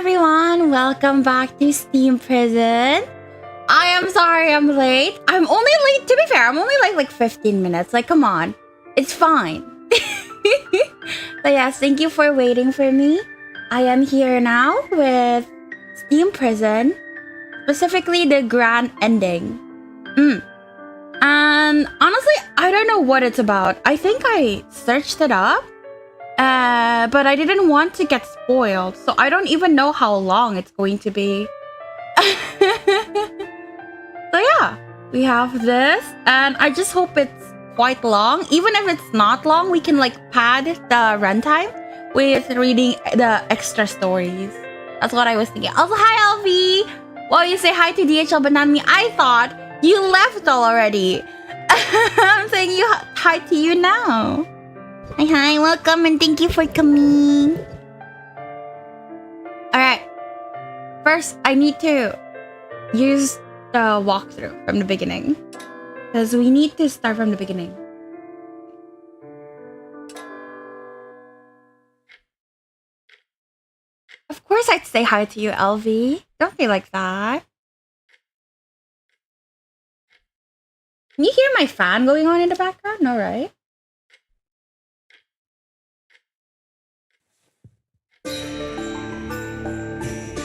everyone, welcome back to Steam Prison. I am sorry I'm late. I'm only late, to be fair, I'm only like 15 minutes. Like, come on. It's fine. But yes, thank you for waiting for me. I am here now with Steam Prison, specifically the grand ending. And honestly, I don't know what it's about. I think I searched it up. But I didn't want to get spoiled, so I don't even know how long it's going to be. So yeah, we have this, and I just hope it's quite long. Even if it's not long, we can like pad the runtime with reading the extra stories. That's what I was thinking. Also, hi LV! Well, you say hi to DHL but not me. I thought you left already. I'm saying hi to you now. Hi, welcome and thank you for coming. Alright. First, I need to use the walkthrough from the beginning. Because we need to start from the beginning. Of course I'd say hi to you, LV. Don't be like that. Can you hear my fan going on in the background? No, right?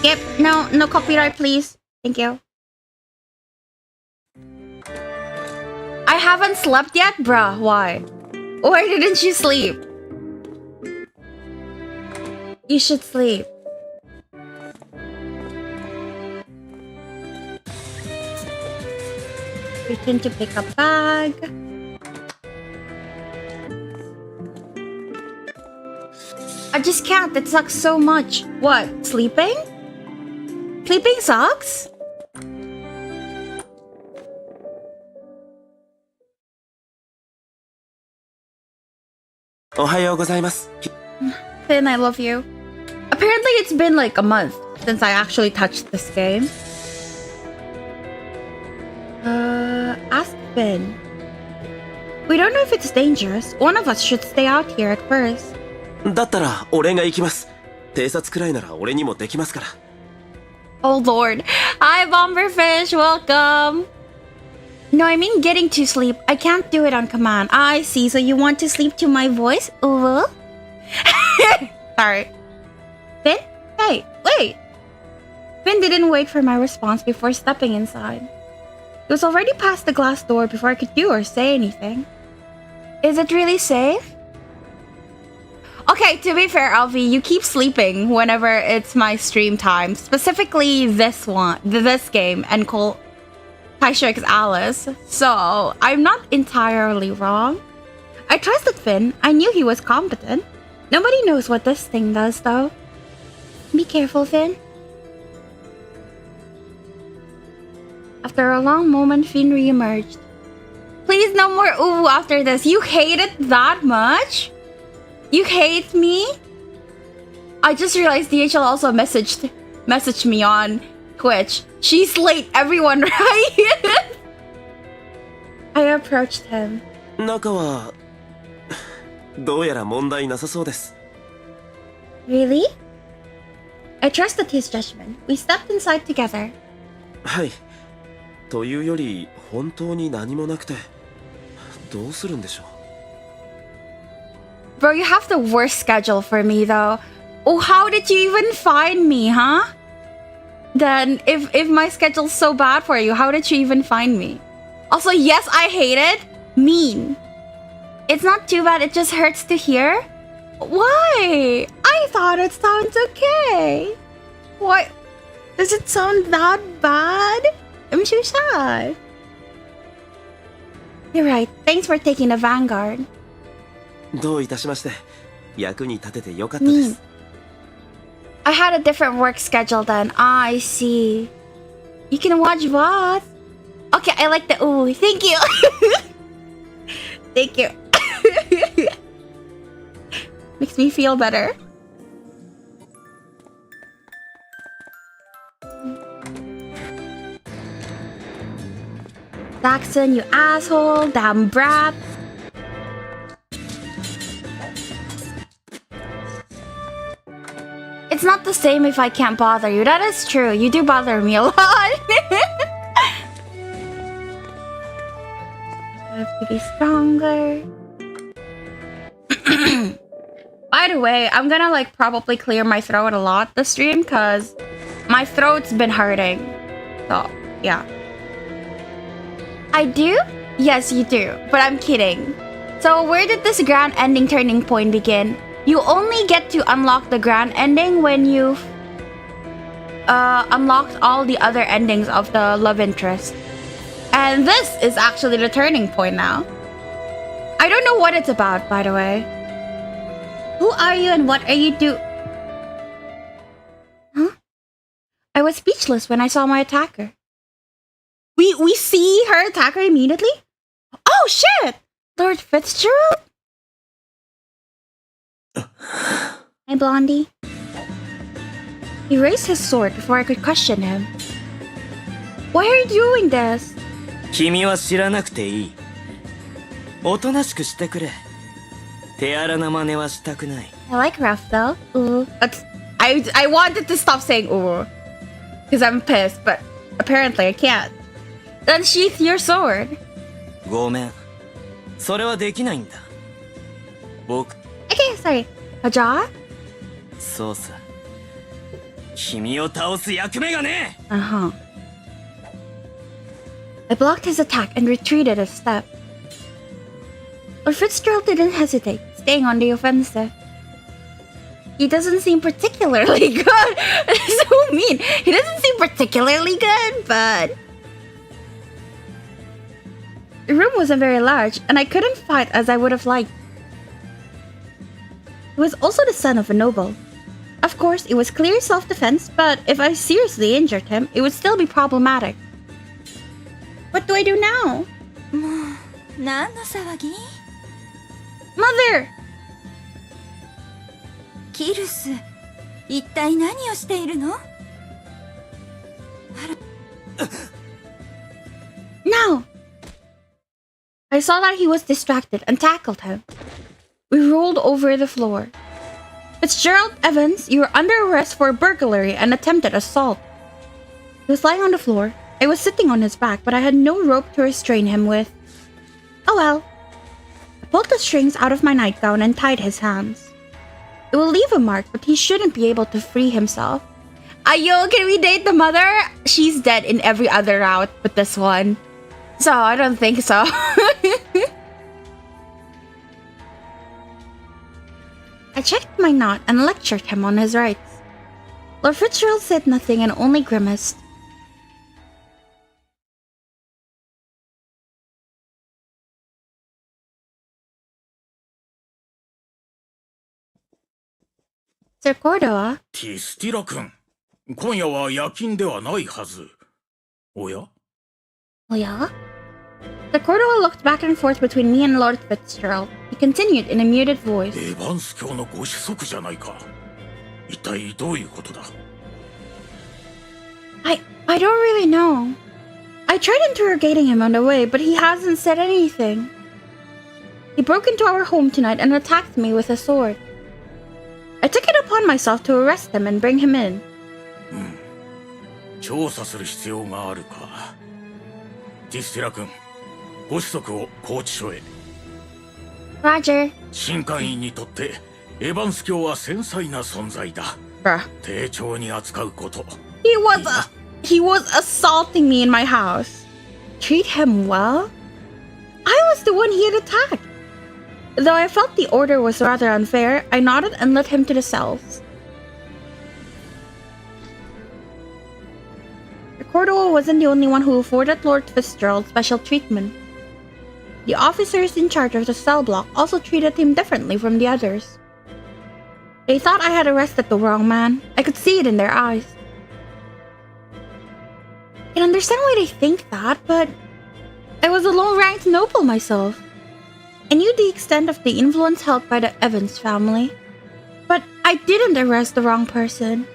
Yep, no copyright, please. Thank you. I haven't slept yet? Bruh, why? Why didn't you sleep? You should sleep. Return to pick up bag. I just can't. It sucks so much. What? Sleeping? Sleeping sucks? Finn, I love you. Apparently it's been like a month since I actually touched this game. Ask Finn. We don't know if it's dangerous. One of us should stay out here at first. だったら俺が行きます。偵察くらいなら俺にもできますから。 Oh lord. Hi Bomberfish, welcome. No, I mean getting to sleep. I can't do it on command. I see, so you want to sleep to my voice? Ooh. Sorry. Finn? Hey, wait. Finn didn't wait for my response before stepping inside. He was already past the glass door before I could do or say anything. Is it really safe? Okay, to be fair, Alfie, you keep sleeping whenever it's my stream time. Specifically this game, and call Taishik's Alice. So, I'm not entirely wrong. I trusted Finn. I knew he was competent. Nobody knows what this thing does, though. Be careful, Finn. After a long moment, Finn re-emerged. Please, no more ooh after this. You hate it that much? You hate me? I just realized DHL also messaged me on Twitch. She's late, everyone, right? I approached him. 中はどうやら問題なさそうです。 Really? I trusted his judgment. We stepped inside together. はい。というより本当に何もなくてどうするんでしょう。 Bro, you have the worst schedule for me, though. Oh, how did you even find me, huh? Then, if my schedule's so bad for you, how did you even find me? Also, yes, I hate it. Mean. It's not too bad, it just hurts to hear. Why? I thought it sounds okay. What? Does it sound that bad? I'm so sad. You're right. Thanks for taking the vanguard. どういたしまして。役に立ててよかったです。I had a different work schedule then. I see. You can watch both. Okay, I like the ooh. Thank you. Thank you. Makes me feel better. Saxon, you asshole, damn brat. It's not the same if I can't bother you. That is true. You do bother me a lot. I have to be stronger. By the way, I'm gonna like probably clear my throat a lot this stream because my throat's been hurting. So, yeah. I do? Yes, you do. But I'm kidding. So where did this grand ending turning point begin? You only get to unlock the grand ending when you've unlocked all the other endings of the love interest. And this is actually the turning point now. I don't know what it's about, by the way. Who are you and what are you Huh? I was speechless when I saw my attacker. We see her attacker immediately? Oh shit! Lord Fitzgerald? Hi, Blondie. He raised his sword before I could question him. Why are you doing this? 君は知らなくていい。おとなしくしてくれ。手荒な真似はしたくない。I like rough though. Ooh. I wanted to stop saying ooh. Because I'm pissed, but apparently I can't. Then sheath your sword. ごめん。それはできないんだ。僕。Okay, sorry. A jaw? そうさ。君を倒す役目がね。Uh-huh. I blocked his attack and retreated a step. Lord Fitzgerald didn't hesitate, staying on the offensive. He doesn't seem particularly good. So mean. He doesn't seem particularly good, but... The room wasn't very large, and I couldn't fight as I would have liked. He was also the son of a noble. Of course, it was clear self-defense, but if I seriously injured him, it would still be problematic. What do I do now? もう何の騒ぎ？ Mother! キルス、一体何をしているの？ No! I saw that he was distracted and tackled him. We rolled over the floor. Fitzgerald Evans, you are under arrest for burglary and attempted assault. He was lying on the floor. I was sitting on his back, but I had no rope to restrain him with. Oh well. I pulled the strings out of my nightgown and tied his hands. It will leave a mark, but he shouldn't be able to free himself. Ayo, can we date the mother? She's dead in every other route but this one. So, I don't think so. I checked my knot and lectured him on his rights. Lord Fitzgerald said nothing and only grimaced. Sir Cordova? ティスティラ君、今夜は夜勤ではないはず。おや？ Oh yeah? Sir Cordova looked back and forth between me and Lord Fitzgerald. He continued in a muted voice. エヴァンス教のご子息じゃないか。一体どういうことだ？ I don't really know. I tried interrogating him on the way, but he hasn't said anything. He broke into our home tonight and attacked me with a sword. I took it upon myself to arrest him and bring him in. 調査する必要があるか。ティスティラ君、ご子息を拘置所へ。 Roger. 新官員にとってエヴァンス教は繊細な存在だ。Bruh. 丁重に扱うこと。He was assaulting me in my house. Treat him well? I was the one he had attacked. Though I felt the order was rather unfair, I nodded and led him to the cells. Cordova wasn't the only one who afforded Lord Fitzgerald special treatment. The officers in charge of the cell block also treated him differently from the others. They thought I had arrested the wrong man. I could see it in their eyes. I can understand why they think that, but I was a low-ranked noble myself. I knew the extent of the influence held by the Evans family. But I didn't arrest the wrong person.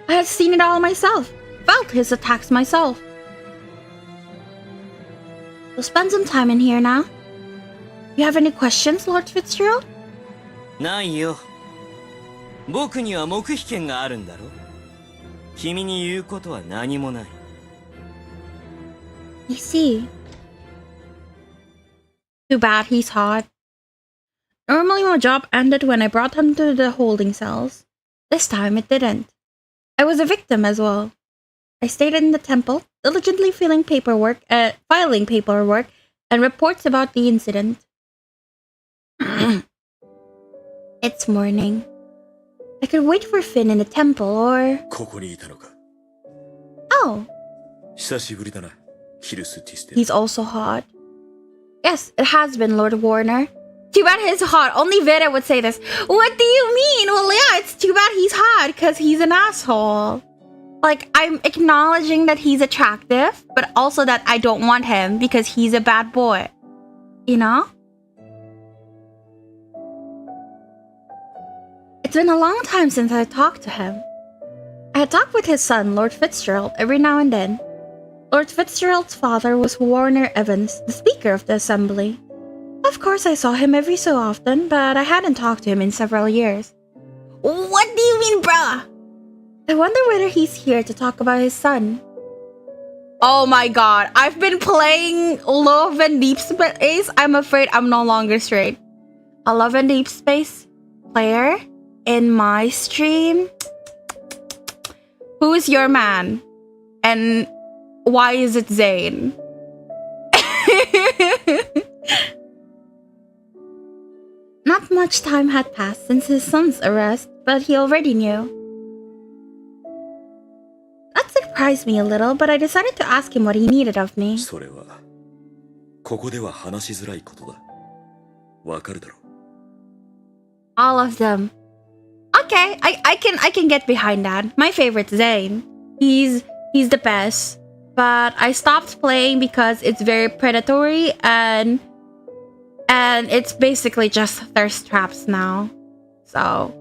I had seen it all myself, felt his attacks myself. We'll spend some time in here now. You have any questions, Lord Fitzgerald? ないよ。僕には黙秘権があるんだろ。君に言うことは何もない。I see. Too bad he's hot. Normally my job ended when I brought him to the holding cells. This time it didn't. I was a victim as well. I stayed in the temple, diligently filing paperwork, and reports about the incident. It's morning. I could wait for Finn in the temple or... ここにいたのか。Oh, 久しぶりだな、ヒルス・ティステル。 he's also hot. Yes, it has been, Lord Warner. Too bad he's hot. Only Veda would say this. What do you mean? Well, yeah, it's too bad he's hot because he's an asshole. Like, I'm acknowledging that he's attractive, but also that I don't want him because he's a bad boy. You know? It's been a long time since I talked to him. I talk with his son, Lord Fitzgerald, every now and then. Lord Fitzgerald's father was Warner Evans, the Speaker of the Assembly. Of course, I saw him every so often, but I hadn't talked to him in several years. What do you mean, bruh? I wonder whether he's here to talk about his son. Oh my god, I've been playing Love and Deep Space. I'm afraid I'm no longer straight. A Love and Deep Space player in my stream. Who's your man? And why is it Zane? Not much time had passed since his son's arrest, but he already knew. That surprised me a little, but I decided to ask him what he needed of me. それはここでは話しづらいことだ。わかるだろう。 All of them. Okay, I can get behind that. My favorite's Zane. He's the best. But I stopped playing because it's very predatory and it's basically just thirst traps now. So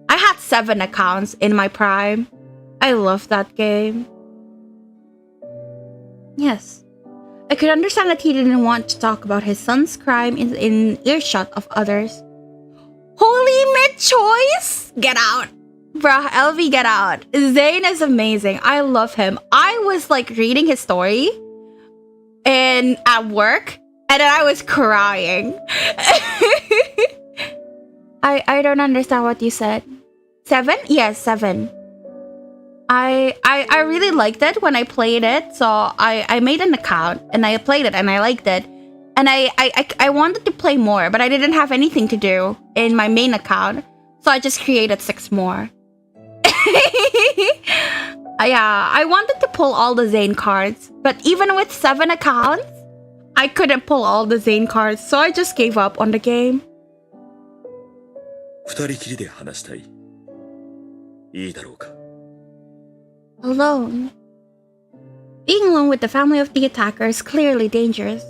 I had 7 accounts in my prime. I love that game. Yes. I could understand that he didn't want to talk about his son's crime in earshot of others. Holy mid-choice? Get out. Bruh, LV, get out. Zane is amazing. I love him. I was like reading his story at work and then I was crying. I don't understand what you said. 7? Yes, 7. I really liked it when I played it, so I made an account and I played it and I liked it. And I wanted to play more, but I didn't have anything to do in my main account, so I just created 6 more. Yeah, I wanted to pull all the Zane cards, but even with 7 accounts, I couldn't pull all the Zane cards, so I just gave up on the game. 二人きりで話したい。いいだろうか。 Alone. Being alone with the family of the attacker is clearly dangerous.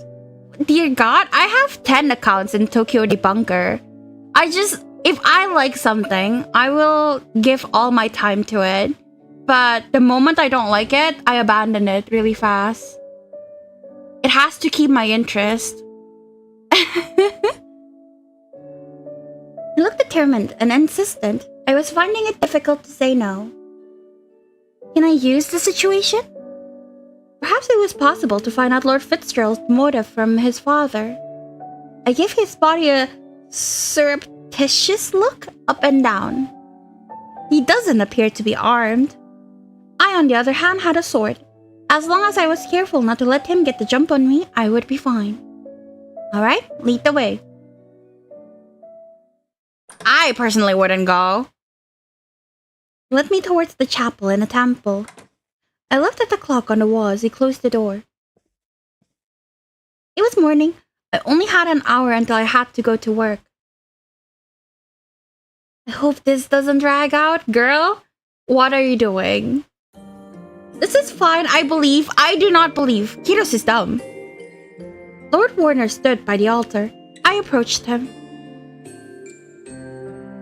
Dear God, I have 10 accounts in Tokyo Debunker. If I like something, I will give all my time to it. But the moment I don't like it, I abandon it really fast. It has to keep my interest. He looked determined and insistent. I was finding it difficult to say no. Can I use the situation? Perhaps it was possible to find out Lord Fitzgerald's motive from his father. I gave his body a surreptitious look up and down. He doesn't appear to be armed. I, on the other hand, had a sword. As long as I was careful not to let him get the jump on me, I would be fine. Alright, lead the way. I personally wouldn't go. Led me towards the chapel and the temple. I looked at the clock on the wall as he closed the door. It was morning. I only had an hour until I had to go to work. I hope this doesn't drag out, girl. What are you doing? This is fine, I believe. I do not believe. Kiros is dumb. Lord Warner stood by the altar. I approached him.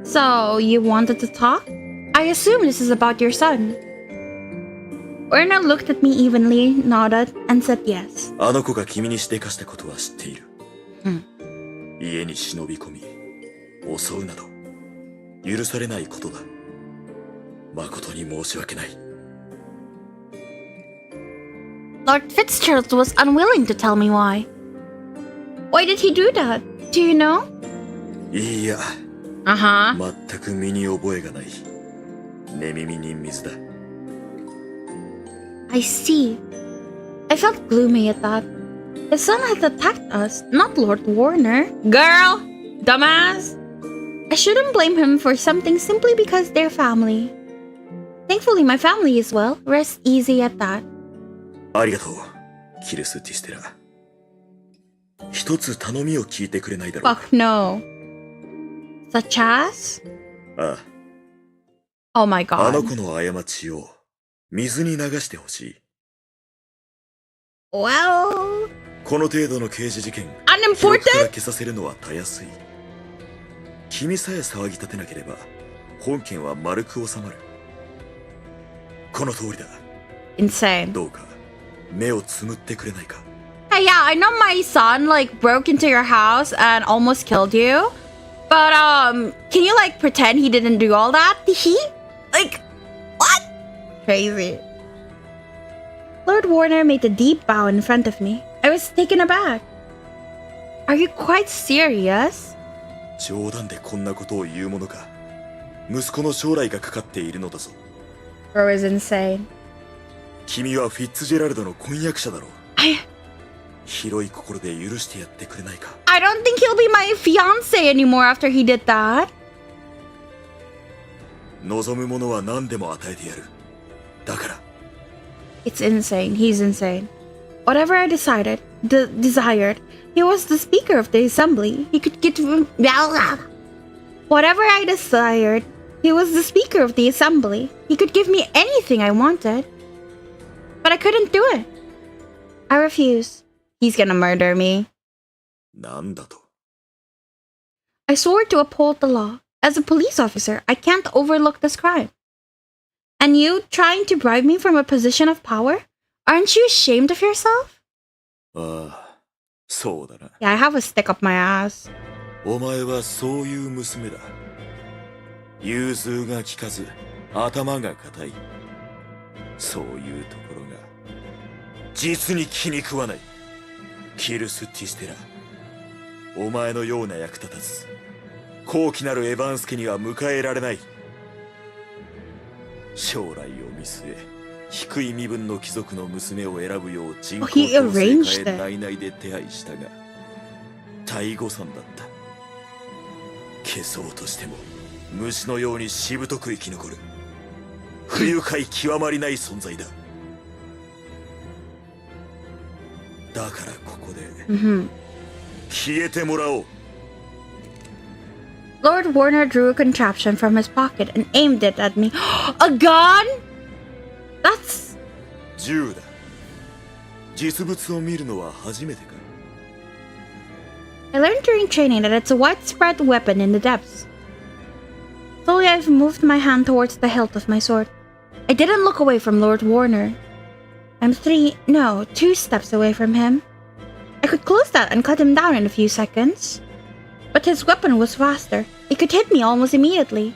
So, you wanted to talk? I assume this is about your son. Warner looked at me evenly, nodded, and said yes. あの子が君にしでかしたことは知っている。家に忍び込み、襲うなど許されないことだ。誠に申し訳ない。 Lord Fitzgerald was unwilling to tell me why. Why did he do that? Do you know? いいや、 Uh-huh. 全く身に覚えがない。寝耳に水だ。 I see. I felt gloomy at that. The son had attacked us, not Lord Warner. Girl! Dumbass! I shouldn't blame him for something simply because they're family. Thankfully, my family is well. Rest easy at that. ありがとう、キルス・ティステラ。一つ頼みを聞いてくれないだろうか。 Fuck no. Such as? あ Oh my あ、あの god. 子の過ちを水に流してほしい。 Well... この程度の刑事事件、記録から Unimportant? 消させるのはたやすい。君さえ騒ぎ立てなければ、本件は丸く収まる。この通りだ。 Insane. どうか目をつむってくれないか。 Hey, yeah, I know my son, like, broke into your house and almost killed you. But, can you, like, pretend he didn't do all that? He? Like, what? Crazy. Lord Warner made a deep bow in front of me. I was taken aback. Are you quite serious? 冗談でこんなことを言うものか。息子の将来がかかっているのだぞ。 Bro is insane. 君はフィッツジェラルドの婚約者だろう。 I 広い心で許してやってくれないか。 don't think he'll be my fiance anymore after he did that. 望むものは何でも与えてやる。だから It's insane. He's insane. Whatever I desired, he was the speaker of the assembly. He could get... Whatever I desired, he was the speaker of the assembly. He could give me anything I wanted. But I couldn't do it. I refuse. He's gonna murder me. なんだと。 I swore to uphold the law. As a police officer, I can't overlook this crime. And you trying to bribe me from a position of power? Aren't you ashamed of yourself? ああ、そうだな。 Yeah, I have a stick up my ass. お前はそういう娘だ。融通が利かず、頭が固い。そういうところが、実に気に食わない。キルス・ティステラ。お前のような役立たず、高貴なるエヴァンス家には迎えられない。将来を見据え、低い身分の貴族の娘を選ぶよう人口統制下へ内々で手配したが、大誤算だった。消そうとしても虫のようにしぶとく生き残る不愉快極まりない存在だ。だからここで消えてもらおう。 Lord Warner drew a contraption from his pocket and aimed it at me. A gun? That's... 銃だ。実物を見るのは初めてか。 I learned during training that it's a widespread weapon in the depths. Slowly I've moved my hand towards the hilt of my sword. I didn't look away from Lord Warner. I'm 2 steps away from him. I could close that and cut him down in a few seconds. But his weapon was faster. It could hit me almost immediately.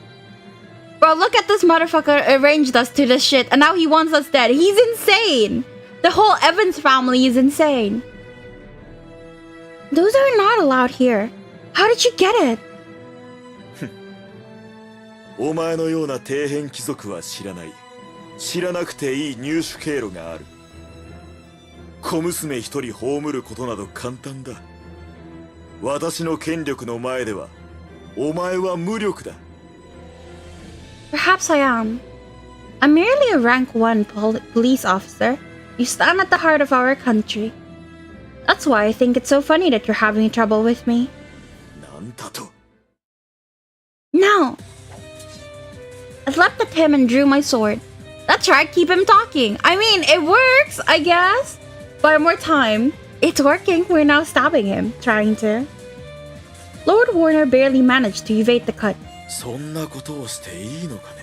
Bro, look at this motherfucker arranged us to this shit and now he wants us dead. He's insane! The whole Evans family is insane. Those are not allowed here. How did you get it? お前のような底辺貴族は知らない。知らなくていい入手経路がある。小娘一人葬ることなど簡単だ。私の権力の前ではお前は無力だ。 Perhaps I am. I'm merely a rank 1 police officer. You stand at the heart of our country. That's why I think it's so funny that you're having trouble with me. なんだと。 No! I leapt at him and drew my sword. That's right, keep him talking. I mean, it works, I guess. Buy more time. It's working. We're now stabbing him, trying to. Lord Warner barely managed to evade the cut. そんなことをしていいのかね。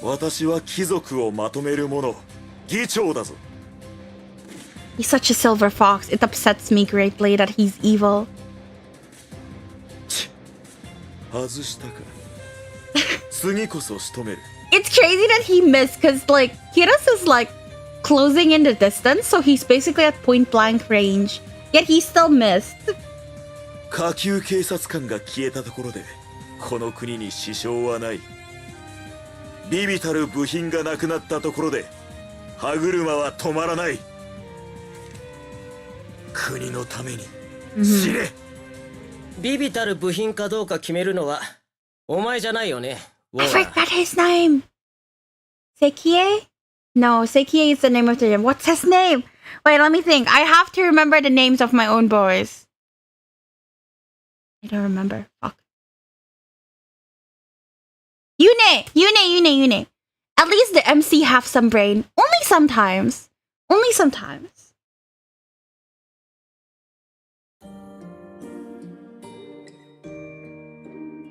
私は貴族をまとめる者、議長だぞ。 He's such a silver fox. It upsets me greatly that he's evil. 外したか。次こそ仕留める。it's crazy that he missed because like Kiras is like closing in the distance, so he's basically at point blank range. Yet he still missed. 下級警察官が消えたところでこの国に支障はない。ビビたる部品がなくなったところで歯車は止まらない。国のために死ね。ビビたる部品かどうか決めるのはお前じゃないよね。I forgot his name. Sekie? No, Sekie is the name of the gym. What's his name? Wait, let me think. I have to remember the names of my own boys. I don't remember. Fuck. Yune. At least the MC have some brain. Only sometimes. Only sometimes.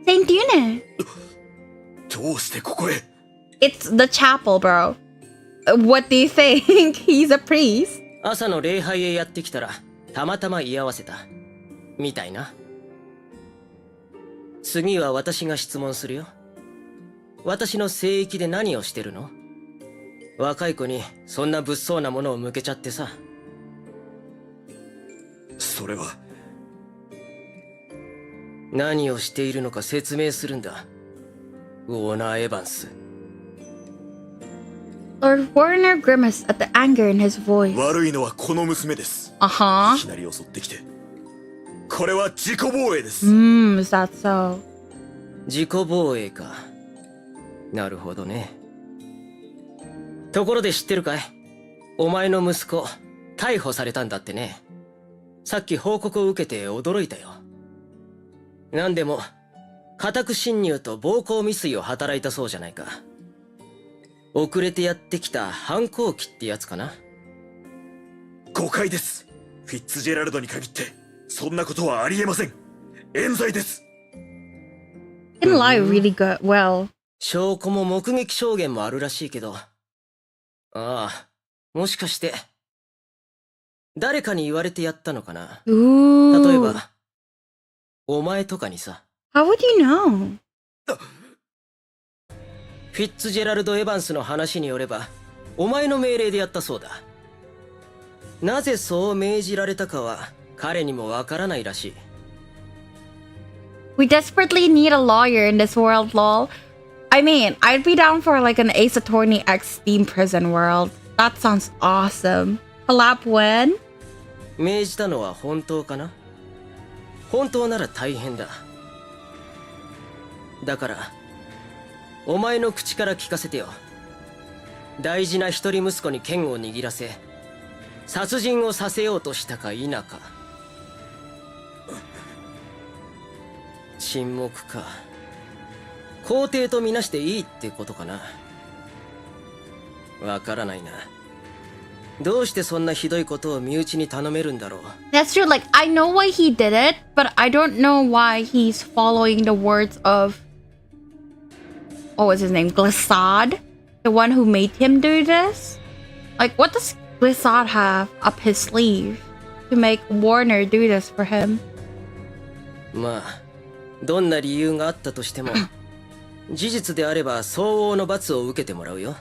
Saint Yune. どうしてここへ。 It's the chapel, bro. What do you think? He's a priest. 朝の礼拝へやってきたらたまたま居合わせたみたいな。次は私が質問するよ。私の聖域で何をしてるの？若い子にそんな物騒なものを向けちゃってさ。それは何をしているのか説明するんだ。ウォーナー・エヴァンス。 Lord Warner grimaced at the anger in his voice. 悪いのはこの娘です。いきなり襲ってきて。これは自己防衛です。Is that so? 自己防衛か。なるほどね。ところで知ってるかい？お前の息子、逮捕されたんだってね。さっき報告を受けて驚いたよ。なんでも、家宅侵入と暴行未遂を働いたそうじゃないか。遅れてやってきた反抗期ってやつかな。誤解です。フィッツジェラルドに限ってそんなことはありえません。冤罪です。Can lie really good. Well. 証拠も目撃証言もあるらしいけど。ああ、もしかして誰かに言われてやったのかな。例えばお前とかにさ。How would you know? フィッツジェラルド・エヴァンスの話によればお前の命令でやったそうだ。なぜそう命じられたかは彼にもわからないらしい。 We desperately need a lawyer in this world, lol. I mean, I'd be down for like an Ace Attorney X Steam Prison world. That sounds awesome. Collab when? 命じたのは本当かな？本当なら大変だ。だからお前の口から聞かせてよ。大事な一人息子に剣を握らせ殺人をさせようとしたか否か。沈黙か。肯定とみなしていいってことかな。わからないな。どうしてそんなひどいことを身内に頼めるんだろう。 That's true. Like, I know why he did it, but I don't know why he's following the words of... What was his name? Glissade? The one who made him do this? Like, what does Glissade have up his sleeve to make Warner do this for him? まあ、どんな理由があったとしても事実であれば相応の罰を受けてもらうよ。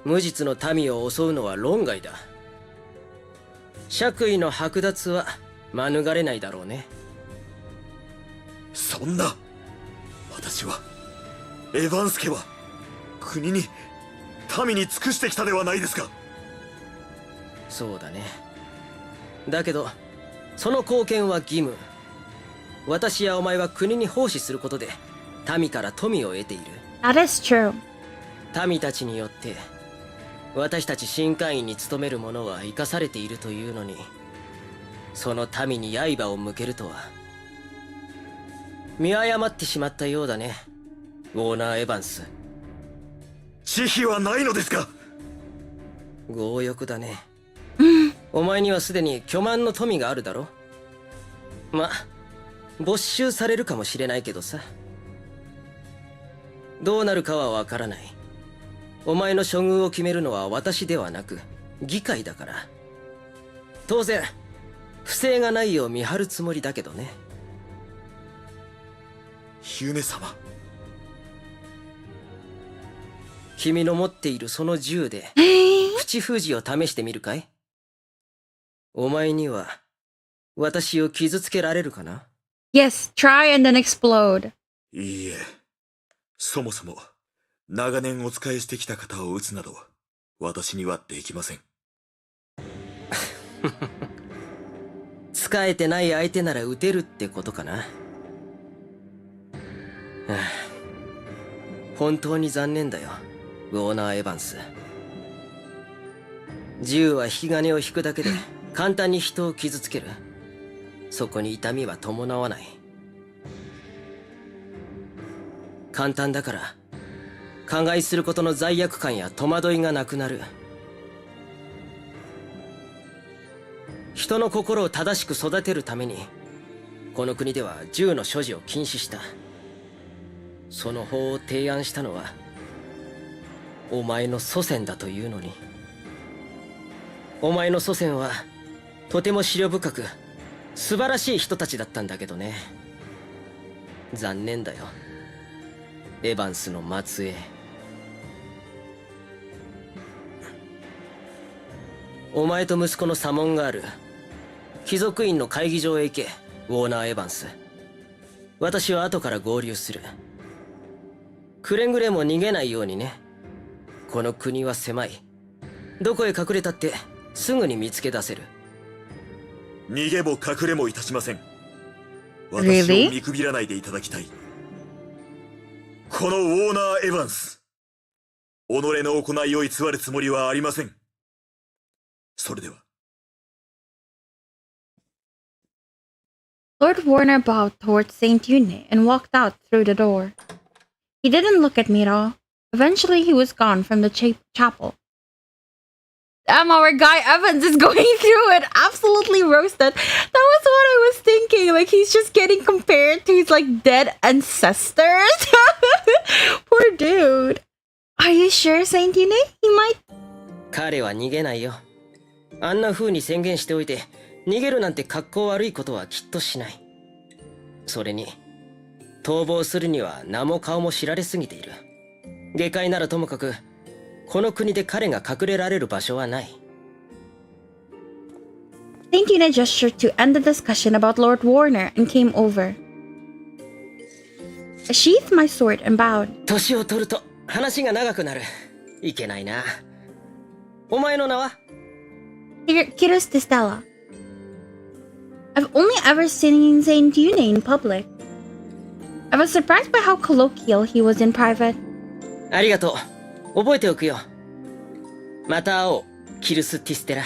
無実の民を襲うのは論外だ。爵位の剥奪は免れないだろうね。そんな。私はエヴァンス家は国に民に尽くしてきたではないですか。そうだね。だけどその貢献は義務。私やお前は国に奉仕することで民から富を得ている。 That is true. 民たちによって私たち新会員に勤める者は生かされているというのに、その民に刃を向けるとは見誤ってしまったようだね、ウォーナー・エヴァンス。慈悲はないのですか。強欲だね。お前にはすでに巨万の富があるだろ。ま、没収されるかもしれないけどさ。どうなるかはわからない。お前の処遇を決めるのは私ではなく議会だから。当然不正がないよう見張るつもりだけどね。姫様、君の持っているその銃で口封じを試してみるかい？お前には私を傷つけられるかな？ Yes, try and then explode. いいえ、そもそも長年お仕えしてきた方を撃つなど私にはできません。使えてない相手なら撃てるってことかな。はあ、本当に残念だよ、ウォーナー・エヴァンス。銃は引き金を引くだけで簡単に人を傷つける。そこに痛みは伴わない。簡単だから加害することの罪悪感や戸惑いがなくなる。人の心を正しく育てるためにこの国では銃の所持を禁止した。その法を提案したのはお前の祖先だというのに。お前の祖先はとても思慮深く素晴らしい人たちだったんだけどね。残念だよ、エヴァンスの末裔。お前と息子の左門がある貴族院の会議場へ行け、ウォーナー・エヴァンス。私は後から合流する。くれぐれも逃げないようにね。この国は狭い。どこへ隠れたってすぐに見つけ出せる。逃げも隠れもいたしません。 Really? 私を見くびらないでいただきたい。このウォーナー・エヴァンス、己の行いを偽るつもりはありません。それでは。 Lord Warner bowed towards Saint Yune and walked out through the door. He didn't look at me at all. Eventually, he was gone from the chapel. Damn, our guy Evans is going through it. Absolutely roasted. That was what I was thinking. Like, he's just getting compared to his, like, dead ancestors. Poor dude. Are you sure, Saint Yune? He might... 彼は逃げないよ。あんな風に宣言しておいて逃げるなんて格好悪いことはきっとしない。それに逃亡するには名も顔も知られすぎている。下界ならともかくこの国で彼が隠れられる場所はない。 Saint Yune gestured to end the discussion about Lord Warner and came over. I sheathed my sword and bowed. 年を取ると話が長くなる。いけないな。お前の名は？ Kirus de Stella. I've only ever seen Saint Yune in public. I was surprised by how colloquial he was in private. ありがとう。覚えておくよ。また会おう、キルス・ティステラ。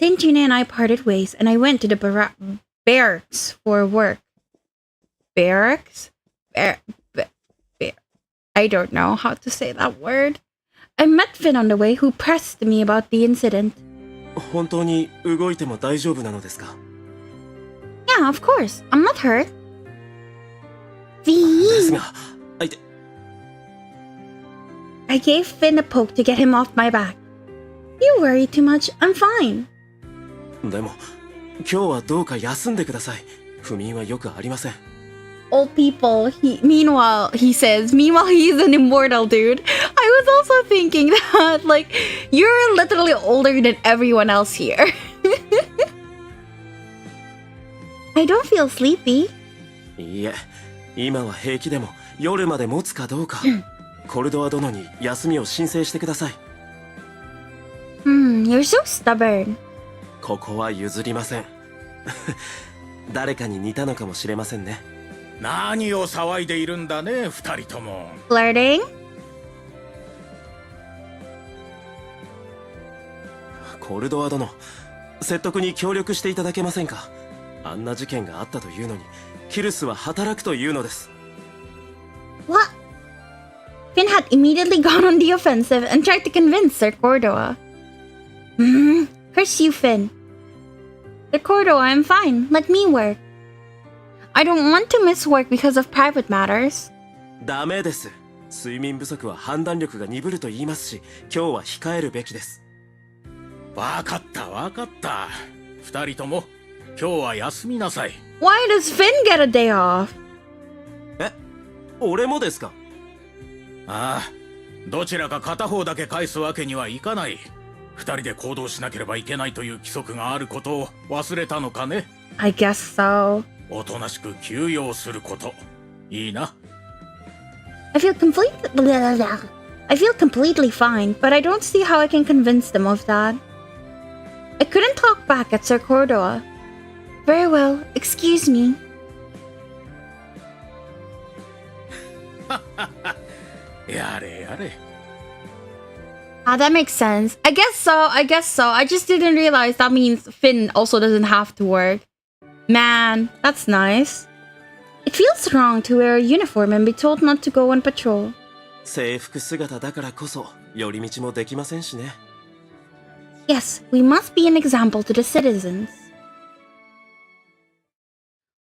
Saint Yune and I parted ways, and I went to the barracks for work. Barracks? I don't know how to say that word. I met Finn on the way, who pressed me about the incident. 本当に動いても大丈夫なのですか？ Yeah, of course. I'm not hurt. ですが、I gave Finn a poke to get him off my back. You worry too much. I'm fine. でも今日はどうか休んでください。不眠はよくありません。Old people. Meanwhile, he's an immortal dude. I was also thinking that, like, you're literally older than everyone else here. I don't feel sleepy. いいえ、今は平気でも夜まで持つかどうか。コルドア殿に休みを申請してください。You're so stubborn. ここは譲りません。誰かに似たのかもしれませんね。何を騒いでいるんだね、二人とも。Flirting? コルドア殿、説得に協力していただけませんか？あんな事件があったというのに、キルスは働くというのです。What? Finn had immediately gone on the offensive and tried to convince Sir Cordova. Curse you, Finn. Sir Cordova, I'm fine. Let me work. I don't want to miss work because of private matters. ダメです。睡眠不足は判断力が鈍ると言いますし、今日は控えるべきです。わかったわかった。二人とも今日は休みなさい。Why does Finn get a day off? 俺もですか？ああ、どちらか片方だけ返すわけにはいかない。二人で行動しなければいけないという規則があることを忘れたのかね。I guess so. おとなしく休養すること。いいな。I feel completely fine, but I don't see how I can convince them of that. I couldn't talk back at Sir Cordova. Very well, excuse me. やれやれ。Ah, that makes sense. I guess so. I just didn't realize that means Finn also doesn't have to work. Man, that's nice. It feels wrong to wear a uniform and be told not to go on patrol. 制服姿だからこそ寄り道もできませんしね。Yes, we must be an example to the citizens.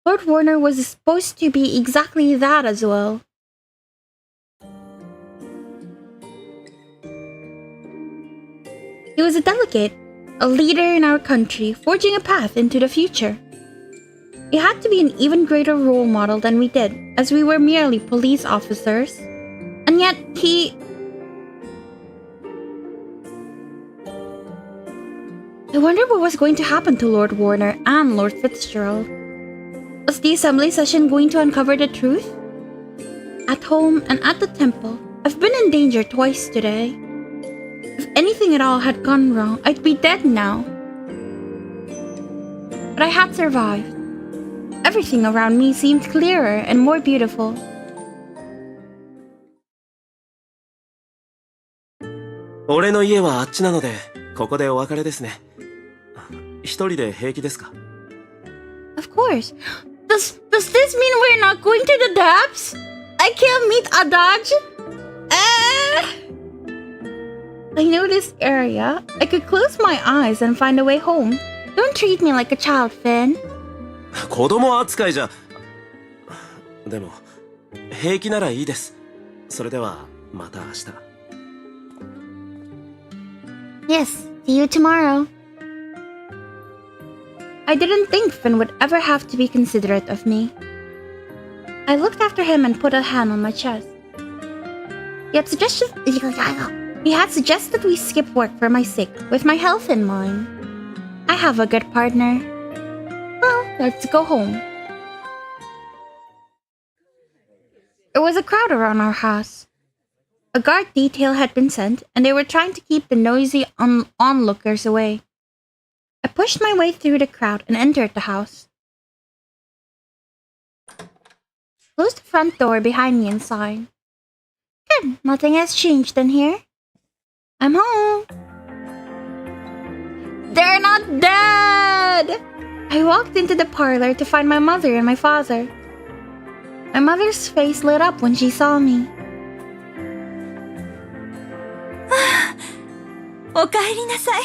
Lord Warner was supposed to be exactly that as well. He was a delegate, a leader in our country, forging a path into the future. He had to be an even greater role model than we did, as we were merely police officers. And yet, I wonder what was going to happen to Lord Warner and Lord Fitzgerald. Was the assembly session going to uncover the truth? At home and at the temple, I've been in danger twice today. If anything at all had gone wrong, I'd be dead now. But I had survived. Everything around me seemed clearer and more beautiful. 俺の家はあっちなので、ここでお別れですね。一人で平気ですか？ Of course. Does this mean we're not going to the depths? I can't meet Adaj? I know this area. I could close my eyes and find a way home. Don't treat me like a child, Finn. 子供扱いじゃ。でも、平気ならいいです。それでは、また明日。Yes, see you tomorrow. I didn't think Finn would ever have to be considerate of me. I looked after him and put a hand on my chest. He had suggested we skip work for my sake, with my health in mind. I have a good partner. Well, let's go home. There was a crowd around our house. A guard detail had been sent, and they were trying to keep the noisy onlookers away. I pushed my way through the crowd and entered the house. Closed the front door behind me and sighed. Good, nothing has changed in here. I'm home. They're not dead! I walked into the parlor to find my mother and my father. My mother's face lit up when she saw me. おかえりなさい。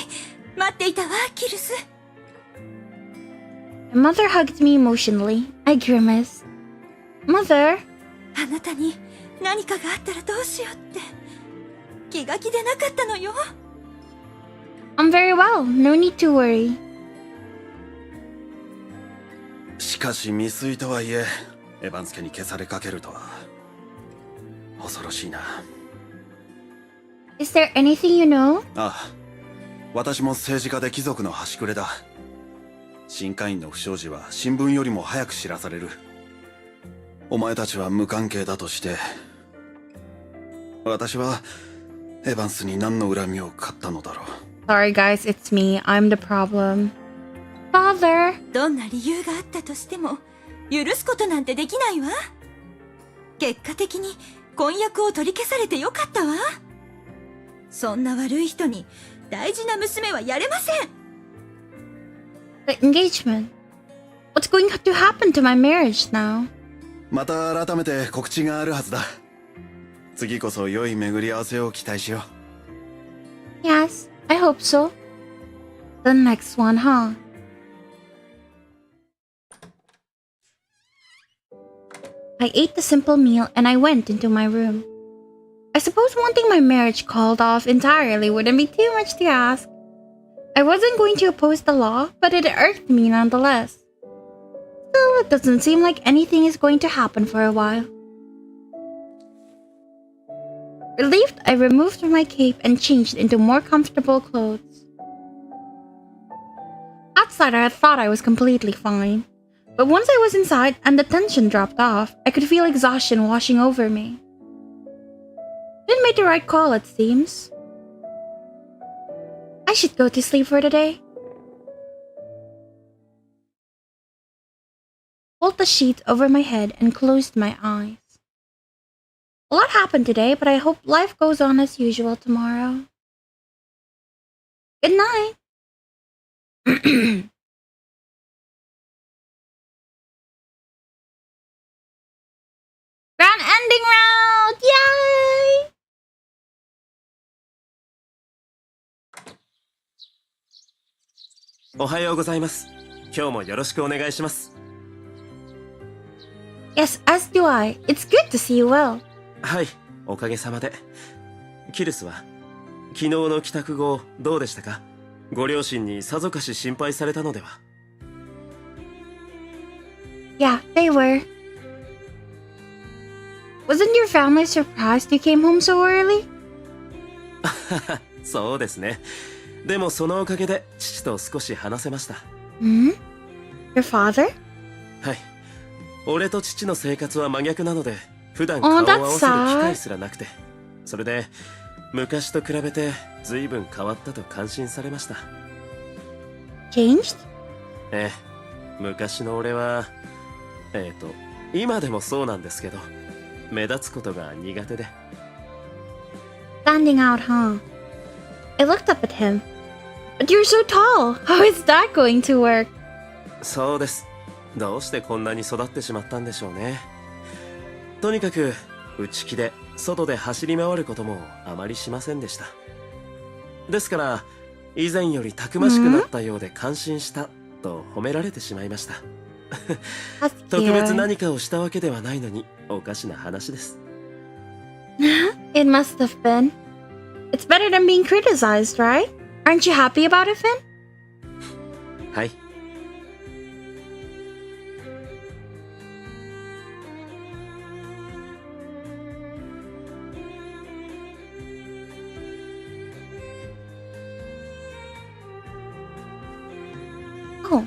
待っていたわ、キルス。My mother hugged me emotionally. I grimaced. Mother? あなたに何かがあったらどうしようって気が気でなかったのよ。I'm very well. No need to worry. しかし未遂とはいえ、エヴァンス家に消されかけるとは恐ろしいな。Is there anything you know? ああ、私も政治家で貴族の端くれだ。新会員の不祥事は新聞よりも早く知らされる。お前たちは無関係だとして、私はエヴァンスに何の恨みを買ったのだろう。 Sorry guys, it's me. I'm the problem. Father! どんな理由があったとしても許すことなんてできないわ。結果的に婚約を取り消されてよかったわ。そんな悪い人に大事な娘はやれません。 The engagement. What's going to happen to my marriage now? また改めて告知があるはずだ。次こそ良い巡り合わせを期待しよう。 Yes, I hope so. The next one, huh? I ate the simple meal and I went into my room. I suppose wanting my marriage called off entirely wouldn't be too much to ask. I wasn't going to oppose the law, but it irked me nonetheless. Still, it doesn't seem like anything is going to happen for a while. Relieved, I removed my cape and changed into more comfortable clothes. Outside, I thought I was completely fine. But once I was inside and the tension dropped off, I could feel exhaustion washing over me. Didn't make the right call, it seems. I should go to sleep for the day. Pulled the sheet over my head and closed my eyes. A lot happened today, but I hope life goes on as usual tomorrow. Good night. Grand ending round! Yay!おはようございます。今日もよろしくお願いします。Yes, as do I. It's good to see you well. はい、おかげさまで。キルスは昨日の帰宅後どうでしたか？ご両親にさぞかし心配されたのでは？ Yeah, they were. Wasn't your family surprised you came home so early? そうですね。でもそのおかげで父と少し話せました。Hmm? Your father? はい。俺と父の生活は真逆なので、普段顔を合わせる機会すらなくて、それで昔と比べて随分変わったと感心されました。Changed? ええ、昔の俺は、今でもそうなんですけど、目立つことが苦手で。Standing out, huh? I looked up at him. But you're so tall. How is that going to work? そうです。どうしてこんなに育ってしまったんでしょうね。とにかく内気で外で走り回ることもあまりしませんでした。ですから以前よりたくましくなったようで感心したと褒められてしまいました。特別何かをしたわけではないのにおかしな話です。It must have been. It's better than being criticized, right? Aren't you happy about it, Finn? はい。Oh.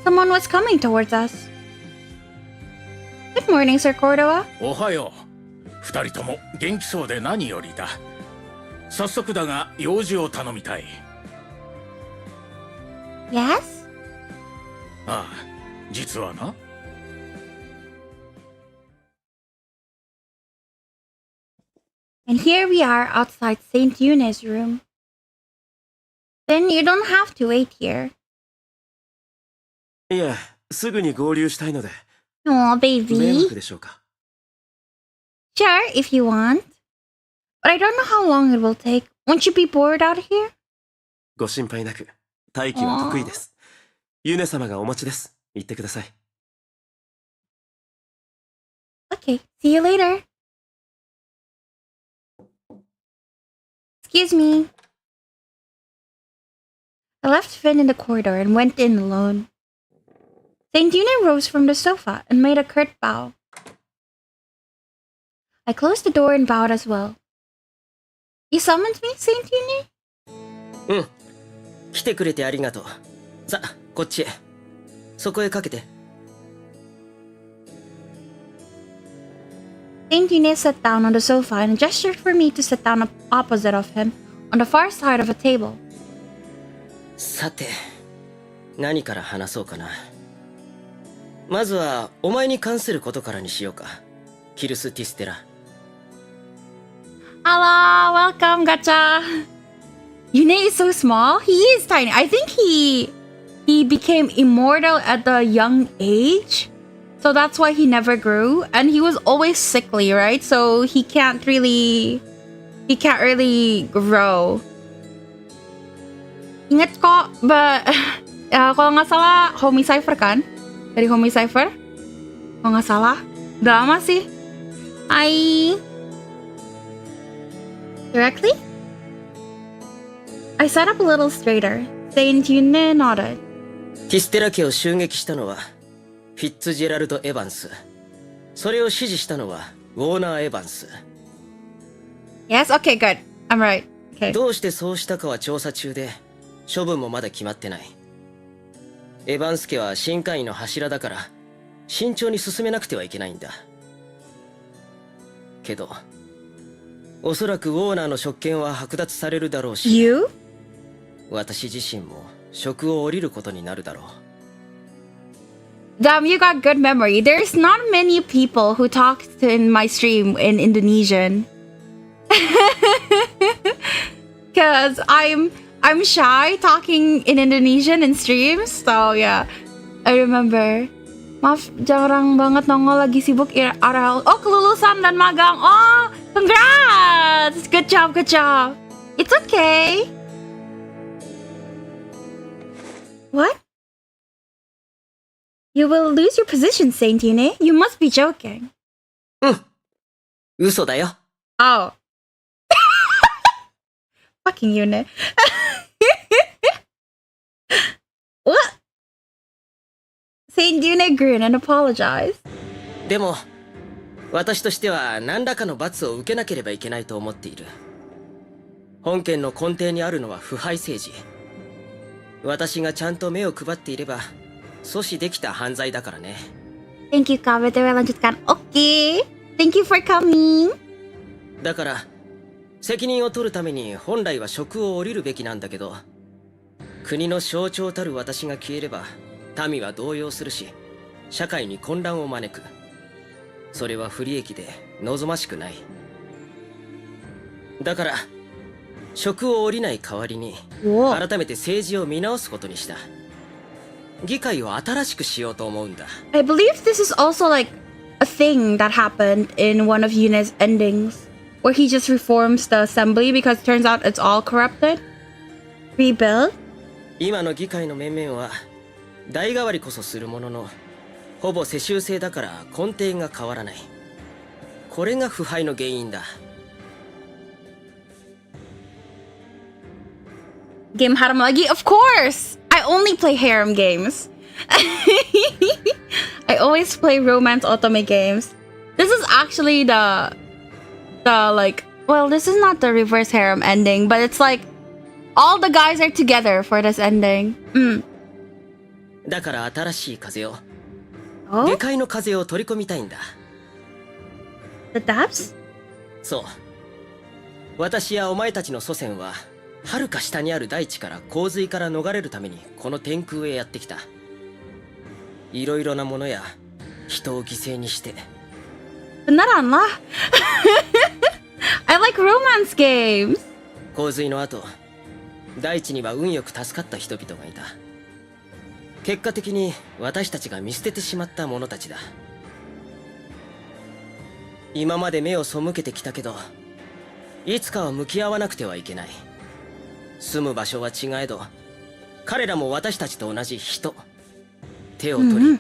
Someone was coming towards us. Good morning, Sir Cordova. おはよう。二人とも元気そうで何よりだ。早速だが用事を頼みたい。Yes? ああ、実はな。And here we are outside Saint Eune's room. Then you don't have to wait here. いや、すぐに合流したいので。Aw, 迷 baby. 惑でしょうか。Sure, if you want. But I don't know how long it will take. Won't you be bored out here? ご心配なく、待機は得意です。ユネ様がお待ちです。言ってください。Okay, see you later. Excuse me. I left Finn in the corridor and went in alone. Saint Eune rose from the sofa and made a curt bow. I closed the door and bowed as well. You summoned me, Saint Eune? うん。来てくれてありがとう。さ、こっちへ。そこへかけて。Saint Eune sat down on the sofa and gestured for me to sit down opposite of him on the far side of a table. さて、何から話そうかな。まずは、お前に関することからにしようか。キルス・ティステラ。Hello, welcome, Gacha. Yune is so small. He is tiny. I think he became immortal at a young age. So that's why he never grew. And he was always sickly, right? So he can't really grow. Ingat ko, but kalau nggak salah Homie Cypher kan? Dari Homie Cypher? Kalau nggak salah. Udah lama sih. Hai. Directly? I sat up a little straighter. Saint Eune nodded. ティステラ家を襲撃したのはフィッツジェラルド・エヴァンス。それを指示したのはウォーナー・エヴァンス。Yes? Okay, good. I'm right. Okay. どうしてそうしたかは調査中で、処分もまだ決まってない。エヴァンス家は新会員の柱だから、慎重に進めなくてはいけないんだ。けど、おそらくウォーナーの職権は剥奪されるだろうし、You? 私自身も職を降りることになるだろう。Damn, you got good memory. There's not many people who talk in my stream in Indonesian. Cause I'm shy talking in Indonesian in streams. So yeah, I remember. Maaf, jarang banget nongol lagi sibuk RL. Oh, kelulusan dan magang. Oh, congrats! Good job, good job. It's okay. What? You will lose your position, Saint Yune. You must be joking. 嘘だよ。Oh. Fucking Yune. What? Saint Yune grinned and apologized. でも、私としては何らかの罰を受けなければいけないと思っている。本件の根底にあるのは腐敗政治。私がちゃんと目を配っていれば、阻止できた犯罪だからね。Thank you, Ka. BTW lanjutkan. Okay. Thank you for coming. だから、責任を取るために本来は職を降りるべきなんだけど、国の象徴たる私が消えれば、民は動揺するし、社会に混乱を招く。それは不利益で望ましくない。だから、職を降りない代わりに、改めて政治を見直すことにした。議会を新しくしようと思うんだ。I believe this is also like a thing that happened in one of Yune's endings, where he just reforms the assembly because it turns out it's all corrupted. Rebuild? 今の議会の面々は代替わりこそするものの、ほぼ世襲制だから根底が変わらない。これが腐敗の原因だ。Game Harem lagi? Of course! I only play harem games. I always play romance otome games. This is actually the like, well, this is not the reverse harem ending, but it's like all the guys are together for this ending. だから新しい風を、Oh? 下界の風を取り込みたいんだ。The depths? そう。私やお前たちの祖先は、遥か下にある大地から洪水から逃れるためにこの天空へやってきた。いろいろなものや人を犠牲にして。Beneran lah. I like romance games. 洪水の後、大地には運よく助かった人々がいた。結果的に私たちが見捨ててしまった者たちだ。今まで目を背けてきたけど、いつかは向き合わなくてはいけない。住む場所は違えど、彼らも私たちと同じ人。手を取り、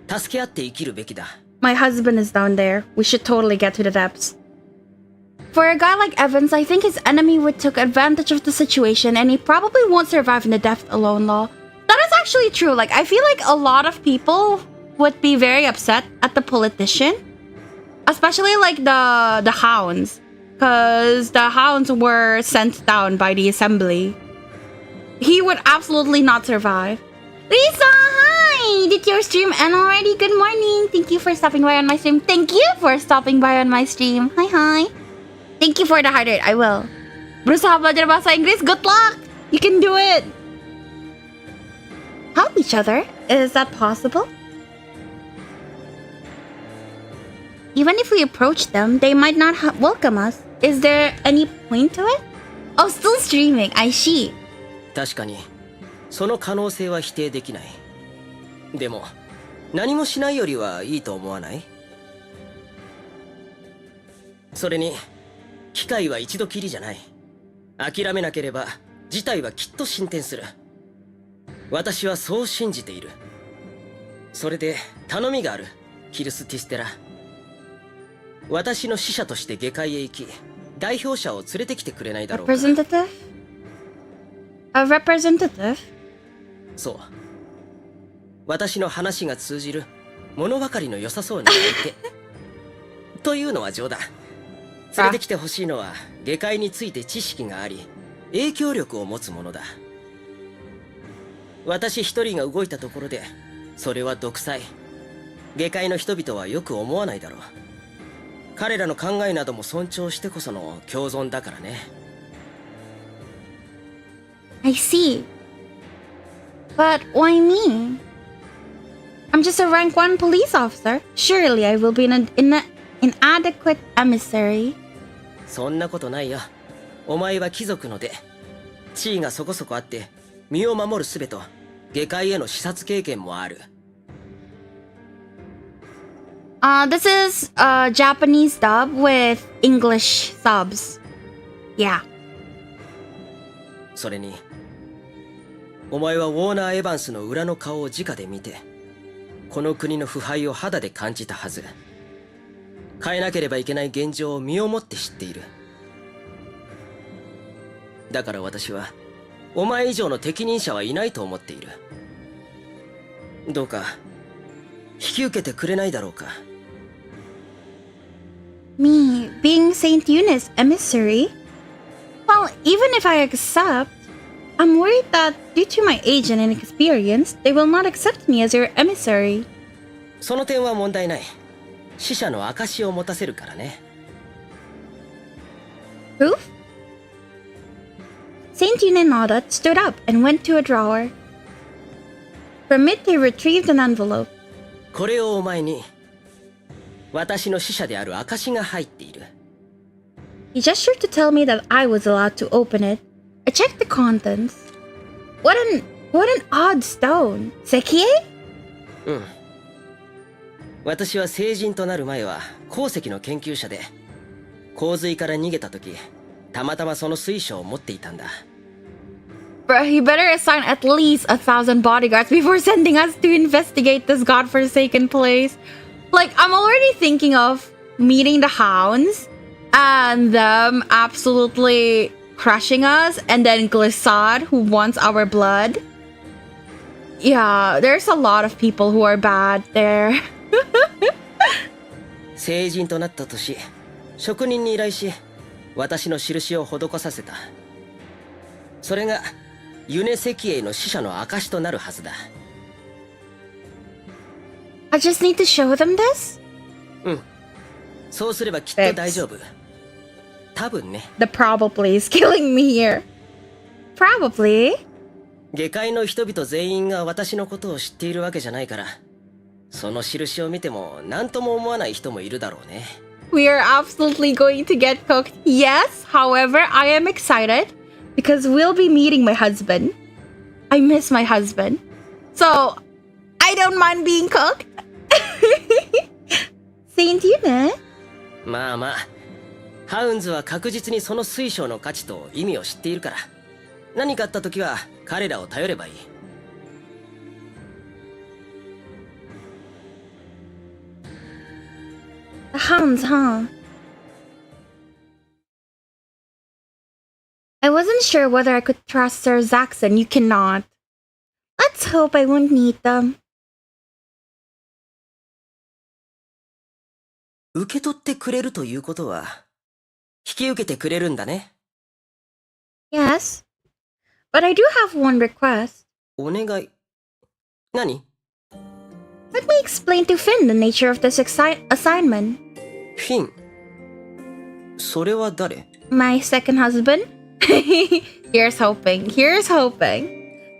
助け合って生きるべきだ。My husband is down there. We should totally get to the depths. For a guy like Evans, I think his enemy would took advantage of the situation and he probably won't survive in the depth alone law. That is actually true. Like, I feel like a lot of people would be very upset at the politician. Especially like the hounds. Because the hounds were sent down by the assembly. He would absolutely not survive. Lisa, hi! Did your stream end already? Good morning. Thank you for stopping by on my stream. Thank you for stopping by on my stream. Hi, hi. Thank you for the hydrate. I will. Berusaha belajar bahasa Inggris. Good luck. You can do it. Help each other? Is that possible? Even if we approach them, they might not welcome us. Is there any point to it? Oh, still streaming. I see. 確かに、その可能性は否定できない。でも、何もしないよりはいいと思わない？それに、機会は一度きりじゃない。諦めなければ、事態はきっと進展する。私はそう信じている。それで、頼みがある、キルスティステラ。私の使者として下界へ行き、代表者を連れてきてくれないだろうか。Representative? A representative? そう。私の話が通じる物分かりの良さそうな相手。というのは冗談。連れてきてほしいのは下界について知識があり影響力を持つものだ。私一人が動いたところでそれは独裁。下界の人々はよく思わないだろう。彼らの考えなども尊重してこその共存だからね。I see. But why me? I'm just a rank 1 police officer. Surely I will be an inadequate emissary. そんなことないよ。お前は貴族の出。地位がそこそこあって身を守る術と下界への視察経験もある。This is a Japanese dub with English subs. Yeah. それにお前はウォーナー・エヴァンスの裏の顔を直で見てこの国の腐敗を肌で感じたはず。変えなければいけない現状を身をもって知っている。だから私はお前以上の適任者はいないと思っている。どうか引き受けてくれないだろうか。Me being Saint Eunice emissary? Well, even if I accept, I'm worried that due to my age and inexperience, they will not accept me as your emissary. その点は問題ない。死者の証を持たせるからね。Proof? Saint Eunice stood up and went to a drawer. From it, he retrieved an envelope. これをお前に私の死者である証が入っている。He gestured to tell me that I was allowed to open it. I checked the contents. What an odd stone. Sekie? うん。私は成人となる前は鉱石の研究者で、洪水から逃げた時、たまたまその水晶を持っていたんだ。Bruh, he better assign at least 1,000 bodyguards before sending us to investigate this godforsaken place. Like, I'm already thinking of meeting the hounds and them absolutely crushing us, and then Glissad, who wants our blood. Yeah, there's a lot of people who are bad there. 成人となった年、職人に依頼し、私の印を施させた。それがユネ石英の死者の証となるはずだ。I just need to show them this? うん。そうすればきっと大丈夫。多分ね。The probably is killing me here. Probably? 下界の人々全員が私のことを知っているわけじゃないから、その印を見ても何とも思わない人もいるだろうね。We are absolutely going to get cooked. Yes, however, I am excited because we'll be meeting my husband. I miss my husband. So, I don't mind being cooked. Saint Yuna? まあまあ、ハウンズは確実にその水晶の価値と意味を知っているから、何かあった時は彼らを頼ればいい。The hounds, huh? I wasn't sure whether I could trust Sir Zaxxon. You cannot. Let's hope I won't need them. 受け取ってくれるということは、引き受けてくれるんだね。Yes. But I do have one request. お願い。何？ Let me explain to Finn the nature of this assignment. フィン。それは誰？ My second husband? Here's hoping. Here's hoping.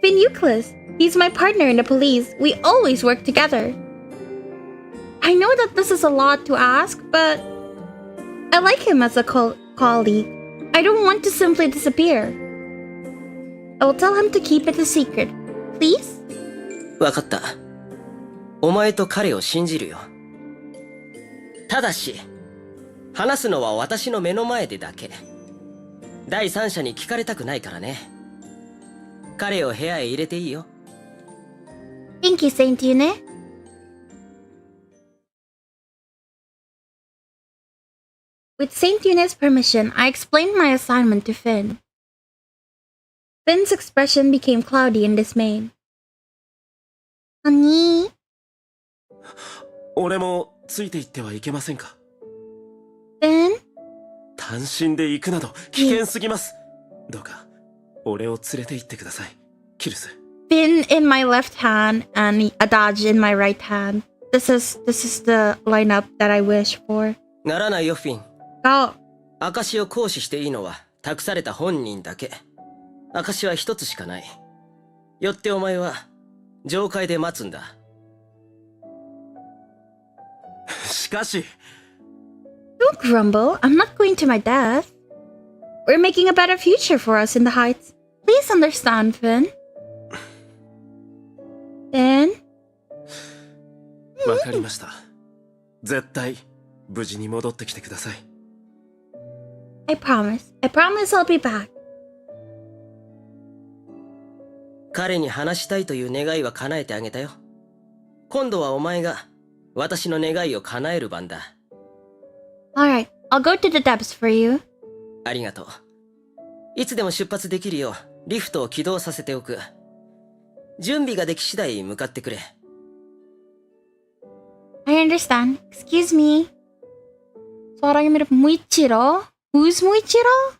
Finn Euclid. He's my partner in the police. We always work together. I know that this is a lot to ask, but I like him as a colleague. I don't want to simply disappear. I will tell him to keep it a secret. Please? わかった。お前と彼を信じるよ。ただし、話すのは私の目の前でだけ。第三者に聞かれたくないからね。彼を部屋へ入れていいよ。Thank you, Saint Yune. With Saint Yune's permission, I explained my assignment to Finn. Finn's expression became cloudy and dismayed. Honey? 俺もついていってはいけませんか？ Finn? 単身で行くなど危険すぎます。どうか俺を連れて行ってください、キルス。 Pin in my left hand and a dodge in my right hand. This is the lineup that I wish for. ならないよ、フィン。 Go. 証を行使していいのは託された本人だけ。証は一つしかない。よってお前は上階で待つんだ。しかし Don't grumble. I'm not going to my death. We're making a better future for us in the heights. Please understand, Finn. Finn? わかりました。絶対無事に戻ってきてください。 I promise. I promise I'll be back. 彼に話したいという願いは叶えてあげたよ。今度はお前が私の願いを叶える番だ。Alright, I'll go to the depths for you. ありがとう。いつでも出発できるようリフトを起動させておく。準備ができ次第向かってくれ。I understand. Excuse me. Parang yung Muichiro? Who's Muichiro?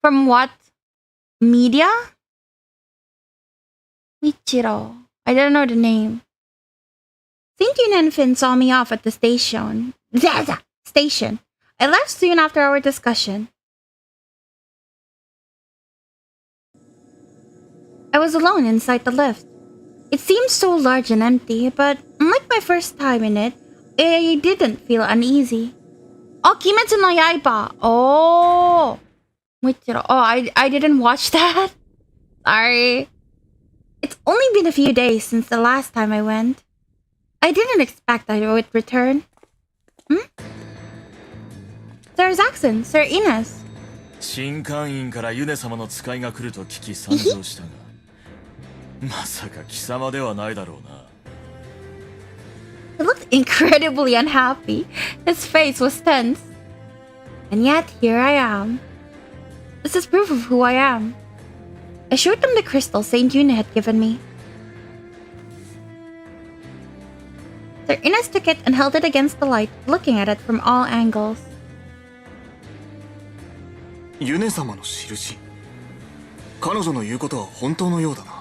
From what media? Muichiro. I don't know the name. Saint Yun and Finn saw me off at the station. Station. I left soon after our discussion. I was alone inside the lift. It seemed so large and empty, but unlike my first time in it, I didn't feel uneasy. Oh, Kimetsu no Yaiba. Oh. Muichiro. Oh, I didn't watch that. Sorry. It's only been a few days since the last time I went. I didn't expect I would return. Sir Zaxxon, Sir Ines. 新館員からユネ様の使いが来ると聞き参上したがまさか貴様ではないだろうな。 He looked incredibly unhappy. His face was tense. And yet, here I am. This is proof of who I am. I showed them the crystal Saint Yuna had given me. Sir Ines took it and held it against the light, looking at it from all angles. ユネ様の印。彼女の言うことは本当のようだな。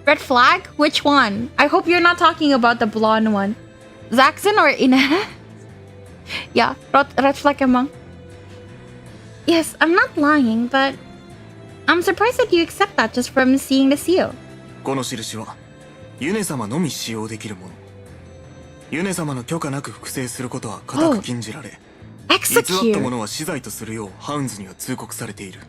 Red flag? Which one? I hope you're not talking about the blonde one. Zaxxon or Ines? Yeah, red flag among. Yes, I'm not lying, but I'm surprised that you accept that just from seeing the seal. この印はユネ様のみ使用できるもの。ユネ様の許可なく複製することは固く禁じられ、偽ったものは死罪とするようハウンズには通告されている。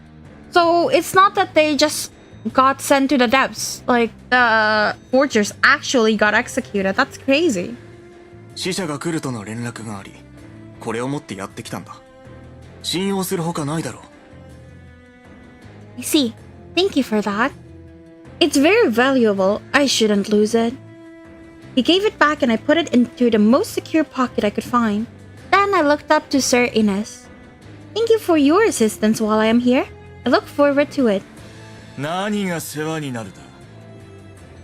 So it's not that they just got sent to the depths. Like the forgers actually got executed. That's crazy. 死者が来るとの連絡があり、これを持ってやってきたんだ。信用するほかないだろう。 I see. Thank you for that. It's very valuable. I shouldn't lose it. He gave it back and I put it into the most secure pocket I could find. Then I looked up to Sir Ines. Thank you for your assistance while I am here. I look forward to it. 何が世話になるだ。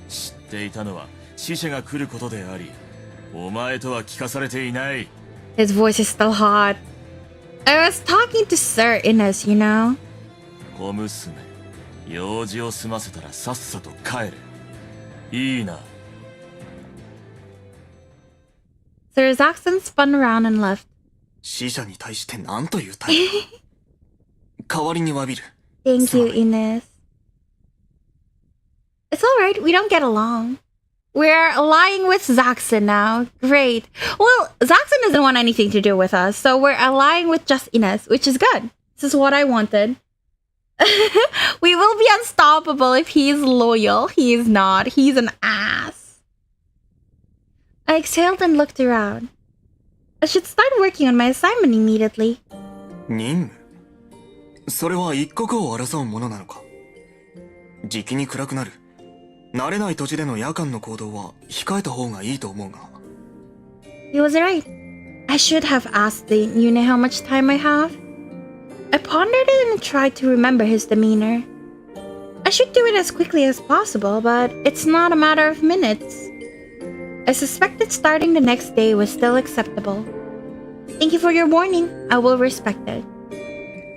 知っていたのは死者が来ることであり、お前とは聞かされていない。 His voice is still hot. I was talking to Sir Ines, you know. 小娘、用事を済ませたらさっさと帰れ。いいな。 Sir Zaxxon spun around and left. 死者に対して何という態度。代わりに詫びる。 Thank you, Ines. It's alright, we don't get along. We're allying with Zaxxon now. Great. Well, Zaxxon doesn't want anything to do with us, so we're allying with just Ines, which is good. This is what I wanted. We will be unstoppable if he is loyal. He is not. He's an ass. I exhaled and looked around. I should start working on my assignment immediately. 任務？それは一刻を争うものなのか。じきに暗くなる。慣れない土地での夜間の行動は控えた方がいいと思うが。He was right. I should have asked the Yune how much time I have. I pondered it and tried to remember his demeanor. I should do it as quickly as possible, but it's not a matter of minutes. I suspected starting the next day was still acceptable. Thank you for your warning. I will respect it.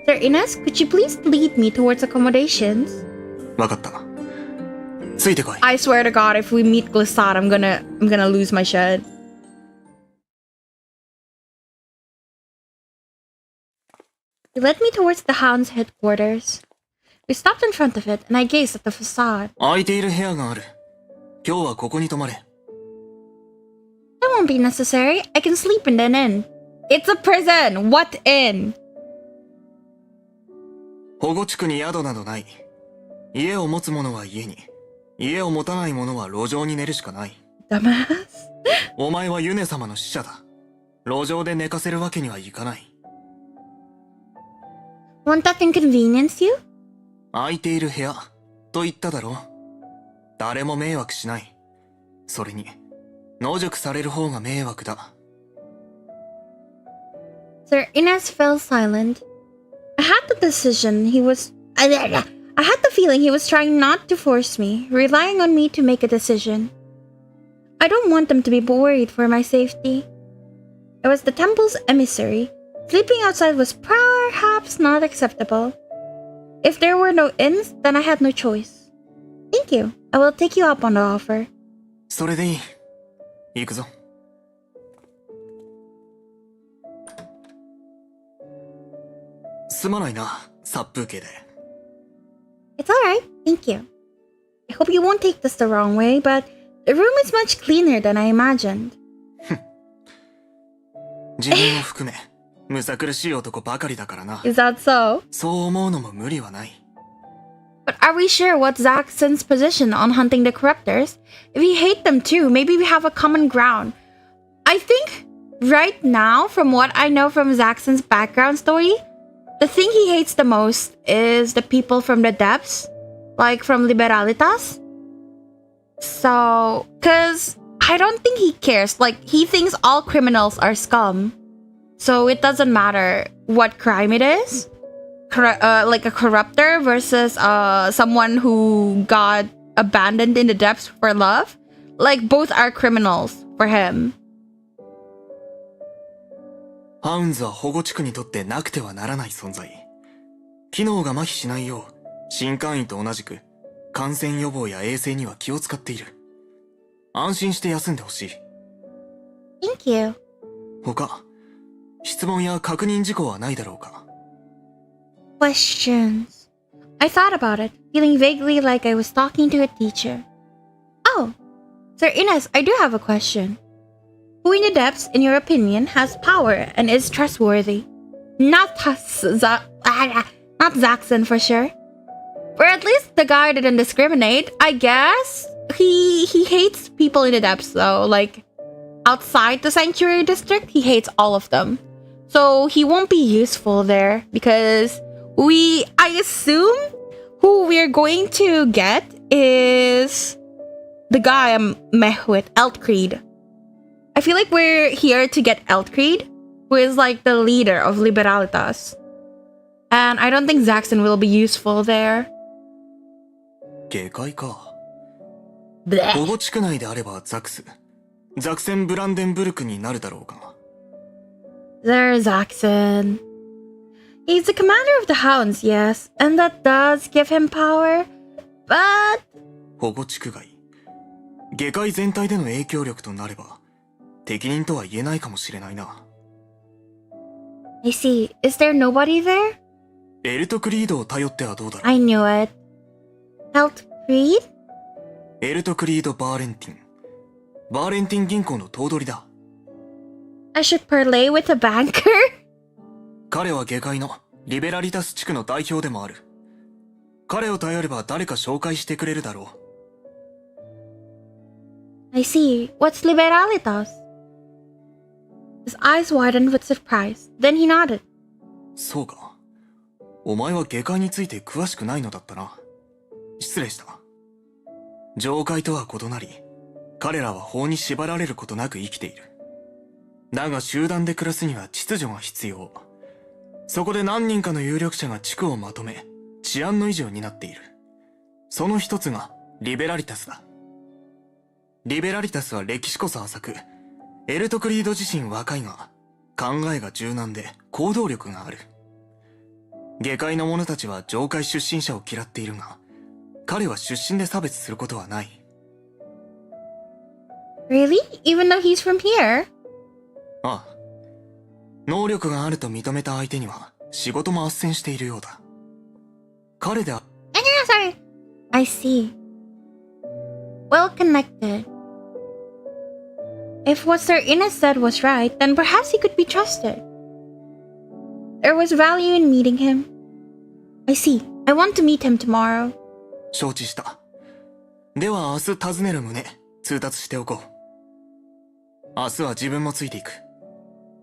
Sir Ines, could you please lead me towards accommodations? わかった。ついてこい。 I swear to God, if we meet Glissade, I'm gonna lose my shit. He led me towards the Hound's headquarters. We stopped in front of it, and I gazed at the facade. 空いている部屋がある。今日はここに泊まれ。That won't be necessary. I can sleep in an inn. It's a prison! What inn? 保護地区に宿などない。家を持つ者は家に。家を持たない者は路上に寝るしかない。Dumbass. お前はユネ様の使者だ。路上で寝かせるわけにはいかない。Won't that inconvenience you? 空いている部屋と言っただろう。誰も迷惑しない。それに野宿される方が迷惑だ。Sir Ines fell silent. I had the feeling he was trying not to force me, relying on me to make a decision. I don't want them to be worried for my safety. I was the temple's emissary. Sleeping outside was perhaps not acceptable. If there were no inns, then I had no choice. Thank you. I will take you up on the offer. それでいい。行くぞ。すまないな、殺風景で。It's alright, thank you. I hope you won't take this the wrong way, but the room is much cleaner than I imagined. 自分を含め、むさ苦しい男ばかりだからな。Is that so? そう思うのも無理はない。But are we sure what's Zaxxon's position on hunting the corruptors? If we hate them too, maybe we have a common ground. I think right now, from what I know from Zaxxon's background story, the thing he hates the most is the people from the depths, like from Liberalitas. So, cause I don't think he cares. Like, he thinks all criminals are scum. So it doesn't matter what crime it is. Like a corruptor versus someone who got abandoned in the depths for love. Like, both are criminals for him. ハウンズは保護地区にとってなくてはならない存在。機能が麻痺しないよう、新会員と同じく感染予防や衛生には気を使っている。安心して休んでほしい。Thank you. 他、質問や確認事項はないだろうか。Questions. I thought about it, feeling vaguely like I was talking to a teacher. Oh, Sir Ines, I do have a question. Who in the depths, in your opinion, has power and is trustworthy? Not Zaxxon for sure. Or at least the guy didn't discriminate. I guess he hates people in the depths though. Like, outside the sanctuary district, he hates all of them. So he won't be useful there because I assume who we're going to get is the guy I'm met with, Eltcreed. I feel like we're here to get Eltcreed, who is like the leader of Liberalitas. And I don't think Zaxxon will be useful there. 下界か。Blech. 保護地区内であればザクス、ザクセンブランデンブルクになるだろうか。There's Zaxxon. He's the commander of the Hounds, yes, and that does give him power, but... 保護地区外。下界全体での影響力となれば、適任とは言えないかもしれないな。I see. Is there nobody there? エルトクリードを頼ってはどうだろう。 I knew it. Eltcreed? エルトクリード・バーレンティン。バーレンティン銀行の頭取だ。I should parley with a banker? 彼は下界のリベラリタス地区の代表でもある。彼を頼れば誰か紹介してくれるだろう。I see. What's Liberalitas? His eyes widened with surprise. Then he nodded. そうか。お前は下界について詳しくないのだったな。失礼した。上界とは異なり、彼らは法に縛られることなく生きている。だが集団で暮らすには秩序が必要。そこで何人かの有力者が地区をまとめ、治安の維持を担っている。その一つがリベラリタスだ。リベラリタスは歴史こそ浅く、エルトクリード自身若いが、考えが柔軟で行動力がある。下界の者たちは上界出身者を嫌っているが、彼は出身で差別することはない。Really? Even though he's from here? ああ。能力があると認めた相手には仕事も斡旋しているようだ。彼であ、Sorry. I see. Well connected. If what Sir Ines said was right, then perhaps he could be trusted. There was value in meeting him. I see. I want to meet him tomorrow. 承知した。では明日訪ねる旨、通達しておこう。明日は自分もついていく。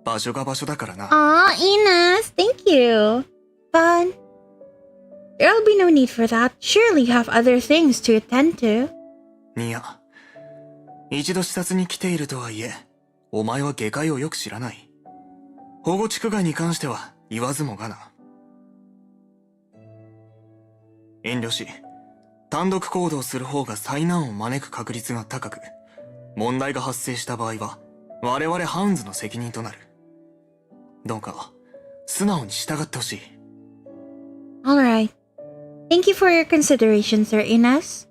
場所が場所だからな。Aw, Ines, thank you. But there'll be no need for that. Surely you have other things to attend to. いや、一度視察に来ているとはいえ、お前は下界をよく知らない。保護地区外に関しては言わずもがな。遠慮し、単独行動する方が災難を招く確率が高く、問題が発生した場合は、我々ハウンズの責任となる。どうか、素直に従ってほしい。Alright. Thank you for your consideration, Sir Ines.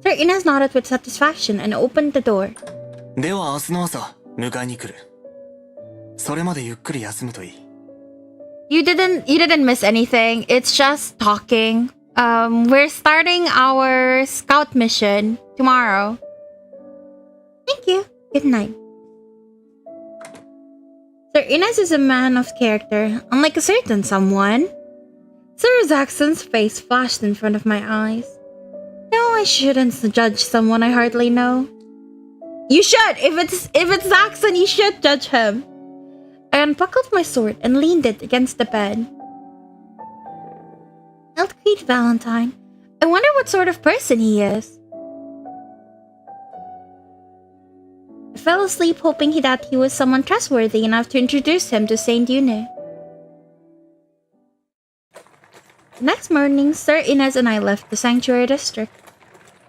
Sir Ines nodded with satisfaction and opened the door. では明日の朝、迎えに来る。それまでゆっくり休むといい。You didn't miss anything. It's just talking. We're starting our scout mission tomorrow. Thank you. Good night. Sir Ines is a man of character, unlike a certain someone. Sir Zaxon's face flashed in front of my eyes. No, I shouldn't judge someone I hardly know. You should! If it's Zaxon, you should judge him. I unbuckled my sword and leaned it against the bed. Eltcreed Valentine. I wonder what sort of person he is. I fell asleep hoping that he was someone trustworthy enough to introduce him to Saint Yune. The next morning, Sir Ines and I left the sanctuary district.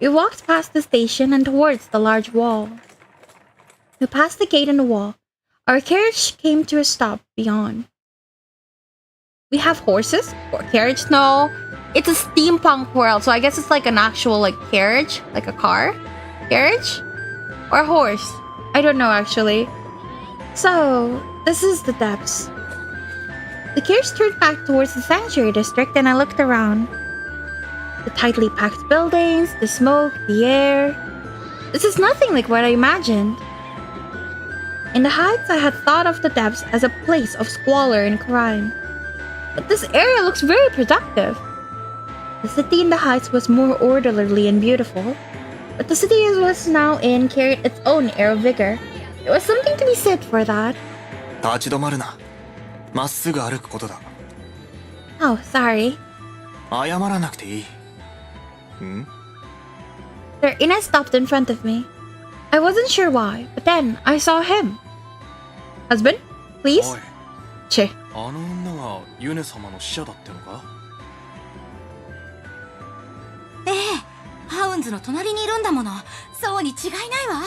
We walked past the station and towards the large wall. We passed the gate in the wall. Our carriage came to a stop beyond. We have horses? Or carriage? No. It's a steampunk world, so I guess it's like an actual like carriage? Like a car? Carriage? Or a horse? I don't know actually. So, this is the depths. The carriage turned back towards the sanctuary district and I looked around. The tightly packed buildings, the smoke, the air. This is nothing like what I imagined. In the heights, I had thought of the depths as a place of squalor and crime. But this area looks very productive. The city in the heights was more orderly and beautiful, but the city it was now in carried its own air of vigor. There was something to be said for that. 立ち止まるな。まっすぐ歩くことだ。Oh, sorry. 謝らなくていい。ん？ Sir Ines stopped in front of me. I wasn't sure why, but then I saw him. Husband, please? おい、 Che. あの女がユネ様の使者だってのか？ええ、ハウンズの隣にいるんだもの。そうに違いないわ。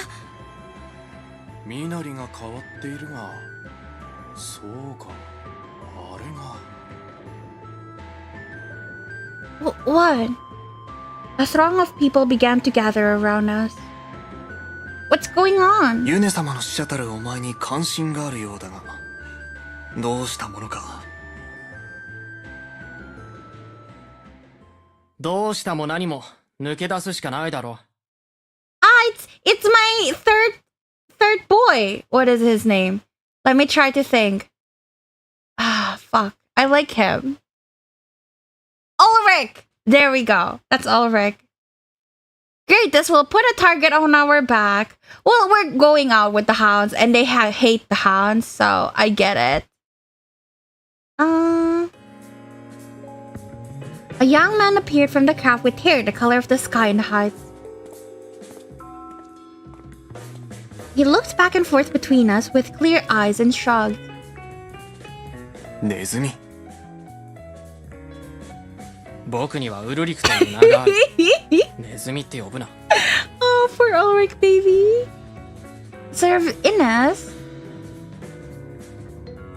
身なりが変わっているが、そうか、あれが。What? A throng of people began to gather around us. What's going on? ユネ様の使者たるお前に関心があるようだが、どうしたものか。どうしたも何も抜け出すしかないだろう。It's my third boy. What is his name? Let me try to think. Ah, fuck. I like him. Ulrich! There we go. That's Ulrich. Great, this will put a target on our back. Well, we're going out with the hounds, and they hate the hounds, so I get it. A young man appeared from the crowd with hair the color of the sky in the heights. He looked back and forth between us with clear eyes and shrugged. ネズミ。僕にはウルリクという名がある。ネズミって呼ぶな。Oh, poor Ulrich, baby. Sir Ines?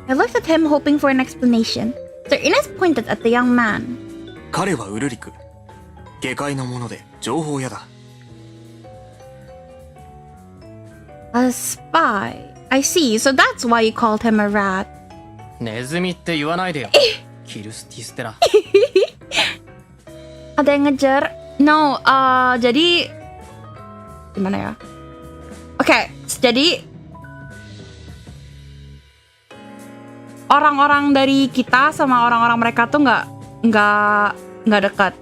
I looked at him, hoping for an explanation. Sir Ines pointed at the young man. 彼はウルリク。下界の者で情報屋だ。A spy. I see. So that's why you called him a rat. ネズミって言わないでよ。キルスティステラ。 Ada yang ngejar? No, jadi gimana ya? Oke, jadi orang-orang dari kita sama orang-orang mereka tuh nggak dekat.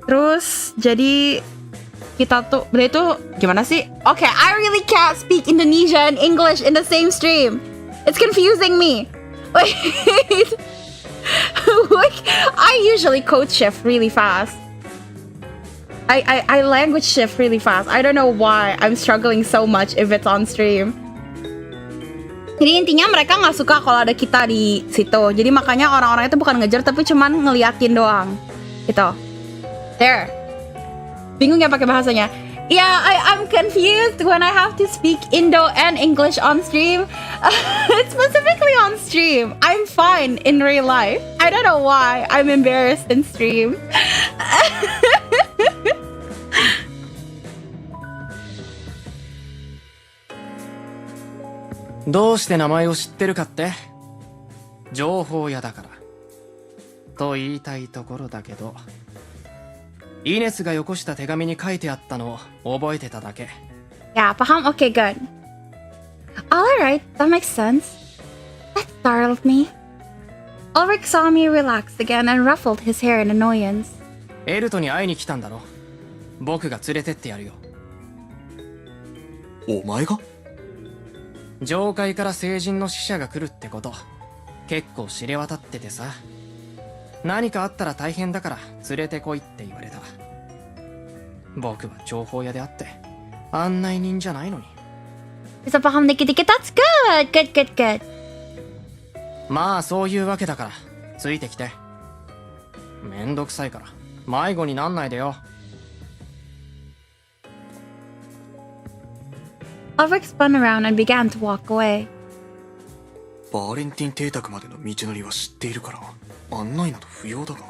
Terus jadi kita tuh itu gimana sih? Okay, I really can't speak Indonesia and English in the same stream. It's confusing me. Wait. Like, I usually code shift really fast. I language shift really fast. I don't know why I'm struggling so much if it's on stream. Jadi intinya mereka nggak suka kalau ada kita di situ. Jadi makanya orang-orang itu bukan ngejar tapi cuman ngeliatin doang. Gitu. There. Bingung ya pakai bahasanya. Yeah, I'm confused when I have to speak Indo and English on stream. Specifically on stream. I'm fine in real life. I don't know why I'm embarrassed in stream. どうして名前を知ってるかって？情報屋だから。と言いたいところだけど、イネスがよこした手紙に書いてあったのを覚えてただけ。Yeah, paham? Okay, good. Alright, that makes sense. That startled me. Ulrich saw me relax again and ruffled his hair in annoyance. エルトに会いに来たんだろ。僕が連れてってやるよ。お前が？上界から聖人の使者が来るってこと、結構知れ渡っててさ。何かあったら大変だから連れてこいって言われた。僕は情報屋であって案内人じゃないのに。Bisa paham dikit-dikit, that's good. Good, good, good. まあそういうわけだからついてきて。めんどくさいから迷子になんないでよ。Ulrich spun around and began to walk away. バーレンティン邸宅までの道のりは知っているから案内など不要だが。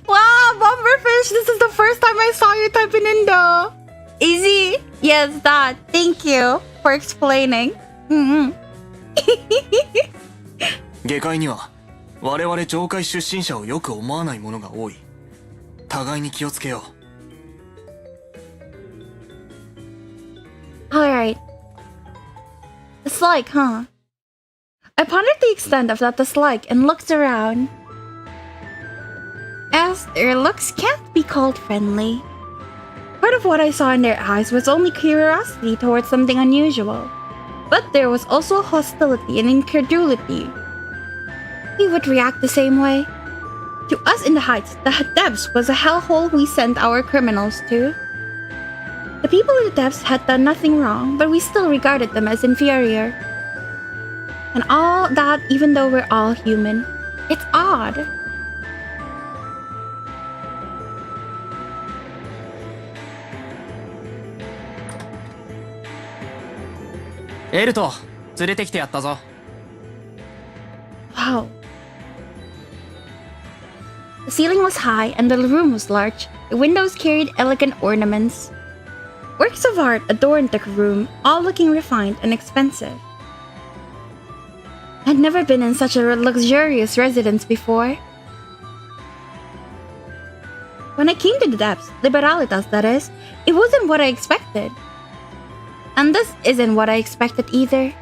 Wow, Bomberfish, this is the first time I saw you type in Indo. Easy. Yes, that. Thank you for explaining. 下界には我々上界出身者をよく思わない者が多い。互いに気をつけよう。Alright. Dislike, huh? I pondered the extent of that dislike and looked around. As their looks can't be called friendly. Part of what I saw in their eyes was only curiosity towards something unusual. But there was also hostility and incredulity. We would react the same way. To us in the heights, the depths was a hellhole we sent our criminals to. The people in the depths had done nothing wrong, but we still regarded them as inferior. And all that even though we're all human. It's odd. Elto, 連れてきてやったぞ。 Wow. The ceiling was high and the room was large. The windows carried elegant ornaments. Works of art adorned the room, all looking refined and expensive. I'd never been in such a luxurious residence before. When I came to the depths, Liberalitas that is, it wasn't what I expected. And this isn't what I expected either.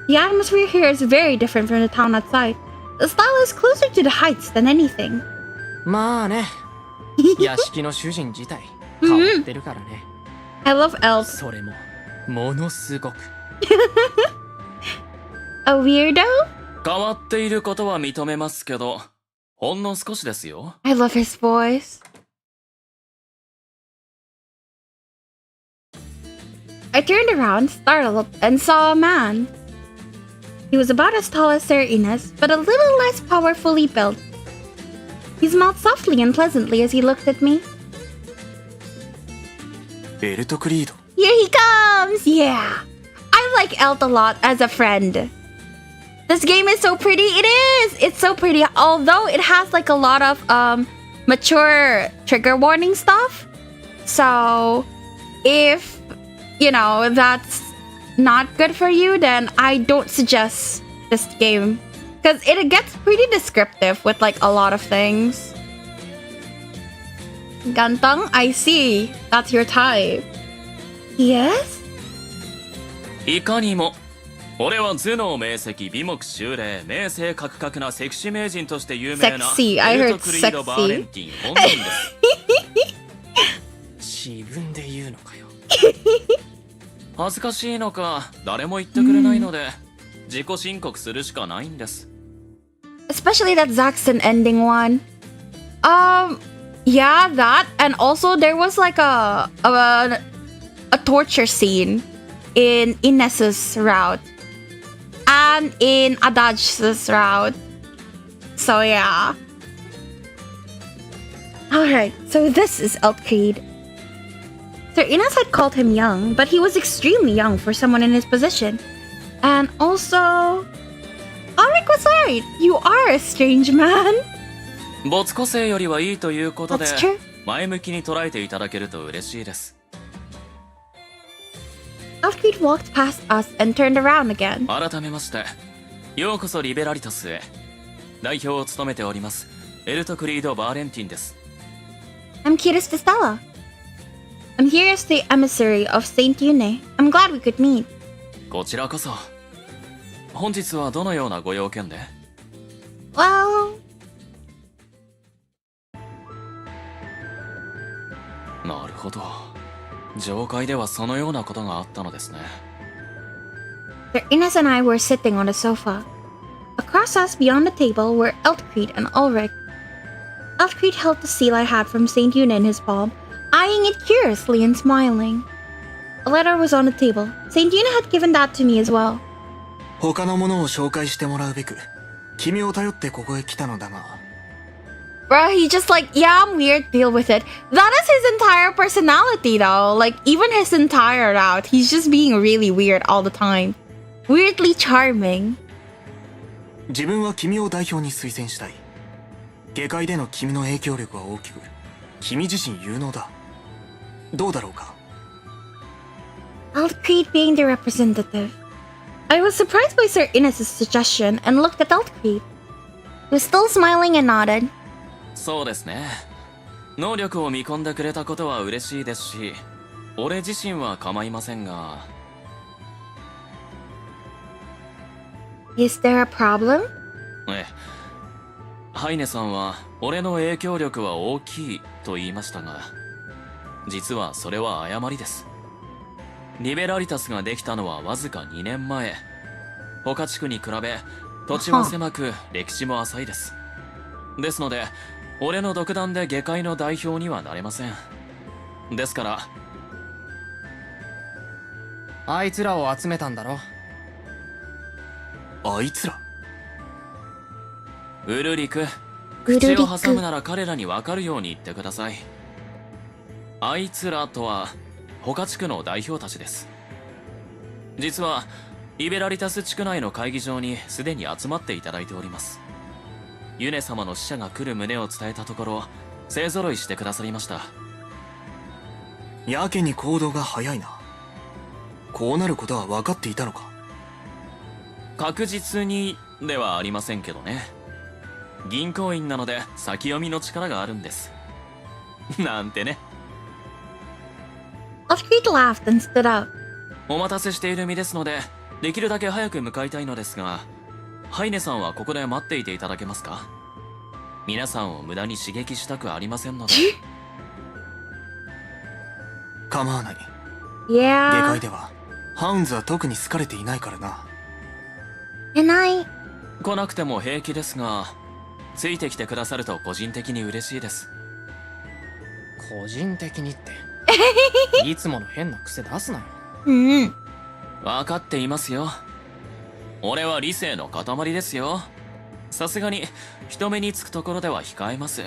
The atmosphere here is very different from the town outside. The style is closer to the heights than anything. まあね。屋敷の主人自体変わってるからね。I love elves. それもものすごく。A weirdo? 変わっていることは認めますけど、ほんの少しですよ。I love his voice. I turned around, startled, and saw a man. He was about as tall as Sir Ines, but a little less powerfully built. He smiled softly and pleasantly as he looked at me. エルトクリード。 Here he comes! Yeah! I like Elt a lot as a friend. This game is so pretty. It is. It's so pretty. Although it has like a lot of mature trigger warning stuff. So if that's not good for you, then I don't suggest this game because it gets pretty descriptive with like a lot of things. Gantang, I see. That's your type. Yes? いかにも俺は頭脳明晰美目秀麗名声カクカクなセクシー名人として有名な Sexy. I エル heard トクリード・バーレンティン本人です自分で言うのかよ。恥ずかしいのか誰も言ってくれないので自己申告するしかないんです Especially that Zaxxon ending one. Yeah, that, and also there was like a torture scene in Inez's route and in Adaj's route. So yeah. Alright, so this is Eltcreed. Sir Inez had called him young, but he was extremely young for someone in his position. And also, Ulrich was right. You are a strange man. 没個性よりはいいということで That's true. 前向きに捉えていただけると嬉しいです Eltcreed walked past us and turned around again. 改めましてようこそリベラリタスへ代表を務めておりますエルトクリード・バーレンティンです I'm Kiris de Stella. I'm here as the emissary of Saint Yune. I'm glad we could meet. こちらこそ本日はどのようなご用件で Well, なるほど上階ではそのようなことがあったのですね Sir Inez and I were sitting on a sofa. Across us beyond the table were Eltcreed and Ulrich. Eltcreed held the seal I had from Saint Yune in his palm, eyeing it curiously and smiling. A letter was on the table. Saint Yune had given that to me as well. 他のものを紹介してもらうべく君を頼ってここへ来たのだが Bruh, he just like, yeah, I'm weird, deal with it. That is his entire personality though. Like, even his entire route, he's just being really weird all the time. Weirdly charming. 自分は君を代表に推薦したい下界での君の影響力は大きく君自身有能だどうだろうか Eltcreed being the representative. I was surprised by Sir Inez's suggestion and looked at Eltcreed. He was still smiling and nodded. そうですね能力を見込んでくれたことは嬉しいですし俺自身は構いませんが Is there a problem? ええハイネさんは俺の影響力は大きいと言いましたが実はそれは誤りですリベラリタスができたのはわずか2年前他地区に比べ土地は狭く歴史も浅いですですので俺の独断で下界の代表にはなれませんですからあいつらを集めたんだろあいつらウルリク口を挟むなら彼らに分かるように言ってくださいあいつらとは他地区の代表たちです実はリベラリタス地区内の会議場にすでに集まっていただいておりますユネ様の使者が来る旨を伝えたところ勢ぞろいしてくださりましたやけに行動が早いなこうなることは分かっていたのか確実にではありませんけどね銀行員なので先読みの力があるんですなんてね Eltcreed laughed and stood up. お待たせしている身ですのでできるだけ早く向かいたいのですがハイネさんはここで待っていていただけますか皆さんを無駄に刺激したくありませんので構わない Yeah. 下界ではハウンズは特に好かれていないからな And I... 来なくても平気ですがついてきてくださると個人的に嬉しいです個人的にっていつもの変な癖出すなよMm. 分かっていますよ俺は理性の塊ですよさすがに人目につくところでは控えます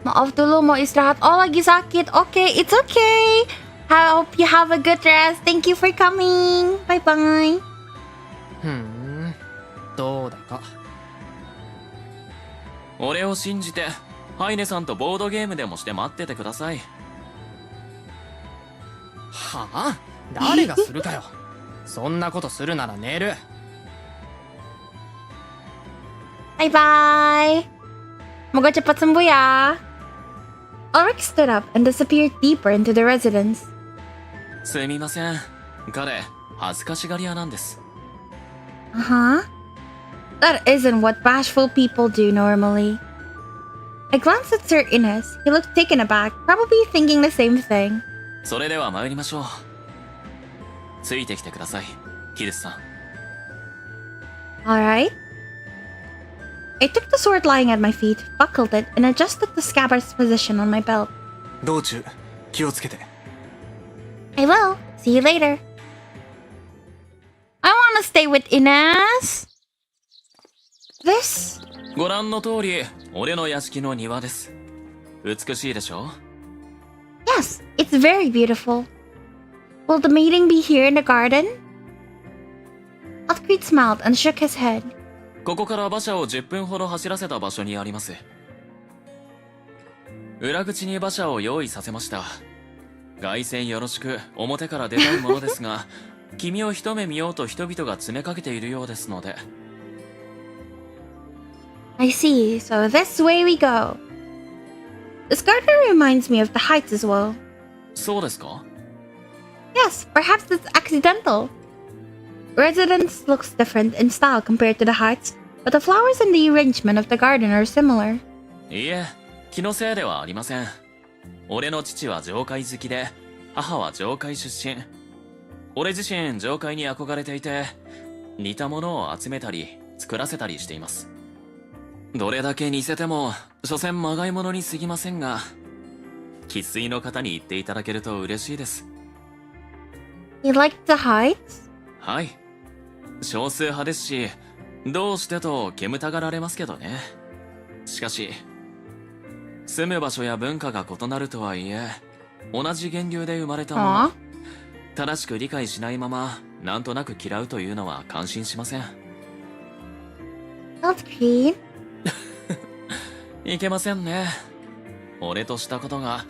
Maaf dulu mau istirahat. Oh, lagi sakit. Okay, it's okay. I hope you have a good rest. Thank you for coming. Bye-bye. ふんどうだか。俺を信じてハイネさんとボードゲームでもして待っててください。はあ、誰がするかよ。そんなことするなら寝る。Bye bye. Moga cepat sembuh ya. Ulrich stood up and disappeared deeper into the residence. すみません。彼、恥ずかしがり屋なんです。Uh-huh. That isn't what bashful people do normally. I glanced at Sir Ines. He looked taken aback, probably thinking the same thing. それでは参りましょう。ついてきてください、ヒルスさん。Alright. I took the sword lying at my feet, buckled it, and adjusted the scabbard's position on my belt. 道中、気をつけて。I will. See you later. I want to stay with Ines. This? ご覧の通り、俺の屋敷の庭です。美しいでしょ？ Yes, it's very beautiful. Will the meeting be here in the garden? Alfred smiled and shook his head. ここから馬車を10分ほど走らせた場所にあります。裏口に馬車を用意させました。凱旋よろしく、表から出たいものですが、君を一目見ようと人々が詰めかけているようですので。I see, so this way we go. This garden reminds me of the heights as well. そうですか？ Yes, perhaps it's accidental. Residence looks different in style compared to the heights, but the flowers and the arrangement of the garden are similar. いいえ、気のせいではありません。俺の父は上海好きで、母は上海出身。俺自身上海に憧れていて、似たものを集めたり作らせたりしています。どれだけ似せても所詮まがいものに過ぎませんが、生粋の方に言っていただけると嬉しいです。 You like the heights? はい、少数派ですし、どうしてと煙たがられますけどね。しかし住む場所や文化が異なるとはいえ、同じ源流で生まれたもの、正しく理解しないままなんとなく嫌うというのは感心しません。 Alfred? いけませんね。俺としたことが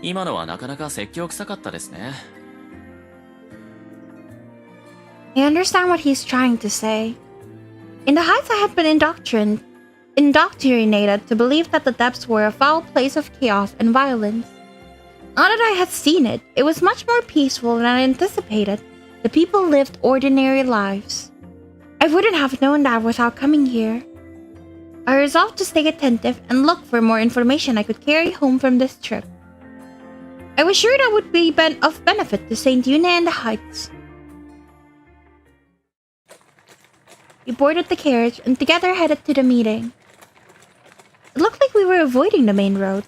今のはなかなか説教臭かったですね。 I understand what he's trying to say. In the heights I had been indoctrinated to believe that the depths were a foul place of chaos and violence. Now that I had seen it, it was much more peaceful than I anticipated. The people lived ordinary lives. I wouldn't have known that without coming here. I resolved to stay attentive and look for more information I could carry home from this trip. I was sure that would be of benefit to Saint Yuna and the Heights. We boarded the carriage and together headed to the meeting. It looked like we were avoiding the main roads.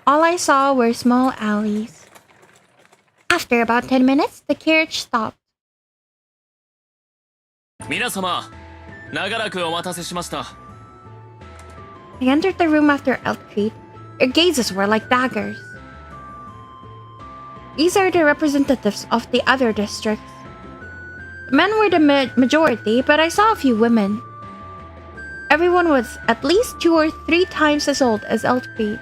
All I saw were small alleys. After about 10 minutes, the carriage stopped. 皆様、長らくお待たせしました。 I entered the room after Eltcrete. Their gazes were like daggers. These are the representatives of the other districts. The men were the majority, but I saw a few women. Everyone was at least 2 or 3 times as old as Eltcrete.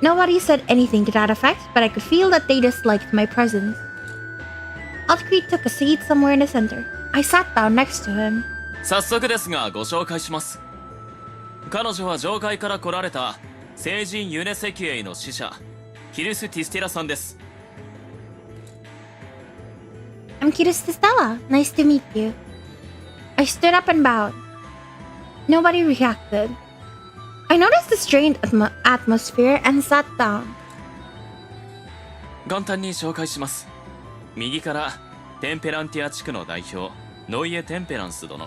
Nobody said anything to that effect, but I could feel that they disliked my presence. Eltcrete took a seat somewhere in the center. I sat down next to him. 早速ですがご紹介します。彼女は上海から来られた聖人ユネ石英の使者、キルス・ティスティラさんです。 I'm Kirsten Stella. Nice to meet you. I stood up and bowed. Nobody reacted. I noticed the strained atmosphere and sat down. 簡単に紹介します。右からテンペランティア地区の代表、ノイエ・テンペランス殿。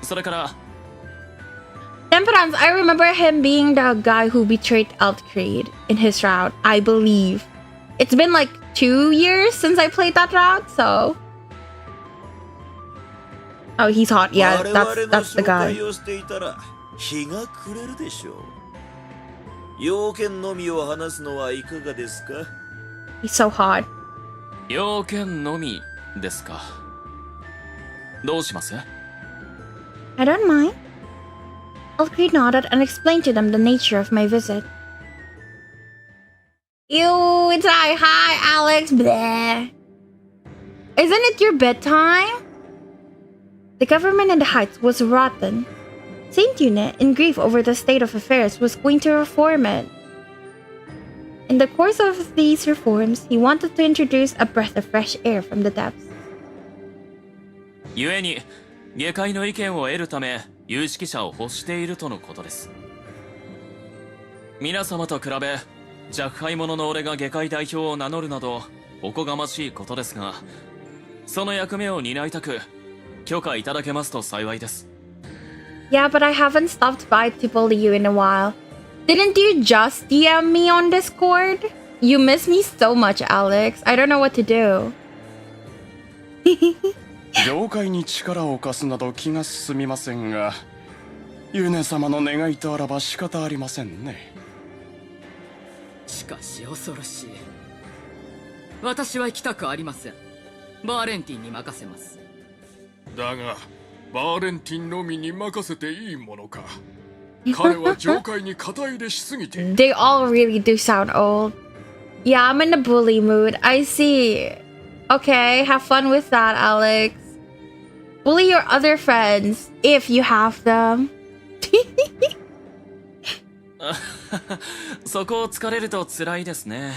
それから Temperance, I remember him being the guy who betrayed Eltcrete in his route, I believe. It's been like 2 years since I played that route, so... Oh, he's hot. Yeah, that's the guy. 日が暮れるでしょう。要件のみを話すのはいかがですか？ He's so hot. 要件のみですか。どうします？ I don't mind. Ulrich nodded and explained to them the nature of my visit. Ew, it's hi, Alex. Bleh. Isn't it your bedtime? The government in the Heights was rotten. Saint Unit, in grief over the state of affairs, was going to reform it. In the course of these reforms, he wanted to introduce a breath of fresh air from the depths. 故に下界の意見を得るため有識者を欲しているとのことです。皆様と比べ若輩者の俺が下界代表を名乗るなどおこがましいことですが、その役目を担いたく許可いただけますと幸いです。Yeah, but I haven't stopped by to bully you in a while. Didn't you just DM me on Discord? You miss me so much, Alex. I don't know what to do. 業界に力を貸すなど気が進みませんが、ユネ様の願いとあらば仕方ありませんね。しかし恐ろしい。私は行きたくありません。バーレンティンに任せます。だがバーレンティンのみに任せていいものか。彼は上界に肩入れしすぎて。They all really do sound old. Yeah, I'm in a bully mood. I see. Okay, have fun with that, Alex. Bully your other friends, if you have them. そこを突かれると辛いですね。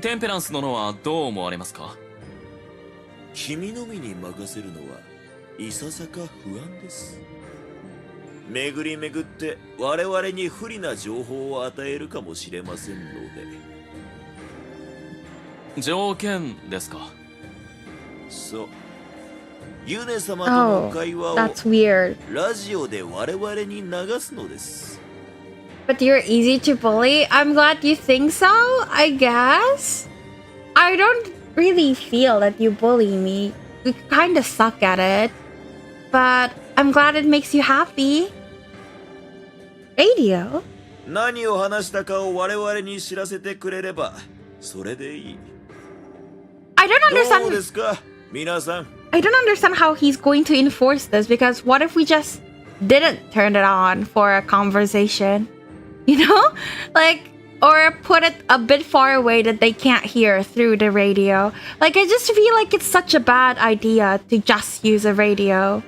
テンペランス殿はどう思われますか？君のみに任せるのはいささか不安です。巡り巡って我々に不利な情報を与えるかもしれませんので。条件ですか？そう。ユネ様との会話を That's weird. ラジオで我々に流すのです。But you're easy to bully? I'm glad you think so, I guess. I don't really feel that you bully me. You kind of suck at it. But I'm glad it makes you happy. Radio? 何を話したかを我々に知らせてくれればそれでいい。I don't understand. どうですか、皆さん。I don't understand how he's going to enforce this because what if we just didn't turn it on for a conversation? You know? Like, or put it a bit far away that they can't hear through the radio. Like, I just feel like it's such a bad idea to just use a radio.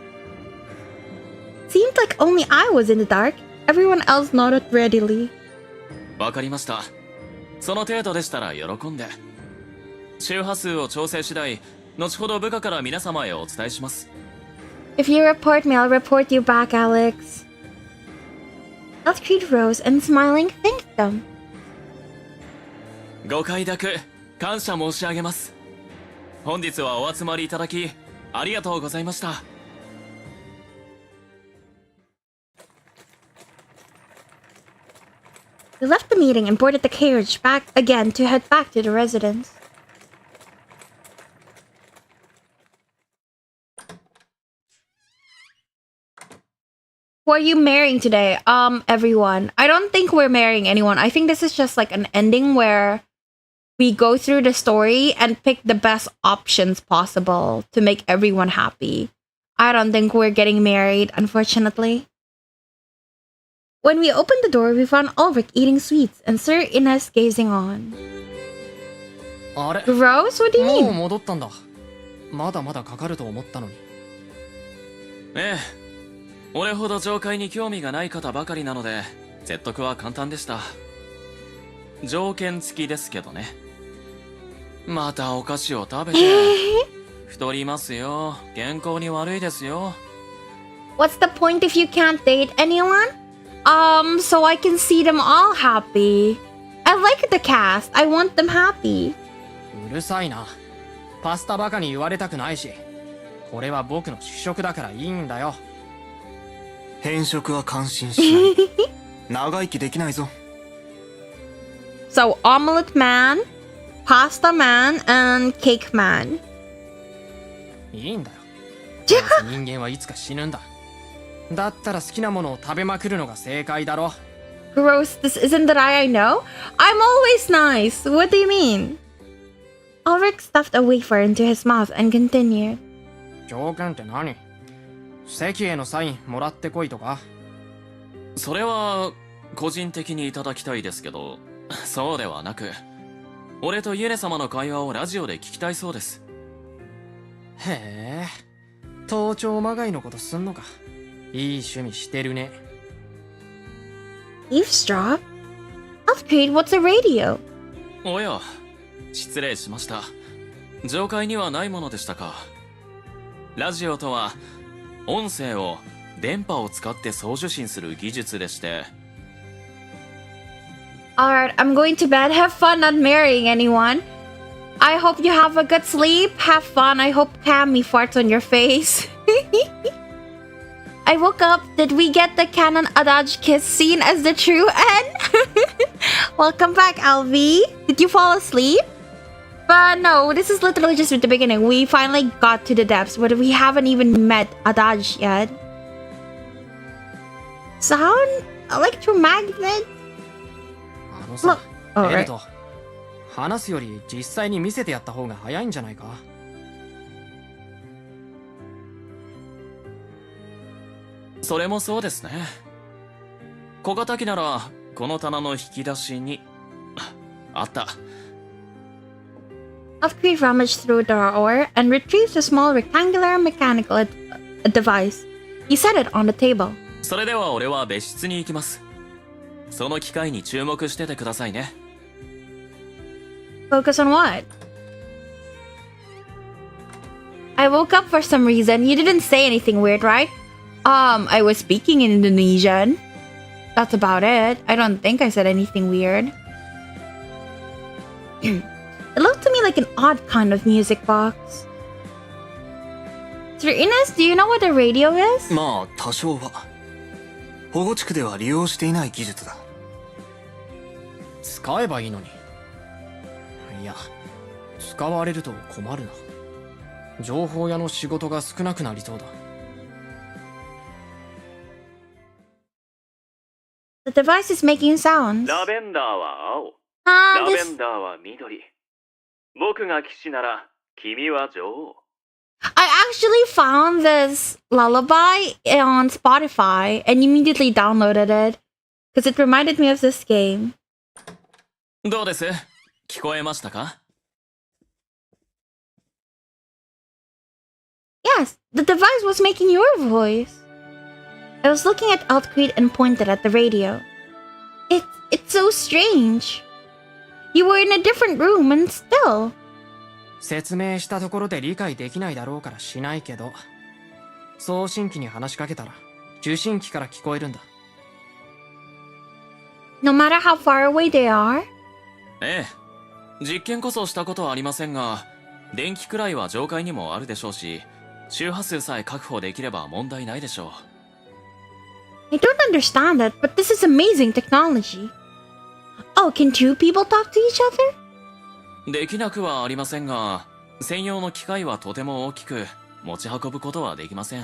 Seemed like only I was in the dark. Everyone else nodded readily. わかりました。その程度でしたら喜んで。周波数を調整次第、後ほど部下から皆様へお伝えします。If you report me, I'll report you back, Alex. Elfried rose and smiling thanked them. ご快諾、感謝申し上げます。本日はお集まりいただき、ありがとうございました。We left the meeting and boarded the carriage back again to head back to the residence. Who are you marrying today? Everyone. I don't think we're marrying anyone. I think this is just like an ending where we go through the story and pick the best options possible to make everyone happy. I don't think we're getting married, unfortunately. When we opened the door, we found Ulrich eating sweets and Sir Ines gazing on. あれ Rose, what do you もう mean? 戻ったんだ。まだまだかかると思ったのに。ええ。俺ほど上界に興味がない方ばかりなので説得は簡単でした。条件付きですけどね。またお菓子を食べて太りますよ。健康に悪いですよ。 What's the point if you can't date anyone? So I can see them all happy. I like the cast. I want them happy. うるさいな。パスタバカに言われたくないし、これは僕の主食だからいいんだよ。変色は感心しない。長生きできないぞ。So omelet man, pasta man, and cake man. いいんだよ。どうせ人間はいつか死ぬんだ。だったら好きなものを食べまくるのが正解だろ。Gross, this isn't the I know. I'm always nice. What do you mean? Ulrich stuffed a wafer into his mouth and continued. 条件って何？席へのサインもらってこいとか。それは個人的にいただきたいですけど、そうではなく、俺とユネ様の会話をラジオで聞きたいそうです。へえ、盗聴まがいのことすんのか。いい趣味してるね。Eavesdrop? Upgrade, what's a radio? おや、失礼しました。上階にはないものでしたか。ラジオとは、音声を電波を使って送受信する技術でして。Alright, I'm going to bed. Have fun not marrying anyone. I hope you have a good sleep. Have fun. I hope Cammy farts on your face. I woke up. Did we get the canon adage kiss scene as the true end? Welcome back, Alvi. Did you fall asleep? But no, this is literally just at the beginning. We finally got to the depths, but we haven't even met Adage yet. Sound electromagnet? あのさ、 Look, エルト、話すより実際に見せてやった方が早いんじゃないか。それもそうですね。小型機ならこの棚の引き出しにあった。Upgrade rummaged through the drawer and retrieved a small rectangular mechanical device. He set it on the table. それでは俺は別室に行きます。その機械に注目しててくださいね。Focus on what? I woke up for some reason. You didn't say anything weird, right? I was speaking in Indonesian. That's about it. I don't think I said anything weird. It looked to me like an odd kind of music box. Sir Ines, do you know what a radio is? まあ多少は。保護地区では利用していない技術だ。使えばいいのに。いや、使われると困るな。情報屋の仕事が少なくなりそうだ。The device is making sounds. ラベンダーは青。Ah, ラ this... ベンダーは緑。僕が騎士なら君は女王。I actually found this lullaby on Spotify and immediately downloaded it because it reminded me of this game. どうです？聞こえましたか？ Yes, the device was making your voice. I was looking at Altcreed and pointed at the radio. It's so strange. You were in a different room and still. 説明したところで理解できないだろうからしないけど、送信機に話しかけたら受信機から聞こえるんだ。No matter how far away they are? ええ、実験こそしたことはありませんが、電気くらいは上階にもあるでしょうし、周波数さえ確保できれば問題ないでしょう。I don't understand it, but this is amazing technology. Oh, can two people talk to each other? できなくはありませんが、専用の機械はとても大きく、持ち運ぶことはできません。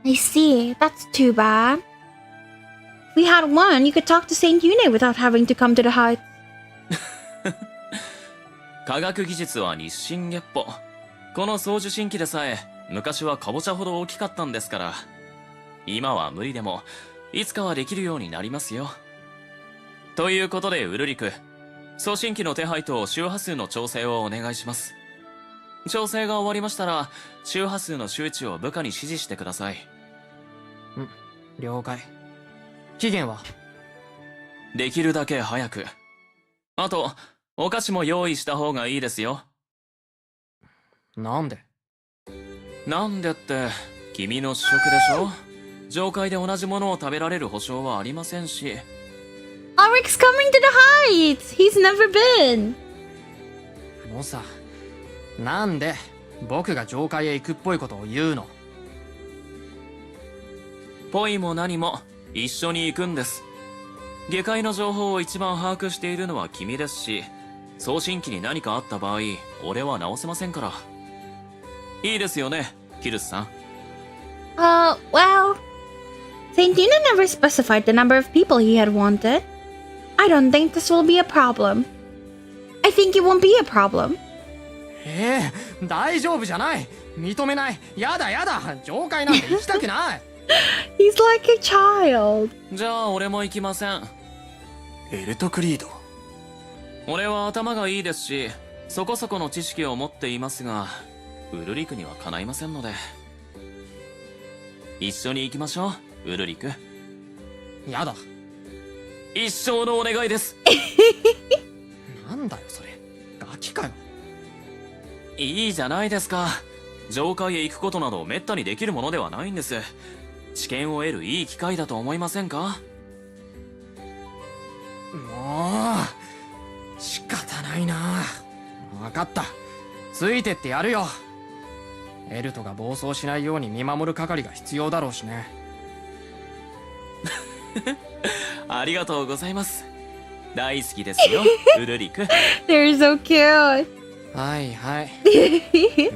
I see. That's too bad. If we had one, you could talk to Saint Yune without having to come to the heights. 科学技術は日進月歩。この送受信機でさえ、昔はカボチャほど大きかったんですから。今は無理でも、いつかはできるようになりますよ。ということでウルリク、送信機の手配と周波数の調整をお願いします。調整が終わりましたら、周波数の周知を部下に指示してください。了解。期限は？できるだけ早く。あと、お菓子も用意した方がいいですよ。なんで？なんでって、君の主食でしょ？上階で同じものを食べられる保証はありませんし。Ulrich's coming to the heights! He's never been! もうさ、なんで僕が上階へ行くっぽいことを言うの？ぽいも何も一緒に行くんです。下界の情報を一番把握しているのは君ですし、送信機に何かあった場合、俺は直せませんから。いいですよね、キルスさん。Well... Saint Dina never specified the number of people he had wanted. I don't think this will be a problem. I think it won't be a problem. 大丈夫じゃない。認めない。やだやだ。上階なんて行きたくない。He's like a child. じゃあ俺も行きません。エルトクリード。俺は頭がいいですし、そこそこの知識を持っていますが、ウルリクにはかないませんので。一緒に行きましょう、ウルリク。やだ。一生のお願いです。なんだよそれ。ガキかよ。いいじゃないですか。上階へ行くことなどめったにできるものではないんです。知見を得るいい機会だと思いませんか？もう仕方ないな。分かった。ついてってやるよ。エルトが暴走しないように見守る係が必要だろうしね。ありがとうございます。大好きですよ、ウルリク。They're so cute. はいはい。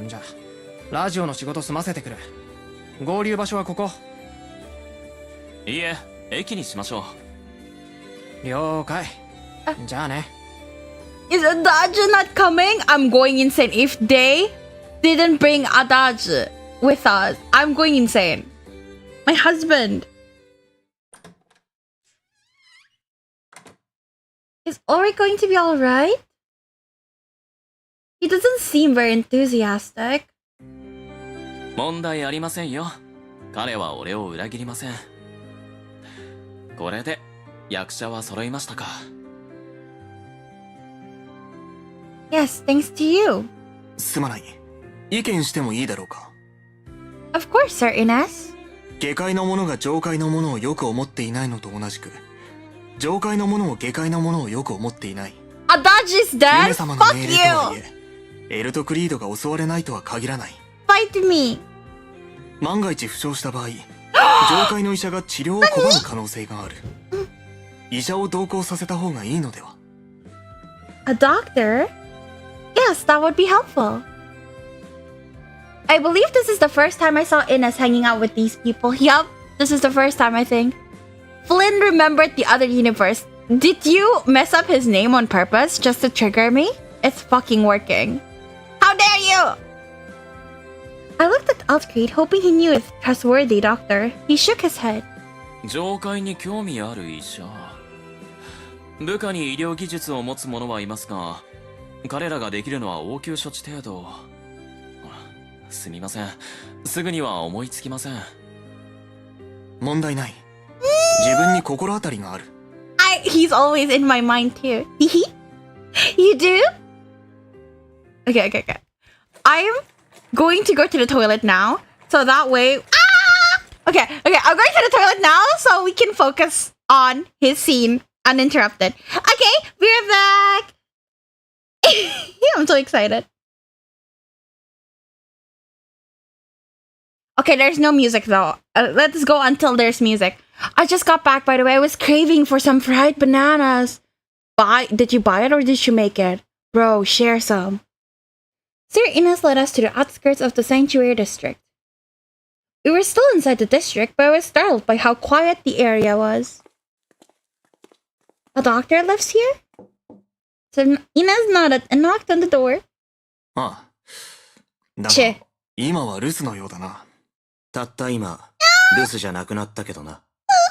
じゃあラジオの仕事済ませてくる。合流場所はここ。いいえ、駅にしましょう。了解。じゃあね。Is Adage not coming? I'm going insane. If they didn't bring Adage with us, I'm going insane. My husband. Is Ori going to be alright? He doesn't seem very enthusiastic. 問題ありませんよ。彼は俺を裏切りません。これで役者は揃いましたか。Yes, thanks to you. すまない。意見してもいいだろうか。Of course, Sir Ines. 下界の者が上界の者をよく思っていないのと同じく、上界の者も下界の者をよく思っていない。Adage is dead? ユ様の Fuck 命令とはい you! え、エルトクリードが襲われないとは限らない。Fight me! 万が一負傷した場合、上界の医者が治療を拒む可能性がある。医者を同行させた方がいいのでは。 A doctor? Yes, that would be helpful. I believe this is the first time I saw Ines hanging out with these people. Yup, this is the first time, I think. Flynn remembered the other universe. Did you mess up his name on purpose just to trigger me? It's fucking working. How dare you! I looked at Altcreed, hoping he knew a trustworthy doctor. He shook his head. 上階に興味ある医者。部下に医療技術を持つ者はいますが、彼らができるのは応急処置程度。すみません。すぐには思いつきません。問題ない。自分に心当たりがある。He's always in my mind too. You do? Okay. I'm going to go to the toilet now. So that way... Okay, I'm going to the toilet now so we can focus on his scene uninterrupted. Okay, we're back! I'm so excited. Okay, there's no music though. Let's go until there's music. I just got back, by the way. I was craving for some fried bananas. Did you buy it or did you make it? Bro, share some. Sir Ines led us to the outskirts of the sanctuary district. We were still inside the district, but I was startled by how quiet the area was. A doctor lives here? So Ines nodded and knocked on the door. ああ。だが、今は留守のようだな。たった今、留守じゃなくなったけどな。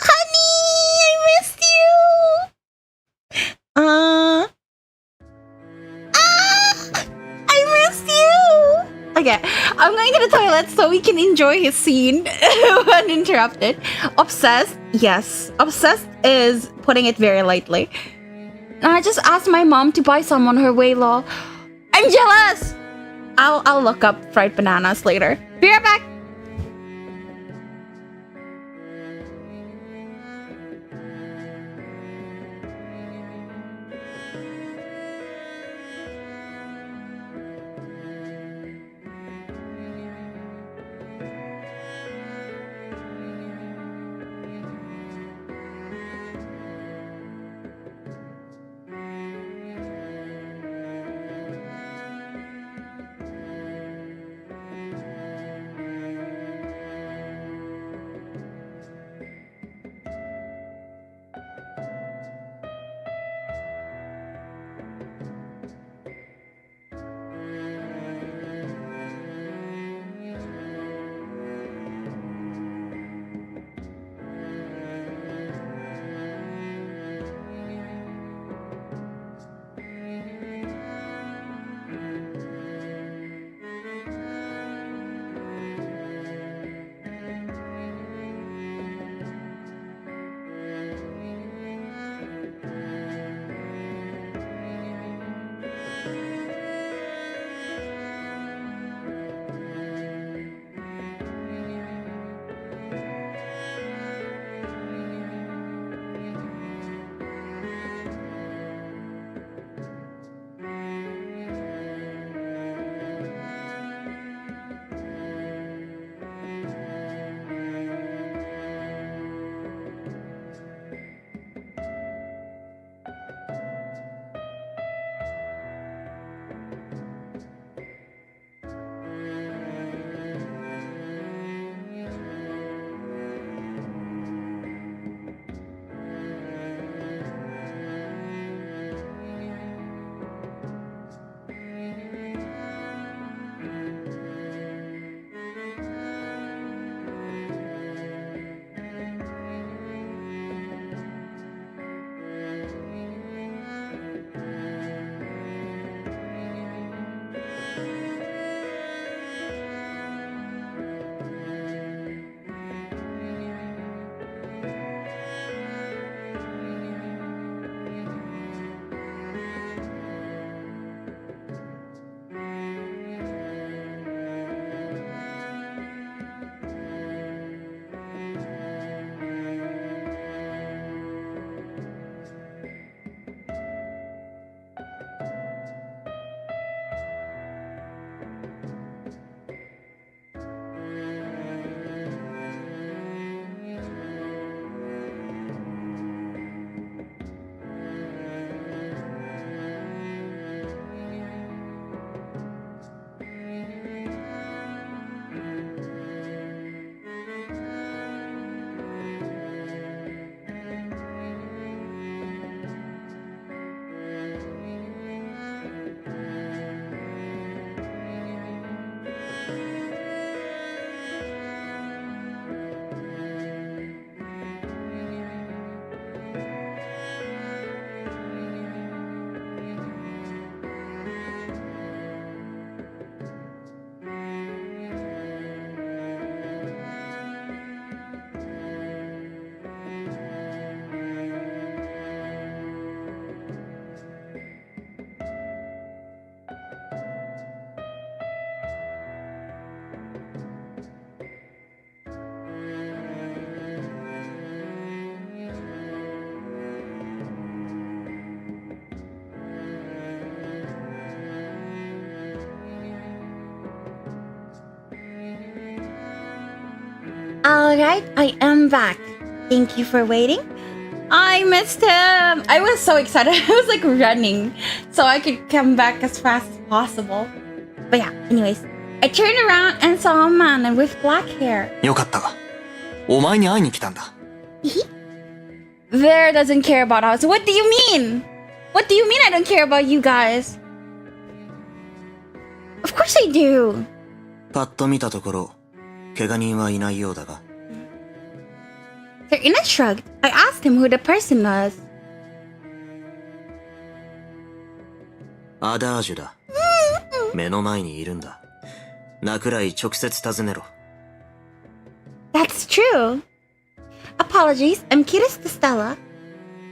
Honey, I missed you! Okay, I'm going to the toilet so we can enjoy his scene uninterrupted. Obsessed? Yes. Obsessed is putting it very lightly. I just asked my mom to buy some on her way, lol. I'm jealous! I'll look up fried bananas later. Be right back! Alright, I am back. Thank you for waiting. I missed him. I was so excited. I was like running so I could come back as fast as possible. But yeah, anyways, I turned around and saw a man with black hair. よかった。お前に会いに来たんだ。There doesn't care about us. What do you mean? What do you mean I don't care about you guys? Of course I do. パッと見たところ、怪我人はいないようだが。Serena shrugged. I asked him who the person was. アダージュだ。目の前にいるんだ。なくらい直接尋ねろ。That's true. Apologies, I'm curious to Stella.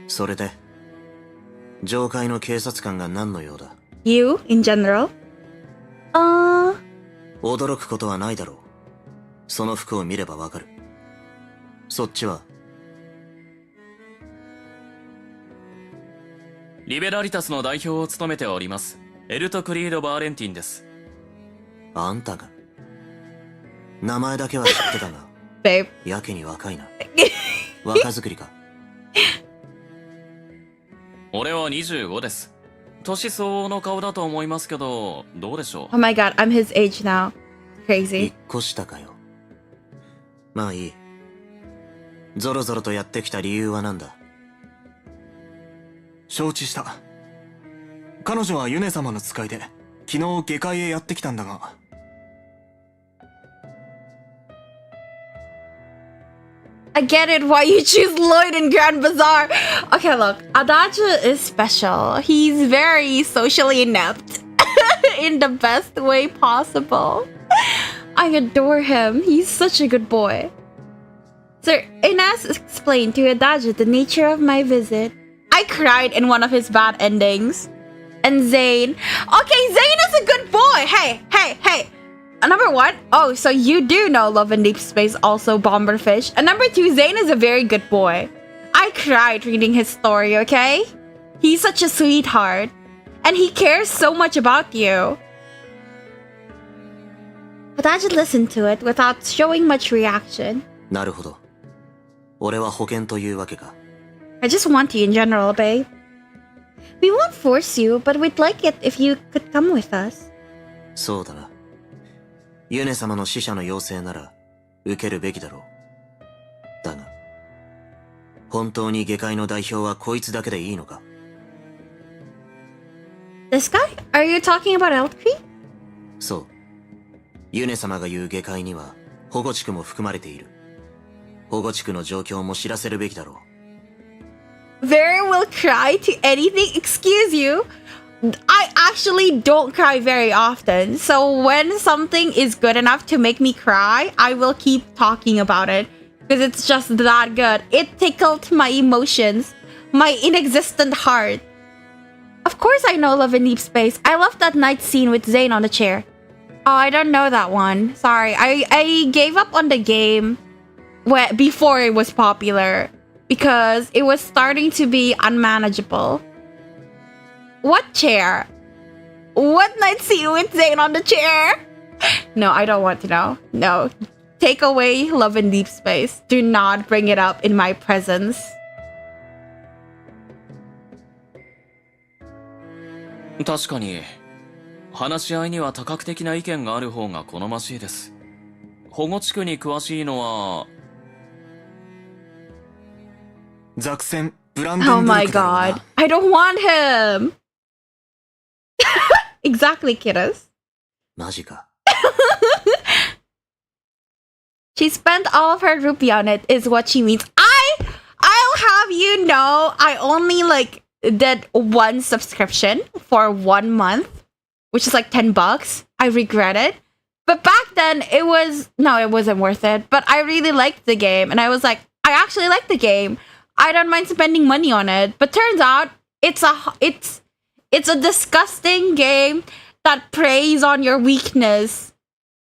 それで、上階の警察官が何の用だ？ You, in general? 驚くことはないだろう。その服を見ればわかる。そっちは？リベラリタスの代表を務めております。エルト・クリード・バーレンティンです。あんたが？名前だけは知ってたが。Babe. やけに若いな。若作りか。俺は25です。年相応の顔だと思いますけど、どうでしょう？ Oh my god, I'm his age now. Crazy. 一個下かよ。まあいい。ゾロゾロとやってきた理由は何だ？承知した。彼女はユネ様の使いで、昨日下界へやってきたんだが。I get it why you choose Lloyd in Grand Bazaar. Okay, look, Adagio is special. He's very socially inept in the best way possible. I adore him. He's such a good boy. Sir Ines explained to Adagio the nature of my visit. I cried in one of his bad endings. And Zane. Okay, Zane is a good boy. Hey. Number one, oh, so you do know Love and Deep Space, also Bomberfish. And number two, Zane is a very good boy. I cried reading his story, okay? He's such a sweetheart. And he cares so much about you. But I just listened to it without showing much reaction. なるほど。俺は保険というわけか。I just want you in general, babe. We won't force you, but we'd like it if you could come with us. そうだな。ユネ様の使者の要請なら受けるべきだろう。だが、本当に下界の代表はこいつだけでいいのか？ This guy? Are you talking about Eltree? そう。ユネ様が言う下界には保護地区も含まれている。保護地区の状況も知らせるべきだろう。Very will cry to anything. Excuse you. I actually don't cry very often. So when something is good enough to make me cry, I will keep talking about it. Because it's just that good. It tickled my emotions. My inexistent heart. Of course I know Love in Deep Space. I love that night scene with Zane on the chair. Oh, I don't know that one. Sorry. I gave up on the game before it was popular. Because it was starting to be unmanageable. What chair? What night scene with Zane on the chair? No, I don't want to know. No. Take away Love in Deep Space. Do not bring it up in my presence. 確かに、話し合いには多角的な意見がある方が好ましいです。保護地区に詳しいのは、ザクセン・ブランデン Oh ブル my クだろうな。 god. I don't want him. Exactly, kiddos. マジか。She spent all of her rupee on it, is what she means. I'll have you know, I only did one subscription for 1 month, which is like $10. I regret it. But back then, it wasn't worth it. But I really liked the game, and I was like, I actually like the game. I don't mind spending money on it. But turns out, it's a disgusting game that preys on your weakness.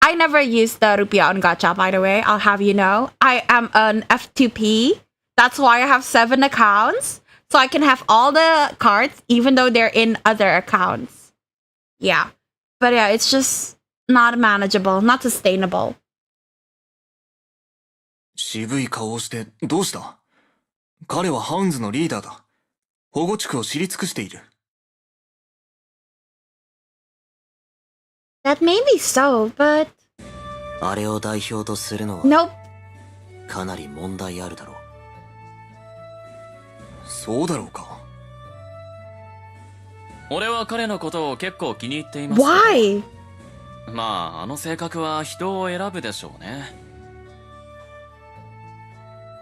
I never used the rupiah on gacha, by the way. I'll have you know. I am an F2P. That's why I have 7 accounts. So I can have all the cards, even though they're in other accounts. Yeah. But yeah, it's just not manageable, not sustainable. 渋い顔をしてどうした？彼はハウンズのリーダーだ。保護地区を知り尽くしている。That may be so, but あれを代表とするのは nope. かなり問題あるだろう。そうだろうか。俺は彼のことを結構気に入っています。 Why? まああの性格は人を選ぶでしょうね。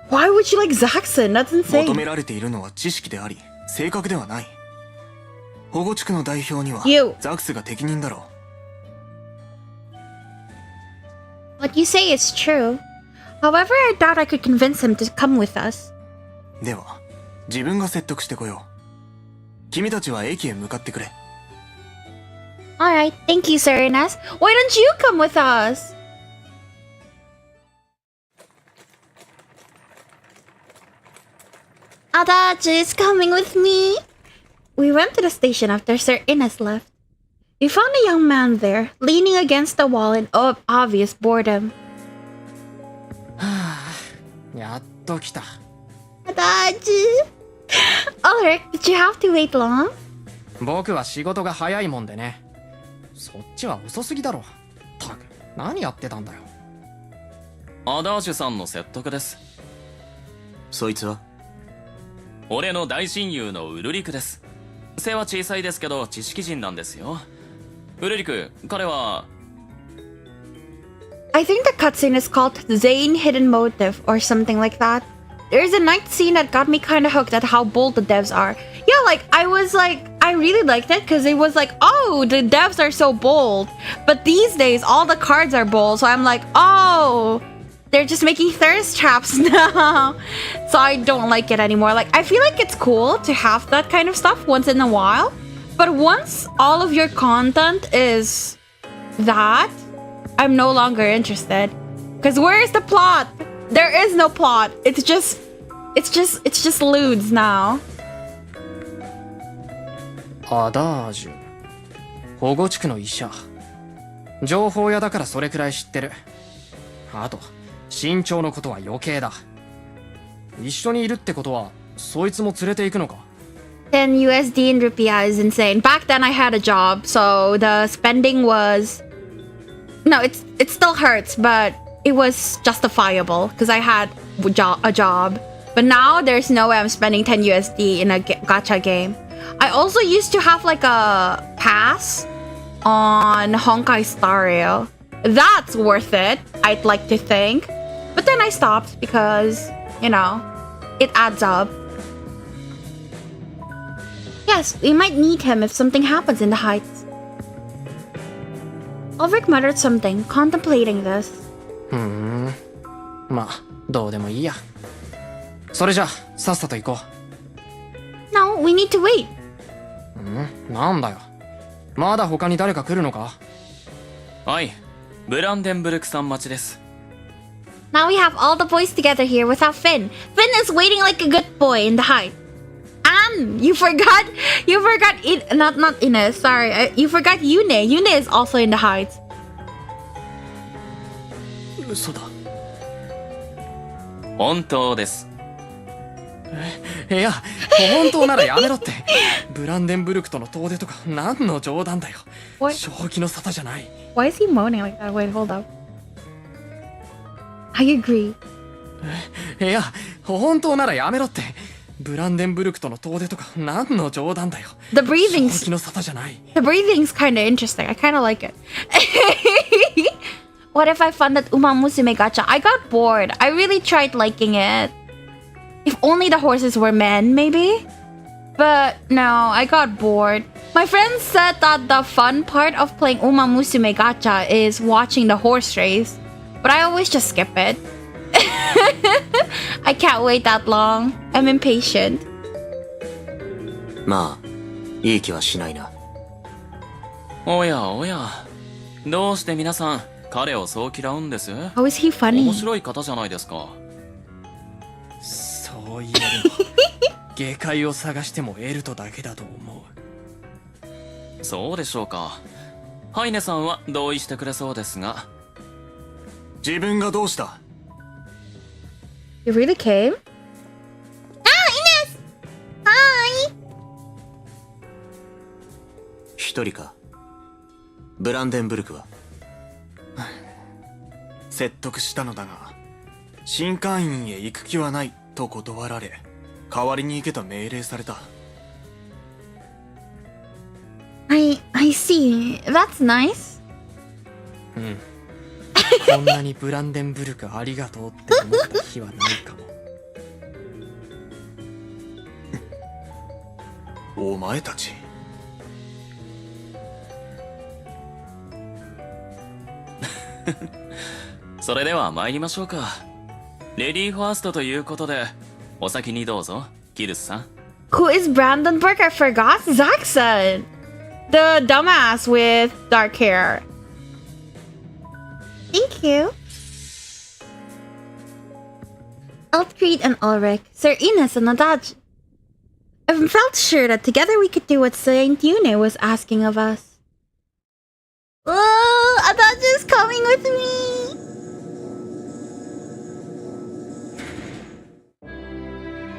Why would you like Zaxxon? That's 求め insane. られているのは知識であり、性格ではない。保護地区の代表には You. ザクスが適任だろ What you say is true. However, I doubt I could convince him to come with us. う。では、自分が説得してこよう。君たちは駅へ向かってくれ。Alright, thank you, Serenas. Why don't you come with us? Adachi is coming with me. We went to the station after Sir Ines left. We found a young man there, leaning against the wall in obvious boredom. やっと来た。 Adachi! Ulrich, did you have to wait long? 僕は仕事が早いもんでね。そっちは遅すぎだろ。たく、何やってたんだよ。アダージュさんの説得です。そいつは？俺の大親友のウルリクです。背は小さいですけど知識人なんですよ。ウルリク、彼は I think the cutscene is called Zane Hidden Motive or something like that. There's a night scene that got me kind of hooked at how bold the devs are. Yeah, like, I really liked it because it was like, oh, the devs are so bold. But these days, all the cards are bold. So I'm like, oh, they're just making thirst traps now. So I don't like it anymore. Like, I feel like it's cool to have that kind of stuff once in a while. But once all of your content is that, I'm no longer interested. Because where is the plot? There is no plot. It's just lewds now. アダージュ。保護地区の医者。情報屋だからそれくらい知ってる。あと、身長のことは余計だ。一緒にいるってことは、そいつも連れて行くのか？ 10 USD in rupiah is insane. Back then I had a job, so the spending was... No, it still hurts, but it was justifiable because I had a job. But now there's no way I'm spending 10 USD in a gacha game. I also used to have like a pass on Honkai Star Rail. That's worth it, I'd like to think. But then I stopped because, you know, it adds up. Yes, we might need him if something happens in the heights. Ulrich muttered something, contemplating this. まあ、どうでもいいや。それじゃ、さっさと行こう。No, we need to wait. なんだよ。まだ他に誰か来るのか？はい、ブランデンブルクさん待ちです。Now we have all the boys together here without Finn. Finn is waiting like a good boy in the height. And you forgot not Ines, sorry. You forgot Yune. Yune is also in the heights. 嘘だ。本当です。いや、本当ならやめろって。ブランデンブルクとの遠出とか何の冗談だよ。正気の沙汰じゃない。Why is he moaning like that? Wait, hold up. I agree. いや、本当ならやめろって。ブランデンブルクとの遠出とか何の冗談だよ。The breathing's 正気の沙汰じゃない。The breathing's kind of interesting. I kind of like it. What if I found that Uma Musume gacha? I got bored. I really tried liking it. If only the horses were men, maybe? But no, I got bored. My friends said that the fun part of playing Uma Musume gacha is watching the horse race. But I always just skip it. I can't wait that long. I'm impatient. まあ、いい気はしないな。おやおや、どうして皆さん彼をそう嫌うんです？ How is he funny? 面白い方じゃないですか。そう言えるの。下界を探してもエルトだけだと思う。そうでしょうか。ハイネさんは同意してくれそうですが。自分がどうした？ You really came? Ah, Ines! Hi! 一人か。ブランデンブルクは。説得したのだが、新会員へ行く気はないと断られ、代わりに行けと命令された。I see. That's nice. うん。こんなにブランデンブルクありがとうって思った日はないかも。お前たち。それでは参りましょうか。レディーファーストということで、お先にどうぞ、キルスさん。Who is Brandon Burke? I forgot his accent. The dumbass with dark hair. Thank you. Elfried and Ulrich, Sir Ines and Adaj. I felt sure that together we could do what Saint Yune was asking of us. Oh, Adaj is coming with me.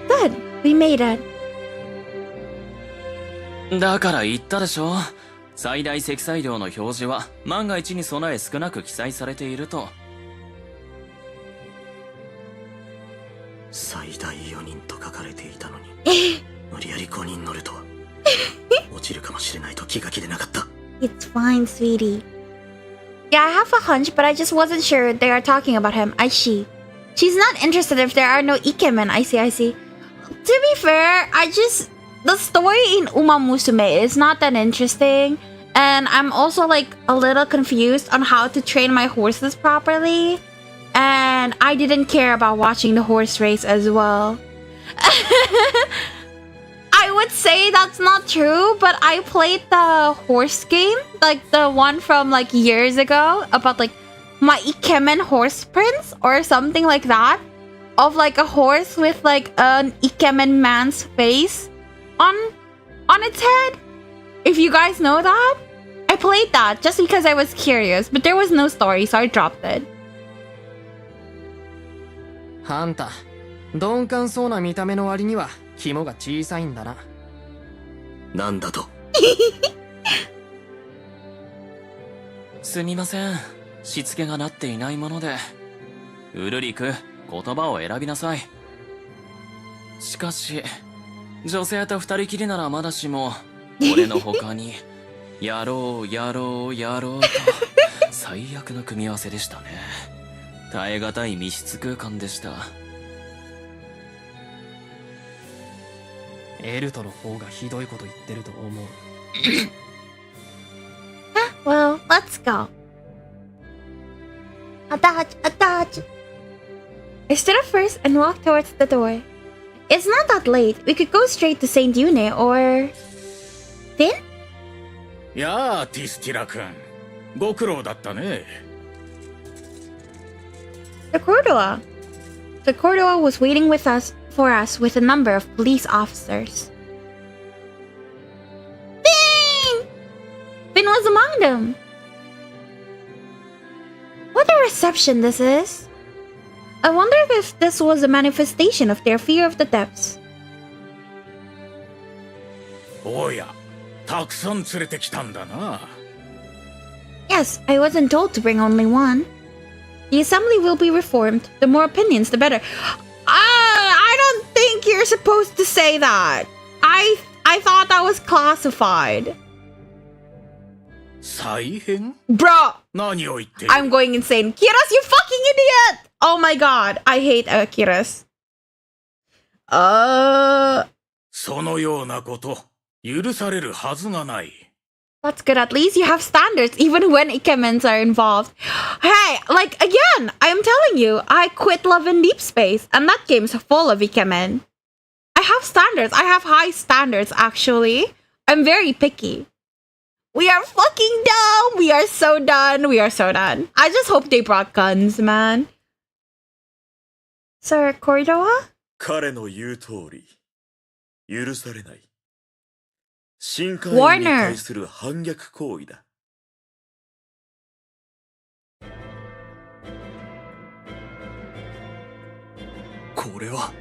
Good, we made it. だから言ったでしょ。最大積載量の表示は万が一に備え少なく記載されていると。最大4人と書かれていたのに無理やり5人乗るとは落ちるかもしれないと気が気でなかった。 It's fine, sweetie. Yeah, I have a hunch, but I just wasn't sure they are talking about him. I see. She's not interested if there are no ikemen. I see. To be fair, the story in Uma Musume is not that interesting, and I'm also like a little confused on how to train my horses properly, and I didn't care about watching the horse race as well. I would say that's not true, but I played the horse game, like the one from like years ago, about like my Ikemen horse prince or something like that, of like a horse with like an Ikemen man's face on its head. If you guys know that, I played that just because I was curious, but there was no story, so I dropped it. あんた、鈍感そうな見た目の割には肝が小さいんだな。なんだと。すみません。しつけがなっていないもので。ウルリク、言葉を選びなさい。しかし、女性と二人きりならまだしも、俺の他に、やろうと、最悪の組み合わせでしたね。耐え難い密室空間でした。エルトの方がひどいこと言ってると思う。Well, let's go. Adaj. I stood up first and walked towards the door. It's not that late. We could go straight to Saint Yune or... Finn? やあ、ティスティラ君。ご苦労だったね。The Cordoa was waiting for us with a number of police officers. Finn was among them. What a reception this is. I wonder if this was a manifestation of their fear of the depths. おや、たくさん連れてきたんだな。Yes, I wasn't told to bring only one. The assembly will be reformed. The more opinions, the better. I don't think you're supposed to say that. I thought that was classified. 再編? Bro! 何を言っている? I'm going insane. Kiras, you fucking idiot! Oh my god, I hate Kiras. そのようなこと、許されるはずがない。That's good. At least you have standards even when ikemens are involved. Hey, like again, I am telling you, I quit Love in Deep Space and that game's full of ikemen. I have standards. I have high standards actually. I'm very picky. We are fucking dumb. We are so done. I just hope they brought guns, man. Sir Cordoa? 彼の言う通り、許されない。新会員に対する反逆行為だ。これは。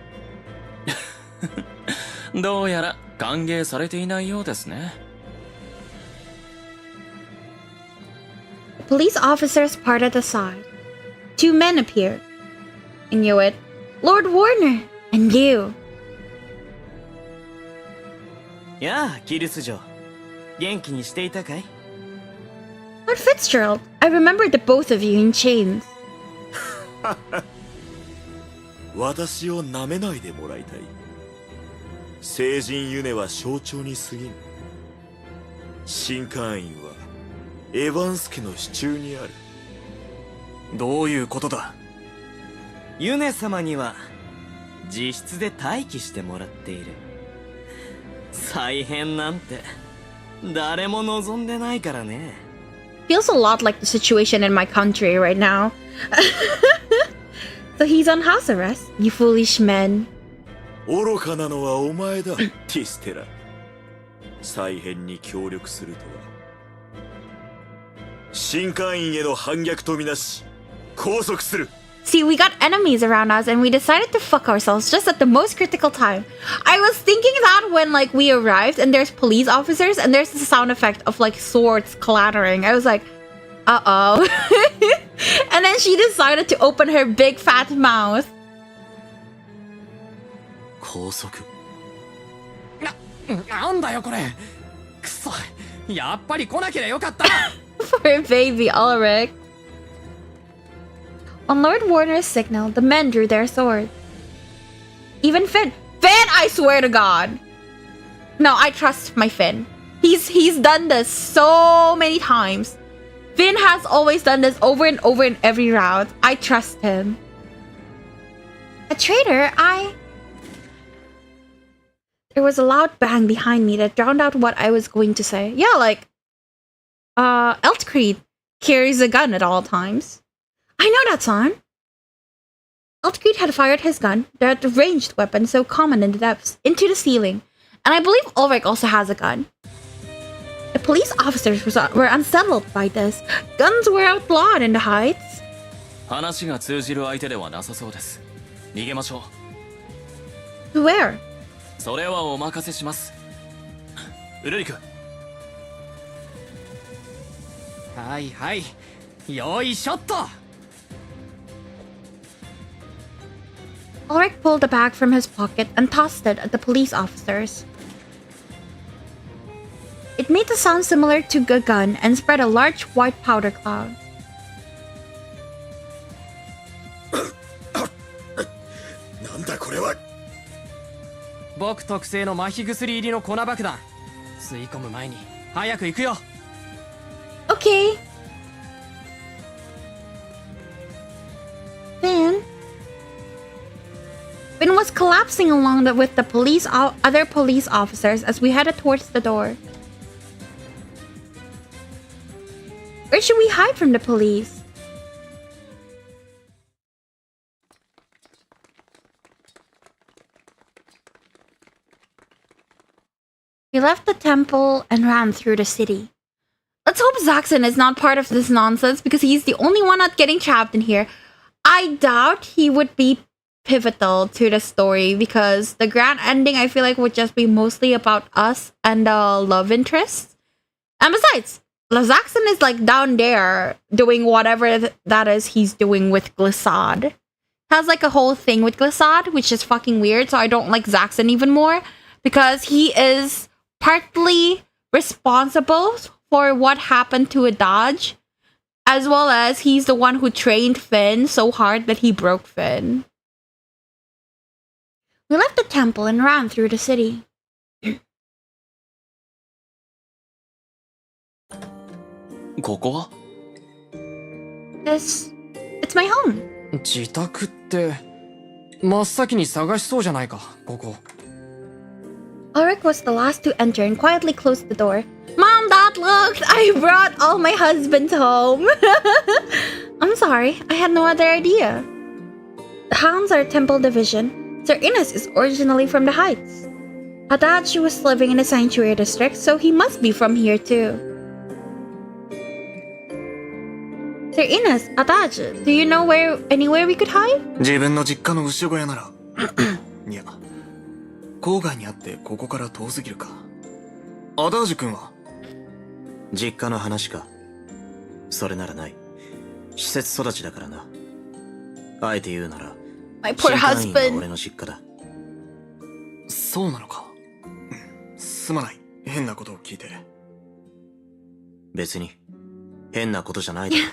どうやら歓迎されていないようですね。Police officers parted aside. Two men appeared. I knew it. Lord Warner and you. やあ、キルス嬢。元気にしていたかい？ Lord Fitzgerald, I remembered the both of you in chains. 私を舐めないでもらいたい。聖人ユネは象徴に過ぎん。新会員はエヴァンス家の手中にある。どういうことだ？ユネ様には自室で待機してもらっている。再編なんて誰も望んでないからね。Feels a lot like the situation in my country right now. So he's on house arrest, you foolish men. 愚かなのはお前だ、ティステラ。再編に協力するとは。新会員への反逆とみなし、拘束する。See, we got enemies around us and we decided to fuck ourselves just at the most critical time. I was thinking that when like we arrived and there's police officers and there's the sound effect of like swords clattering. I was like, uh-oh. And then she decided to open her big fat mouth. 拘束。なんだよこれ。くそ、やっぱり来なければよかった。Poor baby Ulrich. On Lord Warner's signal, the men drew their swords. Even Finn. Finn, I swear to God. No, I trust my Finn. He's done this so many times. Finn has always done this over and over in every round. I trust him. A traitor, There was a loud bang behind me that drowned out what I was going to say. Yeah, like, Eltcreed carries a gun at all times. I know that song. Eltcreed had fired his gun, that ranged weapon so common in the depths, into the ceiling. And I believe Ulrich also has a gun. The police officers were unsettled by this. Guns were outlawed in the Heights. 話が通じる相手ではなさそうです。逃げましょう。Where? それはお任せします。ウルリク。はいはい。よいしょっと。Ulrich pulled the bag from his pocket and tossed it at the police officers. It made a sound similar to a gun and spread a large white powder cloud. なんだこれは。僕特製の麻痺薬入りの粉爆弾。吸い込む前に早く行くよ。Okay. Finn was collapsing along with the other police officers as we headed towards the door. Where should we hide from the police? We left the temple and ran through the city. Let's hope Zaxxon is not part of this nonsense because he's the only one not getting trapped in here. I doubt he would be pivotal to the story because the grand ending I feel like would just be mostly about us and the love interest. And besides, Zaxxon is like down there doing whatever that is he's doing with Glissade. Has like a whole thing with Glissade, which is fucking weird, so I don't like Zaxxon even more because he is partly responsible for what happened to Adaj, as well as he's the one who trained Finn so hard that he broke Finn. We left the temple and ran through the city. ここは？ It's my home. 自宅って真っ先に探しそうじゃないか、ここ。Ulrich was the last to enter and quietly closed the door. Mom, Dad, look! I brought all my husbands home! I'm sorry, I had no other idea. The Hounds are Temple Division. Sir Innes is originally from the Heights. Hadaj was living in the Sanctuary District, so he must be from here too. Sir Innes, Hadaj, do you know anywhere we could hide? 自分の実家の後ろ小屋ならいや、郊外にあってここから遠すぎるか。アダージュ君は実家の話か。それならない。施設育ちだからな。あえて言うなら、My poor 新会員は husband. 俺の実家だ。そうなのか。すまない。変なことを聞いて。別に、変なことじゃないだろ。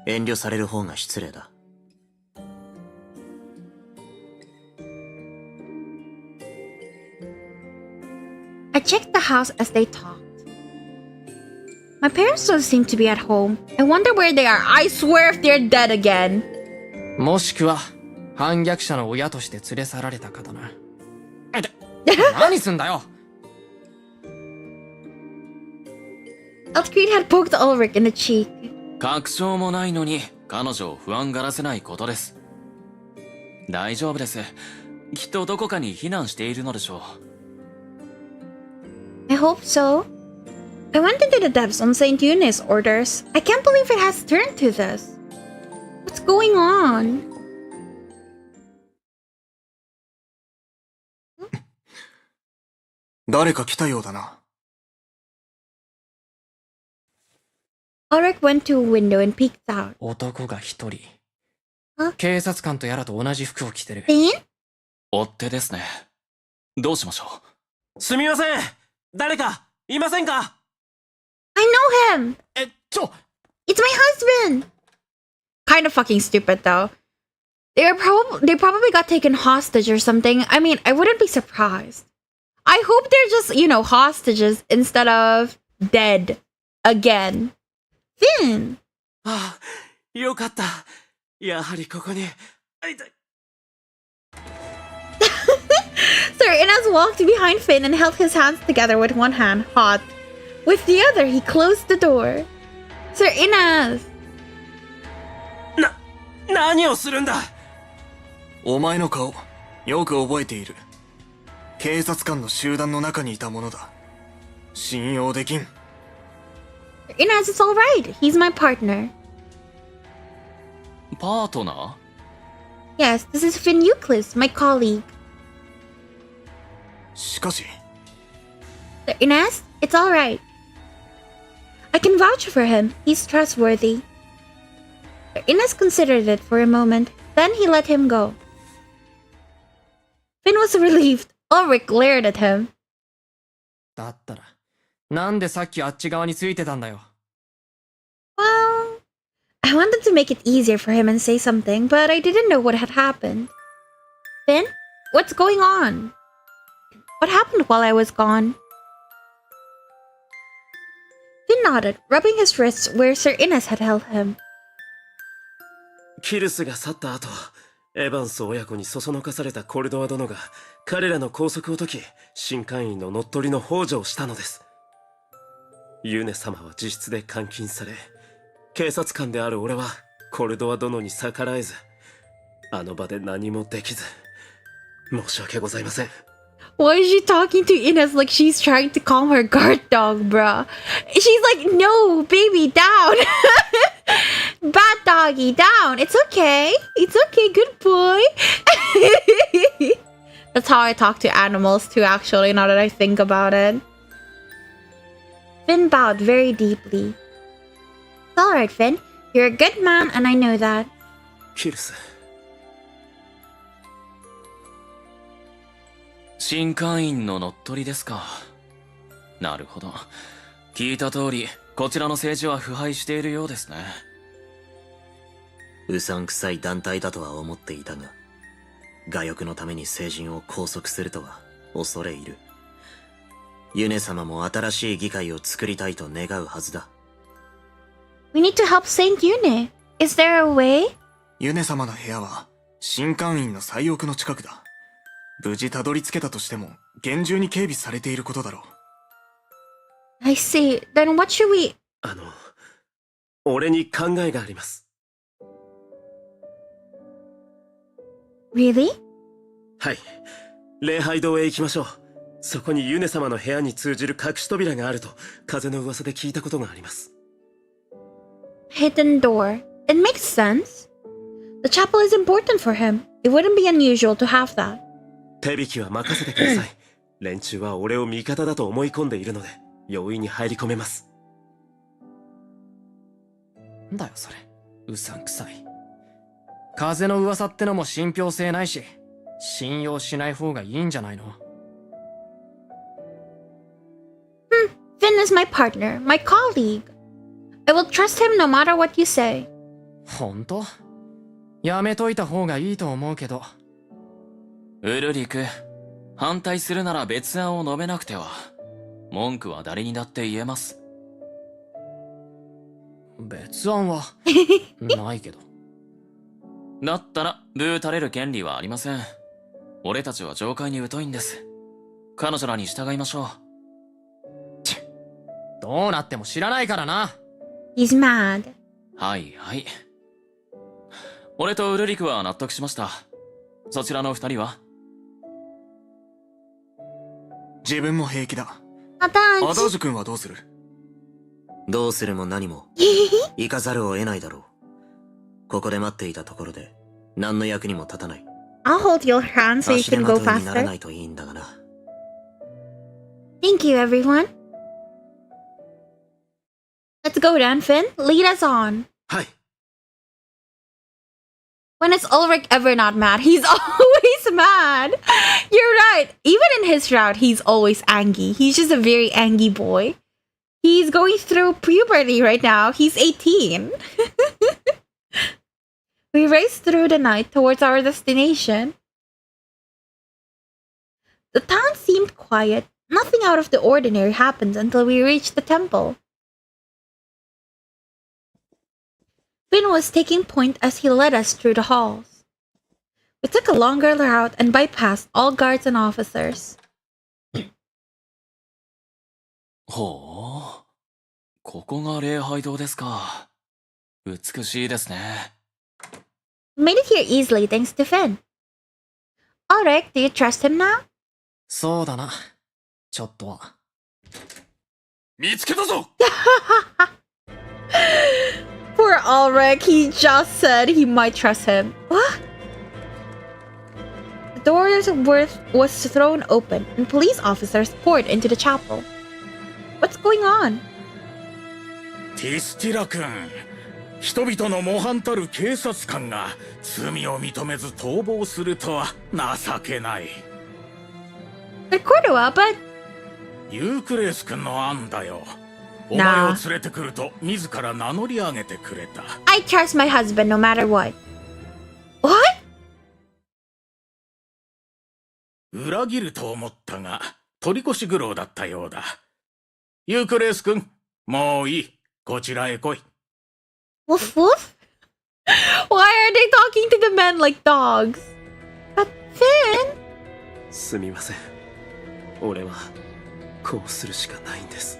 遠慮される方が失礼だ。I checked the house as they talked. My parents don't seem to be at home. I wonder where they are. I swear if they're dead again. もしくは反逆者の親として連れ去られたかだな。何すんだよ。Altgrid had poked Ulrich in the cheek. 確証もないのに彼女を不安がらせないことです。大丈夫です。きっとどこかに避難しているのでしょう。I hope so. I went into the depths on Saint Eunice's orders. I can't believe it has turned to this. What's going on? 誰か来たようだな。Ulrich went to a window and peeked out. 男が一人あ。警察官とやらと同じ服を着てる。Finn? 追っ手ですね。どうしましょう。すみません。誰かいませんか？ I know him! It's my husband! Kind of fucking stupid though. They probably got taken hostage or something. I mean, I wouldn't be surprised. I hope they're just, you know, hostages instead of dead again. Finn! ああ、よかった。やはりここに。Sir Inez walked behind Finn and held his hands together with one hand, hot. With the other, he closed the door. Sir Inez! 何をするんだ？お前の顔、よく覚えている。警察官の集団の中にいたものだ。信用できん。Sir Inez, it's alright. He's my partner. パートナー？ Yes, this is Finn Euclid, my colleague. しかし。Sir Inez, it's alright. I can vouch for him. He's trustworthy. Sir Inez considered it for a moment. Then he let him go. Finn was relieved. Ulrich glared at him. だったらなんでさっきあっち側についてたんだよ。Well, I wanted to make it easier for him and say something, but I didn't know what had happened. Finn, what's going on? What happened while I was gone? Finn nodded, rubbing his wrists where Sir Inez had held him. キルスが去った後、エヴァンス親子にそそのかされたコルドア殿が彼らの拘束を解き、新会員の乗っ取りの幇助をしたのです。ユネ様は自室で監禁され、警察官である俺はコルドア殿に逆らえず、あの場で何もできず、申し訳ございません。Why is she talking to Inez like she's trying to calm her guard dog, bruh? She's like, no, baby, down. Bad doggy, down. It's okay. It's okay, good boy. That's how I talk to animals too, actually, now that I think about it. Finn bowed very deeply. It's alright, Finn. You're a good man, and I know that. キルス。新会員の乗っ取りですか。なるほど。聞いた通り、こちらの政治は腐敗しているようですね。うさんくさい団体だとは思っていたが、我欲のために聖人を拘束するとは恐れ入る。ユネ様も新しい議会を作りたいと願うはずだ。We need to help Saint Yune. Is there a way? ユネ様の部屋は新官員の最奥の近くだ。無事たどり着けたとしても厳重に警備されていることだろう。I see. Then what should we... 俺に考えがあります。Really? はい。礼拝堂へ行きましょう。そこにユネ様の部屋に通じる隠し扉があると風の噂で聞いたことがあります。Hidden door. It makes sense. The chapel is important for him. It wouldn't be unusual to have that. 手引きは任せてください。連中は俺を味方だと思い込んでいるので、容易に入り込めます。なんだよそれ。うさんくさい。風の噂ってのも信憑性ないし、信用しない方がいいんじゃないの？ Finn is my partner, my colleague. I will trust him no matter what you say. 本当？やめといた方がいいと思うけど。ウルリク、反対するなら別案を述べなくては。文句は誰にだって言えます。別案はないけど。だったらブー垂れる権利はありません。俺たちは上階に疎いんです。彼女らに従いましょう。どうなっても知らないからな。 He's mad. はいはい。俺とウルリクは納得しました。そちらの二人は？自分も平気だ。アダアダージュ君はどうする？どうするも何も行かざるを得ないだろう。ここで待っていたところで何の役にも立たない。 I'll hold your hand so you 足手 can ま go といにならな faster. いといいんだがな。Thank you, everyone. Let's go then, Finn. Lead us on. はい。 When is Ulrich ever not mad? He's always mad. You're right. Even in his route, he's always angry. He's just a very angry boy. He's going through puberty right now. He's 18. We race through the night towards our destination. The town seemed quiet. Nothing out of the ordinary happened until we reached the temple. Finn was taking point as he led us through the halls. We took a longer route and bypassed all guards and officers. ほう。ここが礼拝堂ですか。美しいですね。We made it here easily thanks to Finn. Ulrich, do you trust him now? そうだな。ちょっとは。見つけたぞ。Poor Ulrich, he just said he might trust him. What? The doors was thrown open and police officers poured into the chapel. What's going on? ティスティラ君、人々の模範たる警察官が罪を認めず逃亡するとは情けない。They're Cordua, but ユークレース君の案だよ。お前を連れてくると自ら名乗り上げてくれた。I trust my husband no matter what. What? 裏切ると思ったが、取り越し苦労だったようだ。ユークレース君、もういい。こちらへ来い。Woof woof? Why are they talking to the men like dogs? But Finn? すみません。俺はこうするしかないんです。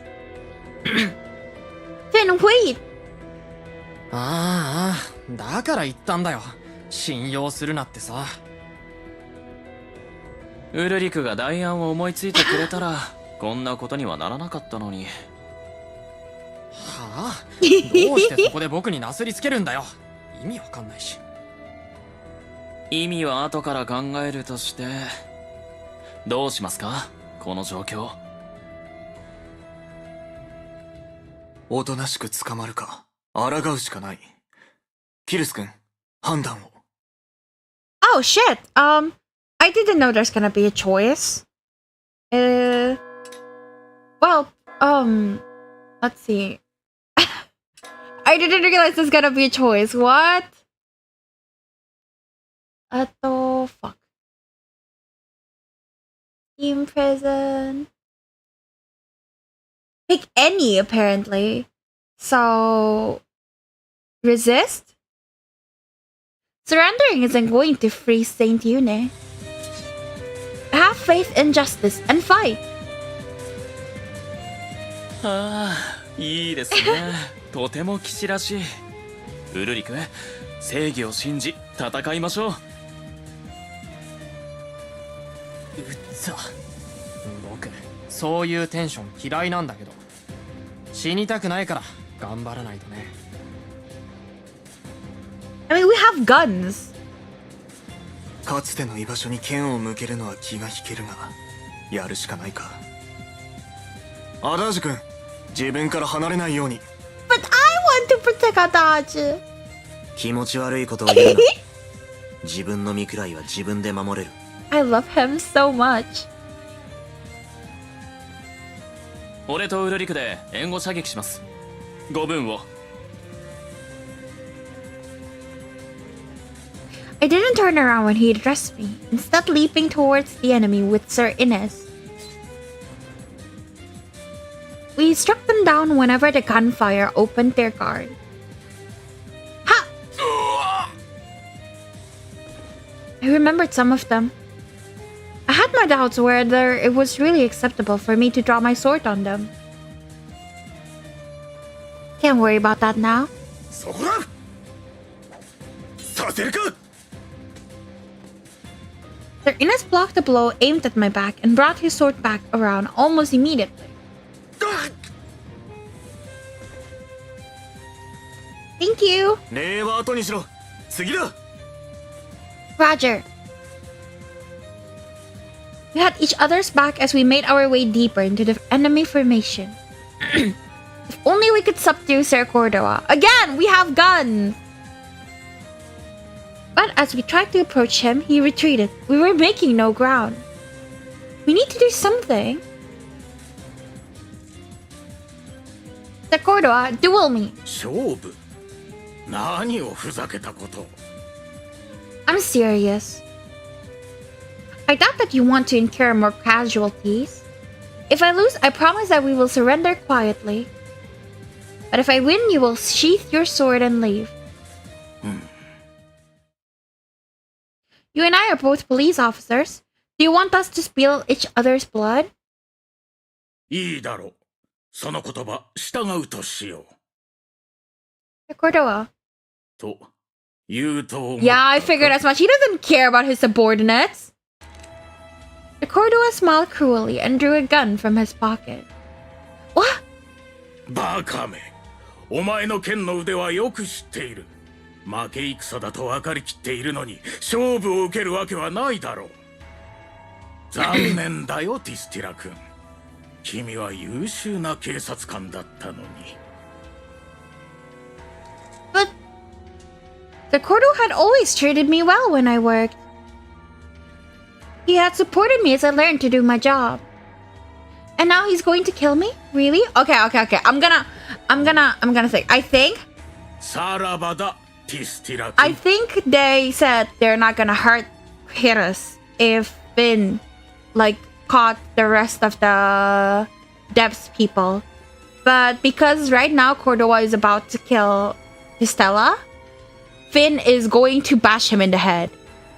Finn, wait! ああ、だから言ったんだよ。信用するなってさ。ウルリクが代案を思いついてくれたらこんなことにはならなかったのに。はあ、どうしてそこで僕になすりつけるんだよ。意味わかんないし。意味は後から考えるとして、どうしますかこの状況。おとなしく捕まるか抗うしかない。キルス君、判断を。 Oh shit! I didn't know there's gonna be a choice. Well, let's see. I didn't realize there's gonna be a choice. What? Fuck. Team prison. Pick any, apparently. So, resist? Surrendering isn't going to free Saint Yune. Have faith in justice and fight. ああ、いいですね。とても騎士らしい。ウルリク、正義を信じ戦いましょう。うっざ。僕、そういうテンション嫌いなんだけど。死にたくないから頑張らないとね。I mean, we have guns. かつての居場所に剣を向けるのは気が引けるが、やるしかないか。アダージュ君、自分から離れないように。But I want to protect Adachi. 気持ち悪いことを言うな。自分の身くらいは自分で守れる。I love him so much. 俺とウルリクで援護射撃します。ご分を。I didn't turn around when he addressed me, instead leaping towards the enemy with Sir Ines. We struck them down whenever the gunfire opened their guard. Ha! I remembered some of them. I had my doubts whether it was really acceptable for me to draw my sword on them. Can't worry about that now. そこだ。させるか。Sir Ines blocked the blow aimed at my back and brought his sword back around almost immediately. Thank you. 礼は後にしろ。次だ。Roger. We had each other's back as we made our way deeper into the enemy formation. If only we could subdue Sir Cordova. Again, we have guns! But as we tried to approach him, he retreated. We were making no ground. We need to do something. Sir Cordova, duel me. 勝負。何をふざけたこと。I'm serious. I doubt that you want to incur more casualties. If I lose, I promise that we will surrender quietly. But if I win, you will sheath your sword and leave. You and I are both police officers. Do you want us to spill each other's blood? いいだろう。その言葉、従うとしよう。Cordova. と、言うと思った。Yeah, I figured as much. He doesn't care about his subordinates. Cordova smiled cruelly and drew a gun from his pocket. What? バカめ。お前の剣の腕はよく知っている。負け戦だと分かりきっているのに勝負を受けるわけはないだろう。残念だよティスティラ君。君は優秀な警察官だったのに。But the Cordova had always treated me well when I worked. He had supported me as I learned to do my job. And now he's going to kill me? Really? Okay. I'm gonna think. I think they said they're not gonna hit us if Finn caught the rest of the Depths people. But because right now Cordova is about to kill Estella, Finn is going to bash him in the head.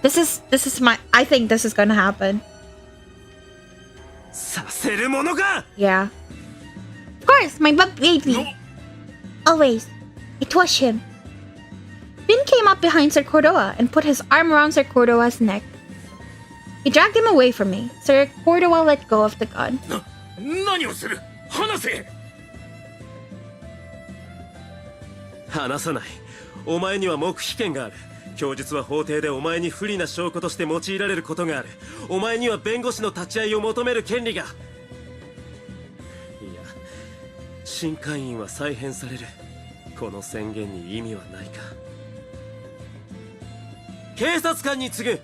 I think this is gonna happen. させるものか。 Yeah. Of course, my baby. Always. It was him. Finn came up behind Sir Cordova and put his arm around Sir Cordova's neck. He dragged him away from me. Sir Cordova let go of the gun. 何をする。話せ。話さない。お前には黙秘権がある。供述は法廷でお前に不利な証拠として用いられることがある。お前には弁護士の立ち会いを求める権利が。いや、新会員は再編される。この宣言に意味はないか。警察官に次ぐ。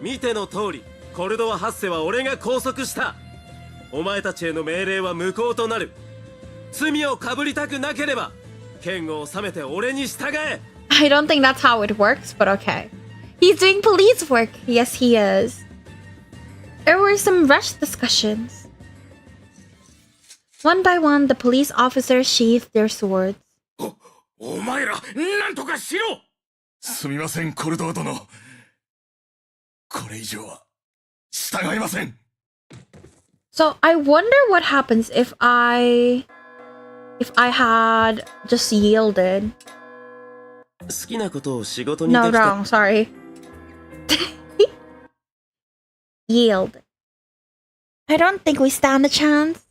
見ての通り、コルドワ・ハッセは俺が拘束した。お前たちへの命令は無効となる。罪をかぶりたくなければ、剣を収めて俺に従え。I don't think that's how it works, but okay. He's doing police work. Yes, he is. There were some rushed discussions. One by one, the police officers sheathed their swords. お前ら、なんとかしろ。すみません、コルドー殿。これ以上は従いません。So I wonder what happens if I had just yielded. 好きなことを仕事にでき No, た。 wrong. Sorry. Yield. I don't think we stand a chance.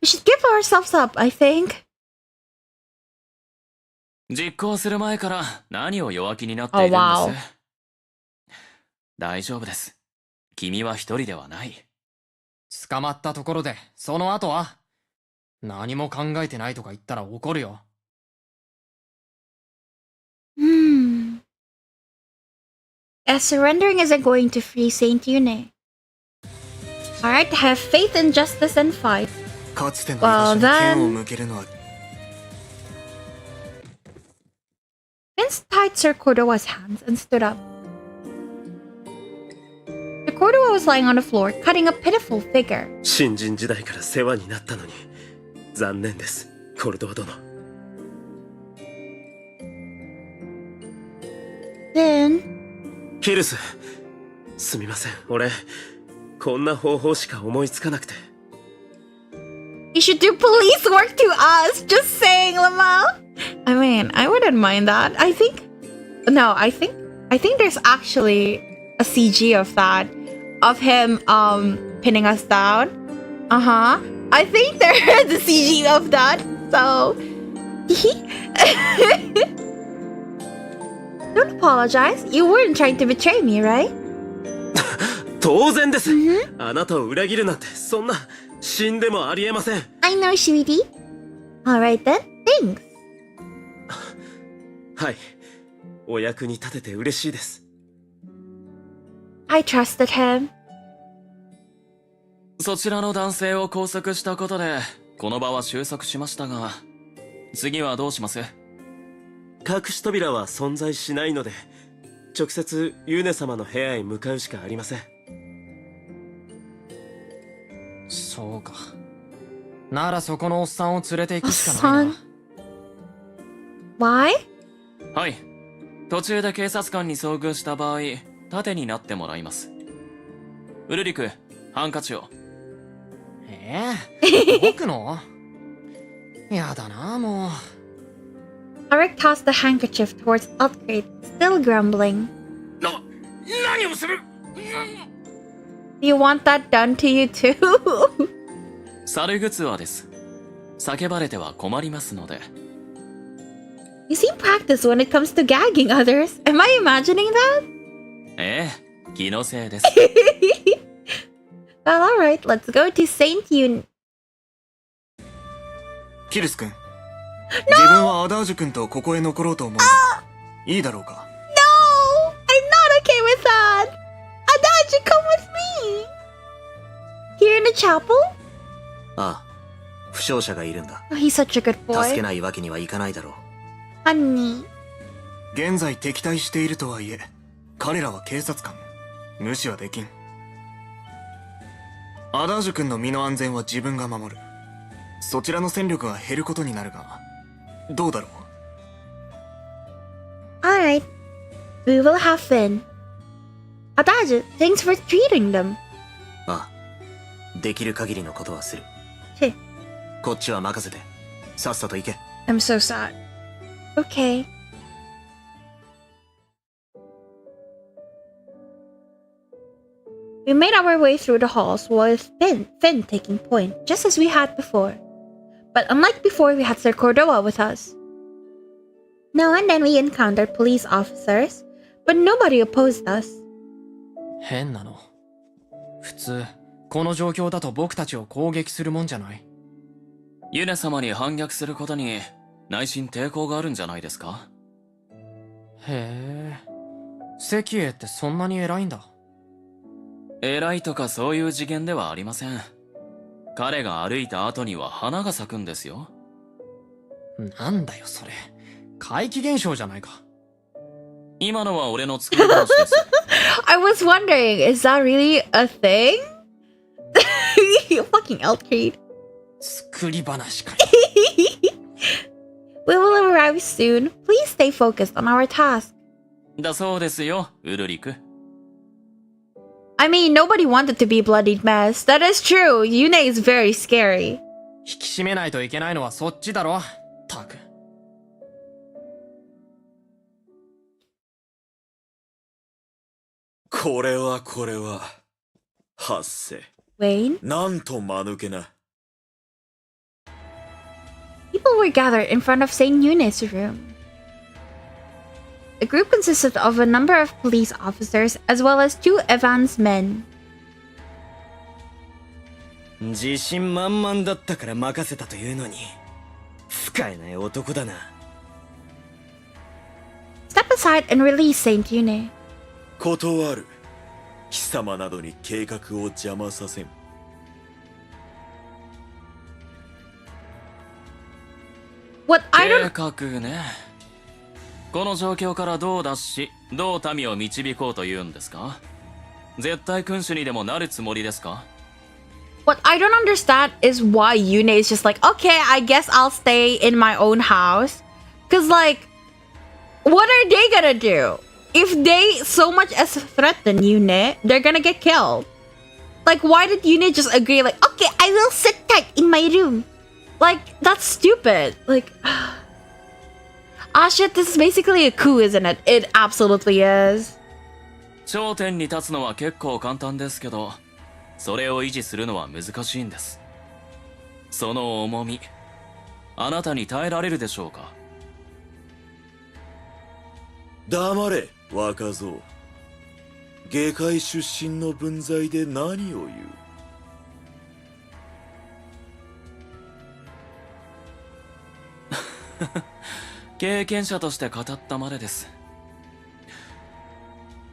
We should give ourselves up, I think. 実行する前から何を弱気になっているんです。大丈夫です。君は一人ではない。捕まったところで、その後は何も考えてないとか言ったら怒るよ。As surrendering isn't going to free Saint Yune. Alright, have faith in justice and fight. かつての居場所に剣を向けるのは Vince tied Sir Cordova's hands and stood up. Sir Cordova was lying on the floor, cutting a pitiful figure. 新人時代から世話になったのに残念です、コルドー殿。Then キルス、すみません、俺こんな方法しか思いつかなくて。 You should do police work to us, just saying, Lamau. I mean, I wouldn't mind that. I think there's actually a CG of that, of him pinning us down. I think there is a CG of that. So don't apologize. You weren't trying to betray me, right? 当然です。あなたを裏切るなんてそんな死んでもありえません。 I know, sweetie. Alright then, thanks. はい、お役に立てて嬉しいです。 I trusted him. そちらの男性を拘束したことでこの場は収束しましたが、次はどうします？隠し扉は存在しないので、直接ユーネ様の部屋へ向かうしかありません。そうか。ならそこのおっさんを連れて行くしかないな。Why? はい。途中で警察官に遭遇した場合、盾になってもらいます。ウルリク、ハンカチを。僕の？やだな、もう。Arik tossed the handkerchief towards Altgate, still grumbling. 何をする？ Do you want that done to you too? 猿グツワです。叫ばれては困りますので。You seem practiced when it comes to gagging others. Am I imagining that? ええ、気のせいです。Well, alright, let's go to Saint Yun. キルス君、自分はアダージュ君とここへ残ろうと思うんだ。いいだろうか？ No! I'm not okay with that! Adachi, come with me! Here in the chapel? ああ、負傷者がいるんだ。 Oh, he's such a good 助け boy. ないわけにはいかないだろう。 Honey. 現在敵対しているとはいえ、彼らは警察官。無視はできん。アダージュ君の身の安全は自分が守る。そちらの戦力が減ることになるが、どうだろう？ Alright. We will have fun. Adachi, thanks for treating them. ああ、できる限りのことはする。へこっちは任せて。さっさと行け。 I'm so sad. Okay. We made our way through the halls with Finn taking point, just as we had before. But unlike before, we had Sir Cordova with us. Now and then we encountered police officers, but nobody opposed us. 変なの。普通、この状況だと僕たちを攻撃するもんじゃない。ユネ様に反逆することに内心抵抗があるんじゃないですか？へえ。石英ってそんなに偉いんだ。偉いとかそういう次元ではありません。彼が歩いた後には花が咲くんですよ。なんだよそれ。怪奇現象じゃないか。今のは俺の作り話です。I was wondering, is that really a thing? You fucking Elkreed. 作り話かよ。We will arrive soon. Please stay focused on our task. だそうですよ、ウルリク。I mean, nobody wanted to be a bloodied mess. That is true. Yune is very scary. 引き締めないといけないのはそっちだろ。たく。これは発生。 Wayne? なんと間抜けな。 People were gathered in front of Saint Yune's room. The group consisted of a number of police officers as well as 2 Evans men. 自信満々だったから任せたというのに使えない男だな。 Step aside and release Saint Yune. 断る。貴様などに計画を邪魔させん。What I 計 don't 画ね。この状況からどう脱し、どう民を導こうというんですか？絶対君主にでもなるつもりですか？ What I don't understand is why Yune is just like, okay, I guess I'll stay in my own house. Cause like, what are they gonna do? If they so much as threaten Yune, they're gonna get killed. Like, why did Yune just agree like, okay, I will sit tight in my room? Like, that's stupid. Like, ah shit, this is basically a coup, isn't it? It absolutely is. 頂点に立つのは結構簡単ですけど、それを維持するのは難しいんです。その重み、あなたに耐えられるでしょうか？黙れ、若造。下界出身の分際で何を言う？経験者として語ったまでです。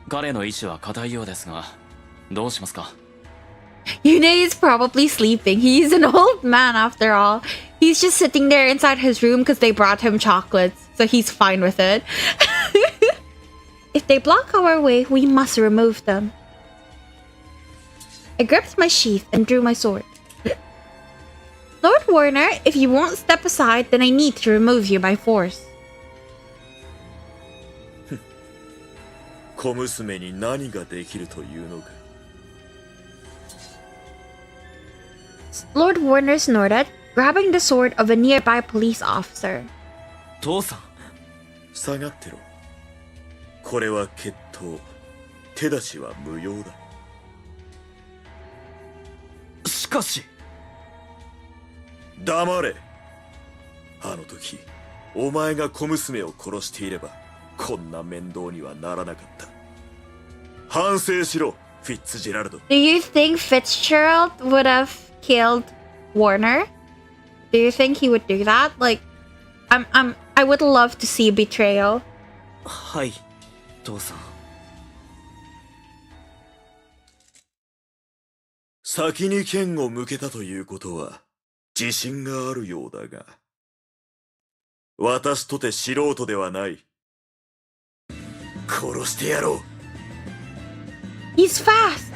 彼の意志は固いようですが、どうしますか？ Yune is probably sleeping. He's an old man after all. He's just sitting there inside his room because they brought him chocolates, so he's fine with it. If they block our way, we must remove them. I gripped my sheath and drew my sword. Lord Warner, if you won't step aside, then I need to remove you by force. 小娘に何ができるというのか。Lord Warner snorted, grabbing the sword of a nearby police officer. 父さん。下がってろ。これは決闘。手出しは無用だ。しかし。黙れ。あの時、お前が小娘を殺していれば、こんな面倒にはならなかった。反省しろ、フィッツジェラルド。Do you think Fitzgerald would have killed Warner? Do you think he would do that? Like, I would love to see betrayal. はい、父さん。先に剣を向けたということは自信があるようだが、私とて素人ではない。殺してやろう。He's fast.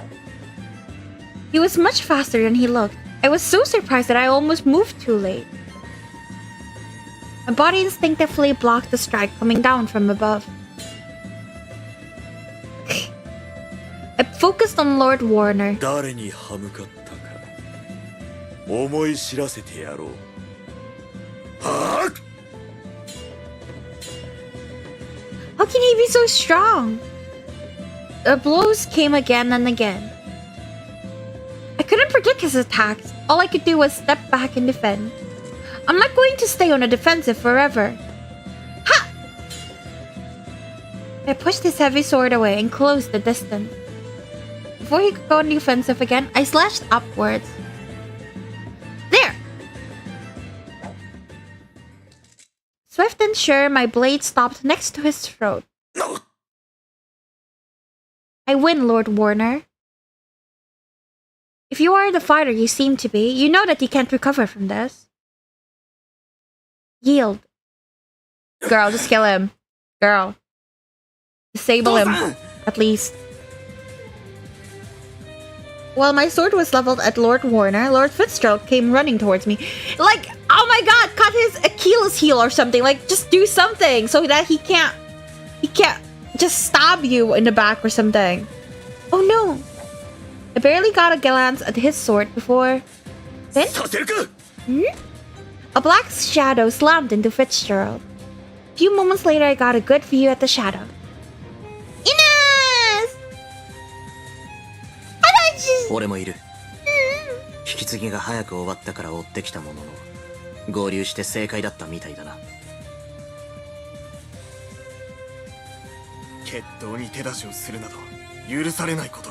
He was much faster than he looked. I was so surprised that I almost moved too late. My body instinctively blocked the strike coming down from above. I focused on Lord Warner. 誰に歯向かったか思い知らせてやろう。はあ How can he be so strong? The blows came again and again. I couldn't predict his attacks. All I could do was step back and defend. I'm not going to stay on the defensive forever. Ha! I pushed his heavy sword away and closed the distance. Before he could go on the offensive again, I slashed upwards. There! Swift and sure, my blade stopped next to his throat. I win, Lord Warner. If you are the fighter you seem to be, you know that you can't recover from this. Yield. Girl, just kill him. Girl. Disable him, at least. While my sword was leveled at Lord Warner, Lord Fitzgerald came running towards me. Like, oh my god, cut his Achilles heel or something. Like, just do something so that he can't just stab you in the back or something. Oh no. I barely got a glance at his sword before... Then? A black shadow slammed into Fitzgerald. A few moments later, I got a good view at the shadow. Inez! 俺もいる。引き継ぎが早く終わったから追ってきたものの、合流して正解だったみたいだな。決闘に手出しをするなど許されないこと。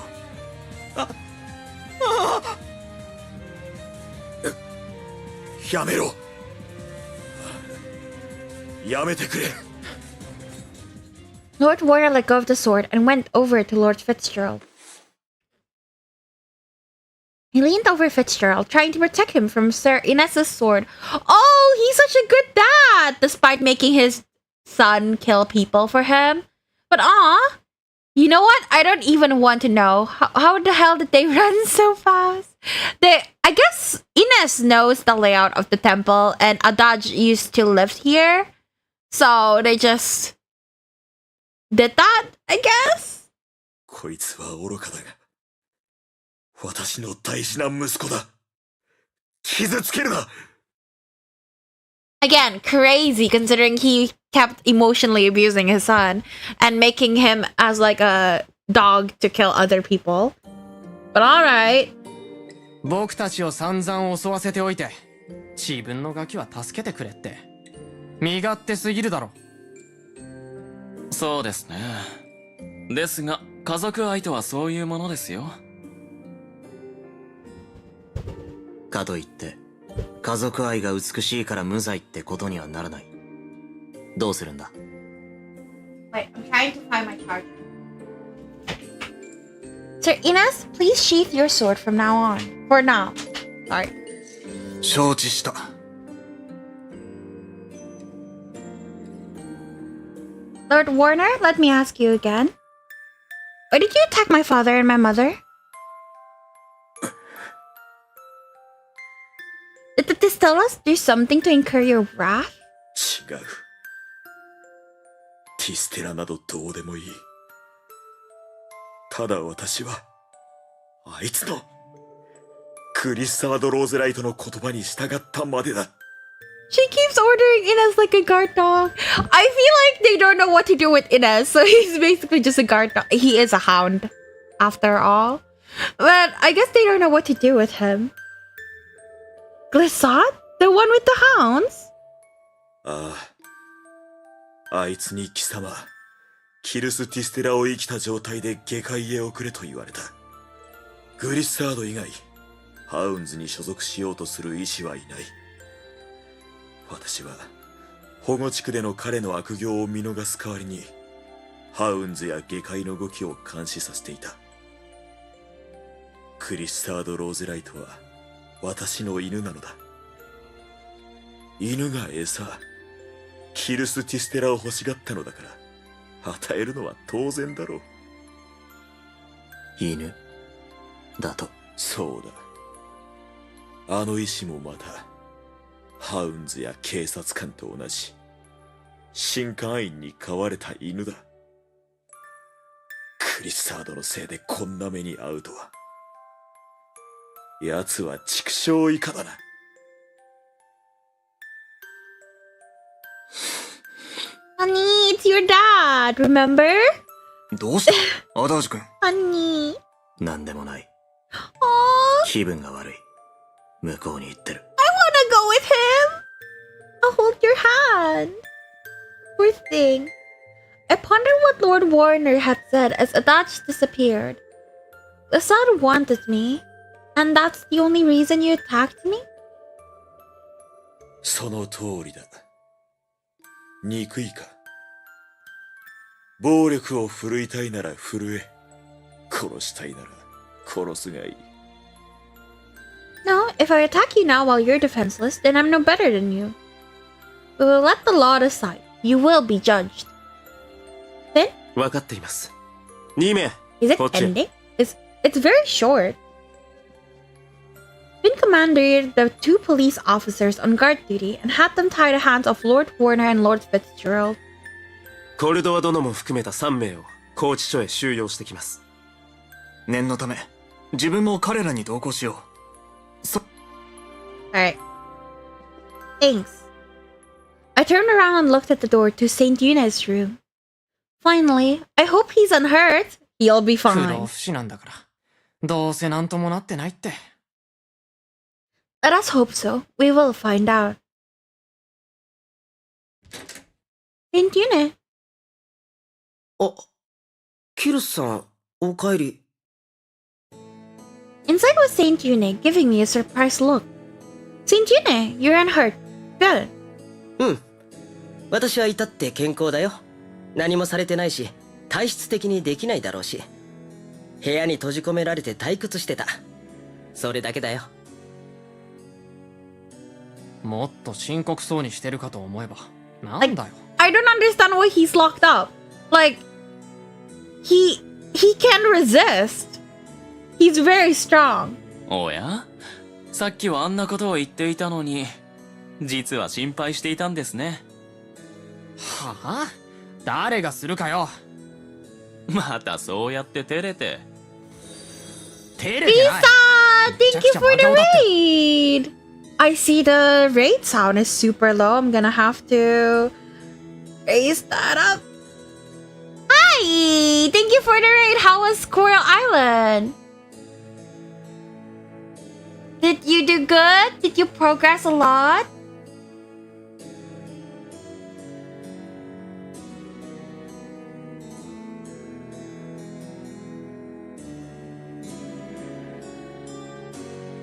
やめろ。やめてくれ。 Lord Warner let go of the sword and went over to Lord Fitzgerald. He leaned over Fitzgerald, trying to protect him from Sir Inez's sword. Oh, he's such a good dad, despite making his son kill people for him. But you know what? I don't even want to know. How the hell did they run so fast? I guess Inez knows the layout of the temple, and Adaj used to live here. So they just did that, I guess? こいつは愚かだが、私の大事な息子だ。傷つけるな。 Again, crazy considering he kept emotionally abusing his son and making him as like a dog to kill other people. But alright. 僕たちを散々襲わせておいて、自分のガキは助けてくれって。身勝手すぎるだろ。そうですね。ですが、家族愛とはそういうものですよ。かといって、家族愛が美しいから無罪ってことにはならない。どうするんだ？ Wait, I'm trying to find my charger. Sir Inez, please sheath your sword from now on. For now. Sorry. 承知した。Lord Warner, let me ask you again. Why did you attack my father and my mother? Did the Distellas do something to incur your wrath? 違う。ティステラなどどうでもいい。ただ私は、あいつの、クリスタード・ローズライトの言葉に従ったまでだ。She keeps ordering Inez like a guard dog. I feel like they don't know what to do with Inez, so he's basically just a guard dog. He is a hound, after all. But I guess they don't know what to do with him. Glissade? The one with the hounds? ああ。あいつに貴様、キルス・ティステラを生きた状態で下界へ送れと言われた。グリッサード以外、ハウンズに所属しようとする意志はいない。私は保護地区での彼の悪行を見逃す代わりにハウンズや下界の動きを監視させていた。クリスタード・ローゼライトは私の犬なのだ。犬が餌、キルス・ティステラを欲しがったのだから与えるのは当然だろう。犬だと。そうだ。あの医師もまたハウンズや警察官と同じ新官員に飼われた犬だ。クリスタードのせいでこんな目に遭うとは。奴は畜生以下だな。Honey, it's your dad, remember? どうしたアダージ君。Honey. なんでもない。Aww. 気分が悪い。向こうに行ってる。I wanna go with him. I'll hold your hand. Poor thing. I pondered what Lord Warner had said as Adach disappeared. The son wanted me, and that's the only reason you attacked me? その通りだ。憎いか。暴力を振るいたいなら振るえ。殺したいなら殺すがいい。No, if I attack you now while you're defenseless, then I'm no better than you. We will let the law decide. You will be judged. Then? わかっています。2名。 Is it こっち。 ending? It's very short. Finn commanded the two police officers on guard duty and had them tie the hands of Lord Warner and Lord Fitzgerald. コルドワ殿も含めた3名を拘置所へ収容してきます。念のため、自分も彼らに同行しよう。Alright. Thanks. I turned around and looked at the door to Saint Eunice's room. Finally, I hope he's unhurt. He'll be 不老 fine. 不死なんだから。どうせなんともなってないって。Let us hope so. We will find out. Saint Eunice. あ、キルスさん、お帰り。 Inside was Saint Yune giving me a surprised look. Saint Yune, you're unhurt. Good. うん。私は至って健康だよ。何もされてないし、体質的にできないだろうし。部屋に閉じ込められて退屈してた。それだけだよ。もっと深刻そうにしてるかと思えば、なんだよ。I don't understand why he's locked up. Like, he can't resist. He's very strong. おや？さっきはあんなことを言っていたのに、実は心配していたんですね。はあ？誰がするかよ。またそうやって照れて。照れてない。Thank you for the raid. I see the raid sound is super low. I'm gonna have to raise that up. Hi! Thank you for the raid. How was Coral Island? Did you do good? Did you progress a lot?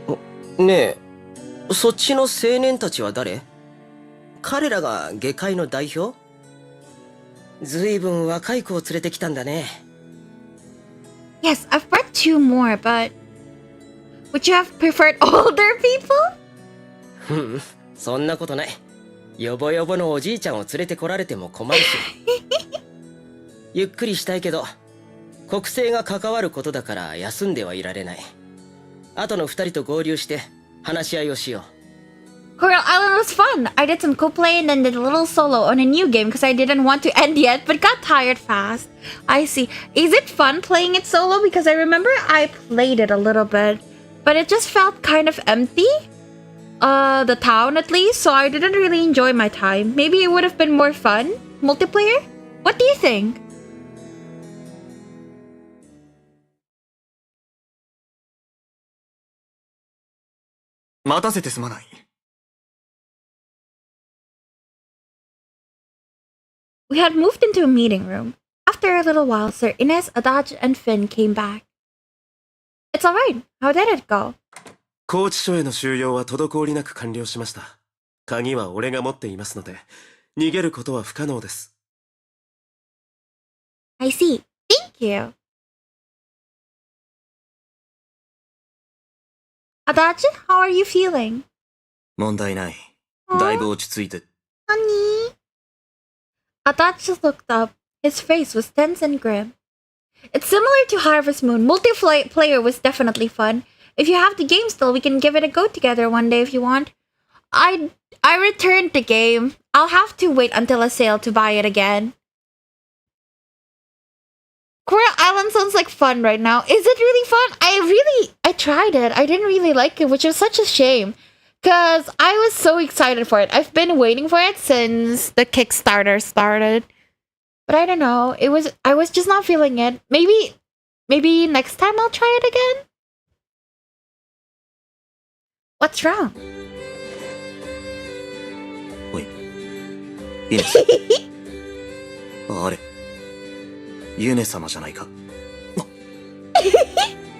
Oh, ねえ、そっちの青年たちは誰？彼らが下界の代表？ずいぶん若い子を連れてきたんだね。Yes, I've brought 2 more, but would you have preferred older people? そんなことない。ヨボヨボのおじいちゃんを連れてこられても困るし。ゆっくりしたいけど、国政が関わることだから休んではいられない。後の2人と合流して話し合いをしよう。Coral Island was fun. I did some co-play and then did a little solo on a new game because I didn't want to end yet, but got tired fast. I see. Is it fun playing it solo? Because I remember I played it a little bit, but it just felt kind of empty. The town at least, so I didn't really enjoy my time. Maybe it would have been more fun multiplayer. What do you think? 待たせてすまない。We had moved into a meeting room. After a little while, Sir Ines, Adaj, and Finn came back. It's alright. How did it go? 拘置所への収容は滞りなく完了しました。鍵は俺が持っていますので、逃げることは不可能です。I see. Thank you. Adaj, how are you feeling? 問題ない。だいぶ落ち着いて。Honey. Adaj looked up. His face was tense and grim. It's similar to Harvest Moon. Multiplayer was definitely fun. If you have the game still, we can give it a go together one day if you want. I returned the game. I'll have to wait until a sale to buy it again. Coral Island sounds like fun right now. Is it really fun? I tried it. I didn't really like it, which is such a shame. Because I was so excited for it. I've been waiting for it since the Kickstarter started. But I don't know. I was just not feeling it. Maybe next time I'll try it again? What's wrong? おい、イネス。あれ、ユネ様じゃないか。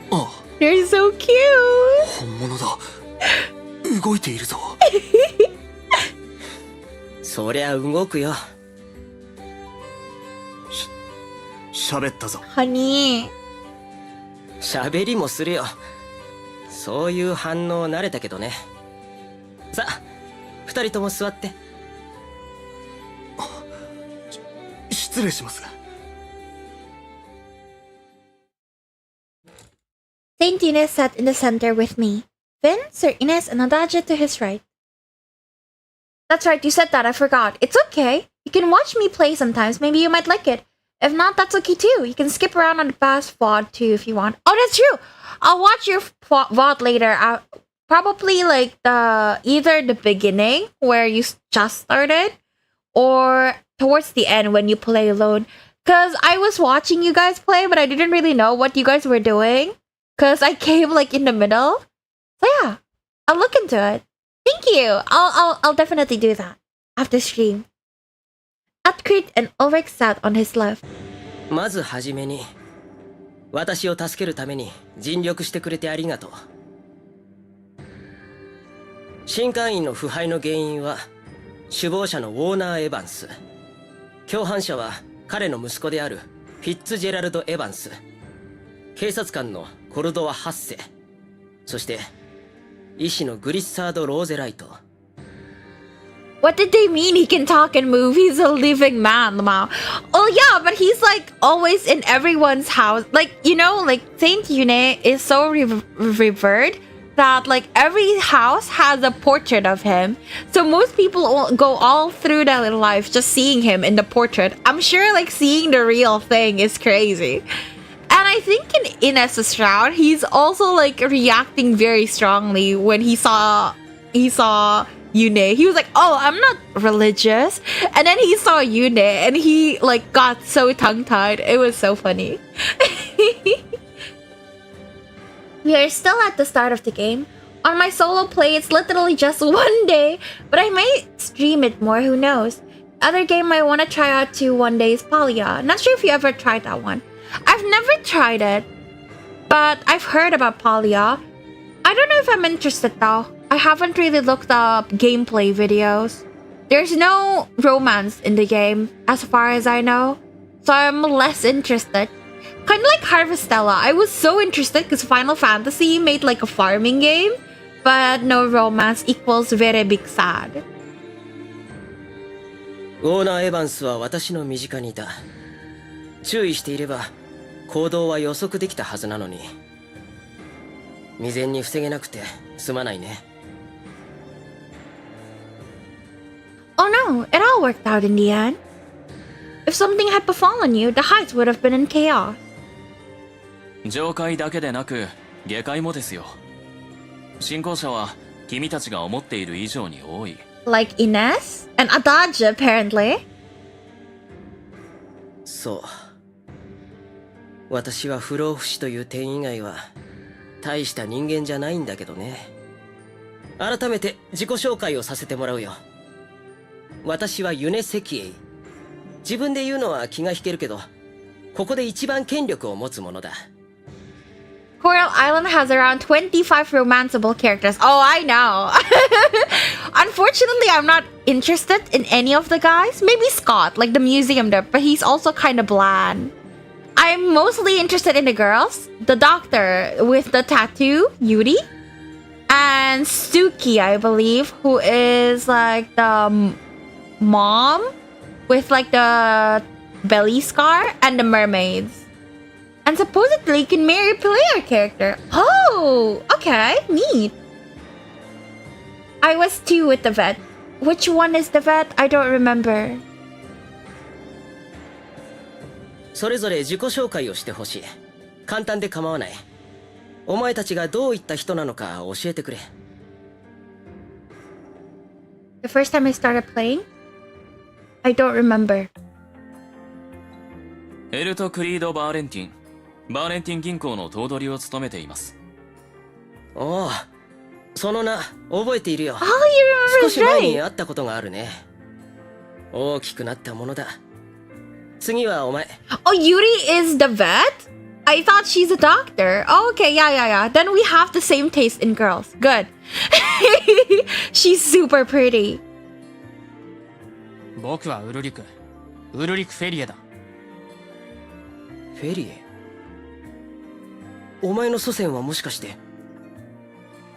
あ、 You're so cute! 本物だ。動いているぞ。そりゃ動くよ。喋ったぞ。Honey. 喋りもするよ。そういう反応慣れたけどね。さあ、二人とも座って。失礼します。Saint Ines sat in the center with me. Finn, Sir Ines, and Adagio to his right. That's right, you said that, I forgot. It's okay. You can watch me play sometimes, maybe you might like it. If not, that's okay too. You can skip around on the past VOD too if you want. Oh, that's true! I'll watch your VOD later. Probably like either the beginning, where you just started, or towards the end when you play alone. Because I was watching you guys play, but I didn't really know what you guys were doing. Because I came like in the middle. So yeah, I'll look into it. Thank you. I'll definitely do that after stream. Atkrit and Ulrich sat on his left. まずはじめに私を助けるために尽力してくれてありがとう。新会員の腐敗の原因は首謀者のウォーナー・エヴァンス、共犯者は彼の息子であるフィッツジェラルド・エヴァンス、警察官のコルドワ・ハッセ、そして医師のグリッサード・ローゼライト。What did they mean he can talk and move? He's a living man, Mao. Oh yeah, but he's like always in everyone's house. Like, you know, like Saint Yune is so revered that like every house has a portrait of him. So most people go all through their life just seeing him in the portrait. I'm sure like seeing the real thing is crazy. And I think in Ines Shroud, he's also like reacting very strongly when he saw Yune. He was like, "Oh, I'm not religious," and then he saw Yune, and he like got so tongue-tied. It was so funny. We are still at the start of the game. On my solo play, it's literally just one day, but I might stream it more. Who knows? Other game I want to try out too one day is Palia. Not sure if you ever tried that one. I've never tried it, but I've heard about Palia. I don't know if I'm interested though. I haven't really looked up gameplay videos. There's no romance in the game, as far as I know, so I'm less interested. Kind of like Harvestella. I was so interested because Final Fantasy made like a farming game, but no romance equals very big sad. ウォーナー・エヴァンスは私の身近にいた。注意していれば行動は予測できたはずなのに、未然に防げなくてすまないね。Oh no, it all worked out in the end. If something had befallen you, the heights would have been in chaos. 上界だけでなく下界もですよ。信仰者は君たちが思っている以上に多い。Like Ines and Adage, apparently. そう。私は不老不死という点以外は大した人間じゃないんだけどね。改めて自己紹介をさせてもらうよ。私はユネセキエイ。自分で言うのは気が引けるけど、ここで一番権力を持つものだ。Coral Island has around 25 romanceable characters. Oh, I know. Unfortunately, I'm not interested in any of the guys. Maybe Scott, like the museum there, but he's also kind of bland. I'm mostly interested in the girls. The doctor with the tattoo, Yuri. And Suki, I believe, who is like the mom with like the belly scar, and the mermaids. And supposedly can marry a player character. Oh, okay, neat. I was 2 with the vet. Which one is the vet? I don't remember. それぞれ自己紹介をしてほしい。簡単で構わない。お前たちがどういった人なのか教えてくれ。The first time I started playing? I don't remember. エルト・クリード・バーレンティン。バーレンティン銀行の頭取を務めています。おお、その名覚えているよ。Oh, you remember 少し前 right? に会ったことがあるね。大きくなったものだ。次はお前。Oh, Yuri is the vet? I thought she's a doctor. Oh, okay, yeah. Then we have the same taste in girls. Good. She's super pretty. 僕はウルリク。ウルリク・フェリエだ。フェリエ？お前の祖先はもしかして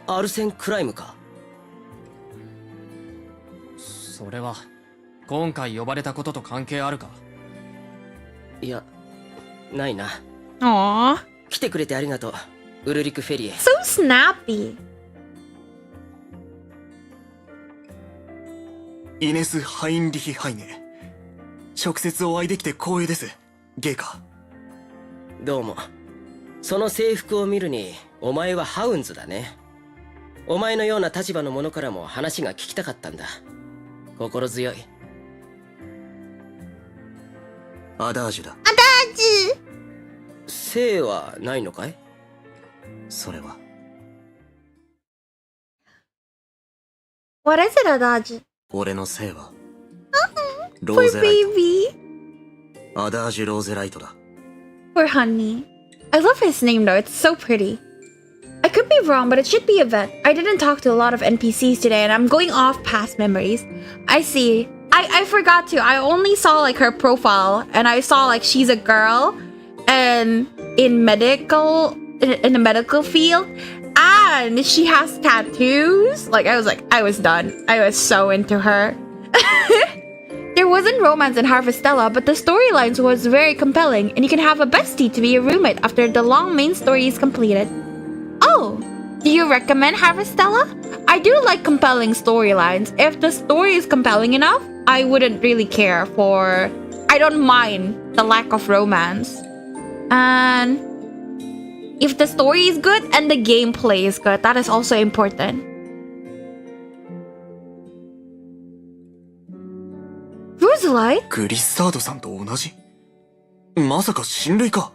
アルセン・クライムか？それは今回呼ばれたことと関係あるか？いや、ないな。Aww. 来てくれてありがとう、ウルリク・フェリエ。So snappy. イネス・ハインリヒ・ハイネ。直接お会いできて光栄です。ゲイか。どうも。その制服を見るにお前はハウンズだね。お前のような立場の者からも話が聞きたかったんだ。心強い。アダージュだ。アダージュ。姓はないのかい？それは。What is it, Adage? 俺の姓は。Poor baby. アダージュ・ローゼライトだ。Poor honey. I love his name though, it's so pretty. I could be wrong, but it should be a vet. I didn't talk to a lot of NPCs today and I'm going off past memories. I see. I forgot to. I only saw like her profile and I saw like she's a girl and in the medical field and she has tattoos. Like I was done. I was so into her. There wasn't romance in Harvestella, but the storylines was very compelling and you can have a bestie to be a roommate after the long main story is completed. Oh, do you recommend Harvestella? I do like compelling storylines. If the story is compelling enough, I wouldn't really care for... I don't mind the lack of romance. And if the story is good and the gameplay is good, that is also important. Rosalite? グリッサードさんと同じ？まさか親類か？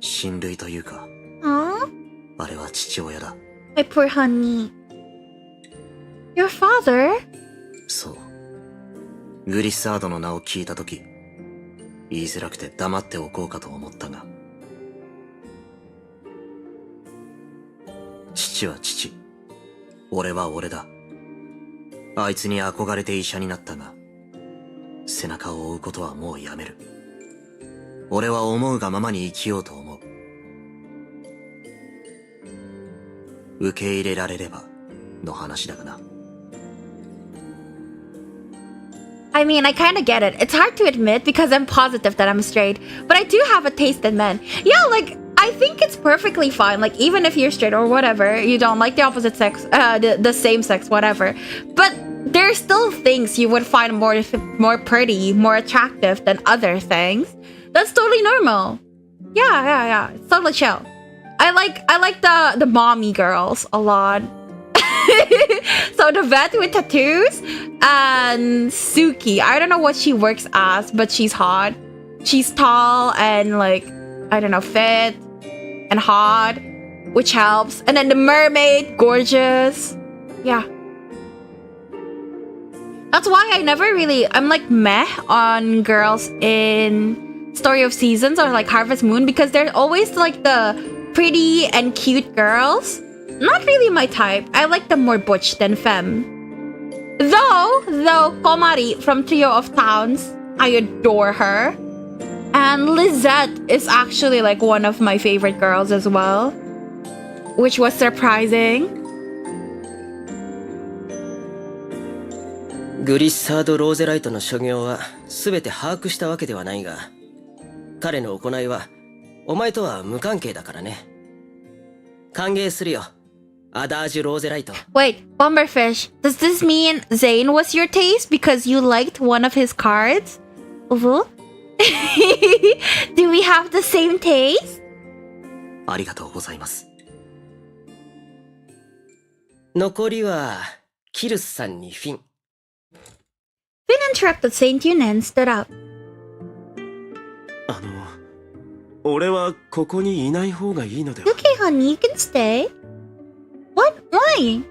親類というか、 Aww, あれは父親だ。 my poor honey. Your father? そう。グリッサードの名を聞いたとき、言いづらくて黙っておこうかと思ったが。父は父。俺は俺だ。あいつに憧れて医者になったが、背中を追うことはもうやめる。俺は思うがままに生きようと思う。受け入れられればの話だがな。I mean, I kind of get it. It's hard to admit because I'm positive that I'm straight, but I do have a taste in men. Yeah, like, I think it's perfectly fine. Like, even if you're straight or whatever, you don't like the opposite sex, the same sex, whatever. But there's still things you would find more pretty, more attractive than other things. That's totally normal. Yeah. It's totally chill. I like the mommy girls a lot. So the vet with tattoos and Suki. I don't know what she works as, but she's hot. She's tall and like, I don't know, fit and hot, which helps. And then the mermaid, gorgeous. Yeah. That's why I'm like meh on girls in Story of Seasons or like Harvest Moon because they're always like the pretty and cute girls. Not really my type. I like them more butch than femme. Though Komari from Trio of Towns, I adore her. And Lizette is actually like one of my favorite girls as well, which was surprising. グリッサード・ローゼライトの所業は全て把握したわけではないが、彼の行いはお前とは無関係だからね。歓迎するよ。アダージュ・ローゼライト。 Wait, Bomberfish, does this mean Zane was your taste because you liked one of his cards? Do we have the same taste? ありがとうございます。残りはキルスさんにフィン。Finn interrupted Saint Yunen and stood up. 俺はここにいない方がいいのでは。 Okay, honey, you can stay. What? Why?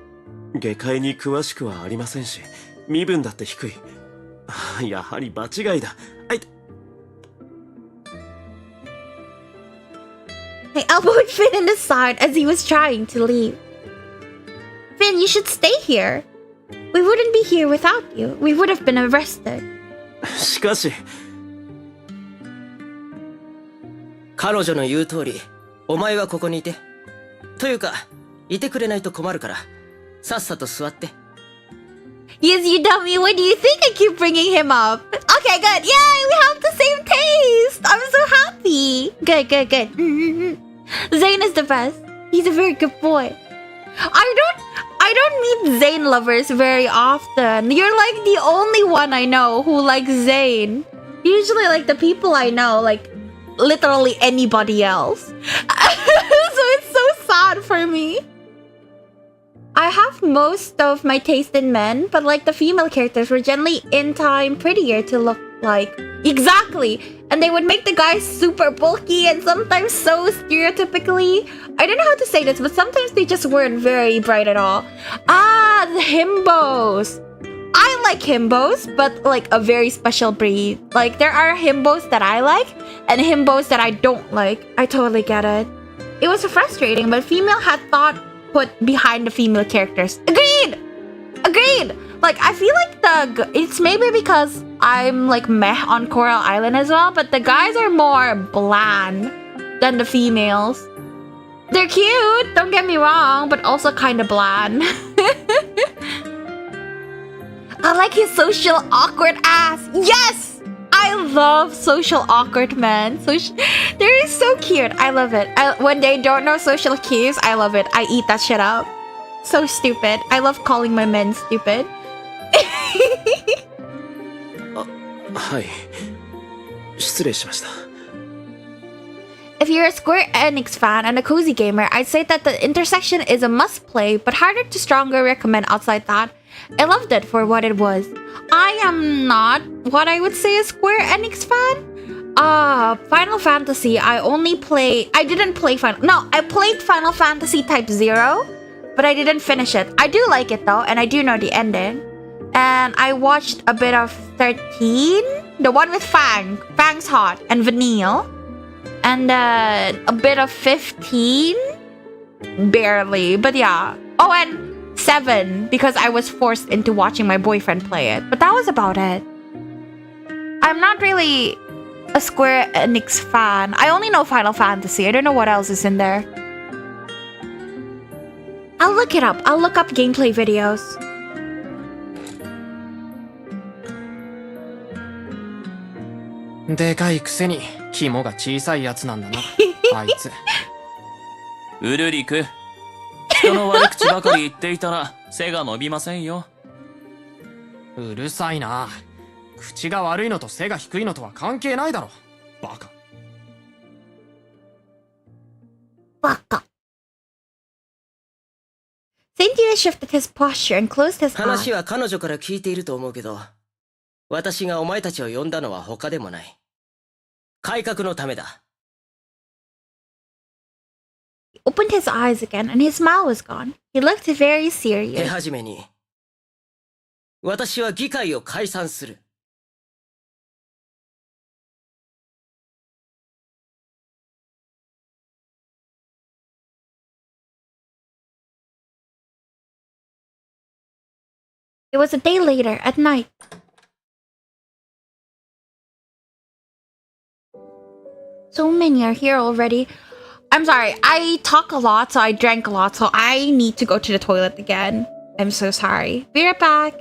下界に詳しくはありませんし、身分だって低い。やはり場違いだ。I elbowed Finn in the side as he was trying to leave. Finn, you should stay here. We wouldn't be here without you. We would have been arrested. しかし、彼女の言う通り、お前はここにいて。というか、いてくれないと困るから、さっさと座って。Yes, you dummy. What do you think I keep bringing him up? Okay, good. Yay, we have the same taste. I'm so happy. Good. Zane is the best. He's a very good boy. I don't meet Zane lovers very often. You're like the only one I know who likes Zane. Usually like the people I know, like literally anybody else. So it's so sad for me. I have most of my taste in men, but like the female characters were generally in time prettier to look like. Exactly! And they would make the guys super bulky and sometimes so stereotypically. I don't know how to say this, but sometimes they just weren't very bright at all. Ah, the himbos! I like himbos, but like a very special breed. Like there are himbos that I like and himbos that I don't like. I totally get it. It was frustrating, but female had thought put behind the female characters. Agreed! Agreed! Like I feel like it's maybe because I'm like meh on Coral Island as well, but the guys are more bland than the females. They're cute, don't get me wrong, but also kind of bland. I like his social awkward ass. Yes! I love social awkward men. They're so cute. I love it. When they don't know social cues, I love it. I eat that shit up. So stupid. I love calling my men stupid. はい。失礼しました。 If you're a Square Enix fan and a cozy gamer, I'd say that the intersection is a must play, but harder to strongly recommend outside that. I loved it for what it was. I am not what I would say a Square Enix fan. Final Fantasy, I didn't play I played Final Fantasy Type 0, but I didn't finish it. I do like it though, and I do know the ending. And I watched a bit of 13, the one with Fang's hot, and Vanille. And a bit of 15, barely, but yeah. Oh, and 7, because I was forced into watching my boyfriend play it. But that was about it. I'm not really a Square Enix fan. I only know Final Fantasy. I don't know what else is in there. I'll look it up. I'll look up gameplay videos. De kai kuseni, kimo ga chisai yatsu nan da na, aitsu. ウルリク、人の悪口ばかり言っていたら背が伸びませんよ。うるさいな。口が悪いのと背が低いのとは関係ないだろ。バカ。バカ。Sentino shifted his posture and closed his eyes. 話は彼女から聞いていると思うけど、私がお前たちを呼んだのは他でもない。改革のためだ。He opened his eyes again and his smile was gone. He looked very serious. 手始めに、私は議会を解散する。It was a day later, at night. So many are here already. I'm sorry, I talk a lot, so I drank a lot, so I need to go to the toilet again. I'm so sorry. Be right back.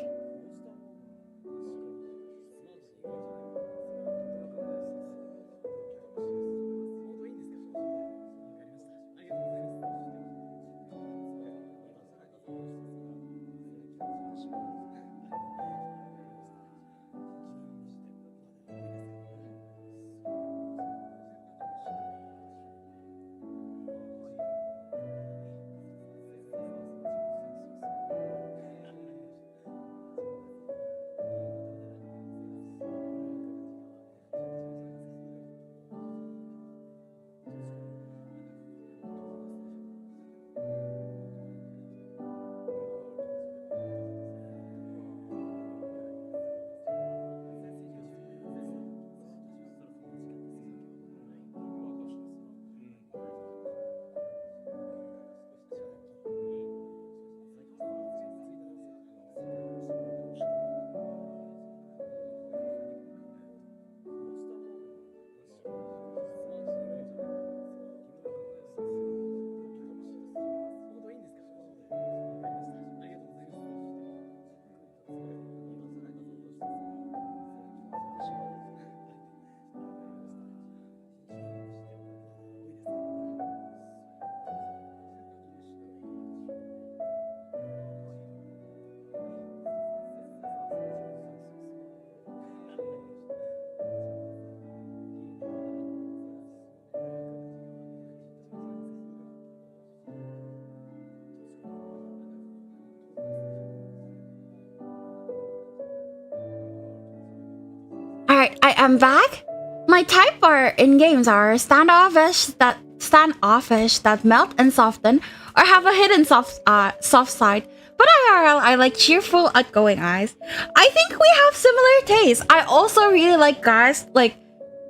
Alright, I am back. My type in games are standoffish that melt and soften, or have a hidden soft side. But IRL, I like cheerful, outgoing eyes. I think we have similar tastes. I also really like guys, like,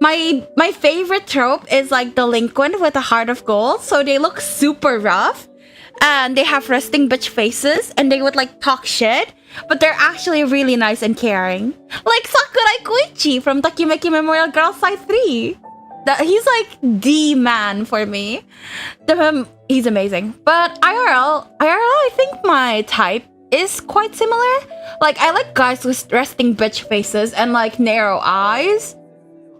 my favorite trope is like delinquent with a heart of gold. So they look super rough and they have resting bitch faces and they would like talk shit, but they're actually really nice and caring. Like Sakurai Koichi from Takimeki Memorial Girls Side 3. He's like the man for me. He's amazing. But IRL, I think my type is quite similar. Like I like guys with resting bitch faces and like narrow eyes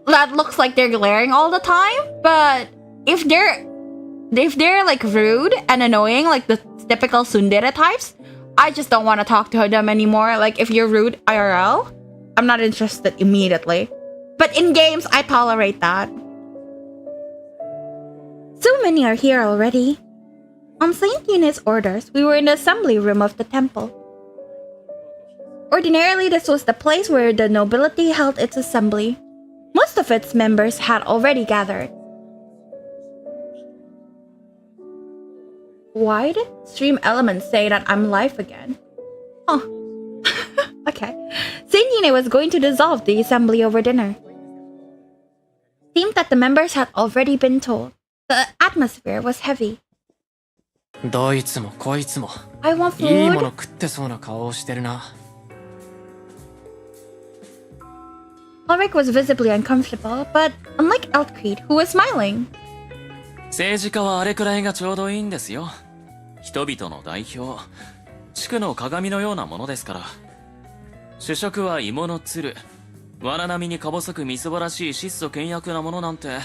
that looks like they're glaring all the time. But if they're like rude and annoying, like the typical tsundere types, I just don't want to talk to them anymore. Like if you're rude IRL, I'm not interested immediately. But in games, I tolerate that. So many are here already. On Saint Yune's orders, we were in the assembly room of the temple. Ordinarily, this was the place where the nobility held its assembly. Most of its members had already gathered. Why did Stream Elements say that I'm live again? Oh. Okay. Saint Yune was going to dissolve the assembly over dinner. Seemed that the members had already been told. The atmosphere was heavy. どいつもこいつも I want いいも food. の食ってそうな顔をしてるな。 Ulrich was visibly uncomfortable, but unlike Eltcreed, who was smiling. 政治家はあれくらいがちょうどいいんですよ。人々の代表、地区の鏡のようなものですから。主食は芋の鶴、藁並みにか細くみすぼらしい質素倹約なものなんて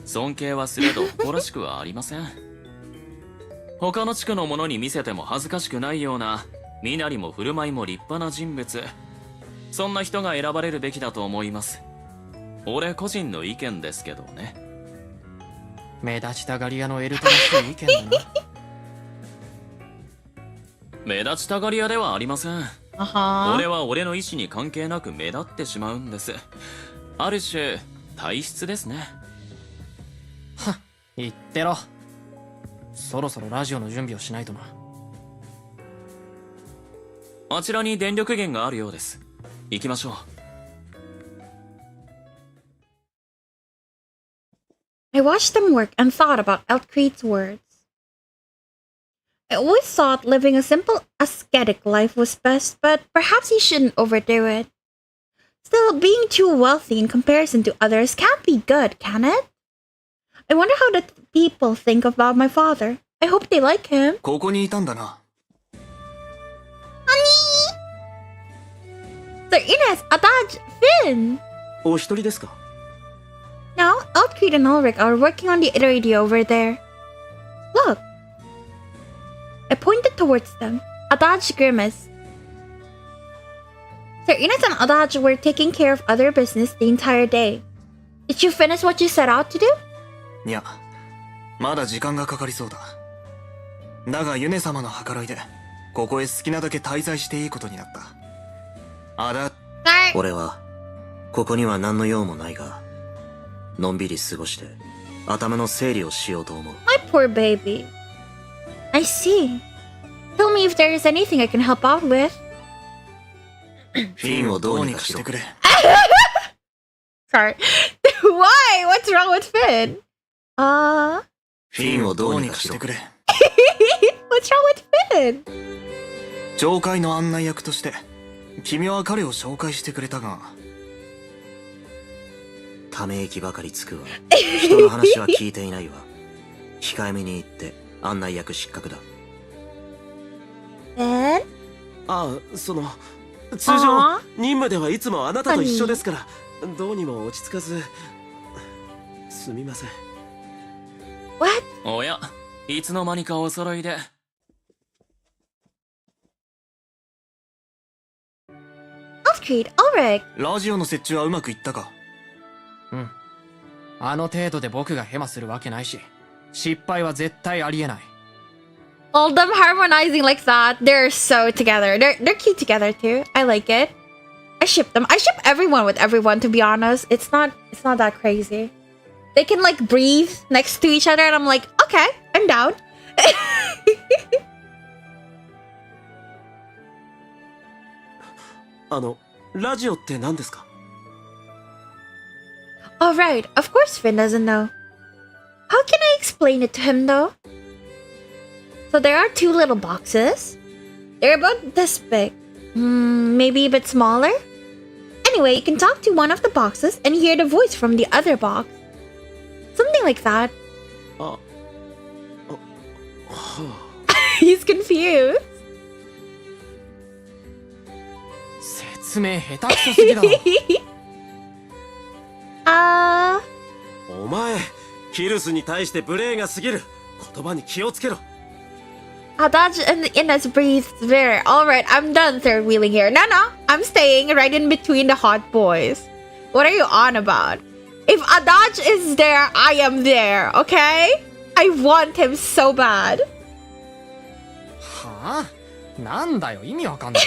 尊敬はすれど誇らしくはありません。他の地区の者に見せても恥ずかしくないような身なりも振る舞いも立派な人物、そんな人が選ばれるべきだと思います。俺個人の意見ですけどね。目立ちたがり屋のエルトらしい意見だな。目立ちたがり屋ではありません。俺は俺の意志に関係なく目立ってしまうんです。ある種体質ですね。はっ、言ってろ。そろそろラジオの準備をしないとな。あちらに電力源があるようです。行きましょう。I watched them work and thought about Eltcreed's words. I always thought living a simple, ascetic life was best, but perhaps he shouldn't overdo it. Still, being too wealthy in comparison to others can't be good, can it? I wonder how the people think about my father. I hope they like him. ここにいたんだな。Sir Ines, Adaj, Finn! お一人ですか? No, Eltcreed and Ulrich are working on the radio over there. Look. I pointed towards them. Adaj grimaced. Sir Ines and Adaj were taking care of other business the entire day. Did you finish what you set out to do? いや、まだ時間がかかりそうだ。だがユネ様の計らいで、ここへ好きなだけ滞在していいことになった。俺は、ここには何の用もないが、のんびり過ごして、頭の整理をしようと思う。My poor baby. I see. Tell me if there is anything I can help out with. フィンをどうにかしてくれ。Sorry. Why? What's wrong with Finn? フィンをどうにかしてくれ。What's wrong with Finn? 教会の案内役として、君は彼を紹介してくれたが、ため息ばかりつくわ。人の話は聞いていないわ。控えめに言って案内役失格だ。ああ、その通常任務ではいつもあなたと一緒ですから、どうにも落ち着かず、すみません。What? おや、いつの間にかお揃いで。Eltcreed, Ulrich. ラジオの設置はうまくいったか？うん。あの程度で僕がヘマするわけないし、失敗は絶対ありえない。All them harmonizing like that. They're so together. They're cute together too. I like it. I ship them. I ship everyone with everyone, to be honest. It's not that crazy. They can like breathe next to each other and I'm like, okay, I'm down. ラジオって何ですか？ Alright, of course Finn doesn't know. How can I explain it to him though? So there are two little boxes. They're about this big. Maybe a bit smaller? Anyway, you can talk to one of the boxes and hear the voice from the other box. Something like that. He's confused. 説明下手くそすぎだろ。お前、キルスに対して無礼が過ぎる。言葉に気をつけろ。Adaj and Ines breathed there. Alright, I'm done third wheeling here. No, I'm staying right in between the hot boys. What are you on about? If Adaj is there, I am there, okay? I want him so bad. はあ？なんだよ、意味わかんない。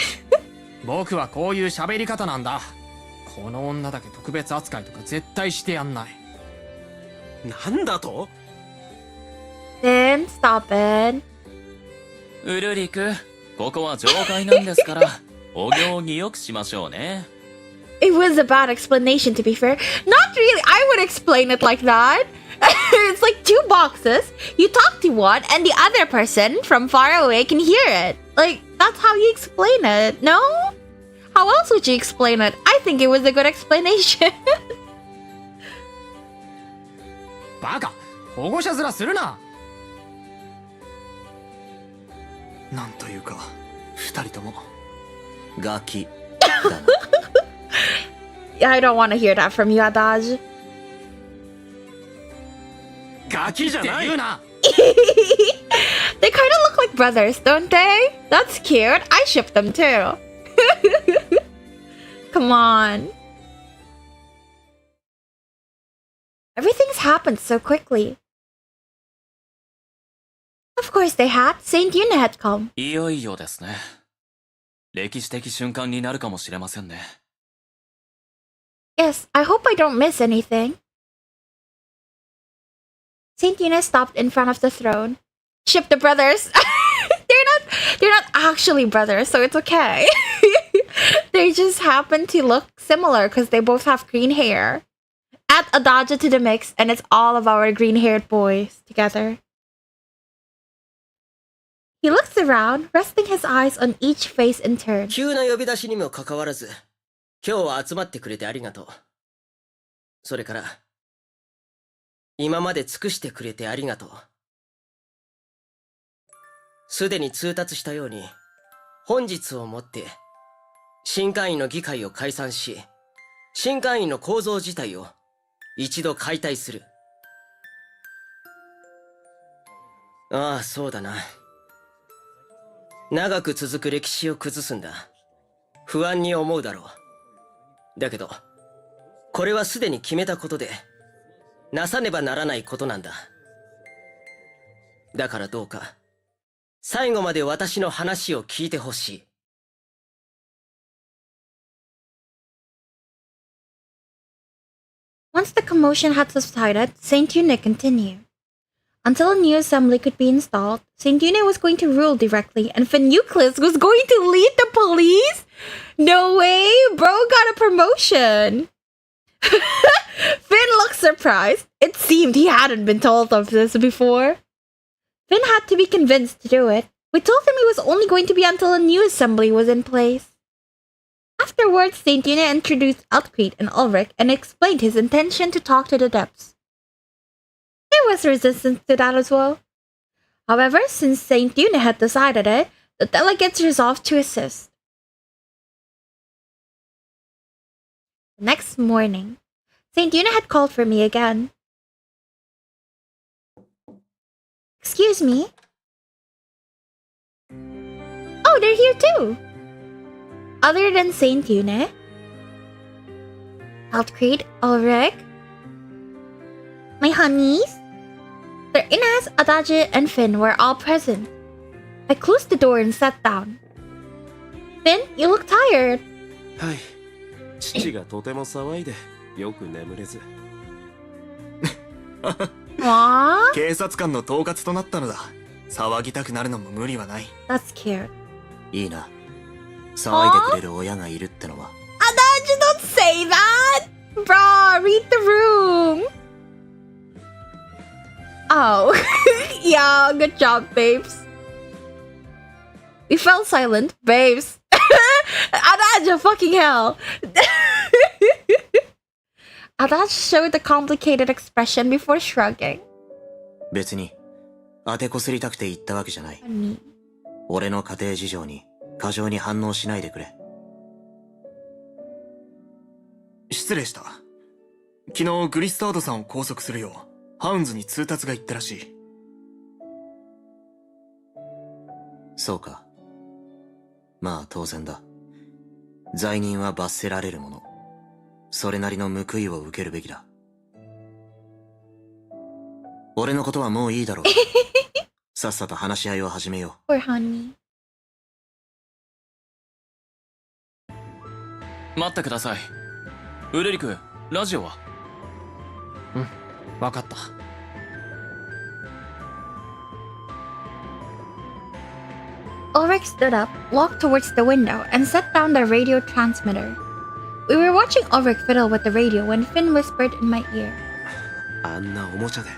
僕はこういう喋り方なんだ。この女だけ特別扱いとか絶対してやんない。なんだと？ Then stop it. ウルリク、ここは上階なんですから、お行儀よくしましょうね。It was a bad explanation, to be fair. Not really. I would explain it like that. It's like two boxes. You talk to one, and the other person from far away can hear it. Like, that's how you explain it, no? How else would you explain it? I think it was a good explanation. バカ、保護者面するな。なんというか、二人ともガキ。Yeah, I don't want to hear that from you, Adaj. ガキじゃない。 They kind of look like brothers, don't they? That's cute. I ship them too. Come on. Everything's happened so quickly. Of course they had. Saint Yuna had come. いよいよですね。歴史的瞬間になるかもしれませんね。Yes, I hope I don't miss anything. Saint Yuna stopped in front of the throne. Ship the brothers. they're not actually brothers, so it's okay. They just happen to look similar because they both have green hair. Add Adaja to the mix, and it's all of our green-haired boys together. He looks around, resting his eyes on each face in turn. 急な呼び出しにもかかわらず、今日は集まってくれてありがとう。それから、今まで尽くしてくれてありがとう。すでに通達したように、本日をもって、新会員の議会を解散し、新会員の構造自体を一度解体する。ああ、そうだな。長く続く歴史を崩すんだ。不安に思うだろう。だけど、これはすでに決めたことで、なさねばならないことなんだ。だからどうか、最後まで私の話を聞いてほしい。Once the commotion had subsided, Saint Yuna continued. Until a new assembly could be installed, Saint Yuna was going to rule directly, and Phenucleus was going to lead the police? No way! Bro got a promotion! Finn looked surprised. It seemed he hadn't been told of this before. Finn had to be convinced to do it. We told him it was only going to be until a new assembly was in place. Afterwards, Saint Yuna introduced Eltcrete and Ulrich and explained his intention to talk to the depths. There was resistance to that as well. However, since Saint Yuna had decided it, the delegates resolved to assist. The next morning, Saint Yuna had called for me again. Excuse me? Oh, they're here too! Other than Saint Yuna, Eltcrete, Ulrich, my honeys, Sir Ines, Adaji, and Finn were all present. I closed the door and sat down. Finn, you look tired. はい。父がとても騒いでよく眠れず。Aww, 警察官の統括となったのだ。騒ぎたくなるのも無理はない。 that's cute. いいな。騒いでくれる親がいるってのは。Adachi, don't say that! Bro, read the room! Oh. Yeah, good job, babes. We fell silent, babes. Adachi, fucking hell. Adachi showed a complicated expression before shrugging. 別に当てこすりたくて言ったわけじゃない。俺の家庭事情に過剰に反応しないでくれ。失礼した。昨日グリスタードさんを拘束するようハウンズに通達が言ったらしい。そうか。まあ当然だ。罪人は罰せられるもの。それなりの報いを受けるべきだ。俺のことはもういいだろう。さっさと話し合いを始めよう。Poor honey. 待ってください。ウルリク、ラジオは？うん、わかった。Ulrich stood up, walked towards the window, and set down the radio transmitter. We were watching Ulrich fiddle with the radio when Finn whispered in my ear. あんなおもちゃで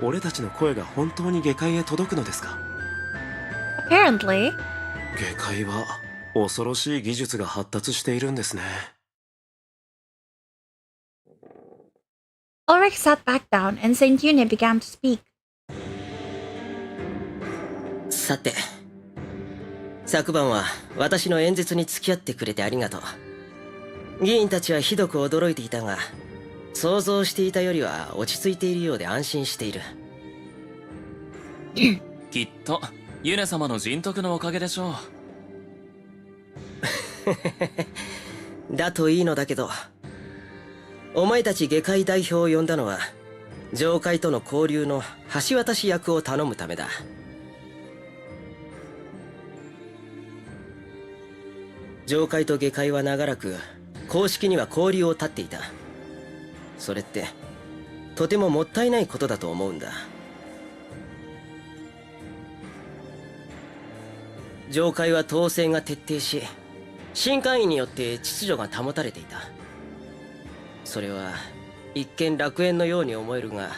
俺たちの声が本当に下界へ届くのですか？ Apparently. 下界は恐ろしい技術が発達しているんですね。Ulrich sat back down and Saint Yune began to speak. さて、昨晩は私の演説に付き合ってくれてありがとう。議員たちはひどく驚いていたが、想像していたよりは落ち着いているようで安心している。きっとユネ様の人徳のおかげでしょう。だといいのだけど、お前たち下界代表を呼んだのは上界との交流の橋渡し役を頼むためだ。上界と下界は長らく公式には交流を絶っていた。それってとてももったいないことだと思うんだ。上界は統制が徹底し、新会員によって秩序が保たれていた。それは一見楽園のように思えるが、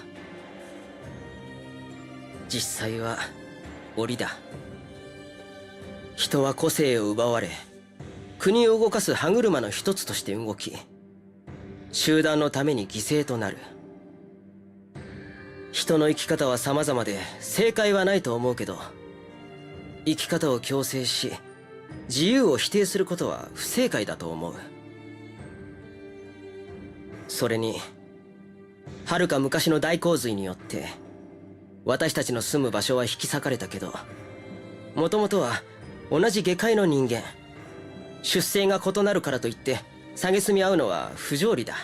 実際は檻だ。人は個性を奪われ、国を動かす歯車の一つとして動き、集団のために犠牲となる。人の生き方は様々で正解はないと思うけど、生き方を強制し自由を否定することは不正解だと思う。それに遥か昔の大洪水によって私たちの住む場所は引き裂かれたけど、もともとは同じ下界の人間。出生が異なるからといって蔑み合うのは不条理だ。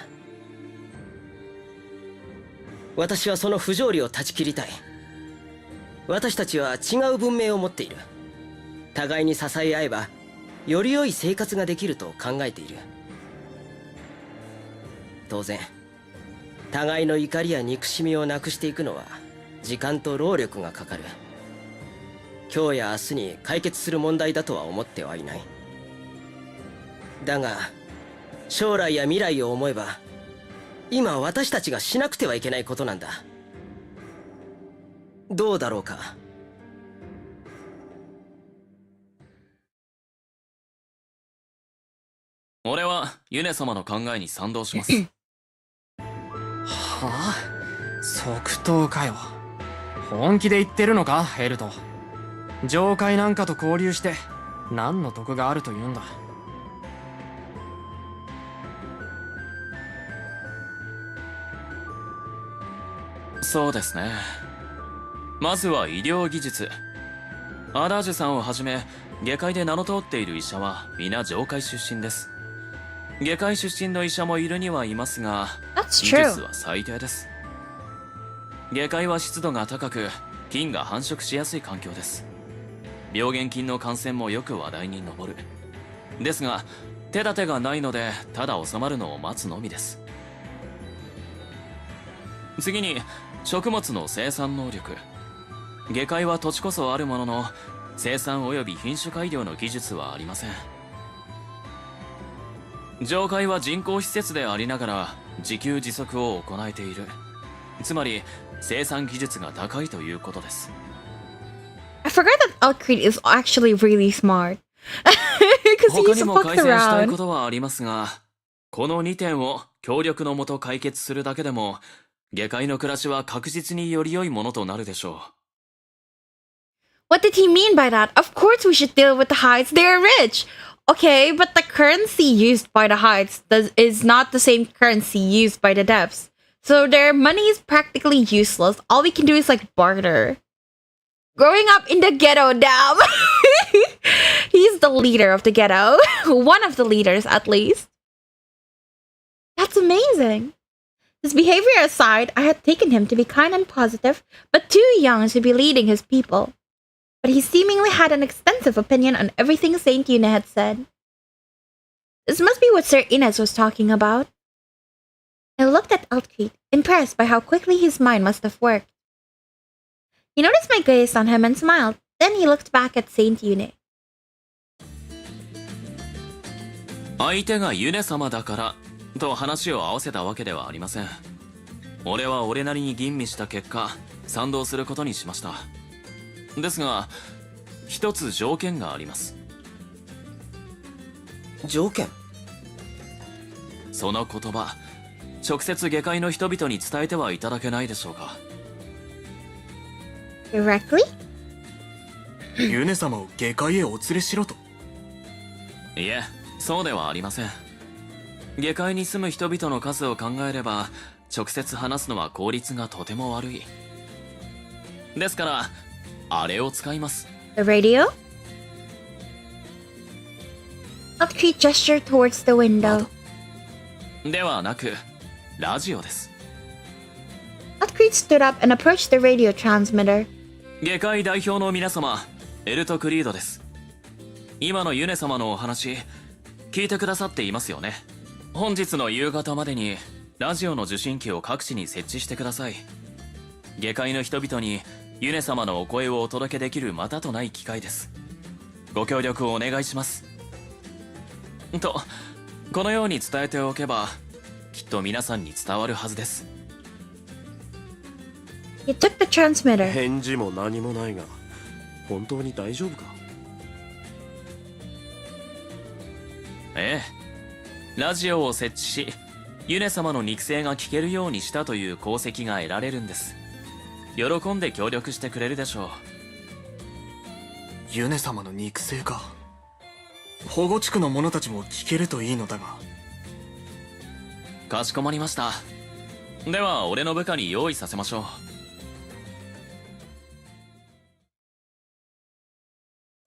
私はその不条理を断ち切りたい。私たちは違う文明を持っている。互いに支え合えばより良い生活ができると考えている。当然互いの怒りや憎しみをなくしていくのは時間と労力がかかる。今日や明日に解決する問題だとは思ってはいない。だが将来や未来を思えば今私たちがしなくてはいけないことなんだ。どうだろうか。俺はユネ様の考えに賛同します。はあ、即答かよ。本気で言ってるのか、ヘルト。上界なんかと交流して何の得があるというんだ。そうですね。まずは医療技術。アダージュさんをはじめ下界で名の通っている医者は皆上界出身です。下界出身の医者もいるにはいますが、技術は最低です。下界は湿度が高く菌が繁殖しやすい環境です。病原菌の感染もよく話題に上る。ですが手立てがないのでただ収まるのを待つのみです。次に食物の生産能力。下界は土地こそあるものの生産及び品種改良の技術はありません。上階は人工施設でありながら自給自足を行えている。つまり生産技術が高いということです。I forgot that Alcrete is actually really smart. Because he 他 used に to も fuck 改善したい around. ことはありますが、この2点を協力のもと解決するだけでも、下界の暮らしは確実により良いものとなるでしょう。What did he mean by that? Of course we should deal with the Heights. They are rich. Okay, but the currency used by the Heights is not the same currency used by the Depths. So their money is practically useless. All we can do is like barter. Growing up in the ghetto, damn. He's the leader of the ghetto. One of the leaders, at least. That's amazing. His behavior aside, I had taken him to be kind and positive, but too young to be leading his people. But he seemingly had an extensive opinion on everything Saint Yuna had said. This must be what Sir Inez was talking about. I looked at Alcrete, impressed by how quickly his mind must have worked. He noticed my gaze on him and smiled. Then he looked back at Saint Yune. 相手がユネ様だからと話を合わせたわけではありません。俺は俺なりに吟味した結果、賛同することにしました。ですが、一つ条件があります。条件？その言葉、直接下界の人々に伝えてはいただけないでしょうか。Directly? ユネ様を下界へお連れしろと。いえ、そうではありません。下界に住む人々の数を考えれば、直接話すのは効率がとても悪い。ですから、あれを使います。The radio? Alcrete gestured towards the window. ではなく、ラジオです。Alcrete stood up and approached the radio transmitter. 下界代表の皆様、エルト・クリードです。今のユネ様のお話、聞いてくださっていますよね。本日の夕方までに、ラジオの受信機を各地に設置してください。下界の人々に、ユネ様のお声をお届けできるまたとない機会です。ご協力をお願いします。と、このように伝えておけば、きっと皆さんに伝わるはずです。He took the transmitter. 返事も何もないが、本当に大丈夫か？ええ。ラジオを設置し、ユネ様の肉声が聞けるようにしたという功績が得られるんです。喜んで協力してくれるでしょう。ユネ様の肉声か。保護地区の者たちも聞けるといいのだが。かしこまりました。では俺の部下に用意させましょう。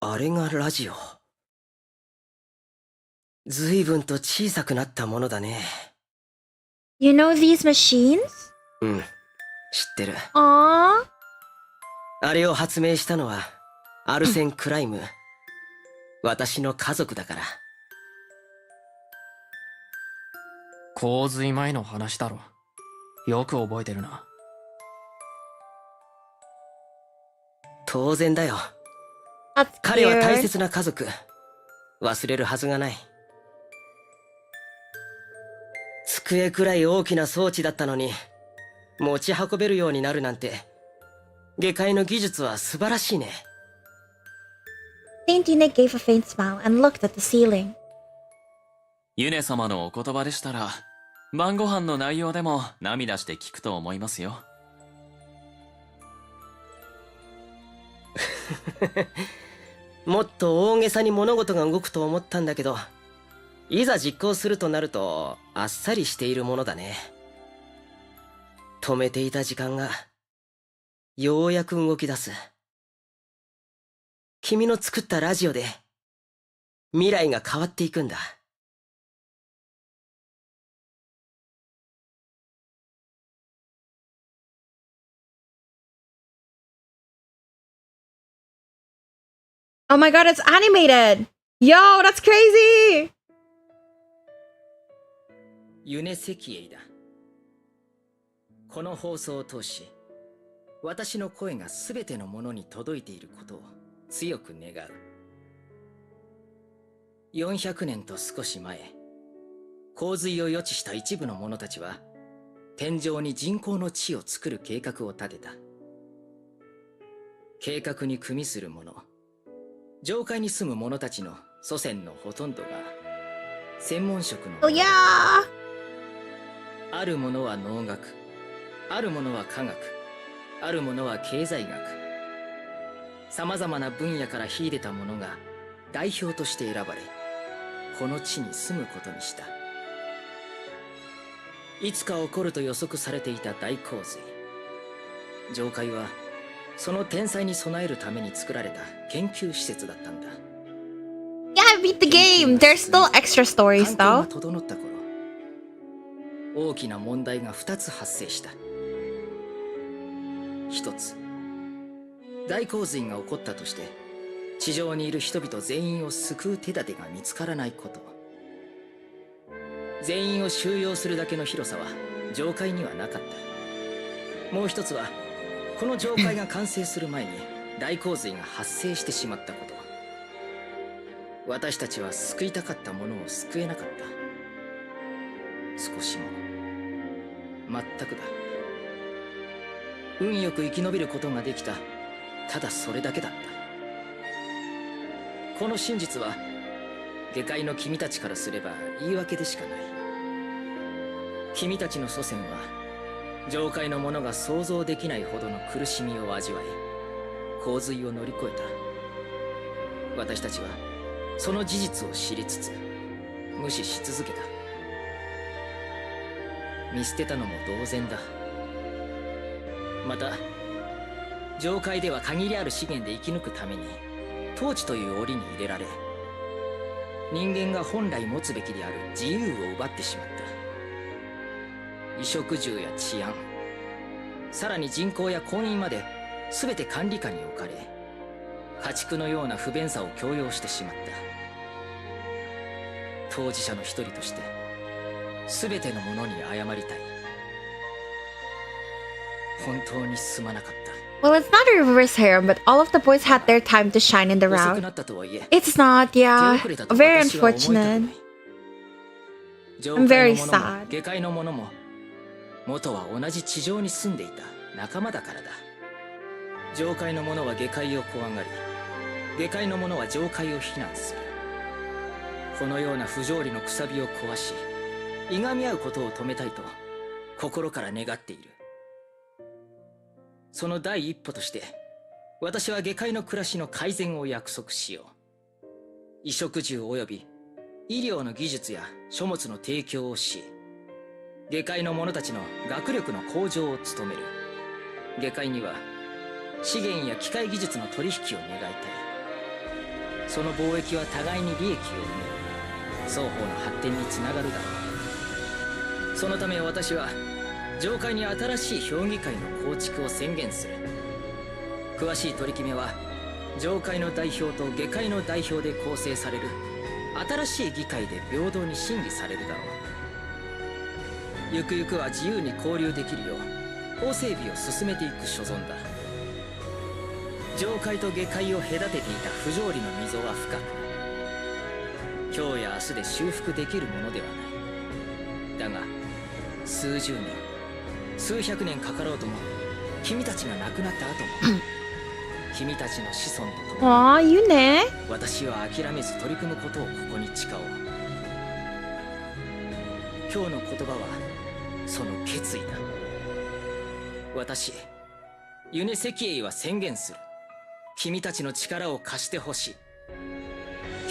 あれがラジオ。ずいぶんと小さくなったものだね。You know these machines? うん、知ってる。Aww. あれを発明したのはアルセン・クライム。私の家族だから。洪水前の話だろ。よく覚えてるな。当然だよ。That's 彼は大 cute. 切な家族。忘れるはずがない。机くらい大きな装置だったのに、持ち運べるようになるなんて、下界の技術は素晴らしいね。Saint Yune gave a faint smile and looked at the ceiling. ユネ様のお言葉でしたら、晩ご飯の内容でも涙して聞くと思いますよ。もっと大げさに物事が動くと思ったんだけど、いざ実行するとなるとあっさりしているものだね。止めていた時間がようやく動き出す。君の作ったラジオで未来が変わっていくんだ。Oh my god, it's animated! Yo, that's crazy! ユネセキエイだ。この放送を通し、私の声がすべてのものに届いていることを強く願う。400年と少し前、洪水を予知した一部の者たちは天上に人工の地を作る計画を立てた。計画に組みする者、上界に住む者たちの祖先のほとんどが専門職の。Oh yeah! ある者は農学、ある者は科学、ある者は経済学。さまざまな分野から秀でた者が代表として選ばれ、この地に住むことにした。いつか起こると予測されていた大洪水。上界はその天災に備えるために作られた研究施設だったんだ。Yeah, I beat the game. There's still extra stories 環境が though. 整った頃、大きな問題が2つ発生した。一つ、大洪水が起こったとして地上にいる人々全員を救う手立てが見つからないこと。全員を収容するだけの広さは上界にはなかった。もう一つは、この上界が完成する前に大洪水が発生してしまったこと。私たちは救いたかったものを救えなかった。少しも。全くだ。運よく生き延びることができた。ただそれだけだった。この真実は下界の君たちからすれば言い訳でしかない。君たちの祖先は上界の者が想像できないほどの苦しみを味わい、洪水を乗り越えた。私たちはその事実を知りつつ無視し続けた。見捨てたのも同然だ。また上界では限りある資源で生き抜くために統治という檻に入れられ、人間が本来持つべきである自由を奪ってしまった。衣食住や治安、さらに人口や婚姻まで全て管理下に置かれ、家畜のような不便さを強要してしまった。当事者の一人として全てのものに謝りたい。本当にすまなかった。Well, it's not a reverse harem, but all of the boys had their time to shine in the 遅く round. なったとはいえ、 It's not, 手 yeah. 遅れたと Very 私は思いたくない。 unfortunate. 上 I'm 界 very の者も sad. 下界の者も元は同じ地上に住んでいた仲間だからだ。上界の者は下界を怖がり、下界の者は上界を非難する。このような不条理のくさびを壊し、いがみ合うことを止めたいと心から願っている。その第一歩として、私は下界の暮らしの改善を約束しよう。衣食住及び医療の技術や書物の提供をし、下界の者たちの学力の向上を努める。下界には資源や機械技術の取引を願いたい。その貿易は互いに利益を生み、双方の発展につながるだろう。そのため私は上界に新しい評議会の構築を宣言する。詳しい取り決めは上界の代表と下界の代表で構成される新しい議会で平等に審議されるだろう。ゆくゆくは自由に交流できるよう法整備を進めていく所存だ。上界と下界を隔てていた不条理の溝は深く、今日や明日で修復できるものではない。だが数十年、数百年かかろうとも、君たちが亡くなった後も君たちの子孫と共に Aw, you ne? 私は諦めず取り組むことをここに誓おう。今日の言葉はその決意だ。私ユネ石英は宣言する。君たちの力を貸してほしい。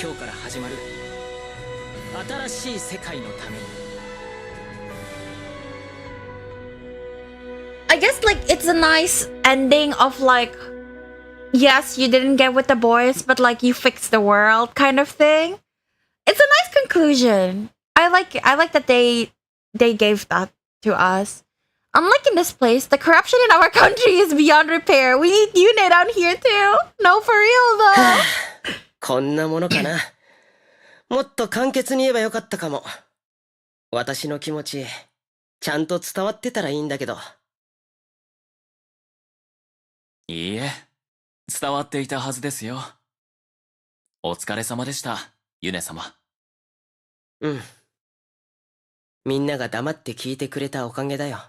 今日から始まる新しい世界のために。 I guess like it's a nice ending of like, yes, you didn't get with the boys, but like you fixed the world kind of thing. It's a nice conclusion. I like that they gave that to us. Unlike in this place, the corruption in our country is beyond repair. We need unit down here too. No, for real though. こんなものかな。もっと簡潔に言えばよかったかも。私の気持ち、ちゃんと伝わってたらいいんだけど。いいえ、伝わっていたはずですよ。お疲れ様でした、ユネ様。うん。みんなが黙って聞いてくれたおかげだよ。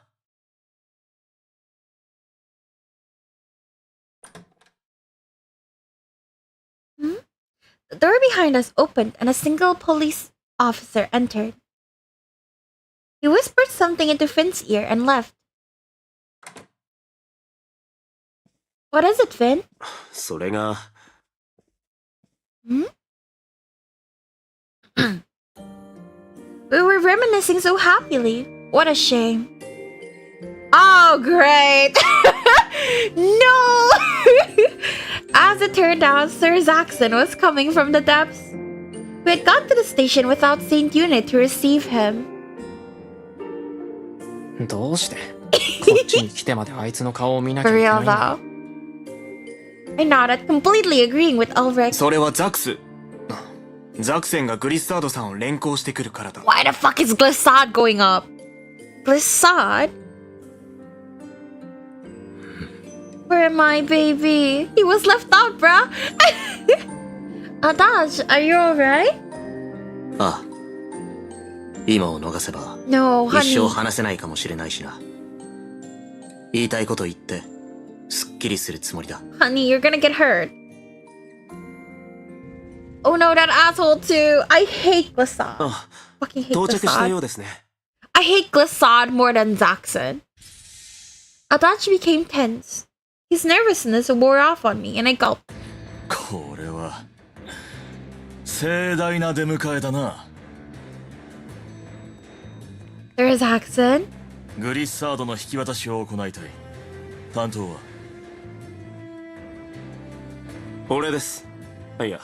The door behind us opened and a single police officer entered. He whispered something into Finn's ear and left. What is it, Finn? それが Hmm? We were reminiscing so happily. What a shame. Oh, great! No! As it turned out, Sir Zaxxon was coming from the depths. We had got to the station without Saint Unit to receive him. どうしてこっちに来てまであいつの顔を見なきゃ For いけ real ないんだ though. I nodded, completely agreeing with Ulrich. それはザクス。ザクセンがグリッサードさんを連行してくるからだ。Why the fuck is Glissade going up? Glissade? Where am I, baby? He was left out, bruh. Adaj, are you alright? ああ。今を逃せば No, 一 honey. 生話せないかもしれないしな。言いたいこと言ってすっきりするつもりだ。 Honey, you're gonna get hurt. Oh no, that asshole too. I hate Glissade. あ Fucking hate 到着したよ Glissade. うですね。 I hate Glissade more than Zaxxon. Adaj became tense. His nervousness wore off on me, and I gulped. これは盛大な出迎えだな。 There's Zaxxon. グリッサードの引き渡しを行いたい。担当は俺です。いや、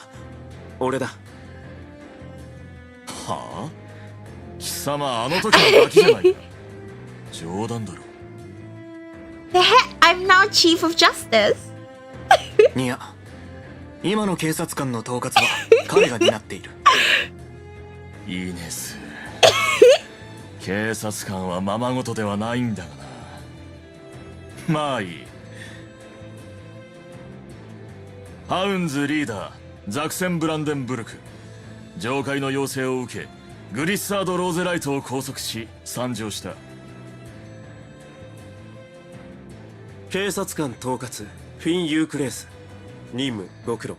俺だ。はあ、貴様あの時のガキじゃないか。冗談だろ。 The heck? I'm now Chief of Justice. いや、今の警察官の統括は彼が担っている。イネス。警察官はままごとではないんだがな。まあいい。ハウンズリーダーザクセン・ブランデンブルク、上階の要請を受けグリッサード・ローゼライトを拘束し参上した。警察官統括フィン・ユークレース、任務ご苦労。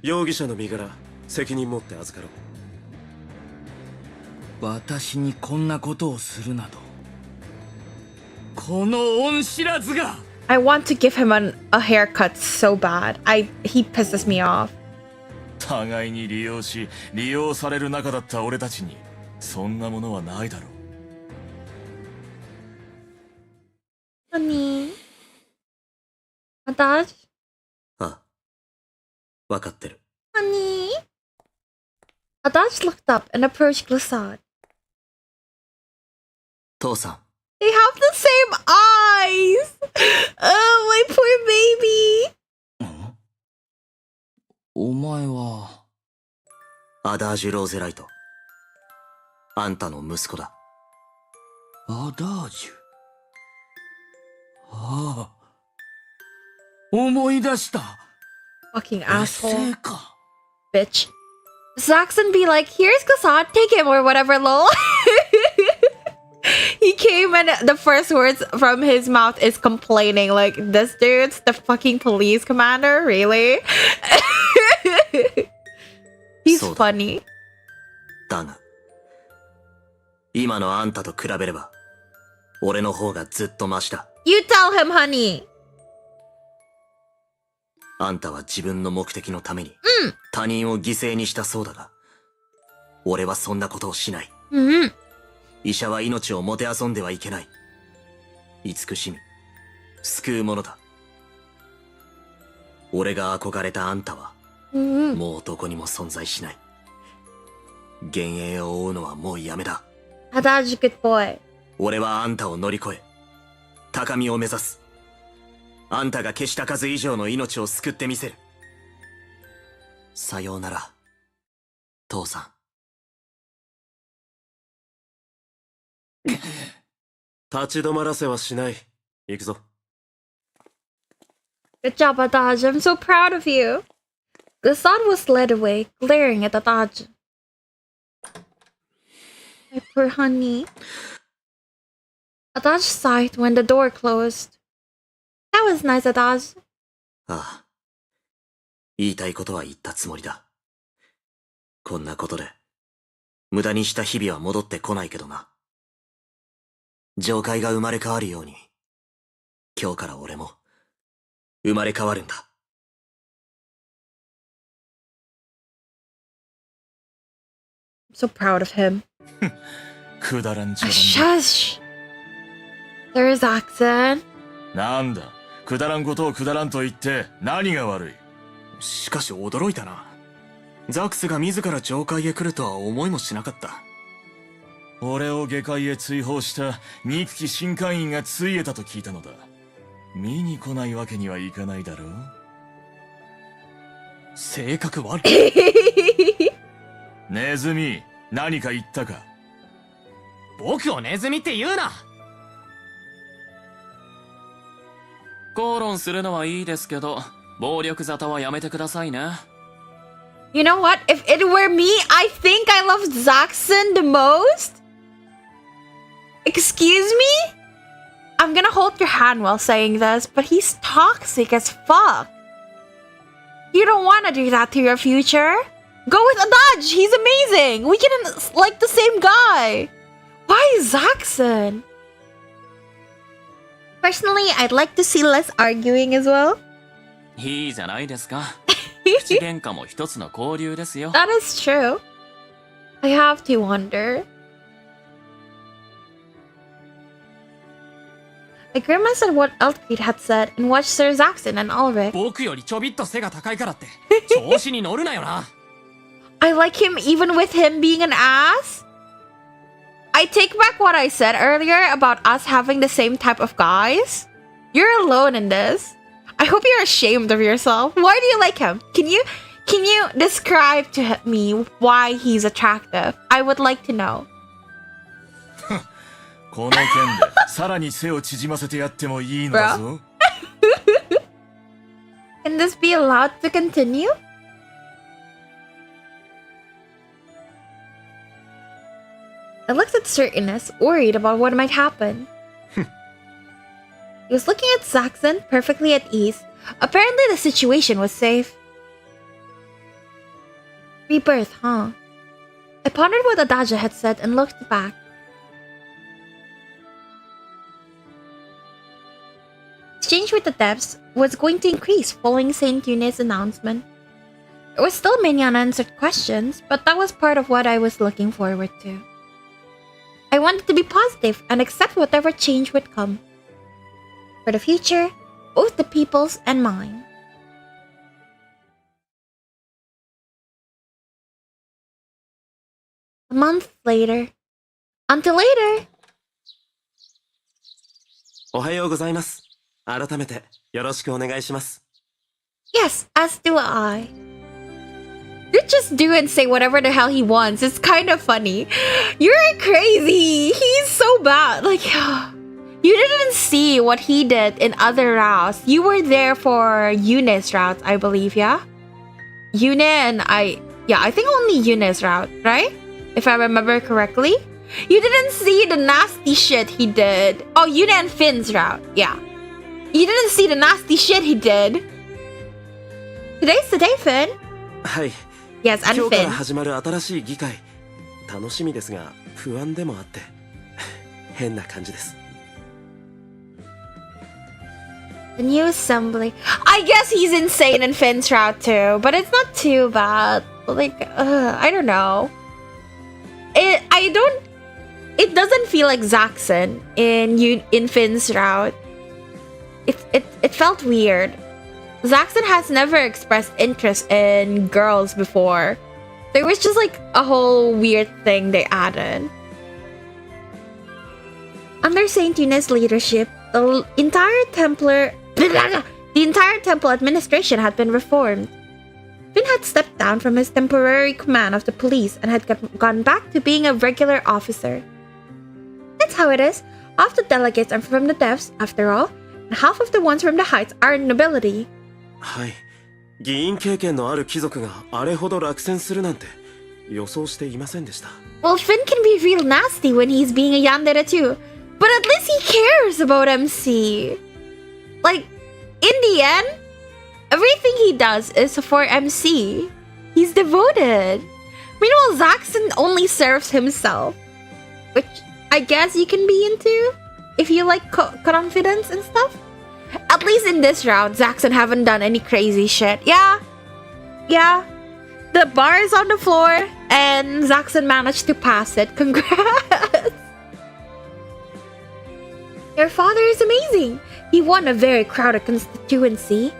容疑者の身柄責任持って預かろう。私にこんなことをするなど、この恩知らずが。 I want to give him a haircut so bad. He pisses me off. 互いに利用し利用される仲だった俺たちにそんなものはないだろう。 Honey. Adaj? ああ。わかってる。 Honey? Adaj looked up and approached Glissade. 父さん。 They have the same eyes! Oh, my poor baby! お前はアダージュ・ローゼライト。あんたの息子だ。アダージュ。ああ、思い出した。 Fucking asshole. か Bitch. Zaxxon be like, here's Glissade, take him or whatever, lol. He came and the first words from his mouth is complaining. Like, this dude's the fucking police commander? Really? He's funny. だが、今のあんたと比べれば、俺の方がずっとマシだ。You tell him, honey. あんたは自分の目的のために、他人を犠牲にしたそうだが、俺はそんなことをしない。医者は命をもてあそんではいけない。慈しみ、救うものだ。俺が憧れたあんたは、もうどこにも存在しない。幻影を追うのはもうやめだ。Adaj, good boy. 俺はあんたを乗り越え、高みを目指す。あんたが消した数以上の命を救ってみせる。さようなら、父さん。立ち止まらせはしない。行くぞ。Good job, Adaj. I'm so proud of you. Glissade was led away, glaring at Adaj. My poor honey. Adaj sighed when the door closed. That was nice, Adaj. ああ。言いたいことは言ったつもりだ。こんなことで、無駄にした日々は戻ってこないけどな。上界が生まれ変わるように、今日から俺も、生まれ変わるんだ。I'm so proud of him. くだらんちゃらん。Shush! There's accent. なんだ、くだらんことをくだらんと言って何が悪い。しかし驚いたな。ザクスが自ら上界へ来るとは思いもしなかった。俺を下界へ追放した憎き新会員がついえたと聞いたのだ。見に来ないわけにはいかないだろう。性格悪い。ネズミ、何か言ったか。僕をネズミって言うな。口論するのはいいですけど、暴力沙汰はやめてくださいね。You know what? If it were me, I think I loved Zaxxon the most. Excuse me? I'm gonna hold your hand while saying this, but he's toxic as fuck. You don't wanna do that to your future. Go with Adaj, he's amazing. We can like the same guy. Why Zaxxon? Personally, I'd like to see less arguing as well. いいじゃないですか。口喧嘩も一つの交流ですよ。That is true. I have to wonder. I grimaced at what Elfried had said and watched Sir Zaxxon and Ulrich. 僕よりちょびっと背が高いからって調子に乗るなよな。I like him even with him being an ass. I take back what I said earlier about us having the same type of guys. You're alone in this. I hope you're ashamed of yourself. Why do you like him? Can you describe to me why he's attractive? I would like to know. この件でさらに背を縮ませてやってもいいのだぞ。Can this be allowed to continue? I looked at Sir Ines, worried about what might happen. He was looking at Zaxxon, perfectly at ease. Apparently the situation was safe. Rebirth, huh? I pondered what Adaja had said and looked back. Exchange with the devs was going to increase following Saint Yune's announcement. There were still many unanswered questions, but that was part of what I was looking forward to. I wanted to be positive and accept whatever change would come. For the future, both the people's and mine. A month later. Until later! おはようございます。改めてよろしくお願いします。Yes, as do I. You just do and say whatever the hell he wants. It's kind of funny. You're crazy. He's so bad. Like, you didn't see what he did in other routes. You were there for Yune's route, I believe, yeah? Yune and I think only Yune's route, right? If I remember correctly. You didn't see the nasty shit he did. Oh, Yune and Finn's route, yeah. You didn't see the nasty shit he did. Today's the day, Finn. はい。 Yes, and 今日から Finn. 始まる新しい議会。楽しみですが、不安でもあって、変な感じです。The new assembly. I guess he's insane in Finn's route too, but it's not too bad. Like, I don't know. It doesn't feel like Zaxxon in Finn's route. It felt weird. Zaxxon has never expressed interest in girls before. There was just like a whole weird thing they added. Under Saint Yune's leadership, the entire temple administration had been reformed. Finn had stepped down from his temporary command of the police and had gone back to being a regular officer. That's how it is. Half the delegates are from the devs, after all, and half of the ones from the heights are nobility. はい。議員経験のある貴族があれほど落選するなんて、予想していませんでした。 Well, Finn can be real nasty when he's being a yandere too. But at least he cares about MC. Like, in the end, everything he does is for MC. He's devoted. Meanwhile, Zaxxon only serves himself. Which I guess you can be into if you like confidence and stuff. At least in this round, Zaxxon haven't done any crazy shit. Yeah. The bar is on the floor and Zaxxon managed to pass it. Congrats. Your father is amazing. He won a very crowded constituency.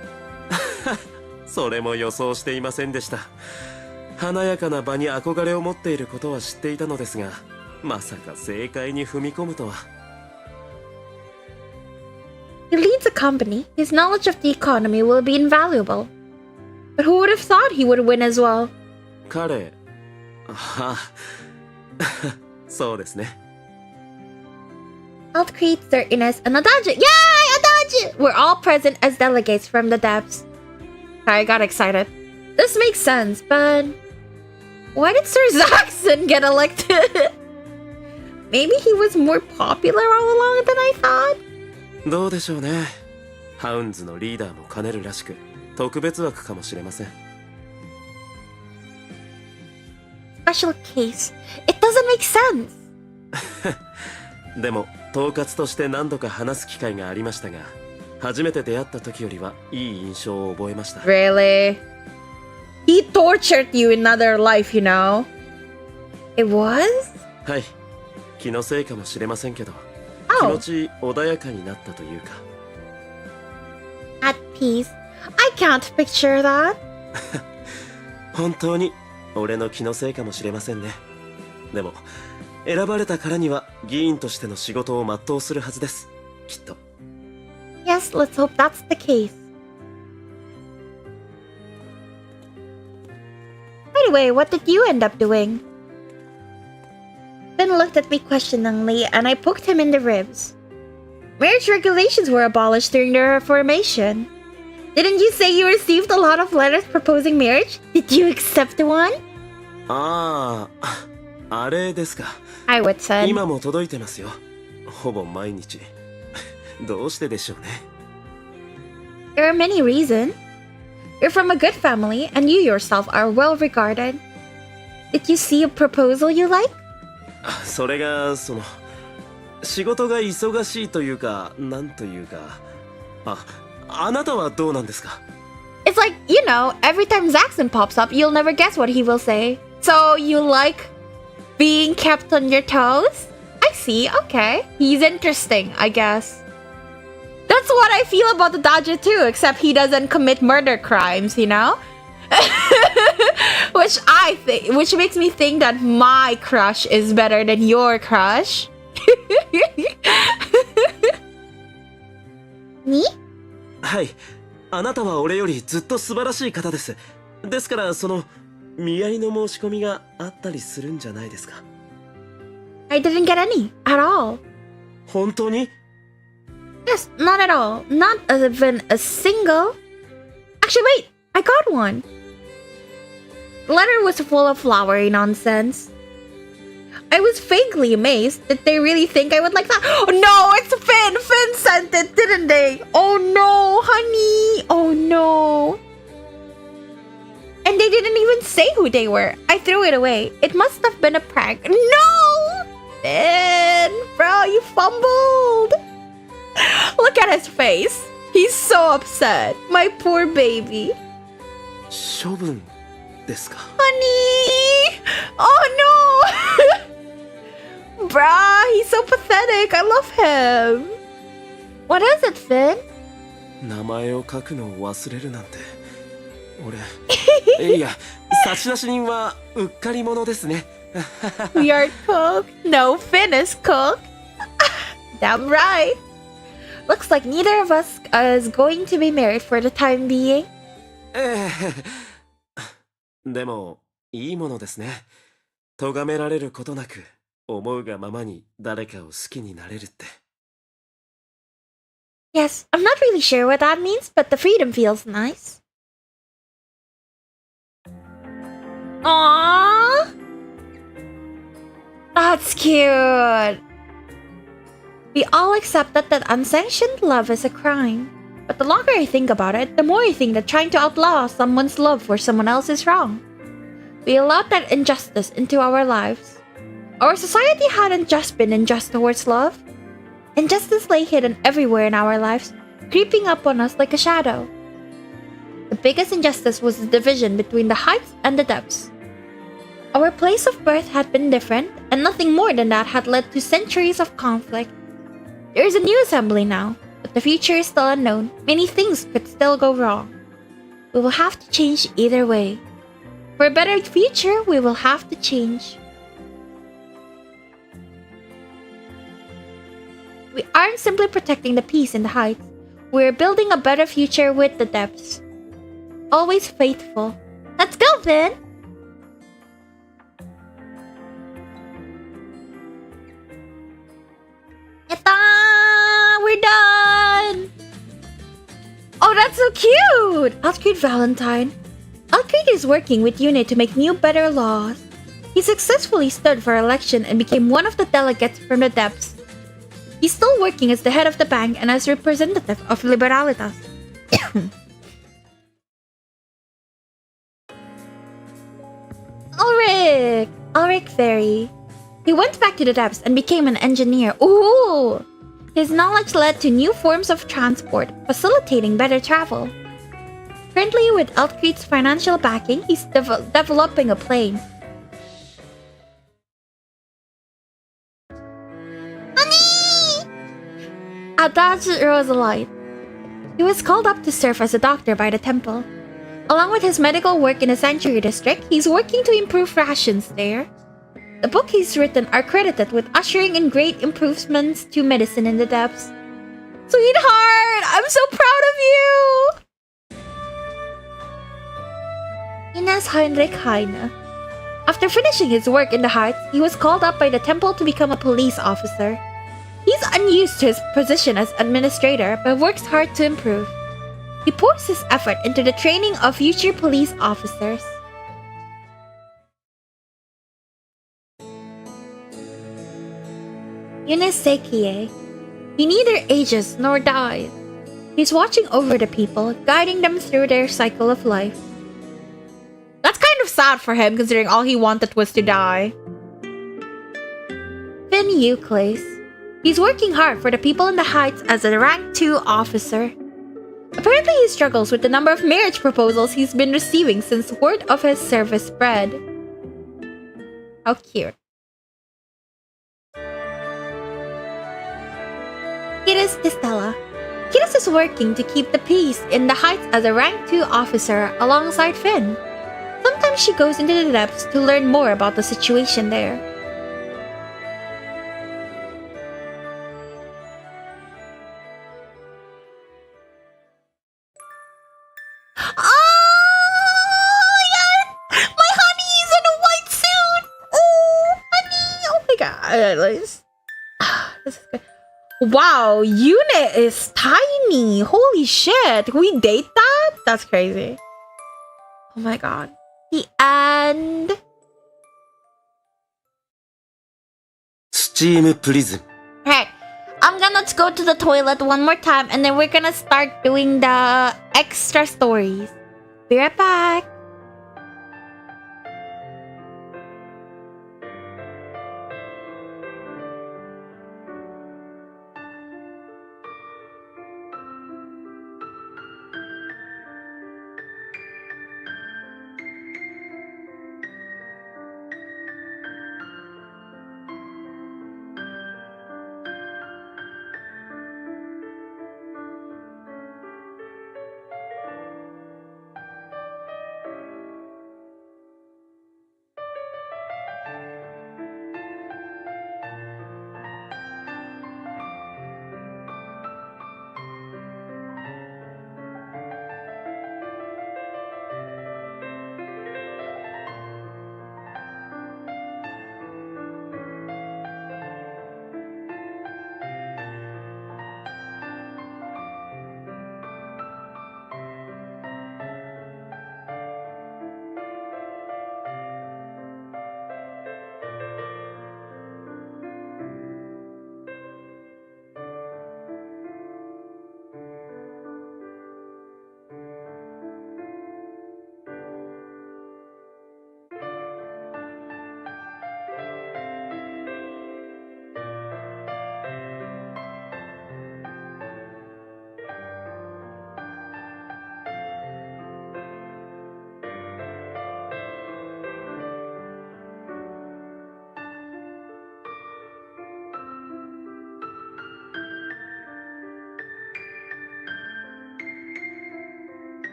それも予想していませんでした。華やかな場に憧れを持っていることは知っていたのですが、まさか正解に踏み込むとは。He leads a company. His knowledge of the economy will be invaluable. But who would have thought he would win as well? 彼、そうですね。Health creates sturdiness and Adage. Yay! Adage! We're all present as delegates from the devs. I got excited. This makes sense, but why did Sir Zaxxon get elected? Maybe he was more popular all along than I thought? どうでしょうね。ハウンズのリーダーも兼ねるらしく、特別枠かもしれません。Special case. It doesn't make sense. でも統括として何度か話す機会がありましたが、初めて出会った時よりはいい印象を覚えました。 Really? He tortured you in another life, you know? It was? はい、気のせいかもしれませんけど、気持ち穏やかになったというか。 At peace. I can't picture that. 本当に俺の気のせいかもしれませんね。でも選ばれたからには議員としての仕事を全うするはずです、きっと。 Yes, let's hope that's the case. By the way, what did you end up doing? Finn looked at me questioningly and I poked him in the ribs. Marriage regulations were abolished during the Reformation. Didn't you say you received a lot of letters proposing marriage? Did you accept one? ああ、あれですか。I would say. 今も届いてますよ。ほぼ毎日。どうしてでしょうね。 There are many reasons. You're from a good family and you yourself are well regarded. Did you see a proposal you like? それが仕事が忙しいというか、なんというか。あなたはどうなんですか? It's like, you know, every time Zaxxon pops up, you'll never guess what he will say. So you like being kept on your toes? I see, okay. He's interesting, I guess. That's what I feel about the Dodger too, except he doesn't commit murder crimes, you know? Which makes me think that my crush is better than your crush. Me? はい、あなたは俺よりずっと素晴らしい方です。ですから見合いの申し込みがあったりするんじゃないですか? I didn't get any at all. 本当に? Yes, not at all. Not even a single. Actually, wait, I got one. The letter was full of flowery nonsense. I was vaguely amazed that they really think I would like that. Oh no, it's Finn! Finn sent it, didn't they? Oh no, honey! Oh no. And they didn't even say who they were. I threw it away. It must have been a prank. No! Finn! Bro, you fumbled! Look at his face. He's so upset. My poor baby. 処分ですか? Honey! Oh no! Bruh, he's so pathetic. I love him. What is it, Finn? 名前を書くのを忘れるなんて。俺、いや、差出人はうっかり者ですね。We are cooked. No, Finn is cooked. Damn right. Looks like neither of us is going to be married for the time being. でも、いいものですね。咎められることなく、思うがままに誰かを好きになれるって。Yes, I'm not really sure what that means, but the freedom feels nice. Aww. That's cute. We all accepted that unsanctioned love is a crime. But the longer I think about it, the more I think that trying to outlaw someone's love for someone else is wrong. We allowed that injustice into our lives. Our society hadn't just been unjust towards love. Injustice lay hidden everywhere in our lives, creeping up on us like a shadow. The biggest injustice was the division between the heights and the depths. Our place of birth had been different, and nothing more than that had led to centuries of conflict. There is a new assembly now, but the future is still unknown. Many things could still go wrong. We will have to change either way. For a better future, we will have to change. We aren't simply protecting the peace in the heights. We're building a better future with the depths. Always faithful. Let's go, Vin! Yata! We're done! Oh, that's so cute! Outcreed Valentine. Outcreed is working with UNIT to make new, better laws. He successfully stood for election and became one of the delegates from the depths. He's still working as the head of the bank and as representative of Liberalitas. Ulrich Ferry. He went back to the depths and became an engineer. Ooh! His knowledge led to new forms of transport, facilitating better travel. Currently, with Eltcrete's financial backing, he's developing a plane. Honey! Adaj Rosalite. He was called up to serve as a doctor by the temple. Along with his medical work in the Sanctuary District, he's working to improve rations there. The books he's written are credited with ushering in great improvements to medicine in the depths. Sweetheart, I'm so proud of you! Ines Heinrich Heine. After finishing his work in the Heights, he was called up by the temple to become a police officer. He's unused to his position as administrator, but works hard to improve. He pours his effort into the training of future police officers. Eunice Sekie. He neither ages nor dies. He's watching over the people, guiding them through their cycle of life. That's kind of sad for him, considering all he wanted was to die. Finn Euclid. He's working hard for the people in the Heights as a rank 2 officer. Apparently he struggles with the number of marriage proposals he's been receiving since word of his service spread. How cute. Kiris Distella. Kiris is working to keep the peace in the Heights as a rank 2 officer alongside Finn. Sometimes she goes into the depths to learn more about the situation there. Oh, yeah! My honey is in a white suit! Oh, honey! Oh my god. This is good. Wow, Unit is tiny. Holy shit. Can we date that? That's crazy. Oh my god. The end. Steam Prism. Right. I'm gonna go to the toilet one more time and then we're gonna start doing the extra stories. Be right back.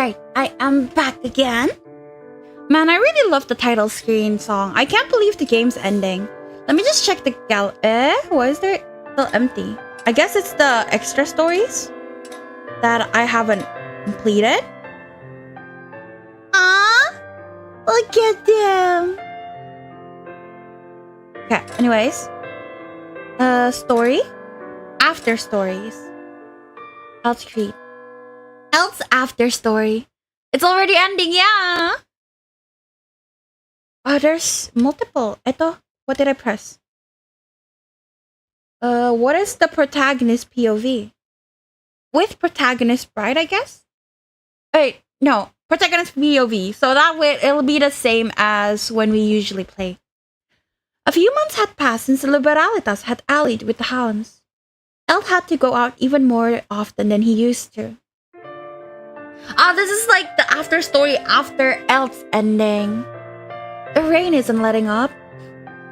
Alright, I am back again. Man, I really love the title screen song. I can't believe the game's ending. Let me just check the why is there still empty? I guess it's the extra stories that I haven't completed. Ah, look at them. Okay, anyways. Story. After stories. Else Creed. Else after story. It's already ending, yeah. Oh, there's multiple. Eto, what did I press? What is the protagonist POV? With protagonist bride, I guess? Wait, no. Protagonist POV. So that way it'll be the same as when we usually play. A few months had passed since Liberalitas had allied with the hounds. Elt had to go out even more often than he used to. Ah, this is like the after story after Elt's ending. The rain isn't letting up.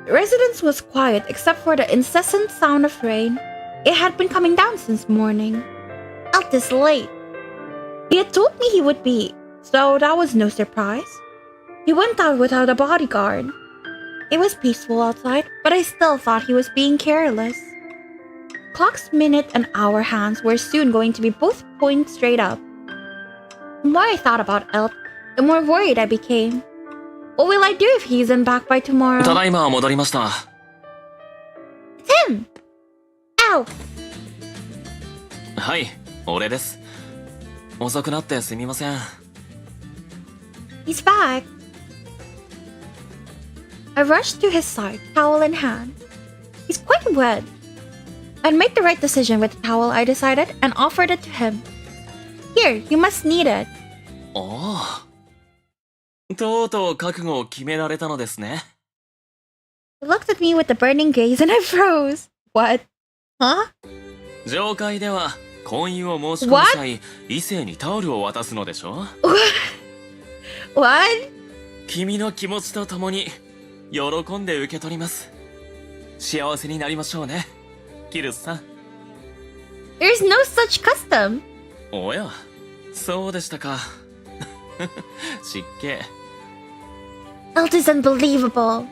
The residence was quiet except for the incessant sound of rain. It had been coming down since morning. Elt is late. He had told me he would be, so that was no surprise. He went out without a bodyguard. It was peaceful outside, but I still thought he was being careless. Clock's minute and hour hands were soon going to be both pointing straight up. The more I thought about Elt, the more worried I became. What will I do if he isn't back by tomorrow? ただいま戻りました。It's him! Ow! はい、俺です。遅くなってすみません。He's back. I rushed to his side, towel in hand. He's quite wet. I'd made the right decision with the towel, I decided, and offered it to him. Here, you must need it. おお。とうとう覚悟を決められたのですね。He looked at me with a burning gaze and I froze. What? Huh? 上階では婚姻を申し込む際、異性にタオルを渡すのでしょ？ What? 君の気持ちとともに喜んで受け取ります。幸せになりましょうね、キルスさん。There's no such custom. おや、そうでしたか。失敬。Elt is unbelievable.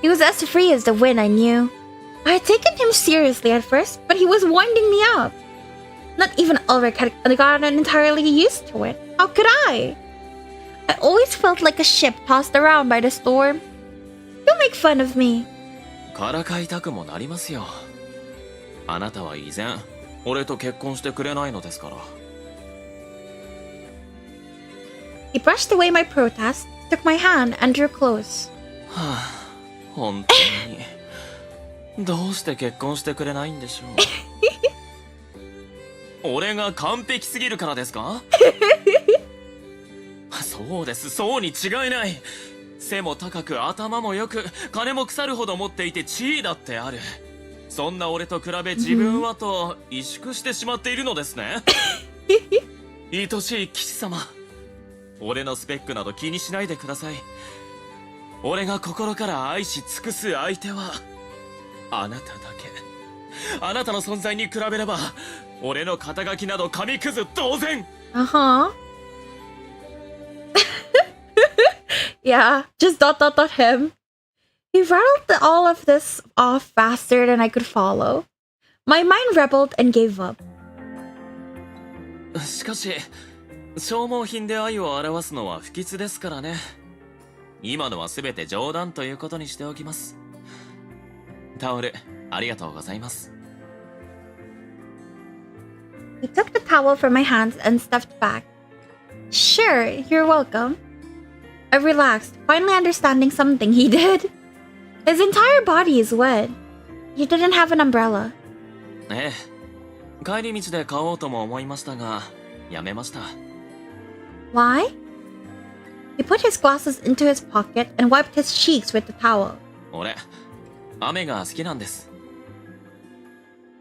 He was as free as the wind, I knew. I had taken him seriously at first, but he was winding me up. Not even Ulrich had gotten entirely used to it. How could I? I always felt like a ship tossed around by the storm. Don't make fun of me. からかいたくもなりますよ。あなたは以前、俺と結婚してくれないのですから。He brushed away my protest, took my hand, and drew close. はあ、本当に。どうして結婚してくれないんでしょう。俺が完璧すぎるからですか？そうです、そうに違いない。背も高く頭も良く、金も腐るほど持っていて地位だってある。そんな俺と比べ自分はと萎縮してしまっているのですね。愛しい騎士様、俺のスペックなど気にしないでください。俺が心から愛し尽くす相手はあなただけ。あなたの存在に比べれば俺の肩書きなど紙くず同然。Uh-huh. Yeah, just ... him. He rattled all of this off faster than I could follow. My mind rebelled and gave up. しかし、消耗品で愛を表すのは不吉ですからね。今のは全て冗談ということにしておきます。タオル、ありがとうございます。He took the towel from my hands and stepped back. Sure, you're welcome. I relaxed, finally understanding something he did. His entire body is wet. He didn't have an umbrella. ええ、帰り道で買おうとも思いましたが、やめました。Why? He put his glasses into his pocket and wiped his cheeks with the towel. 俺、雨が好きなんです。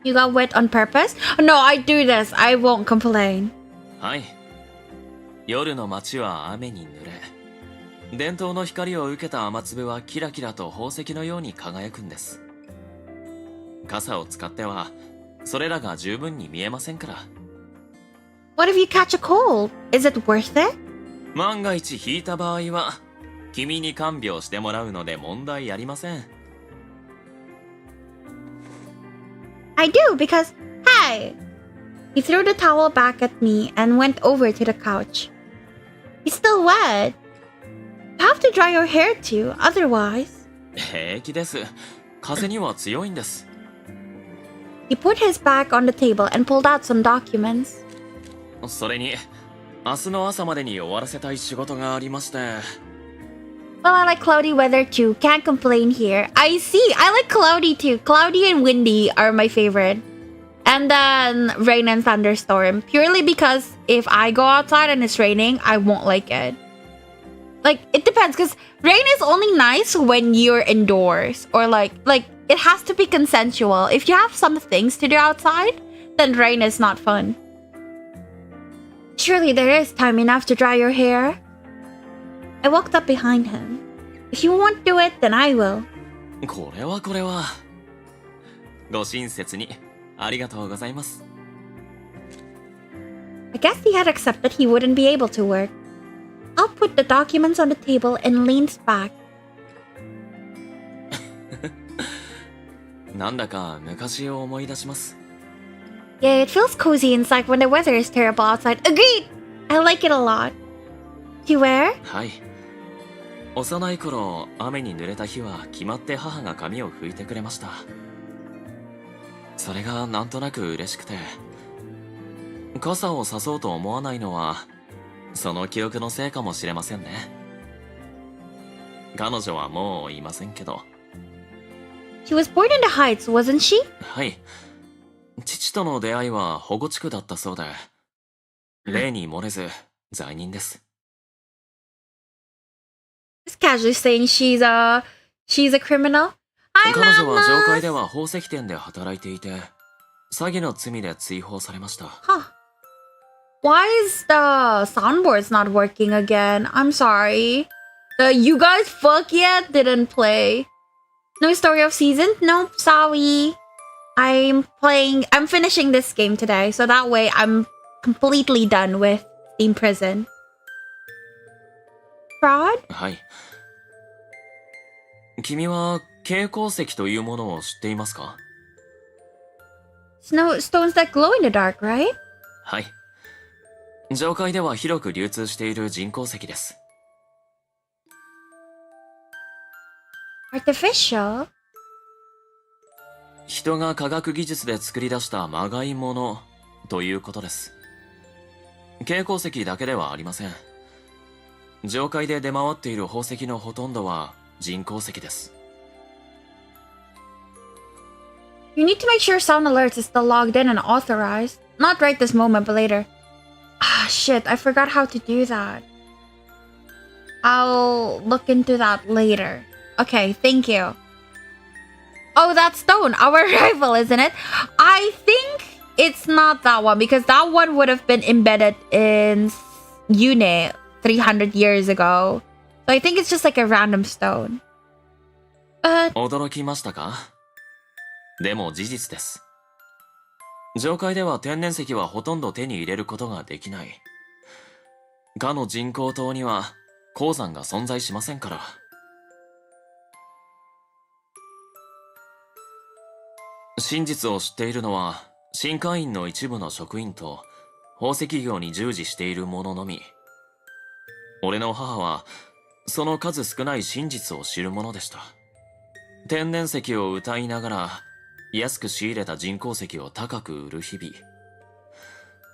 You got wet on purpose? No, I do this. I won't complain. はい。夜の街は雨に濡れ、伝統の光を受けた雨粒はキラキラと宝石のように輝くんです。傘を使ってはそれらが十分に見えませんから。What if you catch a cold? Is it worth it? 万が一引いた場合は君に看病してもらうので問題ありません。 I do, because, hey! He threw the towel back at me and went over to the couch. He's still wet. You have to dry your hair too, otherwise. 平気です。風には強いんです。 He put his back on the table and pulled out some documents. それに明日の朝までに終わらせたい仕事がありまして。 Well, I like cloudy weather too. Can't complain here. I see. I like cloudy too. Cloudy and windy are my favorite. And then rain and thunderstorm. Purely because if I go outside and it's raining, I won't like it. Like, it depends, because rain is only nice when you're indoors. Or like it has to be consensual. If you have some things to do outside, then rain is not fun. Surely there is time enough to dry your hair. I walked up behind him. If you won't do it, then I will. これはご親切にありがとうございます。 I guess he had accepted he wouldn't be able to work. I'll put the documents on the table and leans back. なんだか昔を思い出します。 Yeah, it feels cozy inside when the weather is terrible outside. Agreed! I like it a lot. You wear? はい。幼い頃、雨に濡れた日は決まって母が髪を拭いてくれました。それがなんとなく嬉しくて、傘をさそうと思わないのはその記憶のせいかもしれませんね。彼女はもういませんけど。 She was born in the Heights, wasn't she? はい。父との出会いは保護地区だったそうで、例に漏れず罪人です。 Just casually saying she's a criminal. 彼女は上階では宝石店で働いていて、詐欺の罪で追放されました。 Huh. Why is the soundboards not working again? I'm sorry. The you guys fuck yet didn't play. No story of season? Nope, sorry. I'm finishing this game today, so that way I'm completely done with Steam Prison. Fraud? はい。君は蛍光石というものを知っていますか？ Stones that glow in the dark, right? はい。上階では広く流通している人工石です。 Artificial? 人が科学技術で作り出したまがいものということです。蛍光石だけではありません。上階で出回っている宝石のほとんどは人工石です。 You need to make sure Sound Alerts is still logged in and authorized. Not right this moment, but later. Ah, shit, I forgot how to do that. I'll look into that later. Okay, thank you. Oh, that's stone, our rival, isn't it? I think it's not that one, because that one would have been embedded in Yune 300 years ago. So I think it's just like a random stone. 驚きましたか？でも事実です。上階では天然石はほとんど手に入れることができない。かの人工島には鉱山が存在しませんから。真実を知っているのは新会員の一部の職員と宝石業に従事している者のみ。俺の母はその数少ない真実を知る者でした。天然石を謳いながら安く仕入れた人工石を高く売る日々。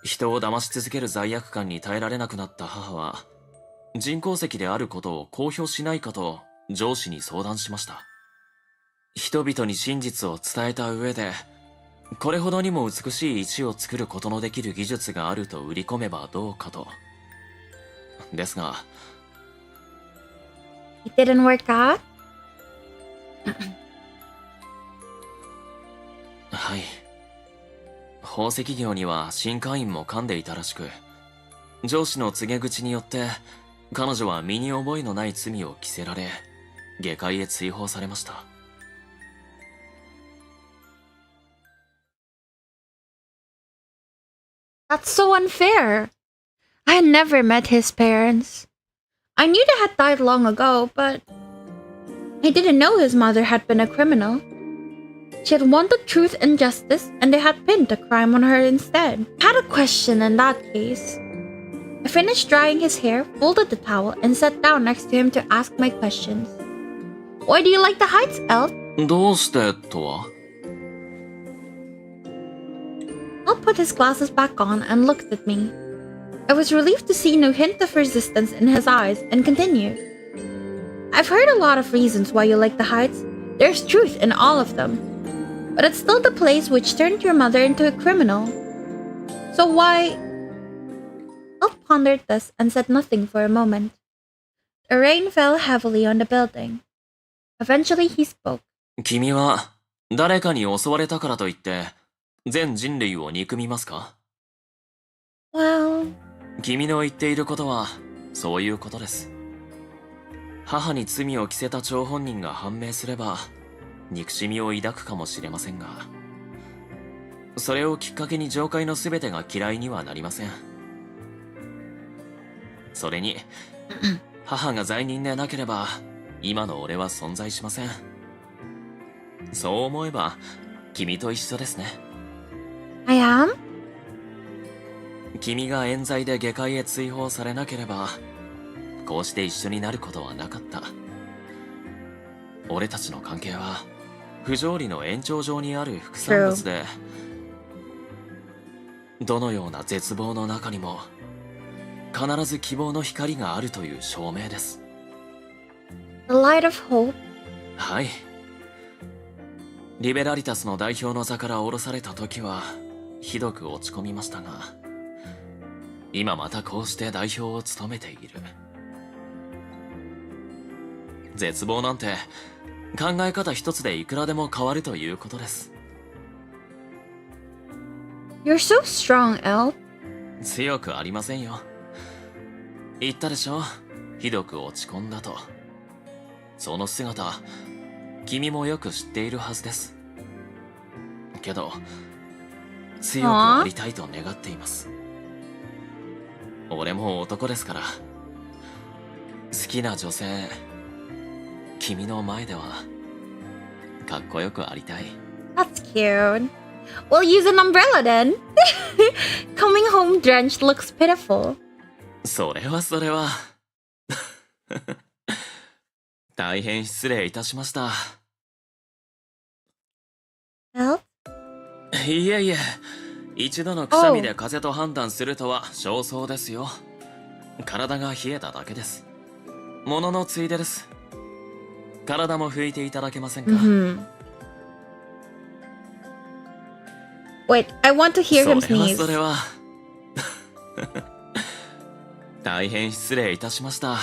人を騙し続ける罪悪感に耐えられなくなった母は人工石であることを公表しないかと上司に相談しました。人々に真実を伝えた上で、これほどにも美しい石を作ることのできる技術があると売り込めばどうかと。ですが、It didn't work out? はい。宝石業には新会員も噛んでいたらしく、上司の告げ口によって彼女は身に覚えのない罪を着せられ、下界へ追放されました。That's so unfair. I had never met his parents. I knew they had died long ago, but I didn't know his mother had been a criminal. She had wanted truth and justice, and they had pinned the crime on her instead. I had a question in that case. I finished drying his hair, folded the towel, and sat down next to him to ask my questions. Why do you like the heights, Elf? どうしてとは Elf put his glasses back on and looked at me. I was relieved to see no hint of resistance in his eyes and continued. I've heard a lot of reasons why you like the heights. There's truth in all of them. But it's still the place which turned your mother into a criminal. So why... Elf pondered this and said nothing for a moment. The rain fell heavily on the building. Eventually he spoke. 君は誰かに襲われたからといって全人類を憎みますか Well... 君の言っていることはそういうことです。母に罪を着せた張本人が判明すれば憎しみを抱くかもしれませんが、それをきっかけに上界の全てが嫌いにはなりません。それに母が罪人でなければ今の俺は存在しません。そう思えば君と一緒ですね。 I am? 君が冤罪で下界へ追放されなければこうして一緒になることはなかった。俺たちの関係は不条理の延長上にある副産物で、どのような絶望の中にも必ず希望の光があるという証明です。 The light of hope? はい。リベラリタスの代表の座から降ろされた時はひどく落ち込みましたが、今またこうして代表を務めている。絶望なんて考え方一つでいくらでも変わるということです。 You're so strong, Elf. 強くありませんよ。言ったでしょ、ひどく落ち込んだと。その姿君もよく知っているはずです。けど強くありたいと願っています。俺も男ですから、好きな女性君の前ではかっこよくありたい。 That's cute. We'll use an umbrella then. Coming home drenched looks pitiful. それは大変失礼いたしました。 Elf? いえいえ、一度のくしゃみで風邪と判断するとは少々ですよ。体が冷えただけです。もののついでです。体も拭いていただけませんか？ Wait, I want to hear him sneeze. それは大変失礼いたしました。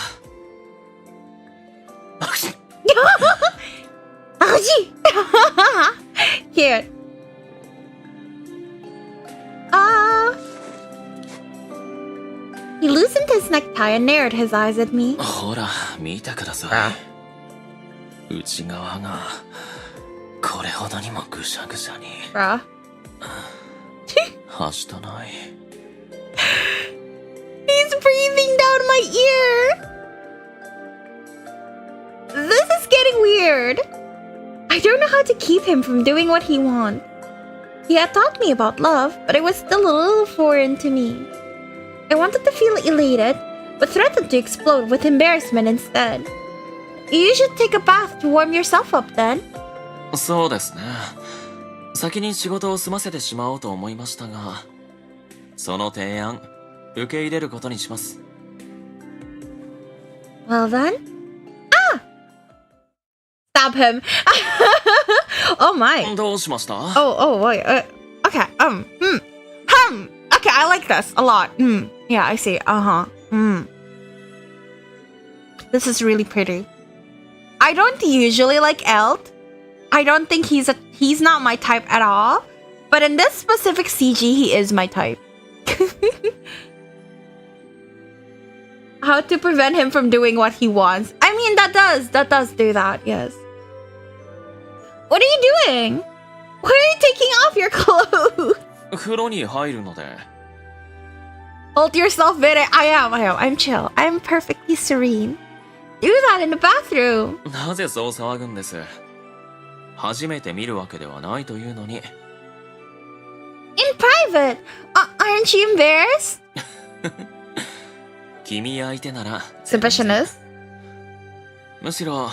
Cute. He loosened his necktie and narrowed his eyes at me. ほら、見てください。内側がこれほどにもぐしゃぐしゃに。Bruh. はしたない。He's breathing down my ear. This is getting weird. I don't know how to keep him from doing what he wants. He had taught me about love, but it was still a little foreign to me. I wanted to feel elated, but threatened to explode with embarrassment instead. You should take a bath to warm yourself up then. そうですね。先に仕事を済ませてしまおうと思いましたが、その提案、受け入れることにします。Well then? Stab him. Oh my. どうしました？ Oh, wait. Okay. Okay, I like this a lot. Yeah, I see. This is really pretty. I don't usually like Elt. I don't think he's not my type at all. But in this specific CG, he is my type. How to prevent him from doing what he wants. I mean, that does do that, yes. What are you doing? Why are you taking off your clothes? 風呂に入るので。Hold yourself, Bere. I am. I'm chill. I'm perfectly serene. Do that in the bathroom. なぜそう騒ぐんです？初めて見るわけではないというのに。In private. Aren't you embarrassed? 君相手なら Submissionist. むしろ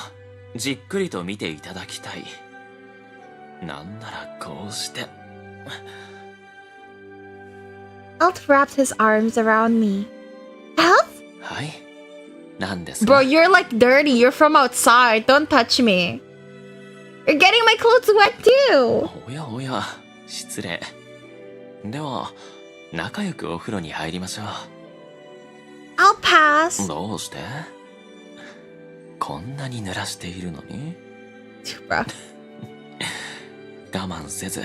じっくりと見ていただきたい。なんならこうして。Elf wrapped his arms around me. Elf? はい。なんですか？ Bro, you're like dirty. You're from outside. Don't touch me. You're getting my clothes wet too. おやおや、失礼。では、仲良くお風呂に入りましょう。I'll pass. どうして？こんなに濡らしているのに？ Bro. 我慢せず、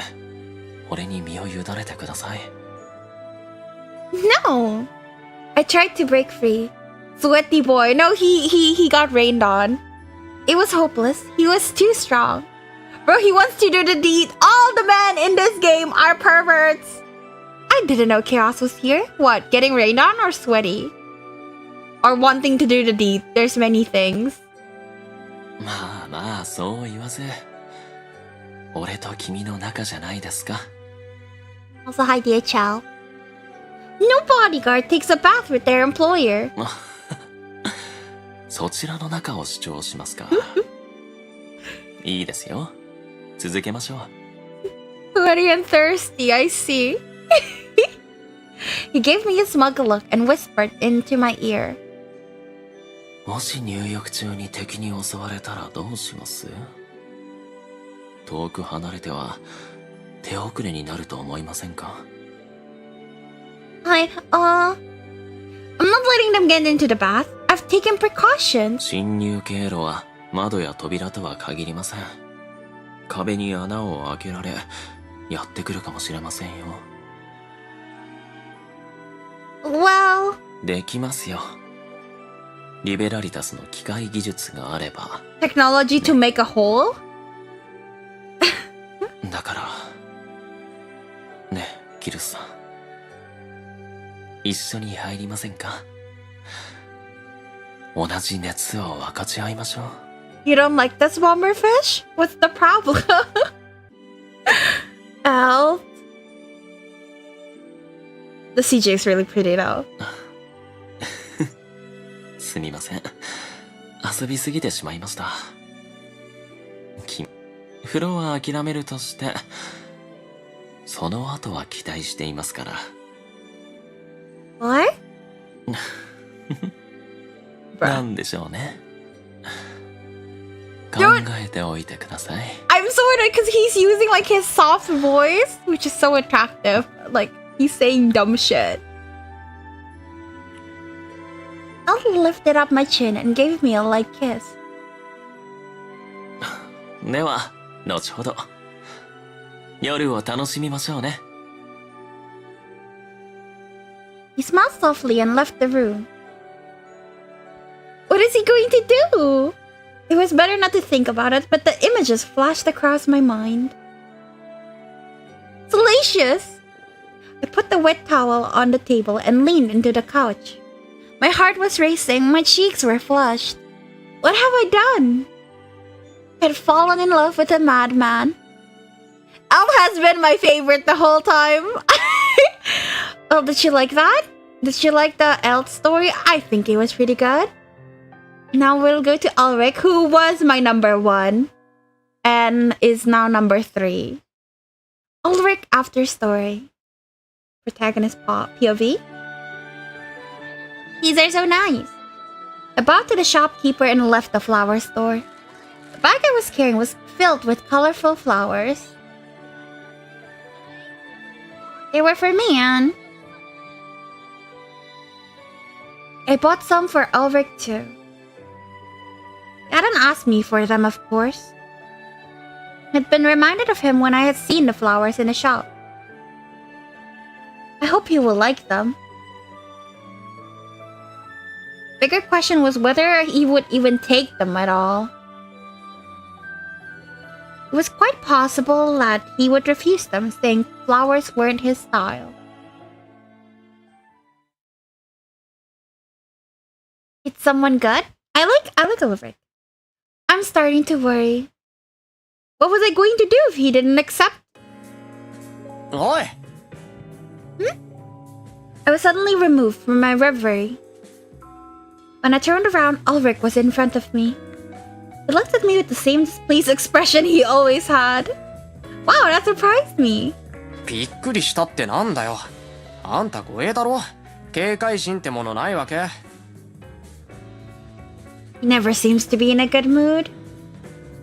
俺に身を委ねてください。No. I tried to break free. Sweaty boy. No, he got rained on. It was hopeless. He was too strong. Bro, he wants to do the deed. All the men in this game are perverts. I didn't know chaos was here. What, getting rained on or sweaty? Or wanting to do the deed. There's many things. まあまあ、そう言わず。俺と君の仲じゃないですか。Also, hi dear Chow. No bodyguard takes a bath with their employer. そちらの仲を主張しますか。いいですよ。続けましょう。Sweaty and thirsty, I see. He gave me a smug look and whispered into my ear. もし入浴中に敵に襲われたらどうします？遠く離れては手遅れになると思いませんか？ I'm not letting them get into the bath. I've taken precautions. 侵入経路は窓や扉とは限りません。壁に穴を開けられ、やってくるかもしれませんよ。Well... できますよ。リベラリタスの機械技術があれば。Technology to make a hole? だから、ねえ、キルスさん。一緒に入りませんか？同じ熱を分かち合いましょう。You don't like this bomber fish? What's the problem? Elf. The CJ is really pretty though. すみません。遊びすぎてしまいました。風呂は諦めるとして、その後は期待していますから。What? なんでしょうね。考えておいてください。I'm so annoyed because he's using like his soft voice, which is so attractive. Like he's saying dumb shit. Elf lifted up my chin and gave me a light kiss. では、後ほど。夜を楽しみましょうね。He smiled softly and left the room. What is he going to do? It was better not to think about it, but the images flashed across my mind. Salacious! I put the wet towel on the table and leaned into the couch. My heart was racing, my cheeks were flushed. What have I done? I had fallen in love with a madman. Elf has been my favorite the whole time. Oh, did you like that? Did you like the Elf story? I think it was pretty good. Now we'll go to Ulrich, who was my number 1 and is now number 3. Ulrich after story. Protagonist POV. These are so nice. I bowed to the shopkeeper and left the flower store. The bag I was carrying was filled with colorful flowers. They were for me, Anne. I bought some for Ulrich too. He hadn't asked me for them, of course. I'd been reminded of him when I had seen the flowers in the shop. I hope he will like them. Bigger question was whether he would even take them at all. It was quite possible that he would refuse them, saying flowers weren't his style. It's someone good? I like Ulrich. I'm starting to worry. What was I going to do if he didn't accept? おい I was suddenly removed from my reverie. When I turned around, Ulrich was in front of me. He looked at me with the same displeased expression he always had. Wow, that surprised me. びっくりしたってなんだよ。あんた護衛だろ。警戒心ってものないわけ？ He never seems to be in a good mood.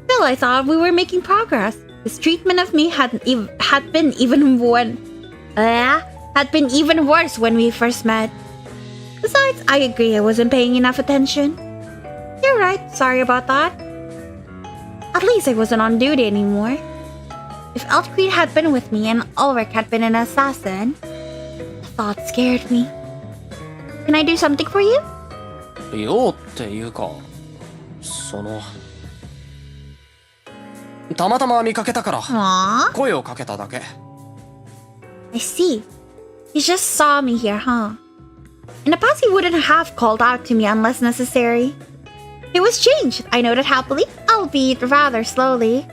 Still, I thought we were making progress. His treatment of me had been even worse when we first met. Besides, I agree I wasn't paying enough attention. You're right, sorry about that. At least I wasn't on duty anymore. If Elfried had been with me and Ulrich had been an assassin, the thought scared me. Can I do something for you? 用っていうか、たまたま見かけたから Aww. 声をかけただけ。 I see. He just saw me here, huh? In the past, he wouldn't have called out to me unless necessary. It was changed. I noted happily, albeit rather slowly.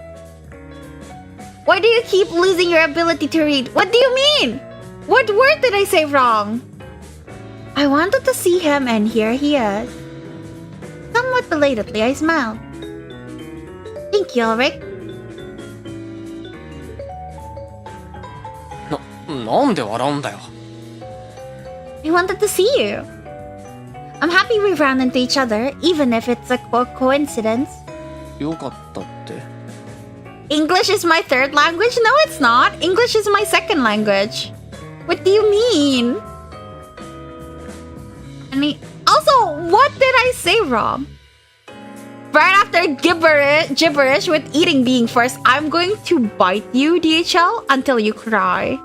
Why do you keep losing your ability to read? What do you mean? What word did I say wrong? I wanted to see him, and here he is. Somewhat belatedly, I smiled. Thank you, Ulrich. なんで笑うんだよ。 I wanted to see you. I'm happy we ran into each other, even if it's a coincidence. よかったって。 English is my third language? No, it's not. English is my second language. What do you mean? Also, what did I say wrong? Right after gibberish with eating being first, I'm going to bite you, DHL, until you cry.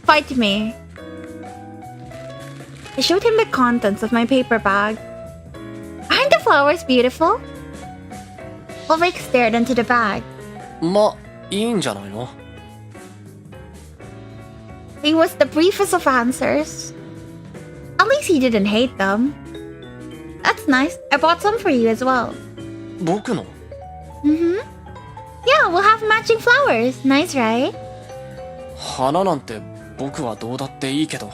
Fight me. I showed him the contents of my paper bag. Aren't the flowers beautiful? Ulrich stared into the bag. ま、いいんじゃないの？ He was the briefest of answers. At least he didn't hate them. That's nice. I bought some for you as well. 僕の？ Mm-hmm. Yeah, we'll have matching flowers. Nice, right? 花なんて僕はどうだっていいけど。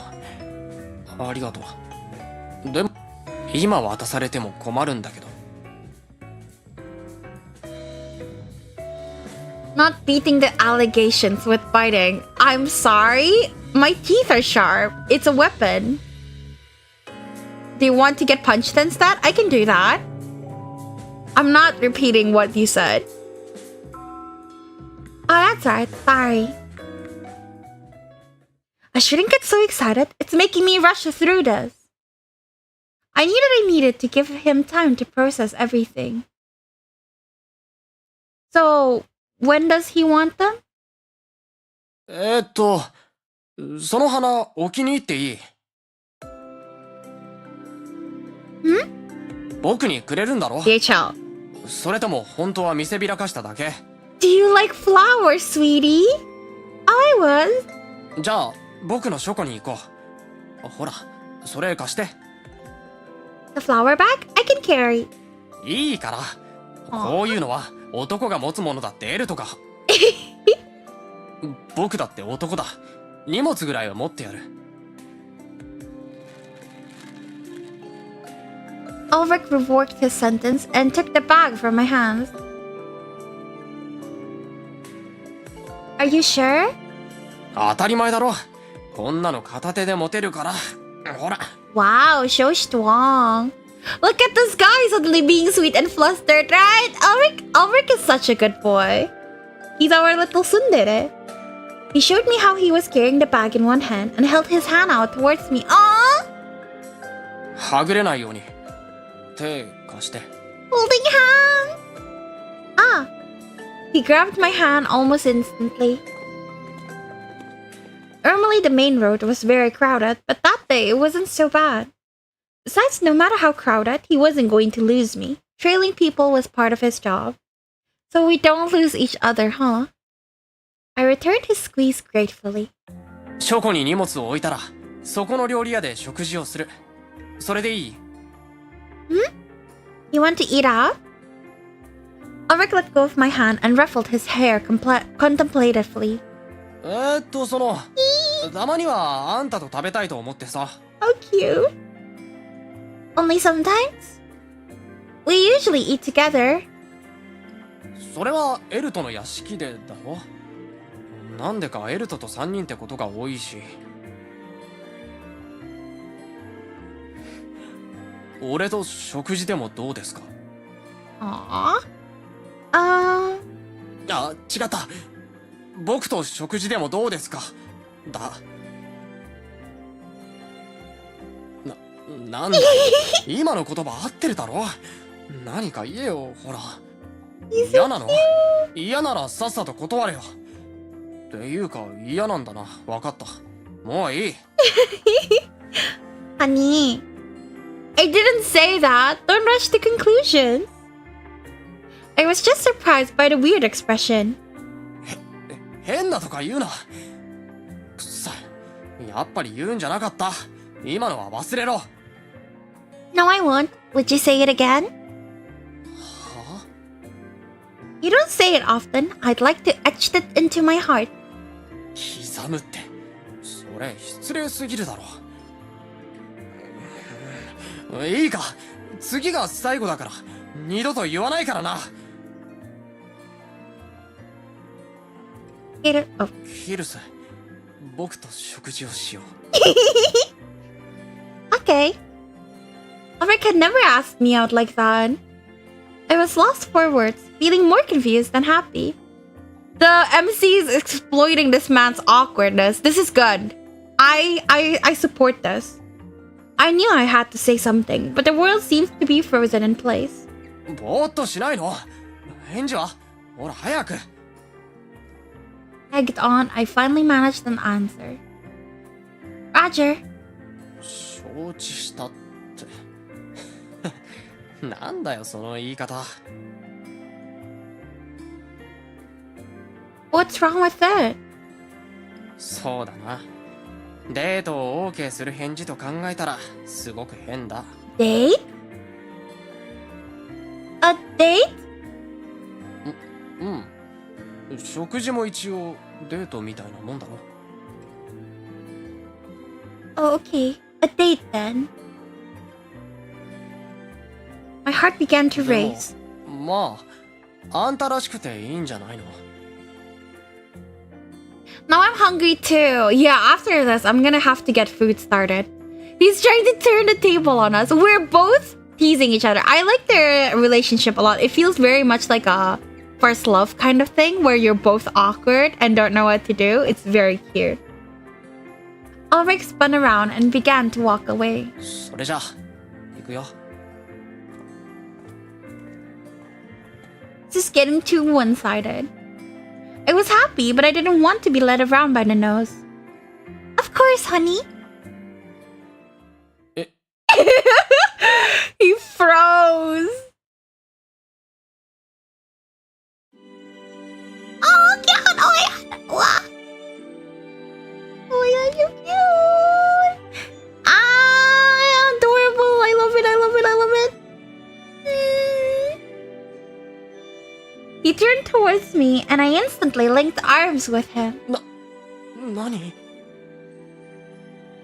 ありがとう。でも、今渡されても困るんだけど。 Not beating the allegations with biting. I'm sorry. My teeth are sharp. It's a weapon. Do you want to get punched instead? I can do that. I'm not repeating what you said. Oh, that's right. Sorry. I shouldn't get so excited. It's making me rush through this. I knew that I needed to give him time to process everything. So, when does he want them? その花お気に入っていい？ 僕にくれるんだろ？ DHL. それとも本当は見せびらかしただけ？ Do you like flowers, sweetie? I was. じゃあ僕の書庫に行こう。ほら、それ貸して。 The flower bag? I can carry. いいから。こういうのは男が持つものだって得るとか。僕だって男だ。荷物ぐらいは持ってやる。 Ulrich revoked his sentence and took the bag from my hands. Are you sure? 当たり前だろ。こんなの片手で持てるから。ほら。 Wow, so strong. Look at this guy suddenly being sweet and flustered, right? Ulrich is such a good boy. He's our little tsundere. He showed me how he was carrying the bag in one hand and held his hand out towards me. Aww! はぐれないように。手貸して。 Holding hands! Ah! He grabbed my hand almost instantly. Normally the main road was very crowded, but that day it wasn't so bad. Besides, no matter how crowded, he wasn't going to lose me. Trailing people was part of his job. So we don't lose each other, huh? I returned his squeeze gratefully. 書庫に荷物を置いたら、そこの料理屋で食事をする。それでいい？ You want to eat out? Ulrich let go of my hand and ruffled his hair contemplatively. たまにはあんたと食べたいと思ってさ。How cute. Only sometimes? We usually eat together. それはエルトの屋敷でだろ。なんでかエルトと3人ってことが多いし。俺と食事でもどうですか？あ、違った。僕と食事でもどうですか？だ。なんだ今の言葉合ってるだろ？何か言えよ、ほら。嫌なの？嫌ならさっさと断れよ。っていうか嫌なんだな。わかった。もういい。Honey, I didn't say that. Don't rush to conclusions. I was just surprised by the weird expression. 変なとか言うな。くっさい。やっぱり言うんじゃなかった。今のは忘れろ。No, I won't. Would you say it again? は？ You don't say it often. I'd like to etch it into my heart. 刻むって、それ失礼すぎるだろ。いいか、次が最後だから二度と言わないからな。ヒルス、僕と食事をしよう。Okay. Ulrich had never asked me out like that. I was lost for words, feeling more confused than happy. The MC is exploiting this man's awkwardness. This is good. I support this. I knew I had to say something, but the world seems to be frozen in place. ぼーっとしないの？返事は？ほら早く。Egged on, I finally managed an answer. Roger. 承知したって。なんだよその言い方。What's wrong with that? そうだな。デートを OK する返事と考えたらすごく変だ。Date? A date? うん。食事も一応デートみたいなもんだろ。Oh, okay. A date then. My heart began to race. まあ、あんたらしくていいんじゃないの？ Now I'm hungry too. Yeah, after this, I'm gonna have to get food started. He's trying to turn the table on us. We're both teasing each other. I like their relationship a lot. It feels very much like a first love kind of thing where you're both awkward and don't know what to do. It's very cute. Ulrich spun around and began to walk away. それじゃ、行くよ。This is getting too one-sided. I was happy, but I didn't want to be led around by the nose. Of course, honey. He froze. Oh, cute! Oh, yeah. What? Oh, yeah, you're cute. Ah, adorable. I love it. I love it. I love it. He turned towards me, and I instantly linked arms with him. Nani?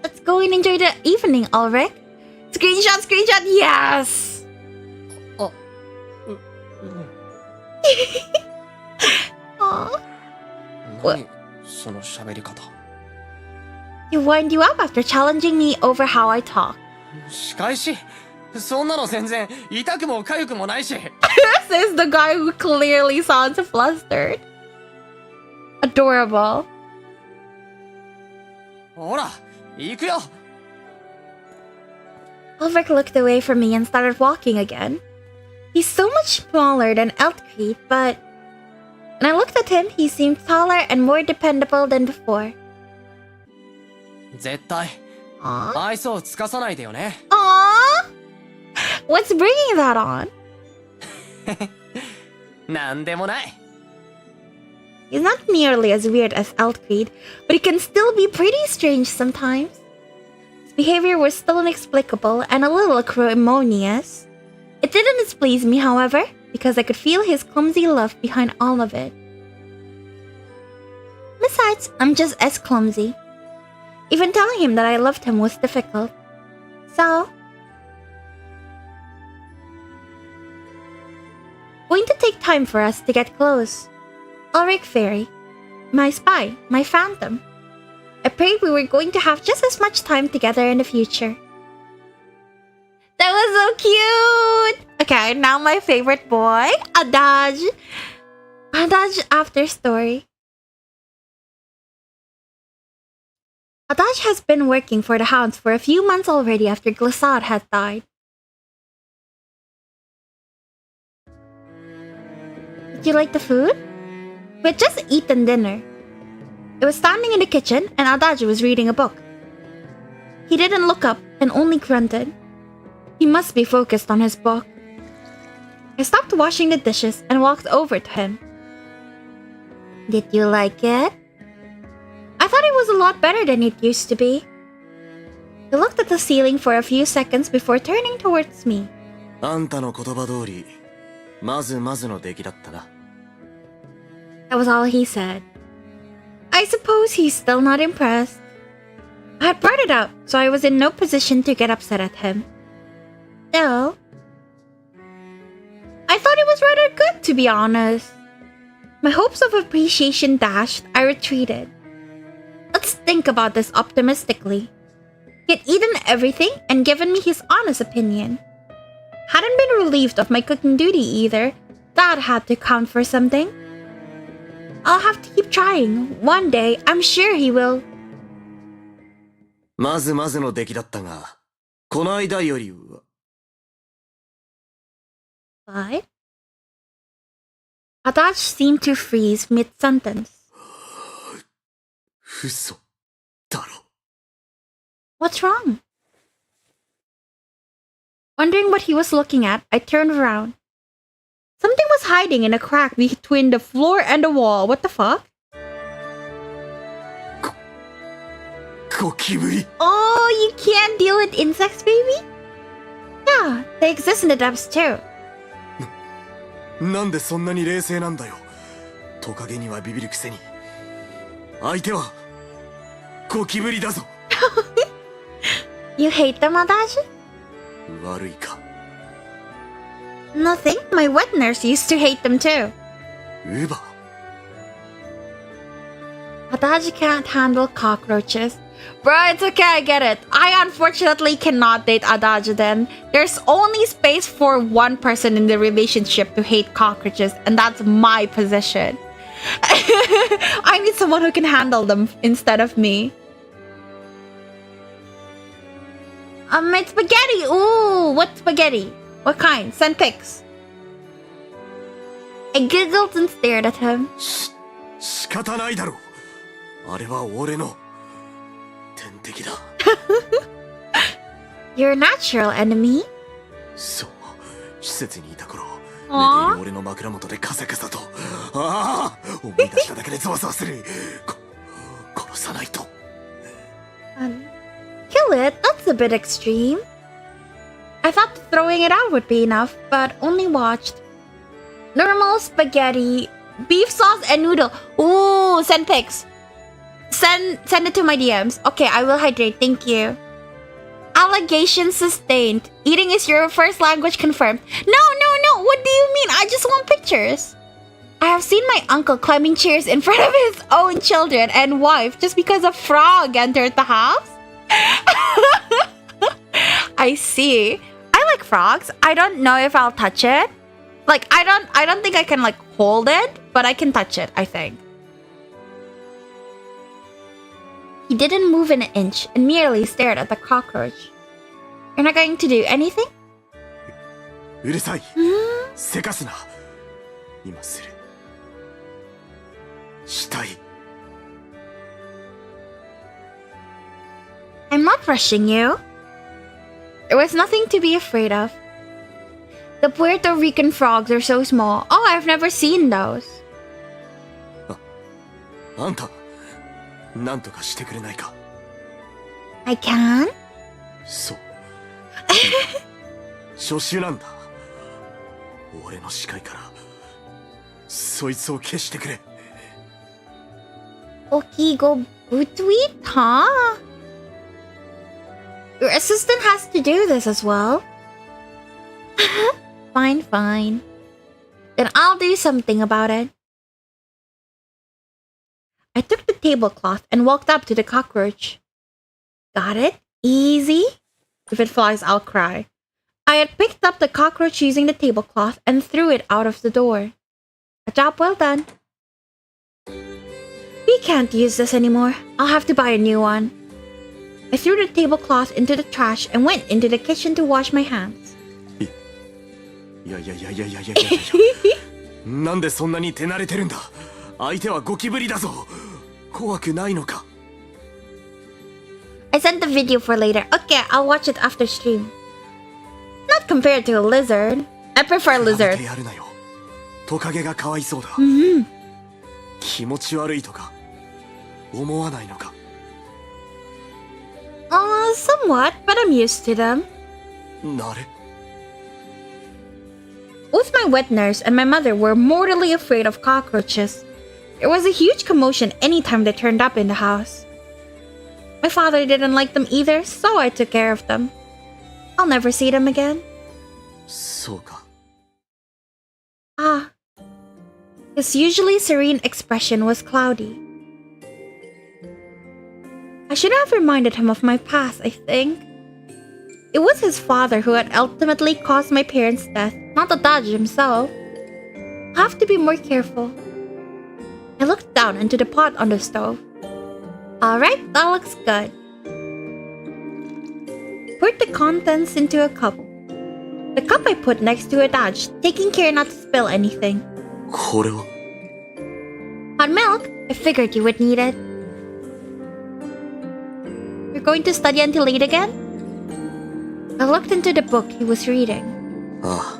Let's go and enjoy the evening, Ulrich. Screenshot, screenshot, yes! Aww. What? He wind you up after challenging me over how I talk. 仕返し？そんなの全然痛くも痒くもないし。Says the guy who clearly sounds flustered. Adorable. ほら、行くよ。Ulrich looked away from me and started walking again. He's so much smaller than Eltcrete, but when I looked at him, he seemed taller and more dependable than before. 絶対、愛想つかさないでよね。Aww! What's bringing that on? なんでもない。He's not nearly as weird as Eltcrete, but he can still be pretty strange sometimes. His behavior was still inexplicable and a little acrimonious. It didn't displease me, however, because I could feel his clumsy love behind all of it. Besides, I'm just as clumsy. Even telling him that I loved him was difficult. So, going to take time for us to get close. Ulrich Fairy, my spy, my phantom. I prayed we were going to have just as much time together in the future. That was so cute! Okay, now my favorite boy, Adaj. Adaj after story. Adaj has been working for the Hounds for a few months already after Glissade had died. Did you like the food? We had just eaten dinner. It was standing in the kitchen and Adaj was reading a book. He didn't look up and only grunted. He must be focused on his book. I stopped washing the dishes and walked over to him. Did you like it? I thought it was a lot better than it used to be. He looked at the ceiling for a few seconds before turning towards me. あんたの言葉通り、まずまずの出来だったな。That was all he said. I suppose he's still not impressed. I had brought it up, so I was in no position to get upset at him. Still, I thought it was rather good, to be honest. My hopes of appreciation dashed, I retreated. Let's think about this optimistically. He had eaten everything and given me his honest opinion. Hadn't been relieved of my cooking duty either. That had to count for something. I'll have to keep trying. One day, I'm sure he will. まずまずの出来だったが、この間よりは。But Adaj seemed to freeze mid-sentence. 嘘だろ。What's wrong? Wondering what he was looking at, I turned around. Something was hiding in a crack between the floor and the wall. What the fuck? ゴキブリ。 Oh, you can't deal with insects, baby? Yeah, they exist in the depths too. なんでそんなに冷静なんだよ。トカゲにはビビるくせに。相手はゴキブリだぞ。You hate them, Adaj? 悪いか。 Nothing. My wet nurse used to hate them too. ウバ。 Adaj can't handle cockroaches. Bro, it's okay, I get it. I unfortunately cannot date Adaj then. There's only space for one person in the relationship to hate cockroaches, and that's my position. I need someone who can handle them instead of me. It's spaghetti. Ooh, what spaghetti? What kind? Send pics. I giggled and stared at him. 仕方ないだろう。あれは俺の天敵だ。Your natural enemy? そう、施設にいた頃、寝てい Aww. る俺の枕元でカサカサと。ああ、思い出しただけでゾワゾワする。殺さないと。Kill it? That's a bit extreme. I thought throwing it out would be enough, but only watched. Normal spaghetti, beef sauce, and noodle. Ooh, send pics. Send it to my DMs. Okay, I will hydrate. Thank you. Allegation sustained. Eating is your first language confirmed. No. What do you mean? I just want pictures. I have seen my uncle climbing chairs in front of his own children and wife just because a frog entered the house. I see. I like frogs. I don't know if I'll touch it. Like, I don't think I can, like, hold it, but I can touch it, I think. He didn't move an inch and merely stared at the cockroach. You're not going to do anything? うるさい。せかすな。今する。したい。I'm not rushing you. There was nothing to be afraid of. The Puerto Rican frogs are so small. Oh, I've never seen those. あんた、なんとかしてくれないか。I can? そう。初週なんだ。俺の視界からそいつを消してくれ。 Okigo Butweet, huh? Your assistant has to do this as well. Fine, fine. Then I'll do something about it. I took the tablecloth and walked up to the cockroach. Got it? Easy? If it flies, I'll cry. I had picked up the cockroach using the tablecloth and threw it out of the door. A job well done. We can't use this anymore. I'll have to buy a new one. I threw the tablecloth into the trash and went into the kitchen to wash my hands. いやなんでそんなに手慣れてるんだ。相手はゴキブリだぞ。怖くないのか。 I sent the video for later. Okay, I'll watch it after stream. Not compared to a lizard. I prefer lizards. やるなよ。トカゲがかわいそうだ。気持ち悪いとか思わないのか。 Somewhat, but I'm used to them. なれ。 Both my wet nurse and my mother were mortally afraid of cockroaches. There was a huge commotion anytime they turned up in the house. My father didn't like them either, so I took care of them. I'll never see them again. そうか。 Ah. His usually serene expression was cloudy. I should have reminded him of my past, I think. It was his father who had ultimately caused my parents' death, not Adachi himself. I'll have to be more careful. I looked down into the pot on the stove. Alright, that looks good. Poured the contents into a cup. The cup I put next to Adachi, taking care not to spill anything. これは Hot milk? I figured you would need it. You're going to study until late again? I looked into the book he was reading. ああ。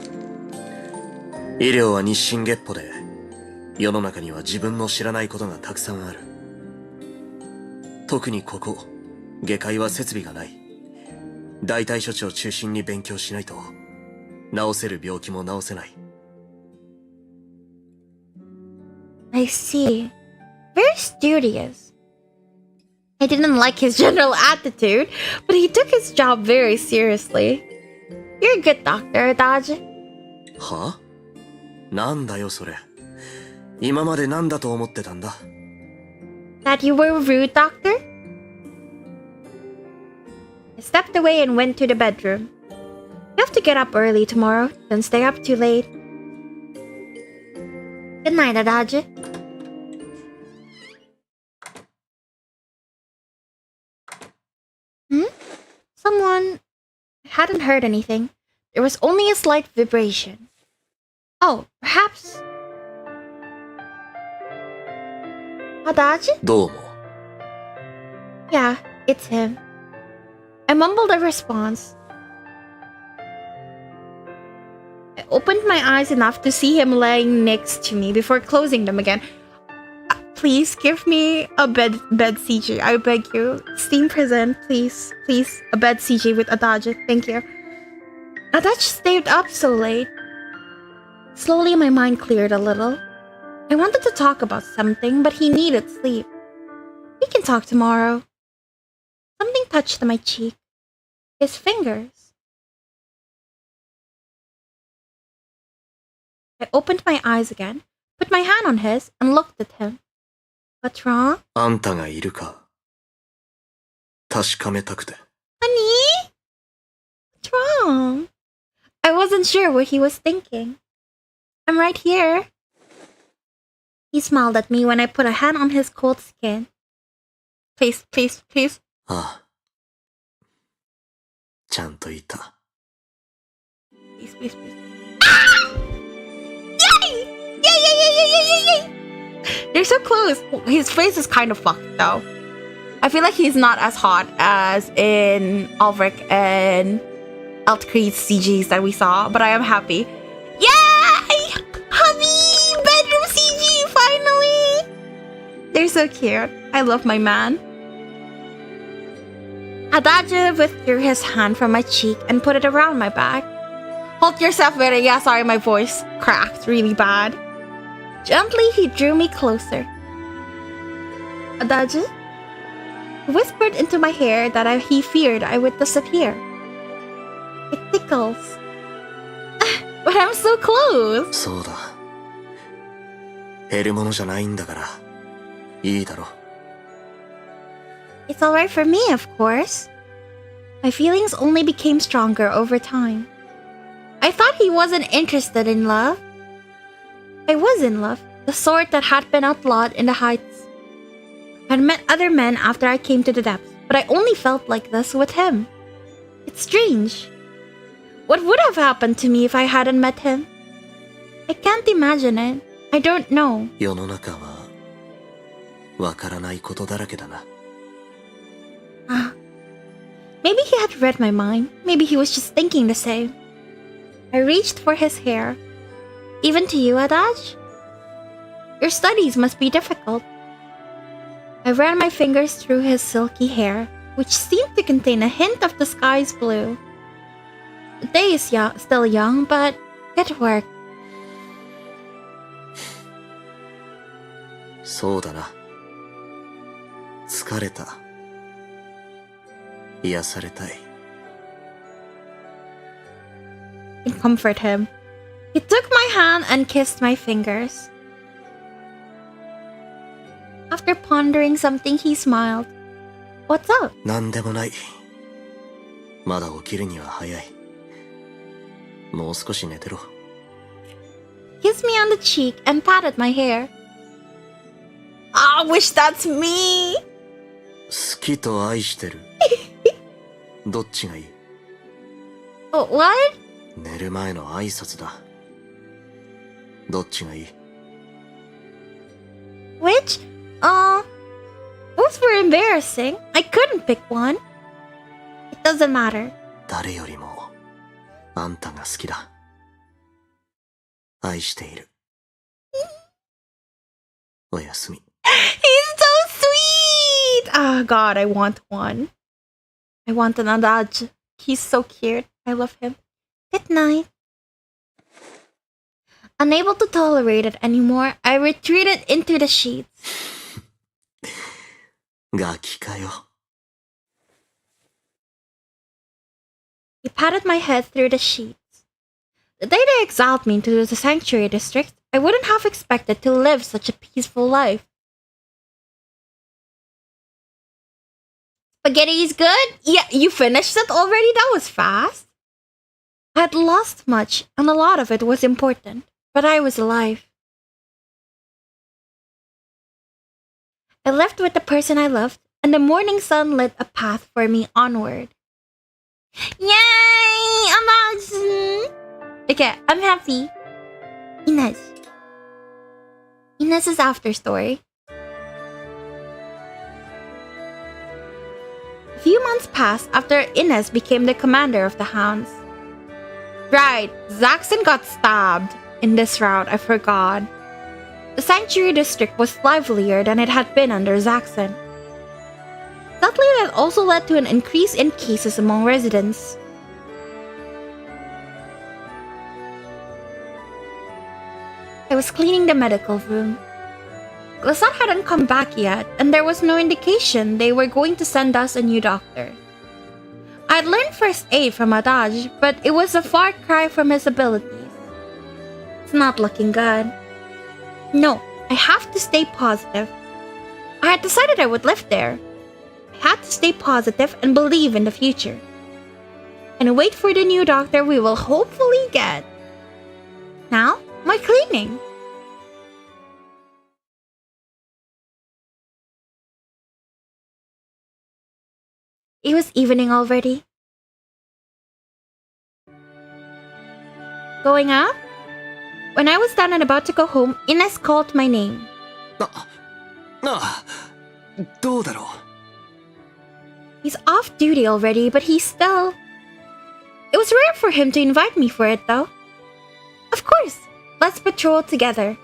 医療は日進月歩で、世の中には自分の知らないことがたくさんある。特にここ、外科医は設備がない。代替処置を中心に勉強しないと、治せる病気も治せない。I see. Very studious. I didn't like his general attitude, but he took his job very seriously. You're a good doctor, Adachi. はあ？なんだよそれ。今までなんだと思ってたんだ。That you were a rude doctor? I stepped away and went to the bedroom. You have to get up early tomorrow, don't stay up too late. Good night, Adachi. Someone hadn't heard anything. There was only a slight vibration. Oh, perhaps... Adachi? どうも。 Yeah, it's him. I mumbled a response. I opened my eyes enough to see him laying next to me before closing them again. Please give me a bed CG, I beg you. Steam present, please. Please, a bed CG with Adachi, thank you. Adachi stayed up so late. Slowly my mind cleared a little. I wanted to talk about something, but he needed sleep. We can talk tomorrow. Something touched my cheek. His fingers. I opened my eyes again, put my hand on his, and looked at him. What's wrong? あんたがいるか確かめたくて。Honey? What's wrong? I wasn't sure what he was thinking. I'm right here. He smiled at me when I put a hand on his cold skin. Please, please, please. ああ。ちゃんといた。Please, please, please. Ah! Yay! Yay, yay, yay, yay, yay, yay, yay! They're so close. His face is kind of fucked though. I feel like he's not as hot as in Ulrich and Altcreed's CGs that we saw, but I am happy. Yay! Hubby! Bedroom CG, finally! They're so cute. I love my man. Adachi withdrew his hand from my cheek and put it around my back. Hold yourself, Vera. Yeah, sorry, my voice cracked really bad. Gently, he drew me closer. Adaji? He whispered into my hair that he feared I would disappear. It tickles. But I'm so close. そうだ。減るものじゃないんだから、いいだろ。It's alright for me, of course. My feelings only became stronger over time. I thought he wasn't interested in love. I was in love, the sort that had been outlawed in the heights. I'd met other men after I came to the depths, but I only felt like this with him. It's strange. What would have happened to me if I hadn't met him? I can't imagine it. I don't know. 世の中はわからないことだらけだな。Maybe he had read my mind. Maybe he was just thinking the same. I reached for his hair. Even to you, Adaj? Your studies must be difficult. I ran my fingers through his silky hair, which seemed to contain a hint of the sky's blue. The day is still young, but it worked. そうだな。疲れた。癒されたい。I comfort him. He took my hand and kissed my fingers. After pondering something, he smiled. What's up? なんでもない。まだ起きるには早い。もう少し寝てろ。Kissed me on the cheek and patted my hair. I wish that's me. 好きと愛してる。どっちがいい？ Oh, what? 寝る前の挨拶だ。どっちがいい？ Which? Both were embarrassing. I couldn't pick one. It doesn't matter. 誰よりもあんたが好きだ。愛している。おやすみ。He's so sweet! Oh god, I want one. I want an Adaj. He's so cute. I love him. Good night. Unable to tolerate it anymore, I retreated into the sheets. ガキかよ。He patted my head through the sheets. The day they exiled me to the sanctuary district, I wouldn't have expected to live such a peaceful life. Spaghetti is good? Yeah, you finished it already? That was fast. I had lost much, and a lot of it was important, but I was alive. I left with the person I loved, and the morning sun lit a path for me onward. Yay! Amazing! Okay, I'm happy. Inez. Inez's after story. A few months passed after Inez became the commander of the Hounds. Right, Zaxxon got stabbed in this route, I forgot. The Sanctuary District was livelier than it had been under Zaxxon. Sadly, that also led to an increase in cases among residents. I was cleaning the medical room. Glasad hadn't come back yet, and there was no indication they were going to send us a new doctor. I had learned first aid from Adaj, but it was a far cry from his abilities. It's not looking good. No, I have to stay positive. I had decided I would live there. I had to stay positive and believe in the future. And wait for the new doctor we will hopefully get. Now, my cleaning. It was evening already. Going up? When I was done and about to go home, Inez called my name. どうだろう? He's off duty already, but he's still... It was rare for him to invite me for it, though. Of course, let's patrol together.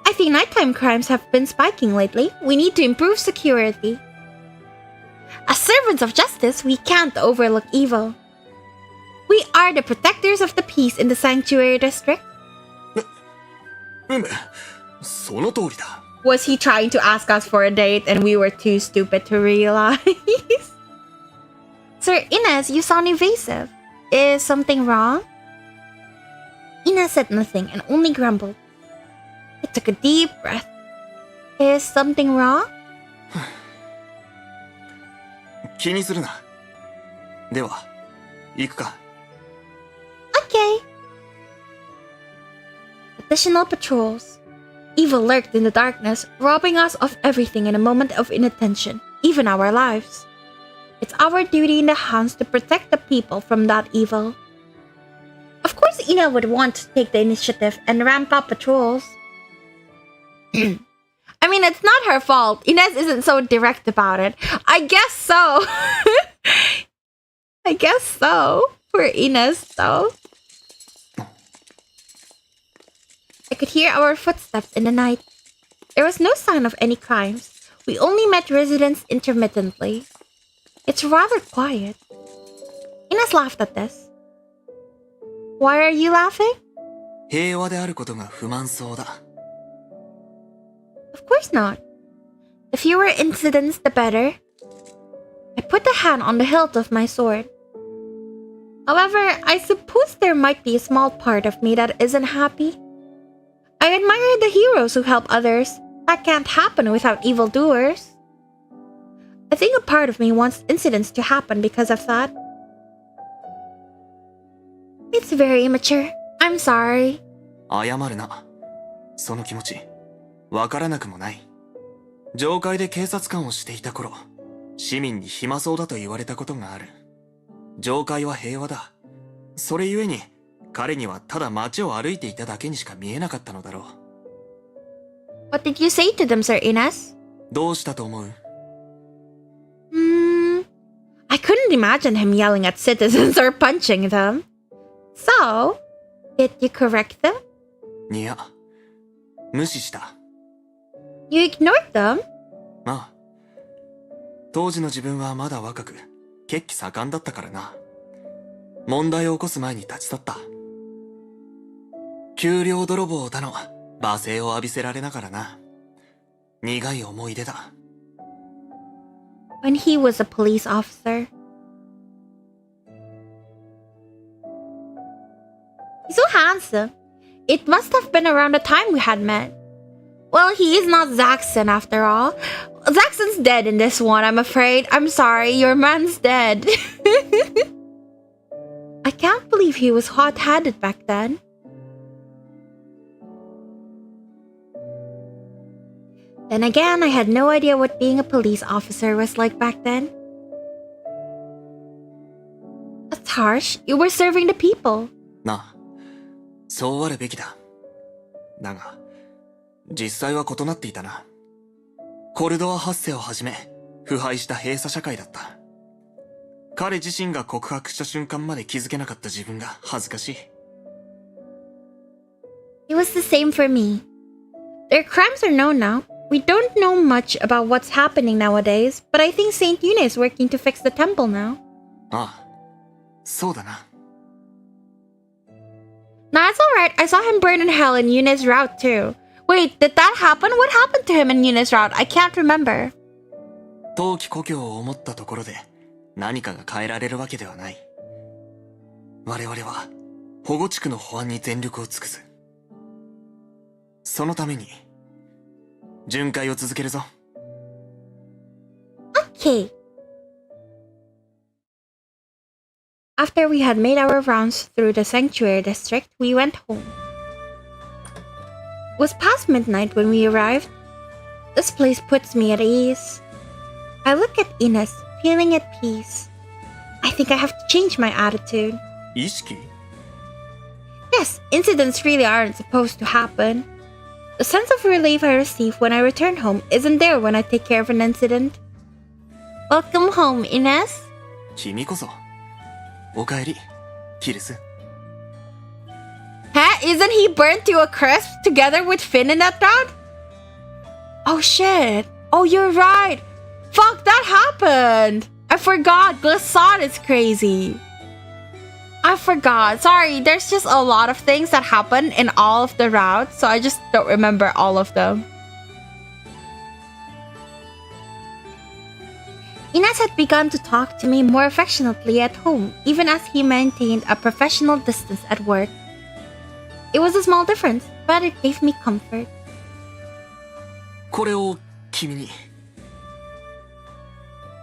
I think nighttime crimes have been spiking lately. We need to improve security. As servants of justice, we can't overlook evil. are the protectors of the peace in the sanctuary district? その通りだ。 Was he trying to ask us for a date and we were too stupid to realize? Sir Inez, you sound evasive. Is something wrong? Inez said nothing and only grumbled. I took a deep breath. Is something wrong? 気にするな。では、行くか。Okay. Additional patrols. Evil lurked in the darkness, robbing us of everything in a moment of inattention, even our lives. It's our duty in the house to protect the people from that evil. Of course, Ina would want to take the initiative and ramp up patrols. I mean, it's not her fault. Inez isn't so direct about it. I guess so. I guess so. For Inez, though. I could hear our footsteps in the night. There was no sign of any crimes. We only met residents intermittently. It's rather quiet. Inez laughed at this. Why are you laughing? 平和であることが不満そうだ。Of course not. The fewer incidents, the better. I put a hand on the hilt of my sword. However, I suppose there might be a small part of me that isn't happy. I admire the heroes who help others. That can't happen without evildoers. I think a part of me wants incidents to happen because of that. It's very immature. I'm sorry. 謝るな。その気持ち、わからなくもない。上階で警察官をしていた頃、市民に暇そうだと言われたことがある。上階は平和だ。それゆえに、彼にはただ街を歩いていただけにしか見えなかったのだろう。What did you say to them, Sir Inez? どうしたと思う？ I couldn't imagine him yelling at citizens or punching them. So, did you correct them? いや、無視した。You ignored them? ああ。当時の自分はまだ若く、血気盛んだったからな。問題を起こす前に立ち去った。給料泥棒だの、罵声を浴びせられながらな。苦い思い出だ。When he was a police officer. He's so handsome. It must have been around the time we had met. Well, he is not Zaxxon after all. Zaxxon's dead in this one, I'm afraid. I'm sorry, your man's dead. I can't believe he was hot-headed back then. Then again, I had no idea what being a police officer was like back then. That's harsh. You were serving the people. なあ、そうあるべきだ。だが、実際は異なっていたな。コルドア発生をはじめ、腐敗した閉鎖社会だった。彼自身が告白した瞬間まで気づけなかった自分が恥ずかしい。It was the same for me. Their crimes are known now. We don't know much about what's happening nowadays, but I think Saint Yune is working to fix the temple now. ああ、そうだな。Nah, it's alright. I saw him burn in hell in Yune's route too. Wait, did that happen? What happened to him in Yune's route? I can't remember. 冬季故郷を思ったところで何かが変えられるわけではない。我々は保護地区の保安に全力を尽くす。そのために巡回を続けるぞ。Okay. After we had made our rounds through the sanctuary district, we went home. It was past midnight when we arrived. This place puts me at ease. I look at Inez, feeling at peace. I think I have to change my attitude. 意識？ Yes, incidents really aren't supposed to happen. The sense of relief I receive when I return home isn't there when I take care of an incident. Welcome home, Inez. 君こそ。おかえり、キルス。Huh? Isn't he burnt to a crisp together with Finn in that route? Oh shit. Oh, you're right. Fuck, that happened. I forgot. Glisson is crazy. I forgot. Sorry, there's just a lot of things that happen in all of the routes, so I just don't remember all of them. Ines had begun to talk to me more affectionately at home, even as he maintained a professional distance at work. It was a small difference, but it gave me comfort. これを君に。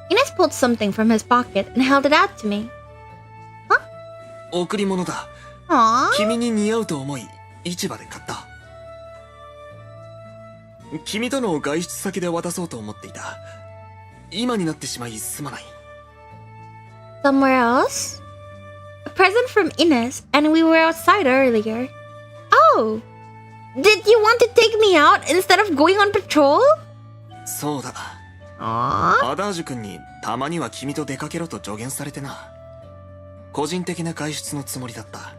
Ines pulled something from his pocket and held it out to me. 贈り物だ。 Aww. 君に似合うと思い市場で買った。君との外出先で渡そうと思っていた。今になってしまいすまない。 Somewhere else? A present from Ines, and we were outside earlier. Oh! Did you want to take me out instead of going on patrol? そうだ。 Aww. アダージュ君にたまには君と出かけろと助言されてな。個人的な外出のつもりだった。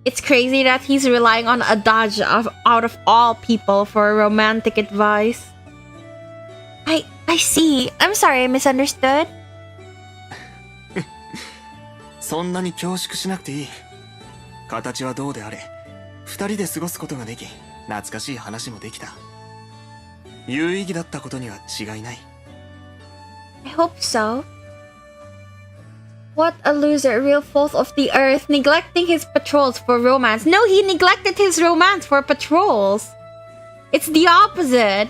It's crazy that he's relying on Adage out of all people for romantic advice. I see. I'm sorry I misunderstood. そんなに恐縮しなくていい。形はどうであれ、二人で過ごすことができ、懐かしい話もできた。有意義だったことには違いない。 I hope so. What a loser, real fourth of the earth, neglecting his patrols for romance. No, he neglected his romance for patrols. It's the opposite.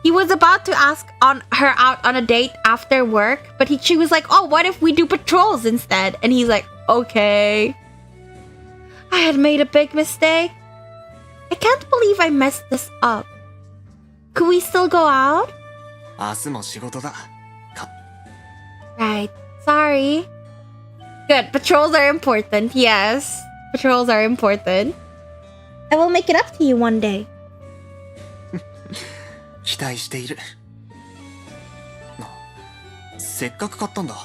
He was about to ask her out on a date after work, but she was like, oh, what if we do patrols instead? And he's like, okay. I had made a big mistake. I can't believe I messed this up. Could we still go out? 明日も仕事だ。Right. Sorry. Good. Patrols are important. Yes. Patrols are important. I will make it up to you one day. 期待している。せっかく買ったんだ。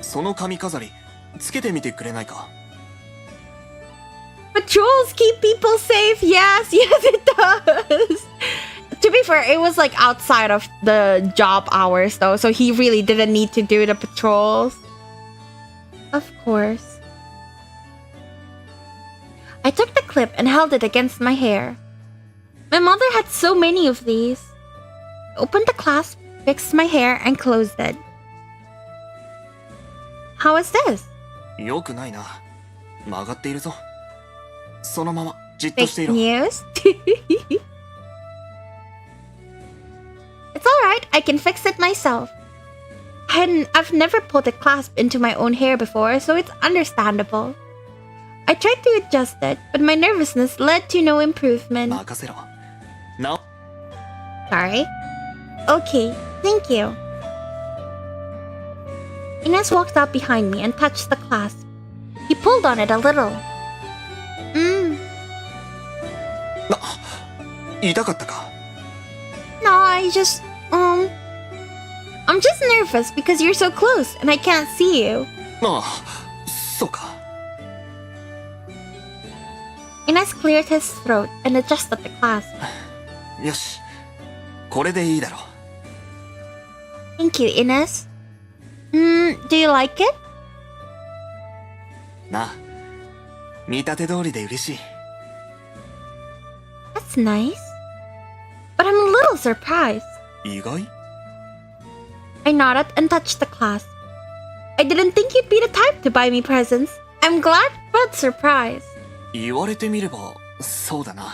その髪飾り、つけてみてくれないか。Patrols keep people safe. Yes, yes, it does. To be fair, it was like outside of the job hours though, so he really didn't need to do the patrols. Of course. I took the clip and held it against my hair. My mother had so many of these. I opened the clasp, fixed my hair, and closed it. How is this? よくないな。曲がっているぞ。そのままじっとしてい Fake ろ。 news? It's alright, I can fix it myself. I've never pulled a clasp into my own hair before, so it's understandable. I tried to adjust it, but my nervousness led to no improvement. 任せろ。なお。 Sorry. Okay, thank you. Ines walked up behind me and touched the clasp. He pulled on it a little. 痛かったか。 No, I'm just nervous because you're so close and I can't see you. ああ、そうか。 Ines cleared his throat and adjusted the clasp. よし。これでいいだろう。 Thank you, Ines. Do you like it? なあ、見立て通りで嬉しい。 That's nice. But I'm a little surprised. 意外？ I nodded and touched the clasp. I didn't think you'd be the type to buy me presents. I'm glad but surprised. 言われてみれば、そうだな。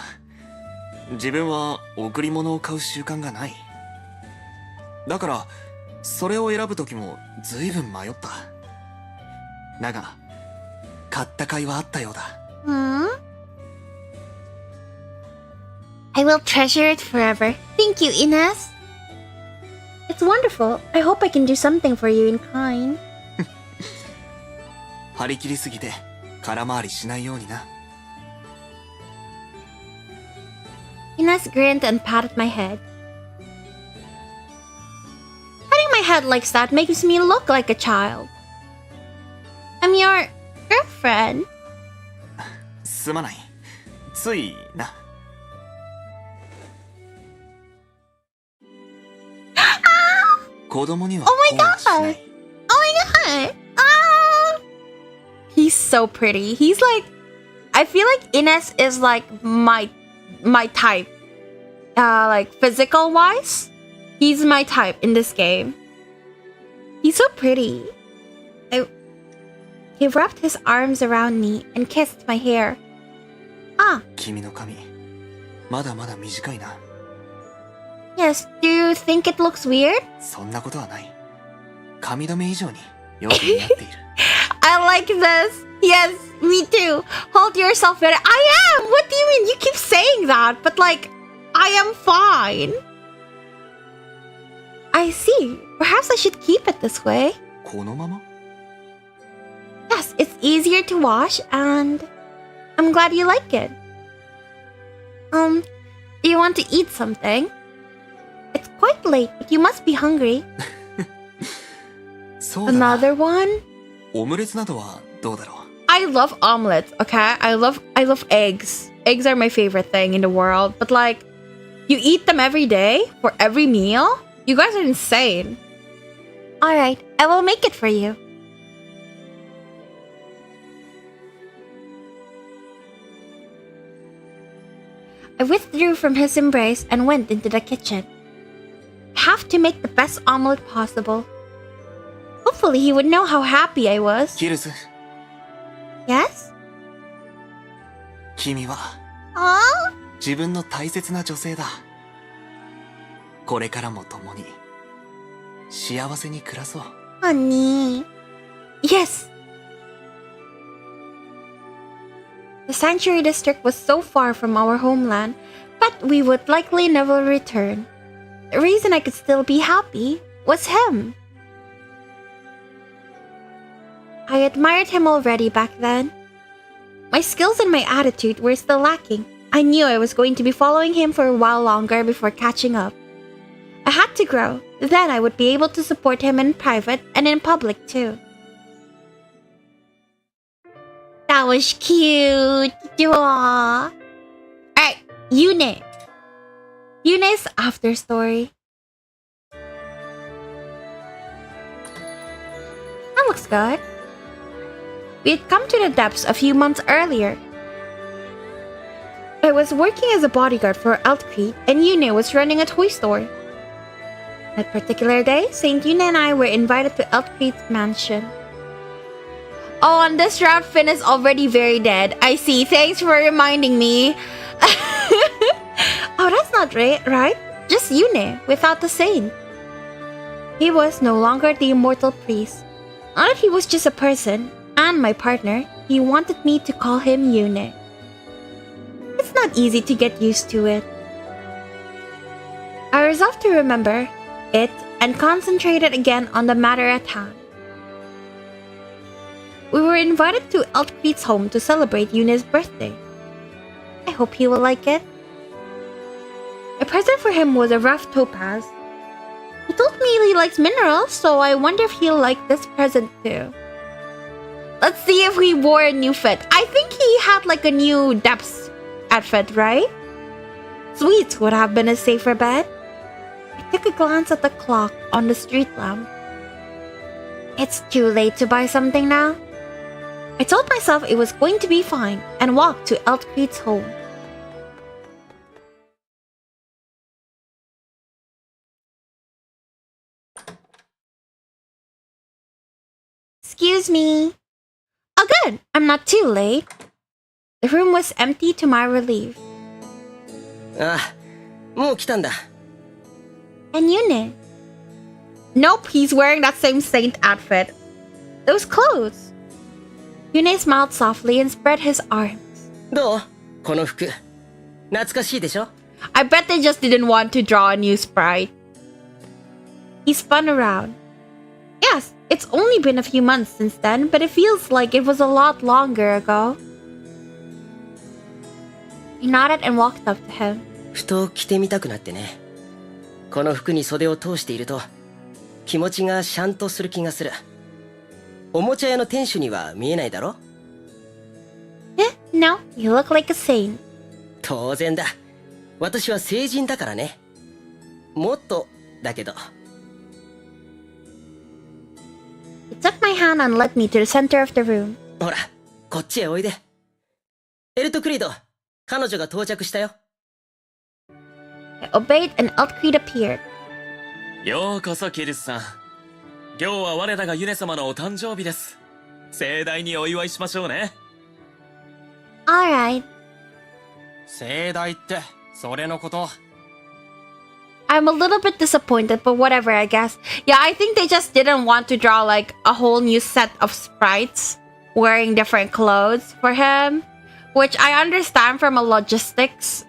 自分は贈り物を買う習慣がない。だから、それを選ぶときも随分迷った。だが、買った甲斐はあったようだ。I will treasure it forever. Thank you, Ines. It's wonderful. I hope I can do something for you in kind. 張り切りすぎて空回りしないようにな。 Ines grinned and patted my head. Patting my head like that makes me look like a child. I'm your girlfriend. すまない。ついな。子供には Oh my こうはしない。 god! Oh my god! Ah! He's so pretty. He's like, I feel like Ines is like my type. Like physical wise, he's my type in this game. He's so pretty. He wrapped his arms around me and kissed my hair. Ah. 君の髪、まだまだ短いな。Yes, do you think it looks weird? そんなことはない。髪留め以上によく似合っている。I like this. Yes, me too. Hold yourself better. I am. What do you mean? You keep saying that, but like, I am fine. I see. Perhaps I should keep it this way. このまま? Yes, it's easier to wash, and I'm glad you like it. Do you want to eat something? It's quite late, but you must be hungry. Another one? オムレツなどはどうだろう? I love omelets, okay? I love eggs. Eggs are my favorite thing in the world. But like, you eat them every day for every meal? You guys are insane. Alright, I will make it for you. I withdrew from his embrace and went into the kitchen. I have to make the best omelet possible. Hopefully he would know how happy I was. キルス、 Yes? 君は Aww? 自分の大切な女性だ。これからも共に幸せに暮らそう。Honey. Yes. The sanctuary district was so far from our homeland, but we would likely never return. The reason I could still be happy was him. I admired him already back then. My skills and my attitude were still lacking. I knew I was going to be following him for a while longer before catching up. I had to grow. Then I would be able to support him in private and in public too. That was cute. Alright, Yune. Yune's after story. That looks good. We had come to the depths a few months earlier. I was working as a bodyguard for Eltcrete, and Yune was running a toy store. That particular day, Saint Yune and I were invited to Eltcrete's mansion. Oh, on this route, Finn is already very dead. I see. Thanks for reminding me. Oh, that's not right. Just Yune, without the saint. He was no longer the immortal priest. Now that he was just a person, and my partner, he wanted me to call him Yune. It's not easy to get used to it. I resolved to remember it and concentrated again on the matter at hand. We were invited to Eltcrete's home to celebrate Yune's birthday. I hope he will like it. A present for him was a rough topaz. He told me he likes minerals, so I wonder if he'll like this present too. Let's see if he wore a new fit. I think he had like a new depths outfit, right? Sweets would have been a safer bet. I took a glance at the clock on the street lamp. It's too late to buy something now. I told myself it was going to be fine and walked to Eltcrete's home. Excuse me. Oh good, I'm not too late. The room was empty to my relief. ああ、もう来たんだ。And Yune? Nope, he's wearing that same saint outfit. Those clothes. Yune smiled softly and spread his arms. どう？この服。懐かしいでしょ？ I bet they just didn't want to draw a new sprite. He spun around. Yes, it's only been a few months since then, but it feels like it was a lot longer ago. He nodded and walked up to him. ふと着てみたくなってね。この服に袖を通していると気持ちがシャンとする気がする。おもちゃ屋の店主には見えないだろ？ No, you look like a saint. 当然だ。私は聖人だからね。もっとだけど。He took my hand and led me to the center of the room. ほら、こっちへおいで。エルトクリード、彼女が到着したよ。I obeyed and Eltcreed appeared. ようこそキルスさん。今日は我らがユネ様のお誕生日です。盛大にお祝いしましょうね。Alright. 盛大って、それのこと。I'm a little bit disappointed, but whatever, I guess. Yeah, I think they just didn't want to draw like a whole new set of sprites wearing different clothes for him, which I understand from a logistics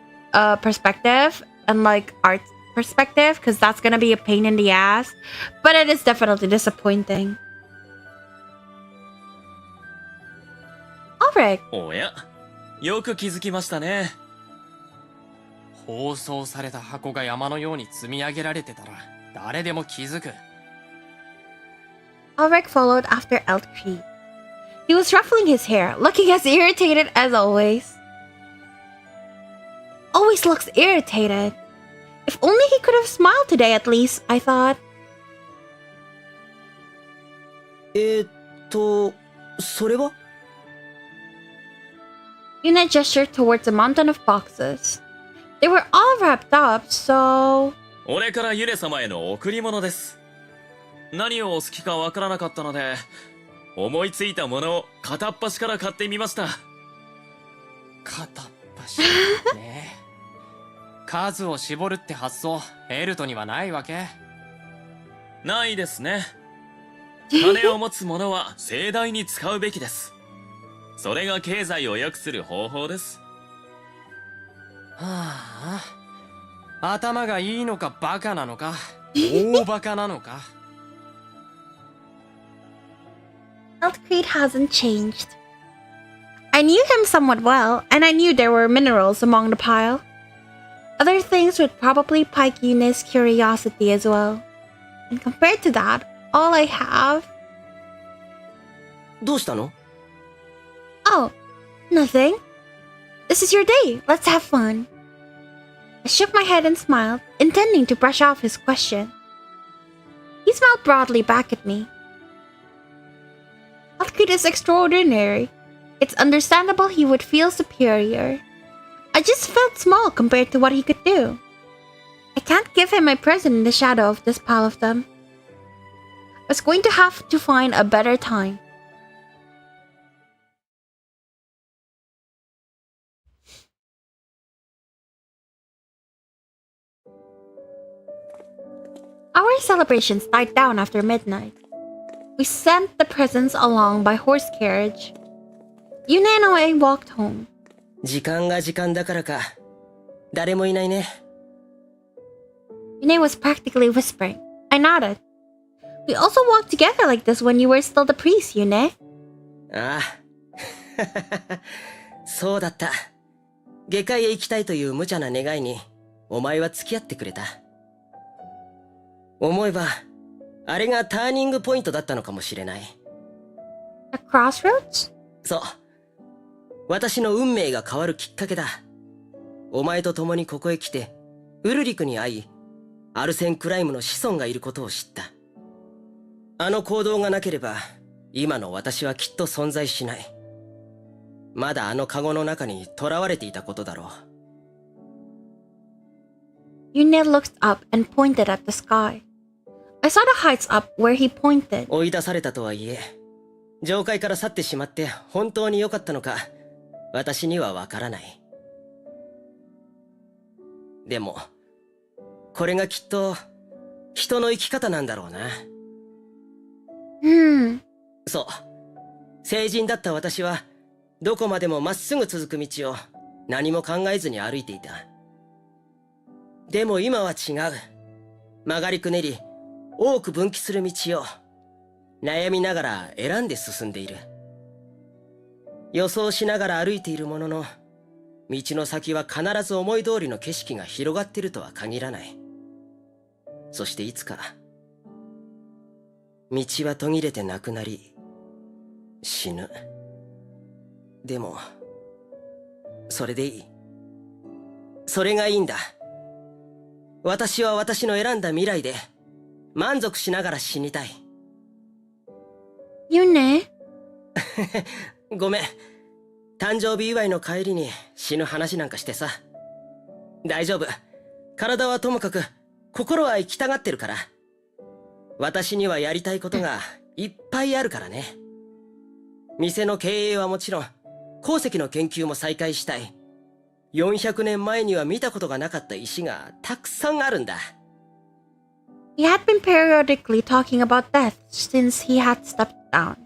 perspective and like art perspective, because that's gonna be a pain in the ass, but it is definitely disappointing. Alright. おや、よく気づきましたね。包装された箱が山のように積み上げられてたら誰でも気づく。Ulrich followed after Eltcreed. He was ruffling his hair, looking as irritated as always. Always looks irritated. If only he could have smiled today at least, I thought. それは? Yuna gestured towards a mountain of boxes. They were all wrapped up, so... 俺からユネ様への贈り物です。何をお好きかわからなかったので、思いついたものを片っ端から買ってみました。片っ端ねえ。数を絞るって発想、エルトにはないわけ？ないですね。金を持つ者は盛大に使うべきです。それが経済を良くする方法です。はあ、頭がいいのかバカなのか、大バカなのか。Eltcreed hasn't changed. I knew him somewhat well, and I knew there were minerals among the pile. Other things would probably pique Yuna's curiosity as well. And compared to that, all I have... どうしたの? Oh, nothing. This is your day. Let's have fun. I shook my head and smiled, intending to brush off his question. He smiled broadly back at me. Eltcreed is extraordinary. It's understandable he would feel superior. I just felt small compared to what he could do. I can't give him my present in the shadow of this pile of them. I was going to have to find a better time. Our celebrations died down after midnight. We sent the presents along by horse carriage. Yuna and I walked home. 時間が時間だからか、誰もいないね。Yuna was practically whispering. I nodded. We also walked together like this when you were still the priest, Yuna. ああ。そうだった。下界へ行きたいという無茶な願いに、お前は付き合ってくれた。思えば、あれがターニングポイントだったのかもしれない。A crossroads? そう。私の運命が変わるきっかけだ。お前と共にここへ来て、ウルリクに会い、アルセン・クライムの子孫がいることを知った。あの行動がなければ、今の私はきっと存在しない。まだあのカゴの中に囚われていたことだろう。Yuna looked up and pointed at the sky. I saw the heights up where he pointed. 追い出されたとはいえ、上界から去ってしまって本当に良かったのか、私にはわからない。でも、これがきっと人の生き方なんだろうな。そう。成人だった私は、どこまでもまっすぐ続く道を何も考えずに歩いていた。でも今は違う。曲がりくねり、多く分岐する道を悩みながら選んで進んでいる。予想しながら歩いているものの、道の先は必ず思い通りの景色が広がっているとは限らない。そしていつか、道は途切れてなくなり、死ぬ。でも、それでいい。それがいいんだ。私は私の選んだ未来で、満足しながら死にたい。Yuna? ごめん。誕生日祝いの帰りに死ぬ話なんかしてさ。大丈夫。体はともかく、心は生きたがってるから。私にはやりたいことがいっぱいあるからね。店の経営はもちろん、鉱石の研究も再開したい。400年前には見たことがなかった石がたくさんあるんだ。He had been periodically talking about death since he had stepped down.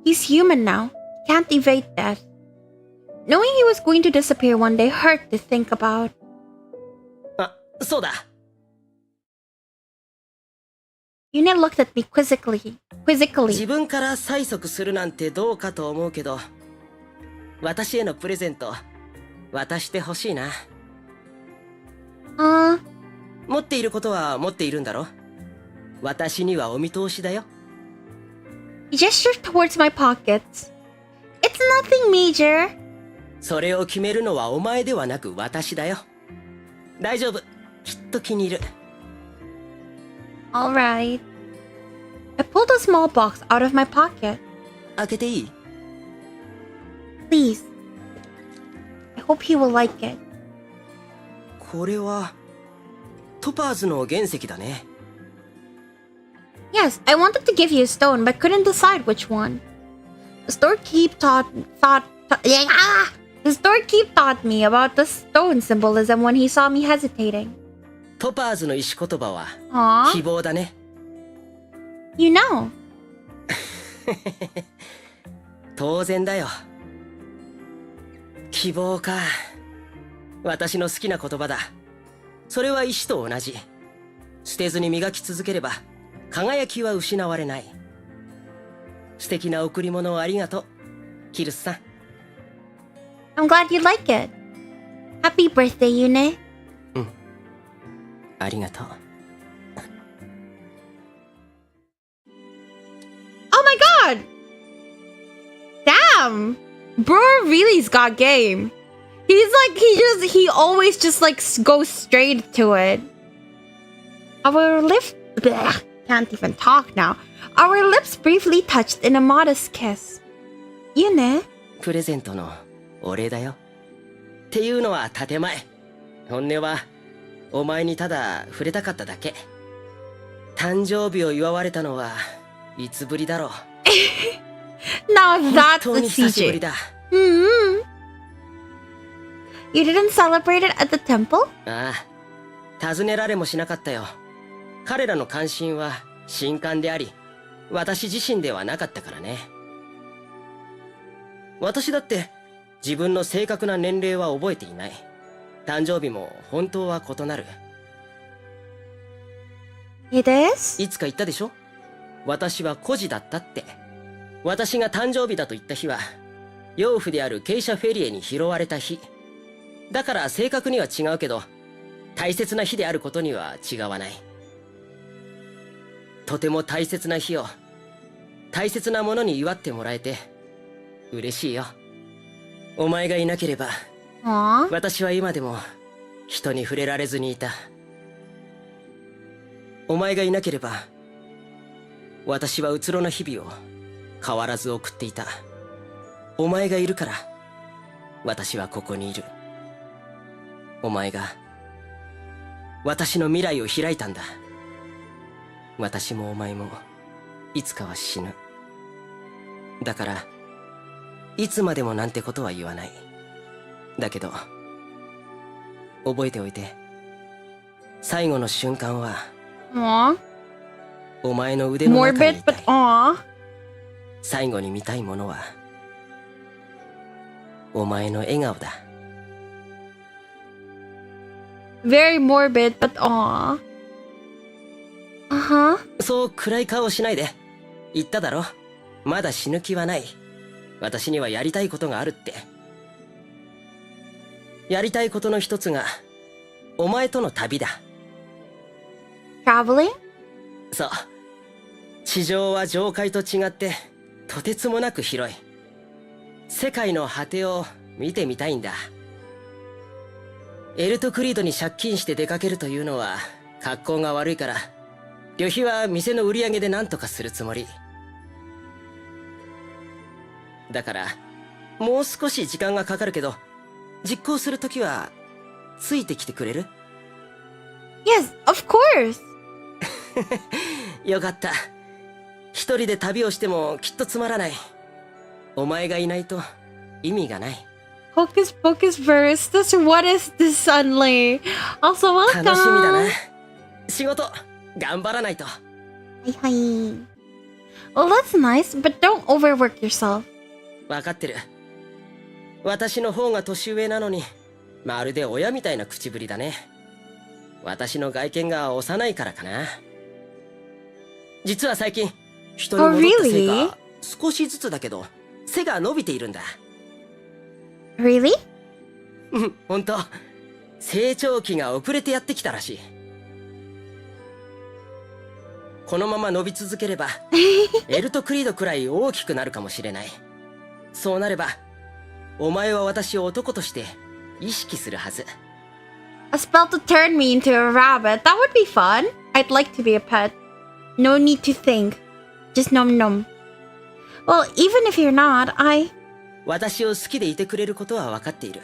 He's human now. He can't evade death. Knowing he was going to disappear one day hurt to think about. あ、そうだ。Yuna looked at me quizzically. 自分から催促するなんてどうかと思うけど、私へのプレゼント、渡してほしいな。持っていることは持っているんだろ？私にはお見通しだよ。He gestured towards my pockets. It's nothing major. それを決めるのはお前ではなく私だよ。大丈夫。きっと気に入る。Alright. I pulled a small box out of my pocket. 開けていい？ Please. I hope he will like it. これはトパーズの原石だね。Yes, I wanted to give you a stone, but couldn't decide which one. The storekeep taught me about the stone symbolism when he saw me hesitating. トパーズの石言葉は Aww. 希望だね。You know. 当然だよ。希望か。私の好きな言葉だ。それは石と同じ。捨てずに磨き続ければ輝きは失われない。素敵な贈り物をありがとう、キルスさん。I'm glad you like it. Happy birthday, Yune. うん。ありがとう。Oh my god! Damn! Bro really's got game. He always just like goes straight to it. Our lips, bleh, can't even talk now. Our lips briefly touched in a modest kiss. Yune? プレゼントのお礼だよ。っていうのは建前。本音はお前にただ触れたかっただけ。誕生日を祝われたのはいつぶりだろう。Now 本 that's 当 the に久しぶり CJ. だ。You didn't celebrate it at the temple? ああ、尋ねられもしなかったよ。彼らの関心は神官であり、私自身ではなかったからね。私だって自分の正確な年齢は覚えていない。誕生日も本当は異なる。It is? いつか言ったでしょ？私は孤児だったって。私が誕生日だと言った日は、養父であるケイシャ・フェリエに拾われた日。だから正確には違うけど、大切な日であることには違わない。とても大切な日を、大切なものに祝ってもらえて、嬉しいよ。お前がいなければ、私は今でも人に触れられずにいた。お前がいなければ、私はうつろな日々を変わらず送っていた。お前がいるから、私はここにいる。お前が、私の未来を開いたんだ。私もお前も、いつかは死ぬ。だから、いつまでもなんてことは言わない。だけど、覚えておいて、最後の瞬間は、お前の腕の中にいたい。最後に見たいものは、お前の笑顔だ。Very morbid, but aw. Uh-huh. そう暗い顔しないで。言っただろ。まだ死ぬ気はない。私にはやりたいことがあるって。やりたいことの一つが、お前との旅だ。Traveling? そう。地上は上界と違って、とてつもなく広い。世界の果てを見てみたいんだ。エルトクリードに借金して出かけるというのは格好が悪いから、旅費は店の売り上げで何とかするつもり。だからもう少し時間がかかるけど、実行するときはついてきてくれる？ Yes, of course. よかった。一人で旅をしてもきっとつまらない。お前がいないと意味がない。Hocus Pocus verse. What is this suddenly? Also, welcome. 楽しみだな。仕事頑張らないと。はいはい。Well, that's nice, but don't overwork yourself. わかってる。私の方が年上なのに、まるで親みたいな口ぶりだね。私の外見が幼いからかな。実は最近、人に戻ったせいか、少しずつだけど、背が伸びているんだ。Really? うん、ほんと。成長期が遅れてやってきたらしい。このまま伸び続ければ、エルトクリードくらい大きくなるかもしれない。そうなれば、お前は私を男として意識するはず。A spell to turn me into a rabbit. That would be fun. I'd like to be a pet. No need to think. Just nom nom. Well, even if you're not, 私を好きでいてくれることは分かっている。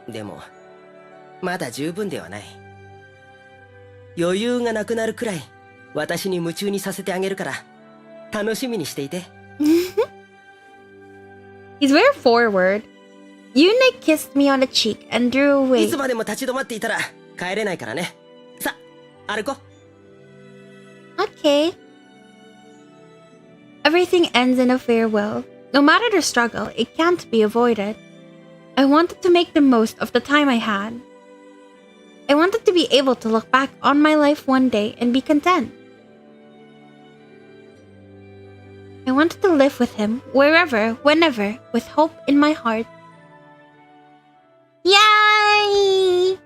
でも、まだ十分ではない。余裕がなくなるくらい、私に夢中にさせてあげるから、楽しみにしていて。He's very forward. Yune kissed me on the cheek and drew away. いつまでも立ち止まっていたら帰れないからね。さ、歩こう。Okay. Everything ends in a farewell. No matter the struggle, it can't be avoided. I wanted to make the most of the time I had. I wanted to be able to look back on my life one day and be content. I wanted to live with him, wherever, whenever, with hope in my heart. Yay!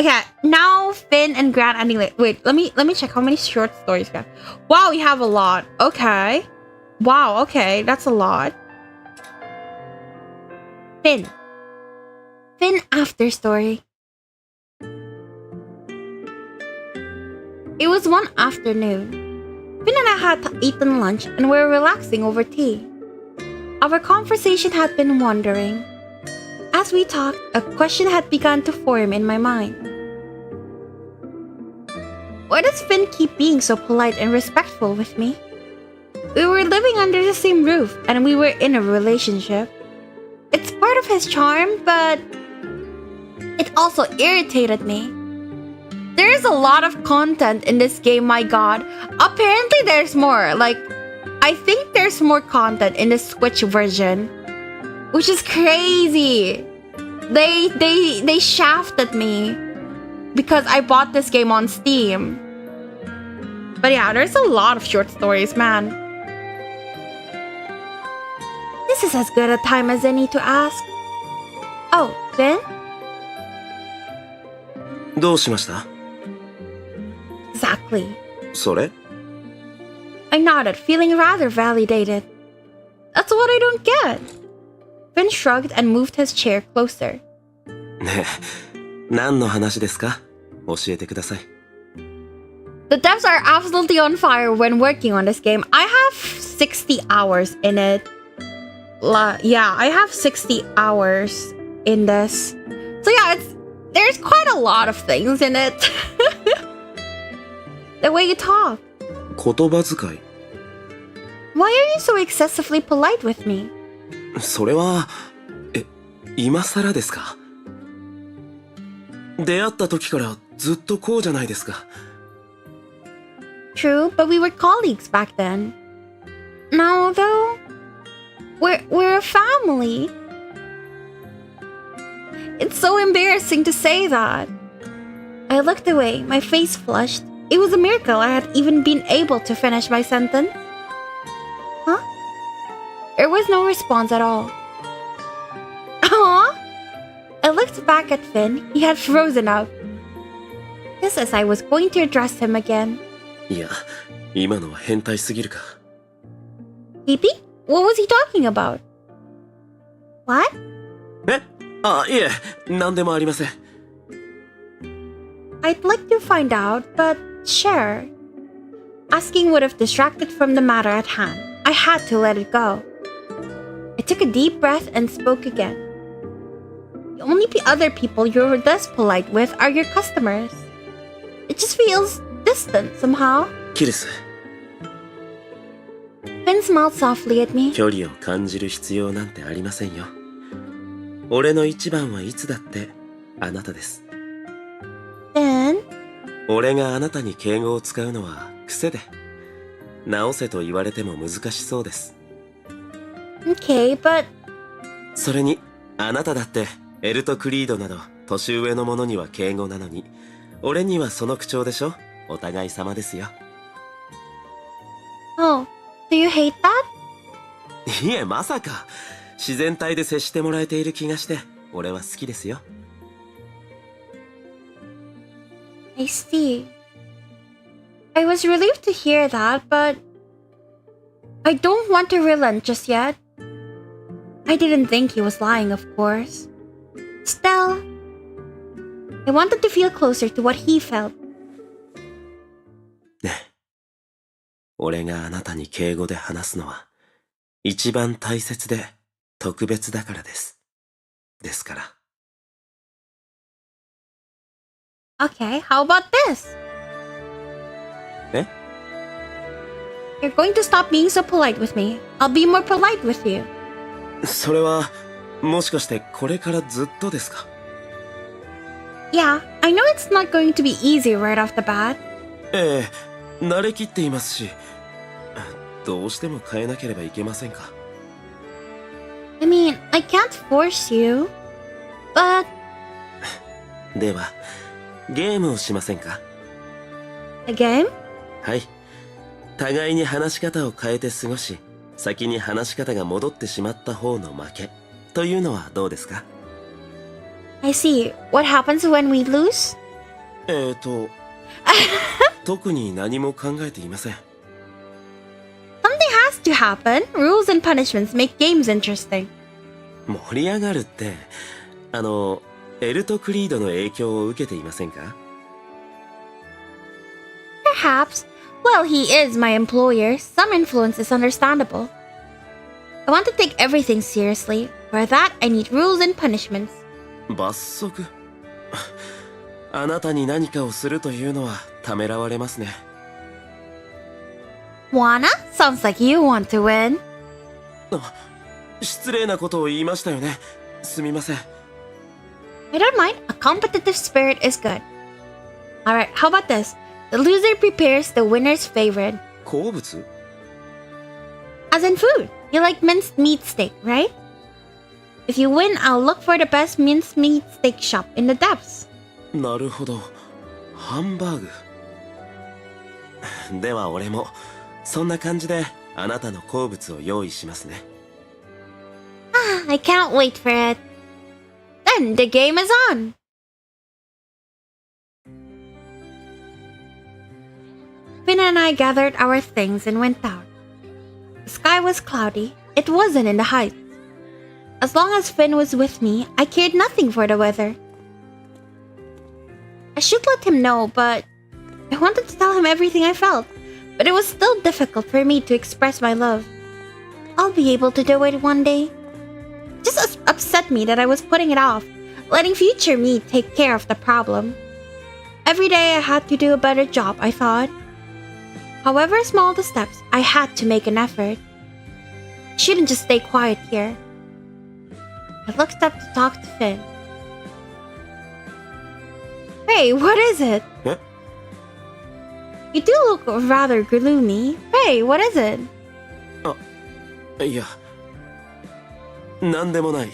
Okay, now Finn and Grant ending. Wait, let me check how many short stories we have. Wow, we have a lot. Okay. Wow, okay, that's a lot. Finn after story. It was one afternoon. Finn and I had eaten lunch and were relaxing over tea. Our conversation had been wandering. As we talked, a question had begun to form in my mind. Why does Finn keep being so polite and respectful with me? We were living under the same roof and we were in a relationship. It's part of his charm, but it also irritated me. There is a lot of content in this game, my god. Apparently there's more. Like, I think there's more content in the Switch version, which is crazy. They shafted me because I bought this game on Steam. But yeah, there's a lot of short stories, man. This is as good a time as any to ask. Oh, Finn? どうしました？ Exactly. それ？ I nodded, feeling rather validated. That's what I don't get. Finn shrugged and moved his chair closer. ねえ、何の話ですか？教えてください。The devs are absolutely on fire when working on this game. I have 60 hours in it. Yeah, I have 60 hours in this. So yeah, there's quite a lot of things in it. The way you talk. 言葉遣い。 Why are you so excessively polite with me? それは、今更ですか？出会った時からずっとこうじゃないですか。True, but we were colleagues back then. Now, though, we're a family. It's so embarrassing to say that. I looked away, my face flushed. It was a miracle I had even been able to finish my sentence. Huh? There was no response at all. Aww! I looked back at Finn. He had frozen up. Just as I was going to address him again. いや、今のは変態すぎるか。Hippie? What was he talking about? What? あ、いえ、何でもありません。I'd like to find out, but sure. Asking would have distracted from the matter at hand. I had to let it go. I took a deep breath and spoke again. The only other people you're this polite with are your customers. It just feels distant somehow. キルス、 Finn smiled softly at me. 距離を感じる必要なんてありませんよ。俺の一番はいつだってあなたです。Finn? 俺があなたに敬語を使うのは癖で、直せと言われても難しそうです。Okay, but... それに、あなただってエルト・クリードなど年上の者には敬語なのに、俺にはその口調でしょ。お互い様ですよ。Oh, do you hate that? いえ、まさか。自然体で接してもらえている気がして、俺は好きですよ。I see. I was relieved to hear that, but I don't want to relent just yet. I didn't think he was lying, of course. Still, I wanted to feel closer to what he felt. ねえ、俺があなたに敬語で話すのは一番大切で特別だからです。ですから。Okay, how about this? え？ You're going to stop being so polite with me. I'll be more polite with you. それは、もしかしてこれからずっとですか？ Yeah, I know it's not going to be easy right off the bat. ええ、慣れきっていますし、どうしても変えなければいけませんか？ I mean, I can't force you, but... では、ゲームをしませんか？ A game? はい。互いに話し方を変えて過ごし、先に話し方が戻ってしまった方の負けというのはどうですか？ I see. What happens when we lose? 特に何も考えていません。Something has to happen. Rules and punishments make games interesting. 盛り上がるって、エルト・クリードの影響を受けていませんか？ Perhaps. Well, he is my employer. Some influence is understandable. I want to take everything seriously. For that, I need rules and punishments. 罰則？あなたに何かをするというのはためらわれますね。Wanna? Sounds like you want to win. 失礼なことを言いましたよね。すみません。I don't mind. A competitive spirit is good. Alright, how about this? The loser prepares the winner's favorite. 好物？ As in food. You like minced meat steak, right? If you win, I'll look for the best minced meat steak shop in the depths. なるほど。ハンバーグ。では俺も、そんな感じであなたの好物を用意しますね。I can't wait for it. Then the game is on. Finn and I gathered our things and went out. The sky was cloudy. It wasn't in the heights. As long as Finn was with me, I cared nothing for the weather. I should let him know, but I wanted to tell him everything I felt. But it was still difficult for me to express my love. I'll be able to do it one day. It just upset me that I was putting it off, letting future me take care of the problem. Every day I had to do a better job, I thought. However small the steps, I had to make an effort. I shouldn't just stay quiet here. I looked up to talk to Finn. Hey, what is it? What? You do look rather gloomy. Hey, what is it? いや、なんでもない。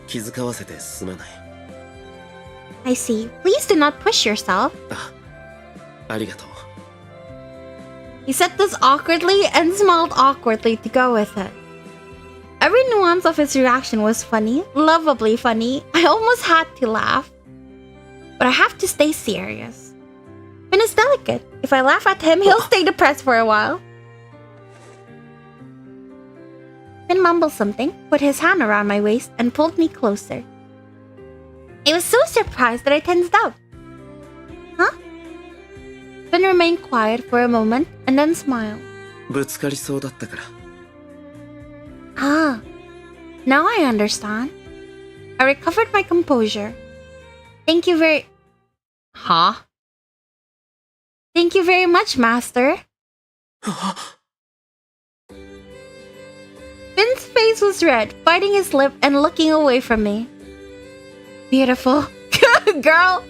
気遣わせてすまない。I see. Please do not push yourself. ありがとう。He said this awkwardly and smiled awkwardly to go with it. Every nuance of his reaction was funny, lovably funny. I almost had to laugh. But I have to stay serious. Finn is delicate. If I laugh at him, he'll stay depressed for a while. Finn mumbled something, put his hand around my waist, and pulled me closer. I was so surprised that I tensed up. Huh? Finn remained quiet for a moment and then smiled. ぶつかりそうだったから。Ah, Now I understand. I recovered my composure. Thank you very... Huh? Thank you very much, Master. Finn's face was red, biting his lip and looking away from me. Beautiful. Girl!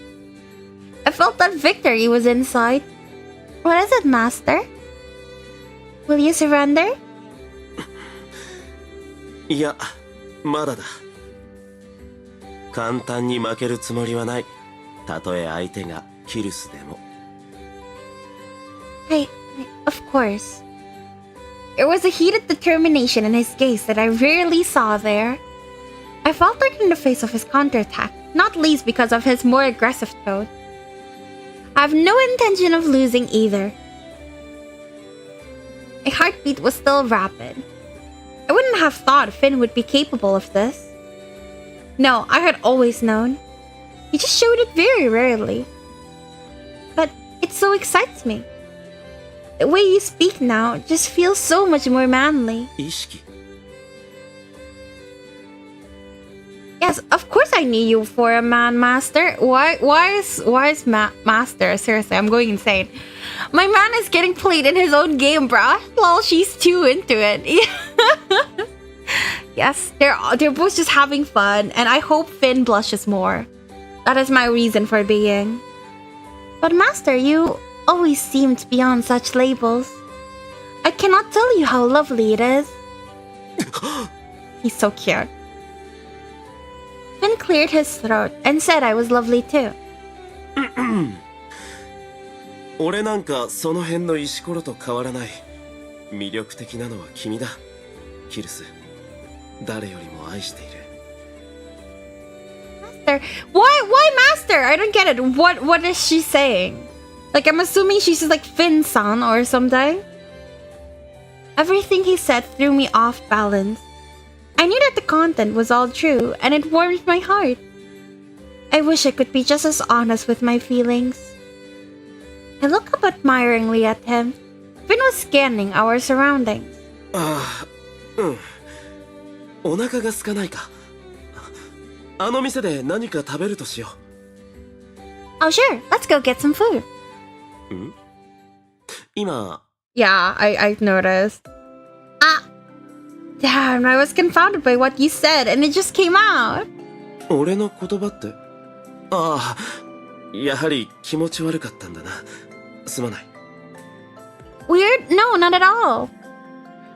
I felt that victory was inside. What is it, Master? Will you surrender? いや、まだだ。簡単に負けるつもりはない。たとえ相手がキルスでも。Of course. There was a heated determination in his gaze that I rarely saw there. I faltered in the face of his counterattack, not least because of his more aggressive tone. I have no intention of losing either. My heartbeat was still rapid. I wouldn't have thought Finn would be capable of this. No, I had always known. He just showed it very rarely. But it so excites me. The way you speak now just feels so much more manly. 意識 Yes, of course I knew you for a man, Master. Why is Master? Seriously, I'm going insane. My man is getting played in his own game, bruh. Lol, she's too into it. Yes, they're both just having fun, and I hope Finn blushes more. That is my reason for being. But Master, you always seemed beyond such labels. I cannot tell you how lovely it is. He's so cute. Finn cleared his throat and said I was lovely too. 俺なんかその辺の石ころと変わらない。魅力的なのは君だ。キルス、誰よりも愛している。Master, why Master? I don't get it. What is she saying? Like, I'm assuming she's just like Finn-san or something. Everything he said threw me off balance. I knew that the content was all true, and it warmed my heart. I wish I could be just as honest with my feelings. I looked up admiringly at him. Finn was scanning our surroundings. ああ、うん。お腹が空かないか。あの店で何か食べるとしよう。Oh sure, let's go get some food. ん？今。Yeah, I've noticed. Damn, I was confounded by what you said, and it just came out. 俺の言葉って？ああ、やはり気持ち悪かったんだな。すまない。Weird? No, not at all.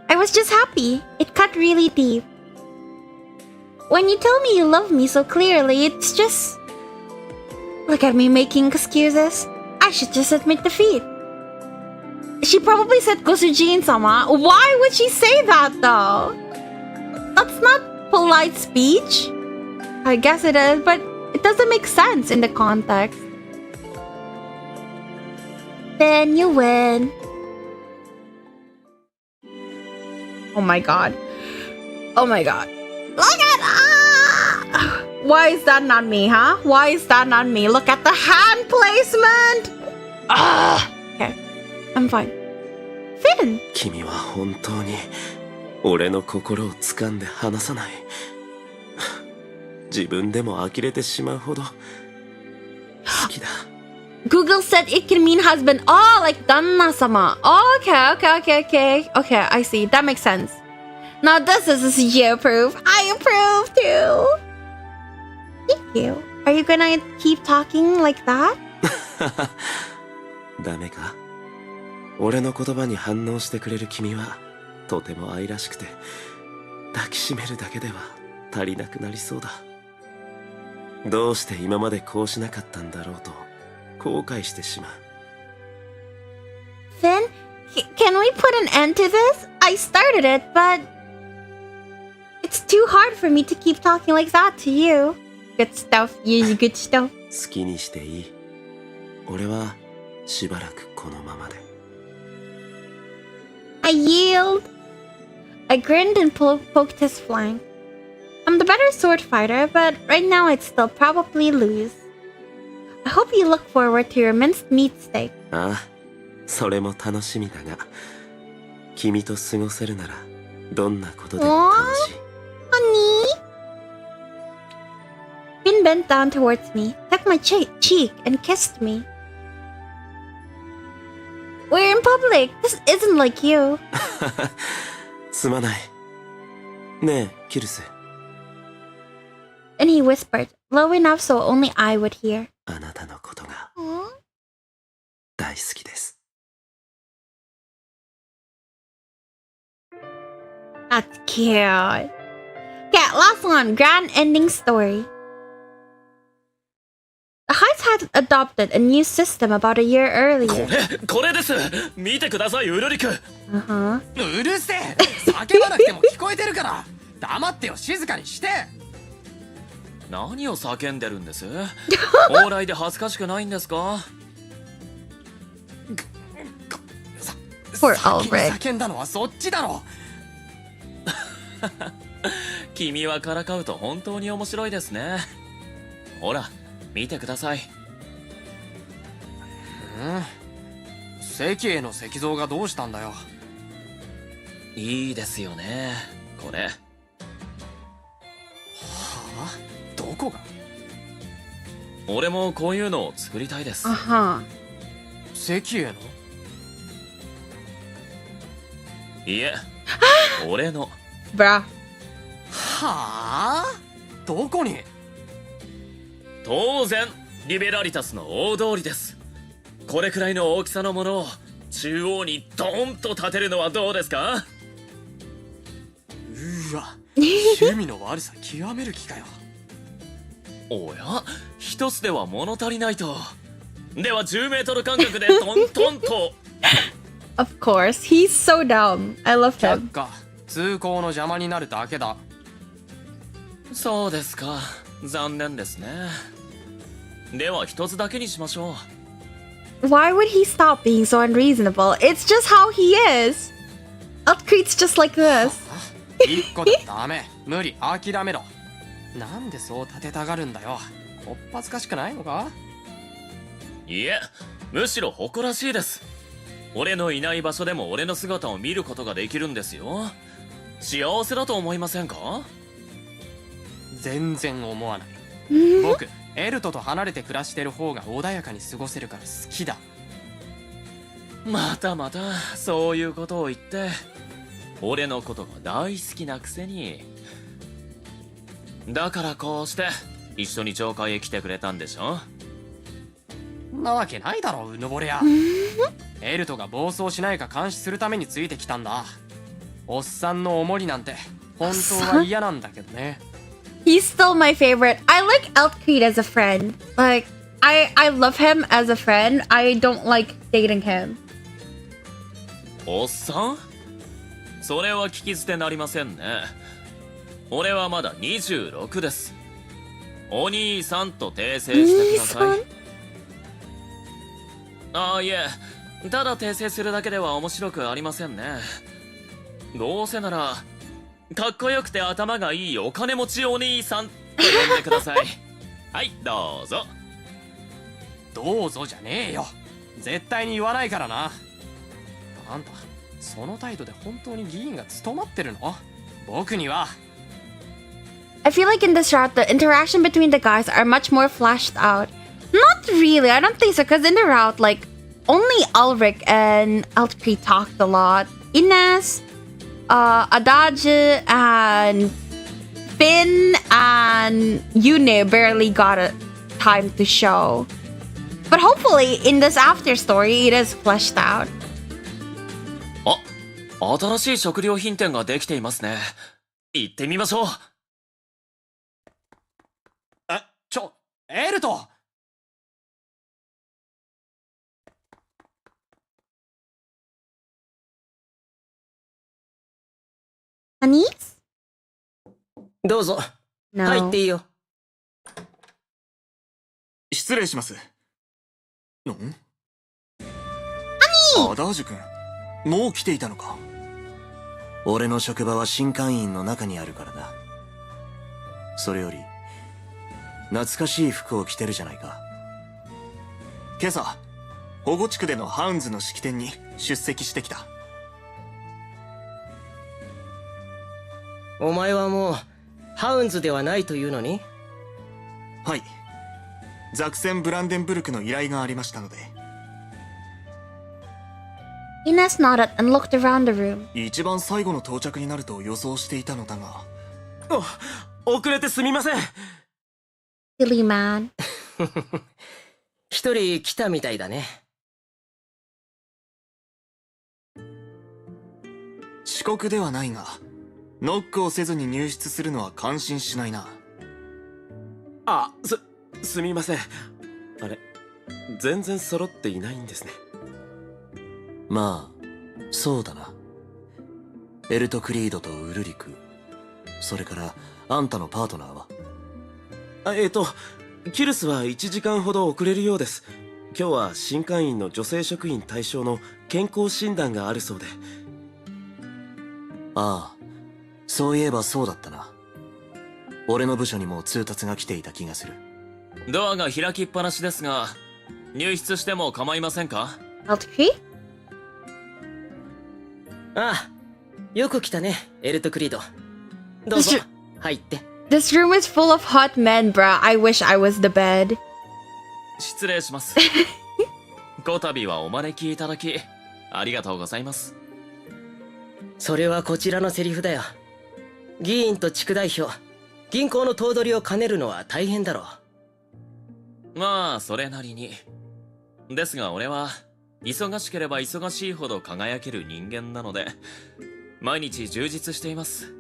I was just happy. It cut really deep. When you tell me you love me so clearly, it's just... Look at me making excuses. I should just admit defeat. She probably said Gosujin-sama. Why would she say that though? That's not polite speech. I guess it is, but it doesn't make sense in the context. Then you win. Oh my god. Oh my god. Look at that! Why is that not me, huh? Why is that not me? Look at the hand placement! Okay. I'm fine. Finn! 君は本当に俺の心を掴んで離さない。自分でも呆れてしまうほど好きだ。Google said it can mean husband. Oh, like Danna-sama. Oh, okay. Okay, I see. That makes sense. Now this is a CG proof. I approve too. Thank you. Are you gonna keep talking like that? ダメか？俺の言葉に反応してくれる君はとても愛らしくて抱きしめるだけでは足りなくなりそうだ。どうして今までこうしなかったんだろうと後悔してしまう。 Finn, can we put an end to this? I started it, but it's too hard for me to keep talking like that to you. Good stuff, you good stuff. 好きにしていい。俺はしばらくこのままで。I yield. I grinned and poked his flank. I'm the better sword fighter, but right now I'd still probably lose. I hope you look forward to your minced meat steak. ああ、それも楽しみだが、君と過ごせるならどんなことでも楽しい。Honey. bent down towards me, took my cheek, and kissed me. We're in public. This isn't like you. すまない。ねえ、キルス。And he whispered, low enough so only I would hear. あなたのことが大好きです。That's cute. Okay, last one. Grand ending story. The Heights had adopted a new system about a year earlier. これです。見てください、ウルリク。Uh-huh. うるせえ。叫ばなくても聞こえてるから。黙ってよ、静かにして。何を叫んでるんです？往来で恥ずかしくないんですか？ Poor Albrecht. 叫んだのはそっちだろ。君はからかうと本当に面白いですね。ほら、見てください。石英の石像がどうしたんだよ。いいですよね、これ。はあ？どこが？俺もこういうのを作りたいです。石英の？いえ、俺の。Bruh. はあ？どこに？当然、リベラリタスの大通りです。これくらいの大きさのものを中央にドーンと立てるのはどうですか？うわ、趣味の悪さ極める気かよ。おや、一つでは物足りないと。では10メートル間隔でトントンと。Of course, he's so dumb. I love him. 通行の邪魔になるだけだ。そうですか。残念ですね。では一つだけにしましょう。Why would he stop being so unreasonable? It's just how he is. Altcrete's just like this. 一個でダメ。無理。諦めろ。なんでそう立てたがるんだよ。おっぱずかしくないのか？いえ、むしろ誇らしいです。俺のいない場所でも俺の姿を見ることができるんですよ。幸せだと思いませんか？全然思わない。僕、エルトと離れて暮らしてる方が穏やかに過ごせるから好きだ。またまたそういうことを言って、俺のことが大好きなくせに。だからこうして一緒に教会へ来てくれたんでしょ？なわけないだろ、うぬぼれや。エルトが暴走しないか監視するためについてきたんだ。おっさんのおもりなんて本当は嫌なんだけどね。He's still my favorite. I like Altcrete as a friend. Like, I love him as a friend. I don't like dating him. おっさん？それは聞き捨てなりませんね。俺はまだ26です。お兄さんと訂正してください。ああ、いえ、ただ訂正するだけでは面白くありませんね。どうせならかっこよくて頭がいいお金持ちお兄さんと呼んでください。はい、どうぞ。どうぞじゃねえよ。絶対に言わないからな。あんた、その態度で本当に議員が務まってるの？僕には。I feel like in this route, the interaction between the guys are much more fleshed out. Not really, I don't think so, because in the route, like, only Ulrich and Altcrete talked a lot. Ines, Adage, and Finn, and Yune barely got a time to show. But hopefully, in this after story, it is fleshed out. あ、新しい食料品店ができていますね。行ってみましょう。エルト！何？どうぞ。No. 入っていいよ。失礼します。アダージュ君、もう来ていたのか？俺の職場は新館員の中にあるからだ。それより懐かしい服を着てるじゃないか。今朝保護地区でのハウンズの式典に出席してきた。お前はもうハウンズではないというのに？はい。ザクセン・ブランデンブルクの依頼がありましたので。Ines nodded and looked around the room. 一番最後の到着になると予想していたのだが。遅れてすみません。Silly man. 一人来たみたいだね。遅刻ではないが、ノックをせずに入室するのは感心しないな。あ、すみません。あれ、全然揃っていないんですね。まあ、そうだな。エルト・クリードとウルリク、それからあんたのパートナーは？キルスは1時間ほど遅れるようです。今日は新会員の女性職員対象の健康診断があるそうで。ああ、そういえばそうだったな。俺の部署にも通達が来ていた気がする。ドアが開きっぱなしですが、入室しても構いませんか？ Altkri? ああ、よく来たね、エルトクリード。どうぞ、入って。This room is full of hot men, bruh. I wish I was the bed. 失礼します。こたびはお招きいただき、ありがとうございます。それはこちらのセリフだよ。議員と地区代表、銀行の頭取を兼ねるのは大変だろう。まあ、それなりに。ですが俺は、忙しければ忙しいほど輝ける人間なので、毎日充実しています。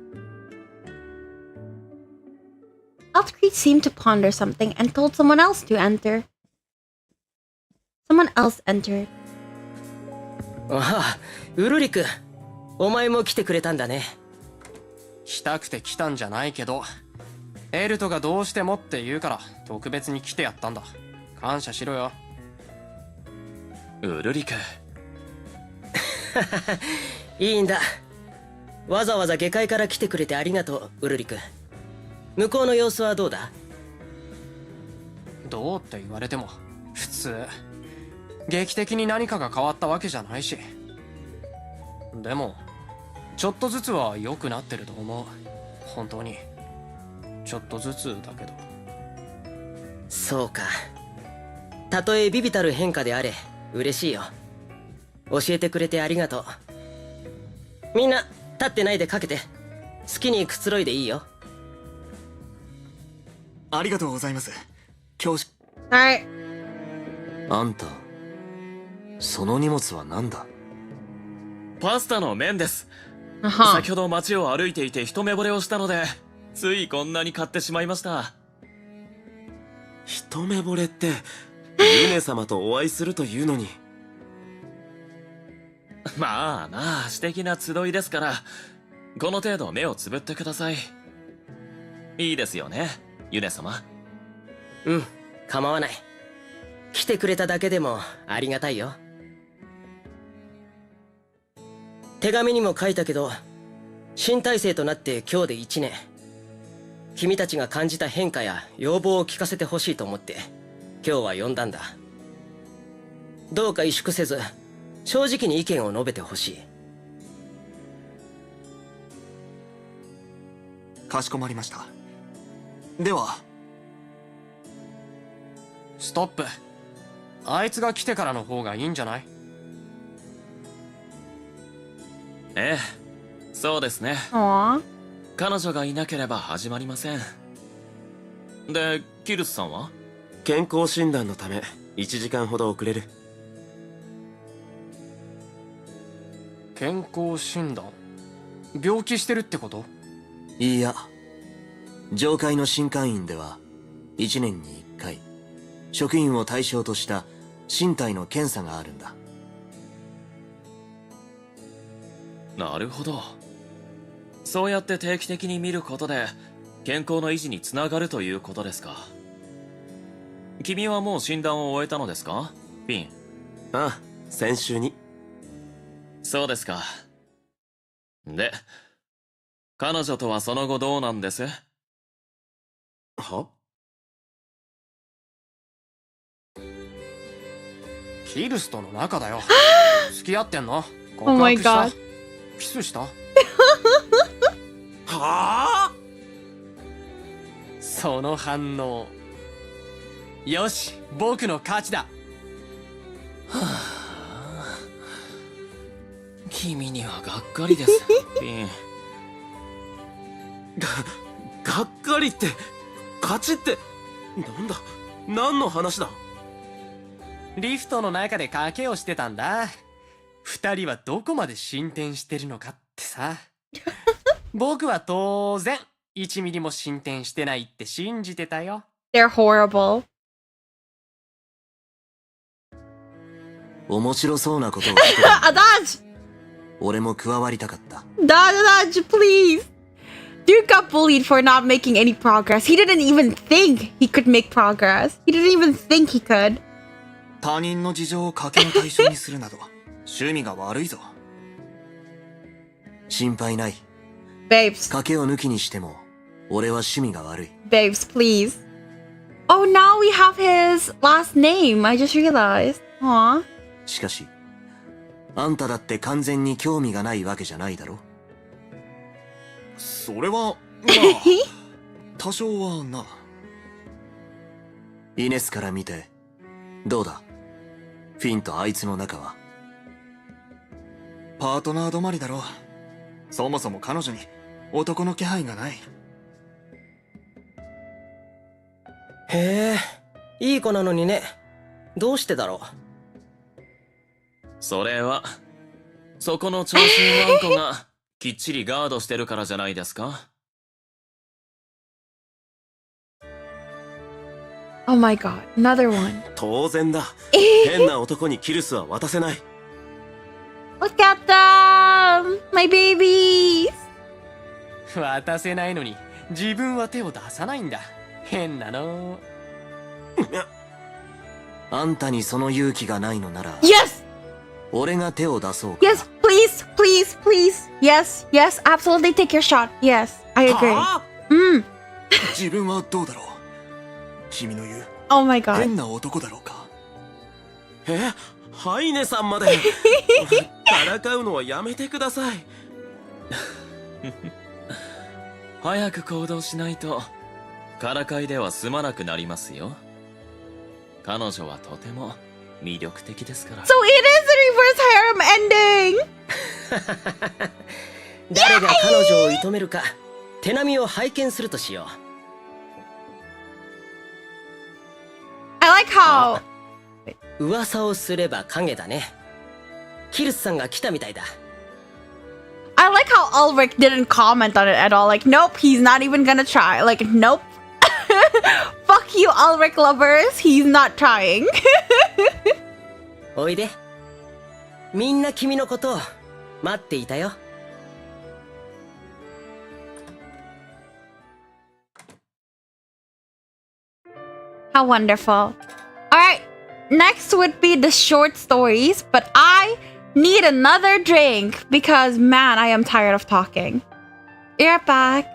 Altkri seemed to ponder something and told someone else to enter. Someone else entered. ああ、ウルリク、お前も来てくれたんだね。来たくて来たんじゃないけど、エルトがどうしてもって言うから特別に来てやったんだ。感謝しろよ。ウルリク。いいんだ。わざわざ下界から来てくれてありがとう、ウルリク。向こうの様子はどうだ？どうって言われても普通。劇的に何かが変わったわけじゃないし。でもちょっとずつは良くなってると思う。本当にちょっとずつだけど。そうか。たとえ微々たる変化であれ嬉しいよ。教えてくれてありがとう。みんな立ってないでかけて、好きにくつろいでいいよ。ありがとうございます。恐縮。はい。あんた、その荷物は何だ？パスタの麺です。Uh-huh. 先ほど街を歩いていて一目惚れをしたので、ついこんなに買ってしまいました。一目惚れって、ユネ様とお会いするというのに。まあなあ、私的な集いですから、この程度目をつぶってください。いいですよね、ユネ様。うん、構わない。来てくれただけでもありがたいよ。手紙にも書いたけど、新体制となって今日で1年。君たちが感じた変化や要望を聞かせてほしいと思って今日は呼んだんだ。どうか萎縮せず正直に意見を述べてほしい。かしこまりました。では。ストップ。あいつが来てからの方がいいんじゃない？ええ、そうですね。彼女がいなければ始まりません。で、キルスさんは？健康診断のため1時間ほど遅れる。健康診断？病気してるってこと？いいや、上階の新会員では1年に1回職員を対象とした身体の検査があるんだ。なるほど。そうやって定期的に見ることで健康の維持につながるということですか。君はもう診断を終えたのですか、ピン？ああ、先週に。そうですか。で、彼女とはその後どうなんです？は？キルスとの仲だよ。付き合ってんの？ Oh my 告白した？ god. キスした？はあ？その反応よし、僕の勝ちだ。君にはがっかりです、ピン。がっかりって、勝ちって、なんだ、何の話だ。リフトの中で賭けをしてたんだ。二人はどこまで進展してるのかってさ。僕は当然、1ミリも進展してないって信じてたよ。They're horrible. 面白そうなことをしてた。Adaj! 俺も加わりたかった。Adaj, please! Dude got bullied for not making any progress. He didn't even think he could make progress. He didn't even think he could. 他人の事情を賭けの対象にするなど趣味が悪いぞ。心配ない。 Babes. 賭けを抜きにしても俺は趣味が悪い。 Babes, please. Oh, now we have his last name. I just realized. Aw. しかしあんただって完全に興味がないわけじゃないだろ。それはまあ多少はな。イネスから見てどうだ、フィンとあいつの仲は。パートナー止まりだろ。そもそも彼女に男の気配がない。へえ、いい子なのにね。どうしてだろう。それはそこの調子のワンコがきっちりガードしてるからじゃないですか。 Oh my god, another one. 当然だ。変な男にキルスは渡せない。Look at them! My babies! 渡せないのに自分は手を出さないんだ。変なの。あんたにその勇気がないのなら Yes! 俺が手を出そうか。 Yes, please, please, please. Yes, yes, absolutely take your shot. Yes, I agree. 自分はどうだろう。君の言う Oh my god. 変な男だろうか。ハイネさんまでからかうのはやめてください。早く行動しないとからかいでは済まなくなりますよ。彼女はとても魅力的ですから。 So it is a reverse harem ending! 誰が彼女を射止めるか手並みを拝見するとしよ I like how う。噂をすれば影だね。キルスさんが来たみたいだ。 I like how Ulrich didn't comment on it at all. Like, nope, he's not even gonna try. Like, nope. Fuck you, Ulrich lovers. He's not trying. おいで。みんな君のことを待っていたよ。How wonderful. Alright, next would be the short stories, but I need another drink because, man, I am tired of talking. Be right back.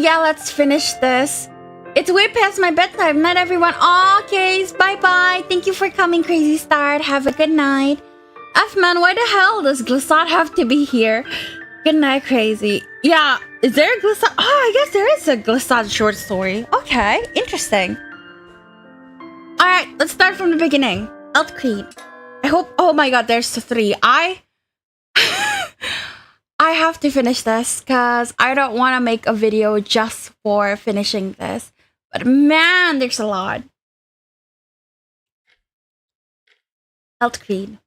yeah, let's finish this. It's way past my bedtime. Not everyone. Okay, bye-bye. Thank you for coming, Crazy Start. Have a good night. F-Man, why the hell does Glissade have to be here? Good night, Crazy. Yeah, is there a Glissade? Oh, I guess there is a Glissade short story. Okay, interesting. Alright, let's start from the beginning. Elf Creed. I hope... Oh my god, there's 3. I have to finish this because I don't want to make a video just for finishing this. But man, there's a lot. Elf Creed.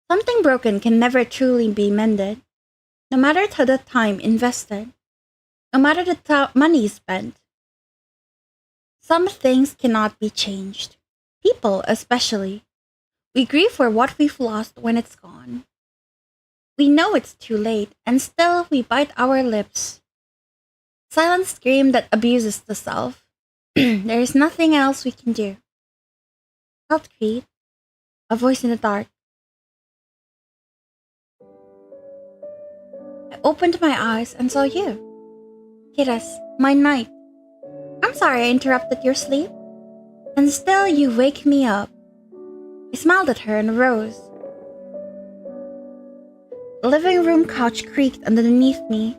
Something broken can never truly be mended. No matter the time invested. No matter the money spent. Some things cannot be changed. People especially. We grieve for what we've lost when it's gone. We know it's too late, and still we bite our lips. Silent scream that abuses the self. There is nothing else we can do. Elf Creed. A voice in the dark. I opened my eyes and saw you. Kiras, my knight. I'm sorry I interrupted your sleep. And still you wake me up. I smiled at her and rose. The living room couch creaked underneath me.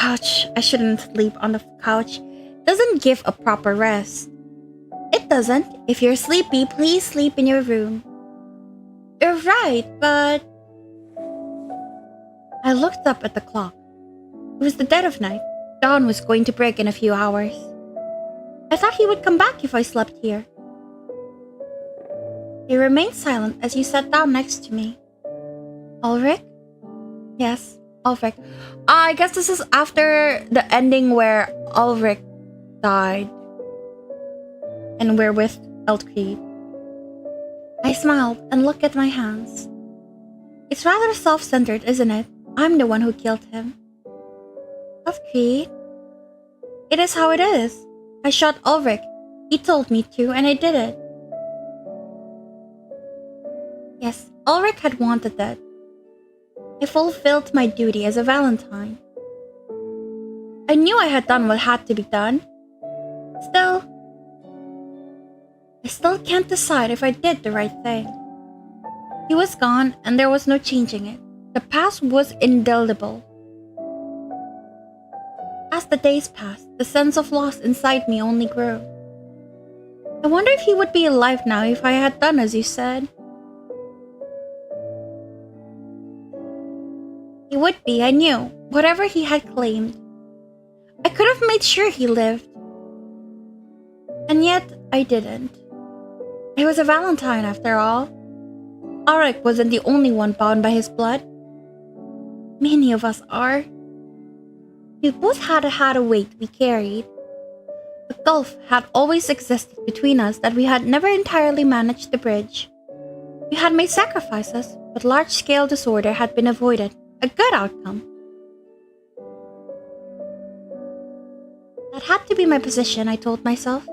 Ouch, I shouldn't sleep on the couch. It doesn't give a proper rest. It doesn't. If you're sleepy, please sleep in your room. You're right, but... I looked up at the clock. It was the dead of night. Dawn was going to break in a few hours. I thought he would come back if I slept here. He remained silent as you sat down next to me. Ulrich? Yes, Ulrich. I guess this is after the ending where Ulrich died. And we're with Elf Creed. I smiled and looked at my hands. It's rather self-centered, isn't it? I'm the one who killed him. Elf Creed? It is how it is. I shot Ulrich. He told me to, and I did it. Yes, Ulrich had wanted that. I fulfilled my duty as a Valentine. I knew I had done what had to be done. I still can't decide if I did the right thing. He was gone, and there was no changing it. The past was indelible. As the days passed, the sense of loss inside me only grew. I wonder if he would be alive now if I had done as you said. He would be, I knew, whatever he had claimed. I could have made sure he lived. And yet, I didn't. I was a Valentine after all. Ulrich wasn't the only one bound by his blood. Many of us are. We both had a weight we carried. A gulf had always existed between us that we had never entirely managed to bridge. We had made sacrifices, but large-scale disorder had been avoided. A good outcome. That had to be my position, I told myself.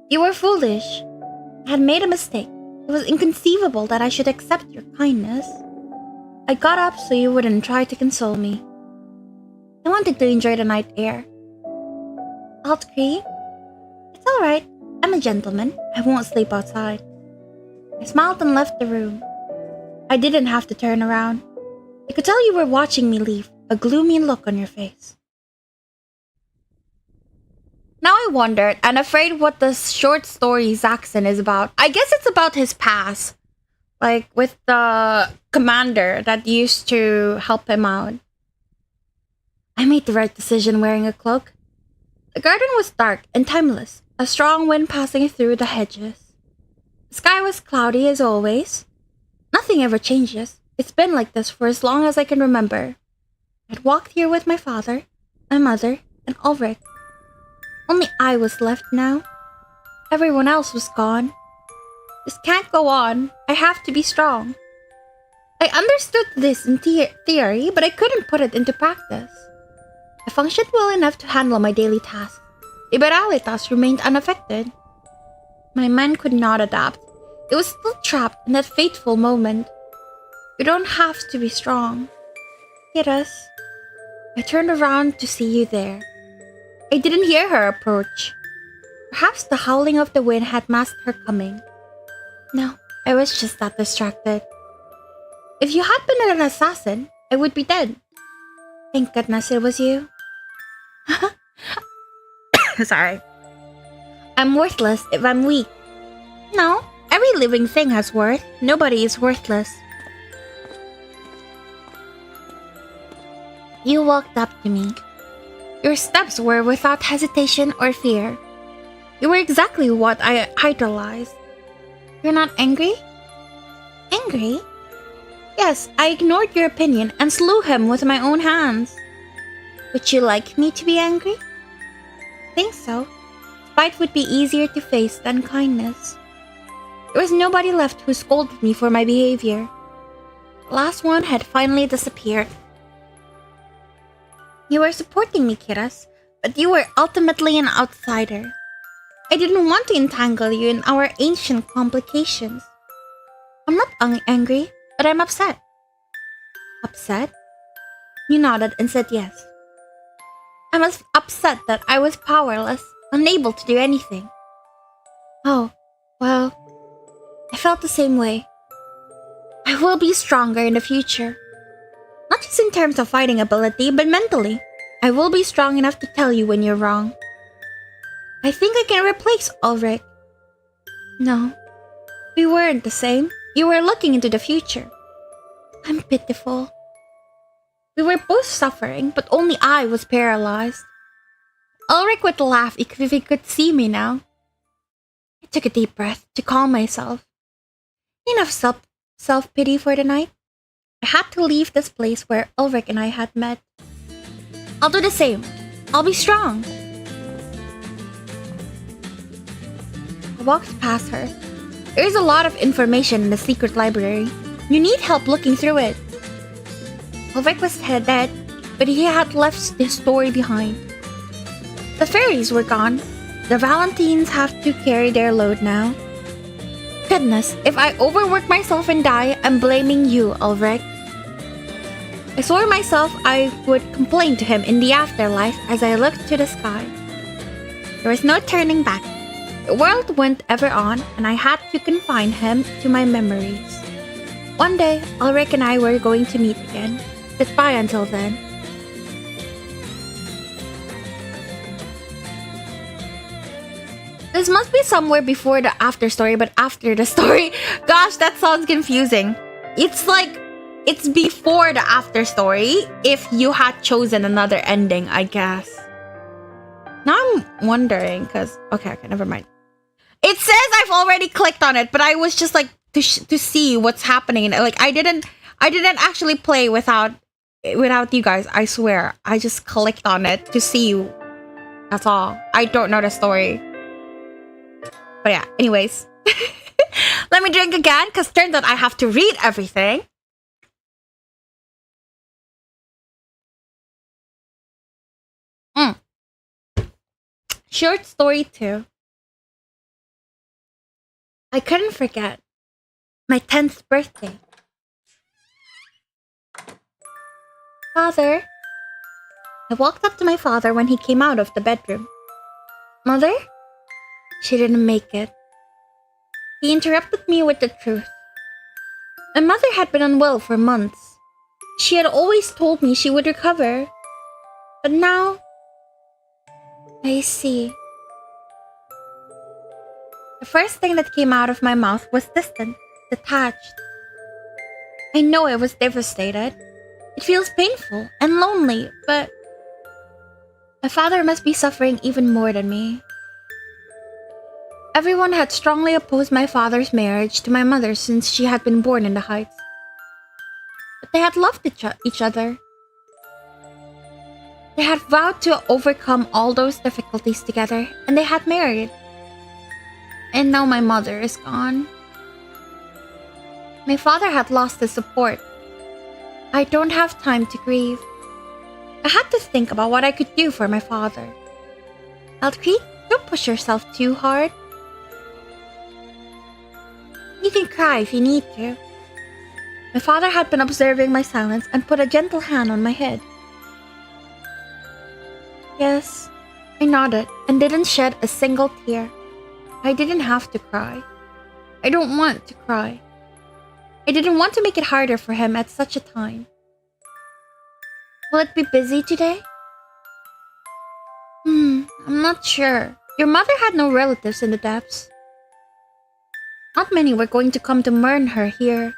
You were foolish. I had made a mistake. It was inconceivable that I should accept your kindness. I got up so you wouldn't try to console me. I wanted to enjoy the night air. Elf Creed? It's alright. I'm a gentleman. I won't sleep outside. I smiled and left the room. I didn't have to turn around. I could tell you were watching me leave, a gloomy look on your face. Now I wondered and afraid what the short story Zaxxon is about. I guess it's about his past. Like with the commander that used to help him out. I made the right decision wearing a cloak. The garden was dark and timeless, a strong wind passing through the hedges. The sky was cloudy as always. Nothing ever changes. It's been like this for as long as I can remember. I'd walked here with my father, my mother, and Ulrich. Only I was left now. Everyone else was gone. This can't go on. I have to be strong. I understood this in theory, but I couldn't put it into practice. I functioned well enough to handle my daily tasks. Liberalitas remained unaffected. My mind could not adapt. It was still trapped in that fateful moment. You don't have to be strong. Kiras. I turned around to see you there. I didn't hear her approach. Perhaps the howling of the wind had masked her coming. No, I was just that distracted. If you had been an assassin, I would be dead. Thank goodness it was you. Sorry. I'm worthless if I'm weak. No, every living thing has worth. Nobody is worthless. You walked up to me. Your steps were without hesitation or fear. You were exactly what I idolized. You're not angry? Angry? Yes, I ignored your opinion and slew him with my own hands. Would you like me to be angry? Think so. Spite would be easier to face than kindness. There was nobody left who scolded me for my behavior. The last one had finally disappeared. You were supporting me, Kiras, but you were ultimately an outsider. I didn't want to entangle you in our ancient complications. I'm not angry, but I'm upset. Upset? You nodded and said yes. I was upset that I was powerless, unable to do anything. Oh, well, I felt the same way. I will be stronger in the future. Not just in terms of fighting ability, but mentally. I will be strong enough to tell you when you're wrong. I think I can replace Ulrich. No, we weren't the same. You were looking into the future. I'm pitiful. We were both suffering, but only I was paralyzed. Ulrich would laugh if he could see me now. I took a deep breath to calm myself. Enough self-pity for the night. I had to leave this place where Ulrich and I had met. I'll do the same. I'll be strong. I walked past her. There is a lot of information in the secret library. You need help looking through it. Ulrich was dead, but he had left his story behind. The fairies were gone. The Valentines have to carry their load now. Goodness, if I overwork myself and die, I'm blaming you, Ulrich. I swore myself I would complain to him in the afterlife as I looked to the sky. There was no turning back. The world went ever on, and I had to confine him to my memories. One day, Ulrich and I were going to meet again. Goodbye until then. This must be somewhere before the after story, but after the story. Gosh, that sounds confusing. It's like, it's before the after story if you had chosen another ending, I guess. Now I'm wondering, because... Okay, never mind. It says I've already clicked on it, but I was just like, to see what's happening. Like, I didn't actually play without you guys, I swear. I just clicked on it to see you. That's all. I don't know the story. But yeah, anyways. Let me drink again, because turns out I have to read everything. Short story 2. I couldn't forget my 10th birthday. Father. I walked up to my father when he came out of the bedroom. Mother? She didn't make it. He interrupted me with the truth. My mother had been unwell for months. She had always told me she would recover. But now, I see. The first thing that came out of my mouth was distant, detached. I know I was devastated. It feels painful and lonely, but my father must be suffering even more than me. Everyone had strongly opposed my father's marriage to my mother since she had been born in the Heights. But they had loved each other. They had vowed to overcome all those difficulties together, and they had married. And now my mother is gone. My father had lost his support. I don't have time to grieve. I had to think about what I could do for my father. Aldrich, don't push yourself too hard. You you can cry if you need to. My father had been observing my silence and put a gentle hand on my head. Yes, I nodded and didn't shed a single tear. I didn't have to cry. I don't want to cry. I didn't want to make it harder for him at such a time. Will it be busy today? I'm not sure. Your mother had no relatives in the depths. Not many were going to come to mourn her here.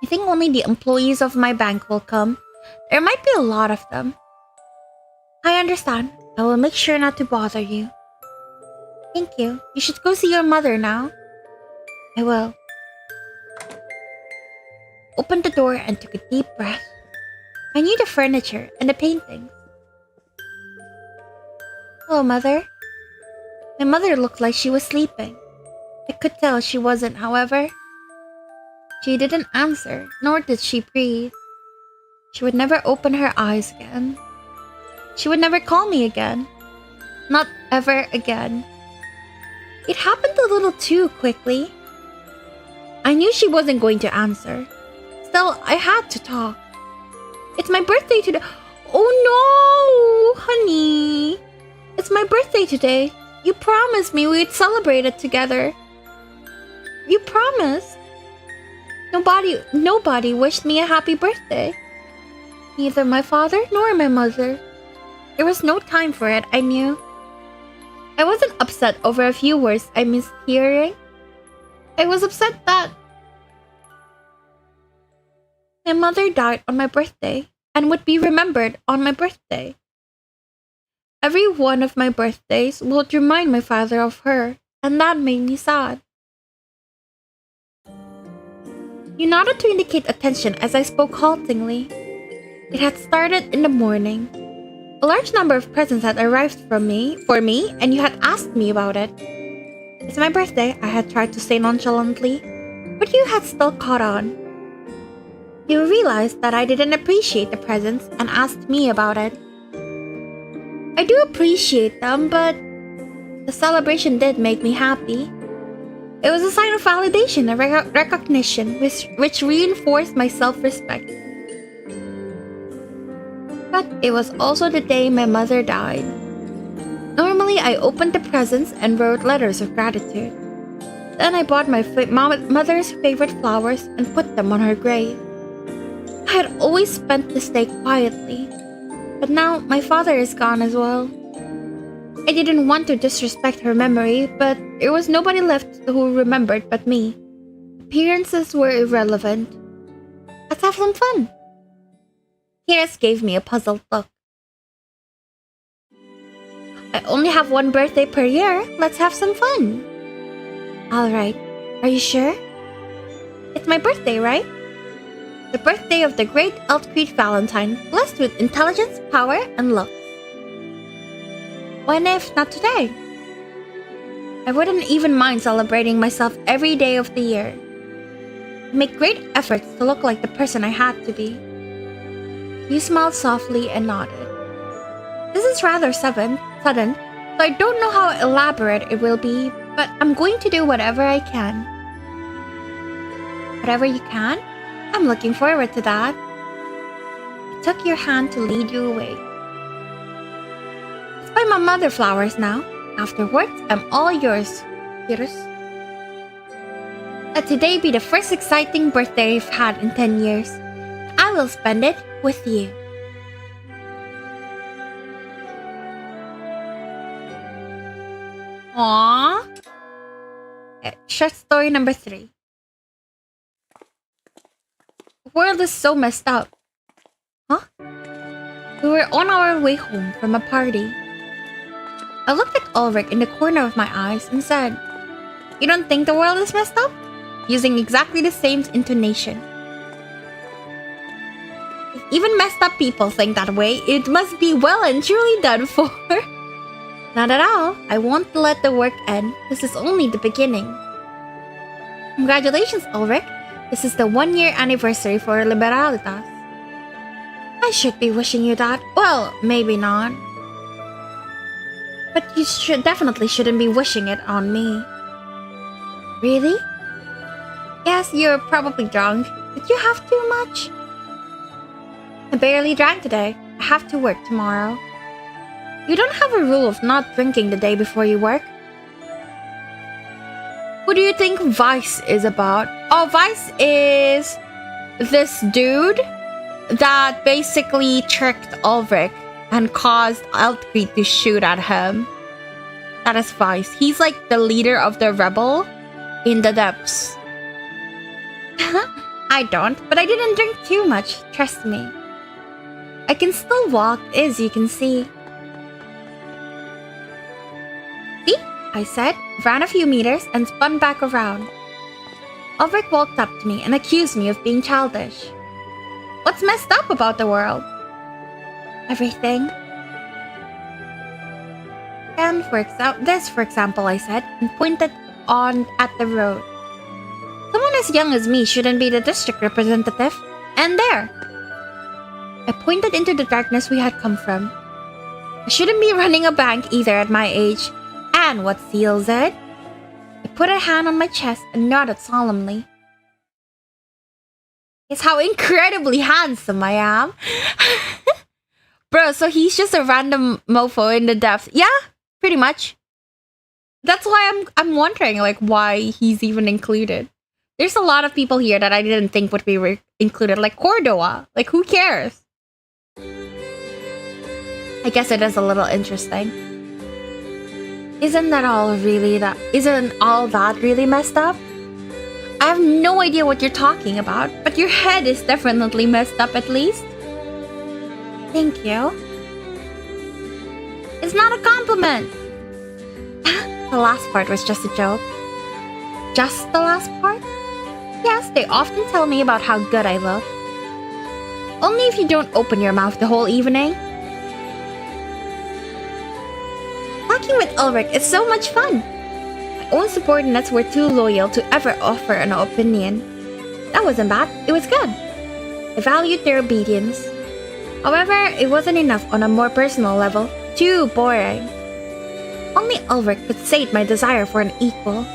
I think only the employees of my bank will come. There might be a lot of them. I understand. I will make sure not to bother you. Thank you. You should go see your mother now. I will. Opened the door and took a deep breath. I knew the furniture and the paintings. Hello, Mother. My mother looked like she was sleeping. I could tell she wasn't, however. She didn't answer, nor did she breathe. She would never open her eyes again. She would never call me again. Not ever again. It happened a little too quickly. I knew she wasn't going to answer. Still, I had to talk. It's my birthday today. Oh no, honey. It's my birthday today. You promised me we'd celebrate it together. You promised. Nobody wished me a happy birthday. Neither my father nor my mother. There was no time for it, I knew. I wasn't upset over a few words I missed hearing. I was upset that my mother died on my birthday and would be remembered on my birthday. Every one of my birthdays would remind my father of her, and that made me sad. You nodded to indicate attention as I spoke haltingly. It had started in the morning. A large number of presents had arrived for me, and you had asked me about it. It's my birthday, I had tried to say nonchalantly, but you had still caught on. You realized that I didn't appreciate the presents and asked me about it. I do appreciate them, but the celebration did make me happy. It was a sign of validation and recognition, which reinforced my self-respect. But it was also the day my mother died. Normally, I opened the presents and wrote letters of gratitude. Then I bought my mother's favorite flowers and put them on her grave. I had always spent this day quietly, but now my father is gone as well. I didn't want to disrespect her memory, but there was nobody left who remembered but me. Appearances were irrelevant. Let's have some fun. Kiris gave me a puzzled look. I only have one birthday per year. Let's have some fun. Alright, are you sure? It's my birthday, right? The birthday of the great Eltcreed Valentine, blessed with intelligence, power, and luck. When if not today? I wouldn't even mind celebrating myself every day of the year. I make great efforts to look like the person I had to be. You smiled softly and nodded. This is rather sudden, so I don't know how elaborate it will be, but I'm going to do whatever I can. Whatever you can? I'm looking forward to that. I took your hand to lead you away. Let's buy my mother flowers now. Afterwards, I'm all yours, Kiris. Let today be the first exciting birthday I've had in 10 years. I will spend it with you. Aww. Okay, short story number 3. The world is so messed up. Huh? We were on our way home from a party. I looked at Ulrich in the corner of my eyes and said, "You don't think the world is messed up?" Using exactly the same intonation. If even messed up people think that way, it must be well and truly done for. Not at all. I won't let the work end. This is only the beginning. Congratulations, Ulrich. This is the 1-year anniversary for Liberalitas. I should be wishing you that. Well, maybe not. But you definitely shouldn't be wishing it on me. Really? Yes, you're probably drunk. Did you have too much? I barely drank today. I have to work tomorrow. You don't have a rule of not drinking the day before you work? Who do you think Vice is about? Oh, Vice is this dude that basically tricked Ulrich and caused Eltgrid to shoot at him. That is Vice. He's like the leader of the rebel in the depths. I don't, but I didn't drink too much, trust me. I can still walk, as you can see. See? I said, ran a few meters and spun back around. Ulrich walked up to me and accused me of being childish. What's messed up about the world? Everything. And for example, I said, and pointed on at the road. Someone as young as me shouldn't be the district representative. And there. I pointed into the darkness we had come from. I shouldn't be running a bank either at my age. And what seals it? I put a hand on my chest and nodded solemnly. It's how incredibly handsome I am. Bro, so he's just a random mofo in the depths. Yeah, pretty much. That's why I'm wondering like why he's even included. There's a lot of people here that I didn't think would be included, like Cordoa. Like, who cares? I guess it is a little interesting. Isn't all that really messed up? I have no idea what you're talking about, but your head is definitely messed up at least. Thank you. It's not a compliment. The last part was just a joke. Just the last part? Yes, they often tell me about how good I look. Only if you don't open your mouth the whole evening. Talking with Ulrich is so much fun. My own subordinates were too loyal to ever offer an opinion. That wasn't bad, it was good. I valued their obedience. However, it wasn't enough on a more personal level. Too boring. Only Ulrich could sate my desire for an equal.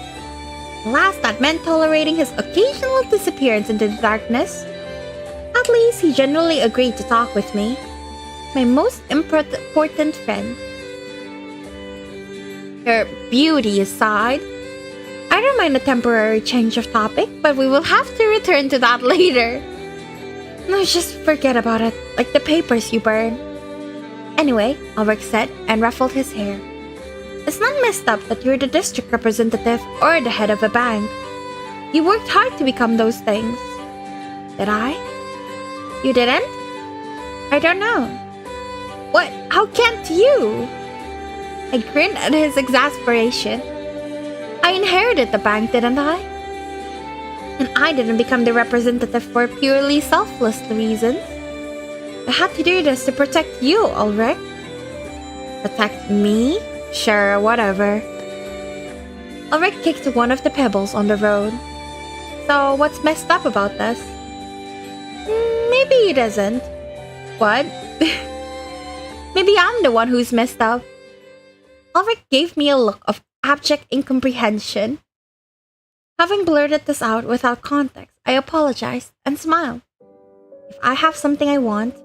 Alas, that meant tolerating his occasional disappearance into the darkness. At least he generally agreed to talk with me. My most important friend. Her beauty aside, I don't mind a temporary change of topic, but we will have to return to that later. No, just forget about it, like the papers you burn. Anyway, Ulrich said and ruffled his hair. It's not messed up that you're the district representative or the head of a bank. You worked hard to become those things. Did I? You didn't? I don't know. What? How can't you? I grinned at his exasperation. I inherited the bank, didn't I? And I didn't become the representative for purely selfless reasons. I had to do this to protect you, Ulrich. Protect me? Sure, whatever. Ulrich kicked one of the pebbles on the road. So, what's messed up about this? Maybe it isn't. What? Maybe I'm the one who's messed up. Ulrich gave me a look of abject incomprehension. Having blurted this out without context, I apologized and smiled. If I have something I want,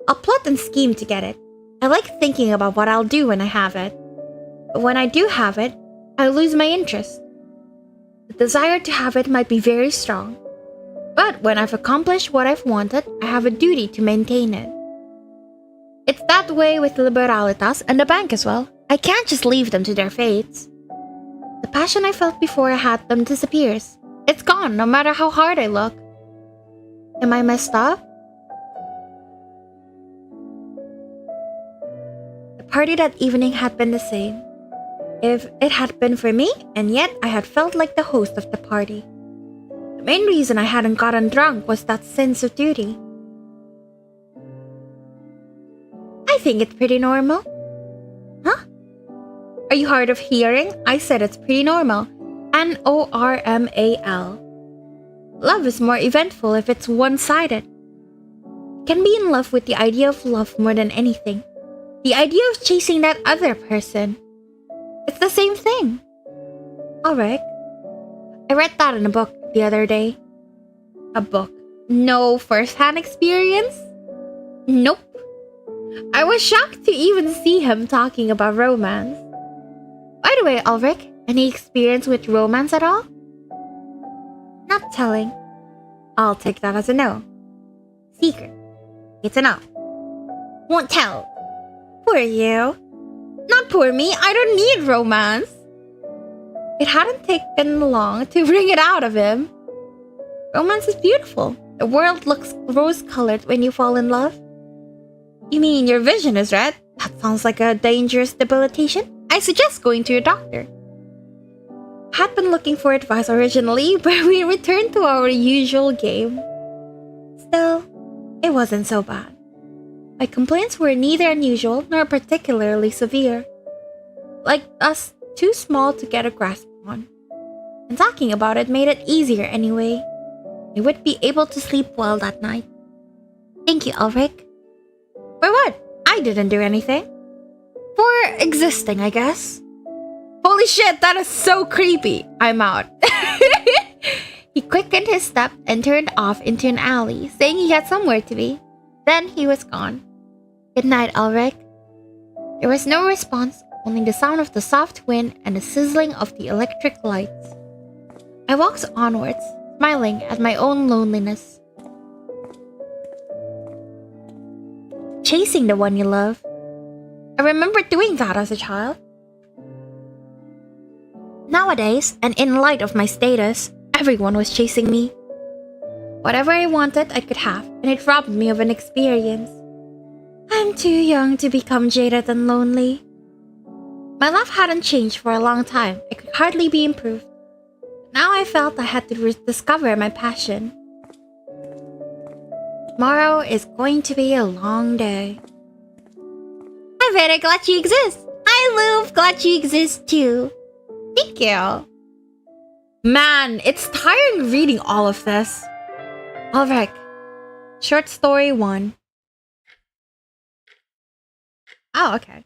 I'll plot and scheme to get it. I like thinking about what I'll do when I have it. But when I do have it, I lose my interest. The desire to have it might be very strong. But when I've accomplished what I've wanted, I have a duty to maintain it. It's that way with Liberalitas and the bank as well. I can't just leave them to their fates. The passion I felt before I had them disappears. It's gone no matter how hard I look. Am I messed up? The party that evening had been the same. If it had been for me, and yet I had felt like the host of the party. The main reason I hadn't gotten drunk was that sense of duty. I think it's pretty normal. Huh? Are you hard of hearing? I said it's pretty normal. Normal. Love is more eventful if it's one-sided. Can be in love with the idea of love more than anything. The idea of chasing that other person. It's the same thing. Ulrich, I read that in a book. the other day. A book. No first-hand experience? Nope. I was shocked to even see him talking about romance. By the way, Ulrich, any experience with romance at all? Not telling. I'll take that as a no. Secret. It's a no. Won't tell. Poor you. Not poor me, I don't need romance. It hadn't taken long to bring it out of him. Romance is beautiful. The world looks rose-colored when you fall in love. You mean your vision is red? That sounds like a dangerous debilitation. I suggest going to your doctor. Had been looking for advice originally, but we returned to our usual game. Still, it wasn't so bad. My complaints were neither unusual nor particularly severe. Like us, too small to get a grasp on. And talking about it made it easier anyway. I would be able to sleep well that night. Thank you, Ulrich. For what? I didn't do anything. For existing, I guess. Holy shit, that is so creepy. I'm out. He quickened his step and turned off into an alley, saying he had somewhere to be. Then he was gone. Good night, Ulrich. There was no response, only the sound of the soft wind and the sizzling of the electric lights. I walked onwards, smiling at my own loneliness. Chasing the one you love. I remember doing that as a child. Nowadays, and in light of my status, everyone was chasing me. Whatever I wanted, I could have, and it robbed me of an experience. I'm too young to become jaded and lonely. My life hadn't changed for a long time. I could hardly be improved. Now I felt I had to rediscover my passion. Tomorrow is going to be a long day. I'm very glad you exist. I love glad you exist too. Thank you. Man, it's tiring reading all of this. Ulrich, short story 1. Oh, okay.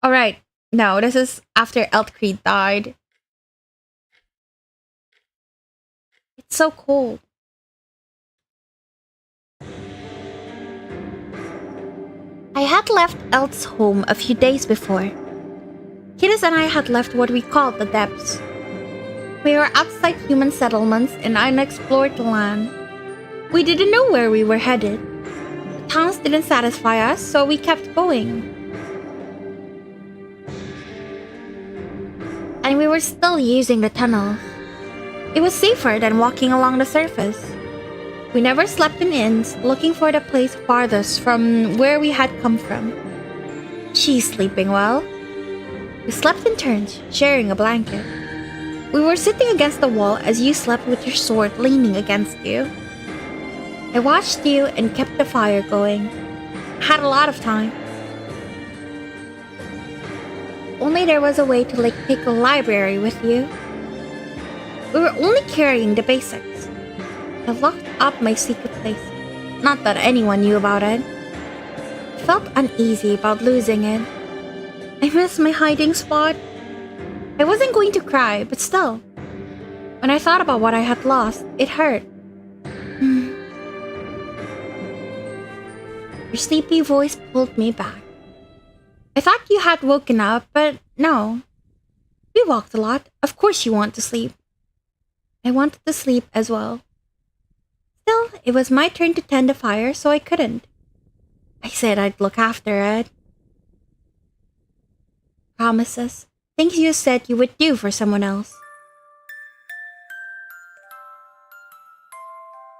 Alright, no, this is after Eltcreed died. It's so cold. I had left Elt's home a few days before. Kidus and I had left what we called the depths. We were outside human settlements in unexplored land. We didn't know where we were headed. The towns didn't satisfy us, so we kept going. And we were still using the tunnel. It was safer than walking along the surface. We never slept in inns, looking for the place farthest from where we had come from. She's sleeping well. We slept in turns, sharing a blanket. We were sitting against the wall as you slept with your sword leaning against you. I watched you and kept the fire going. Had a lot of time. Only there was a way to take a library with you. We were only carrying the basics. I locked up my secret place. Not that anyone knew about it. I felt uneasy about losing it. I missed my hiding spot. I wasn't going to cry, but still. When I thought about what I had lost, it hurt. Your sleepy voice pulled me back. I thought you had woken up, but no. We walked a lot. Of course you want to sleep. I wanted to sleep as well. Still, it was my turn to tend the fire, so I couldn't. I said I'd look after it. Promises. Things you said you would do for someone else.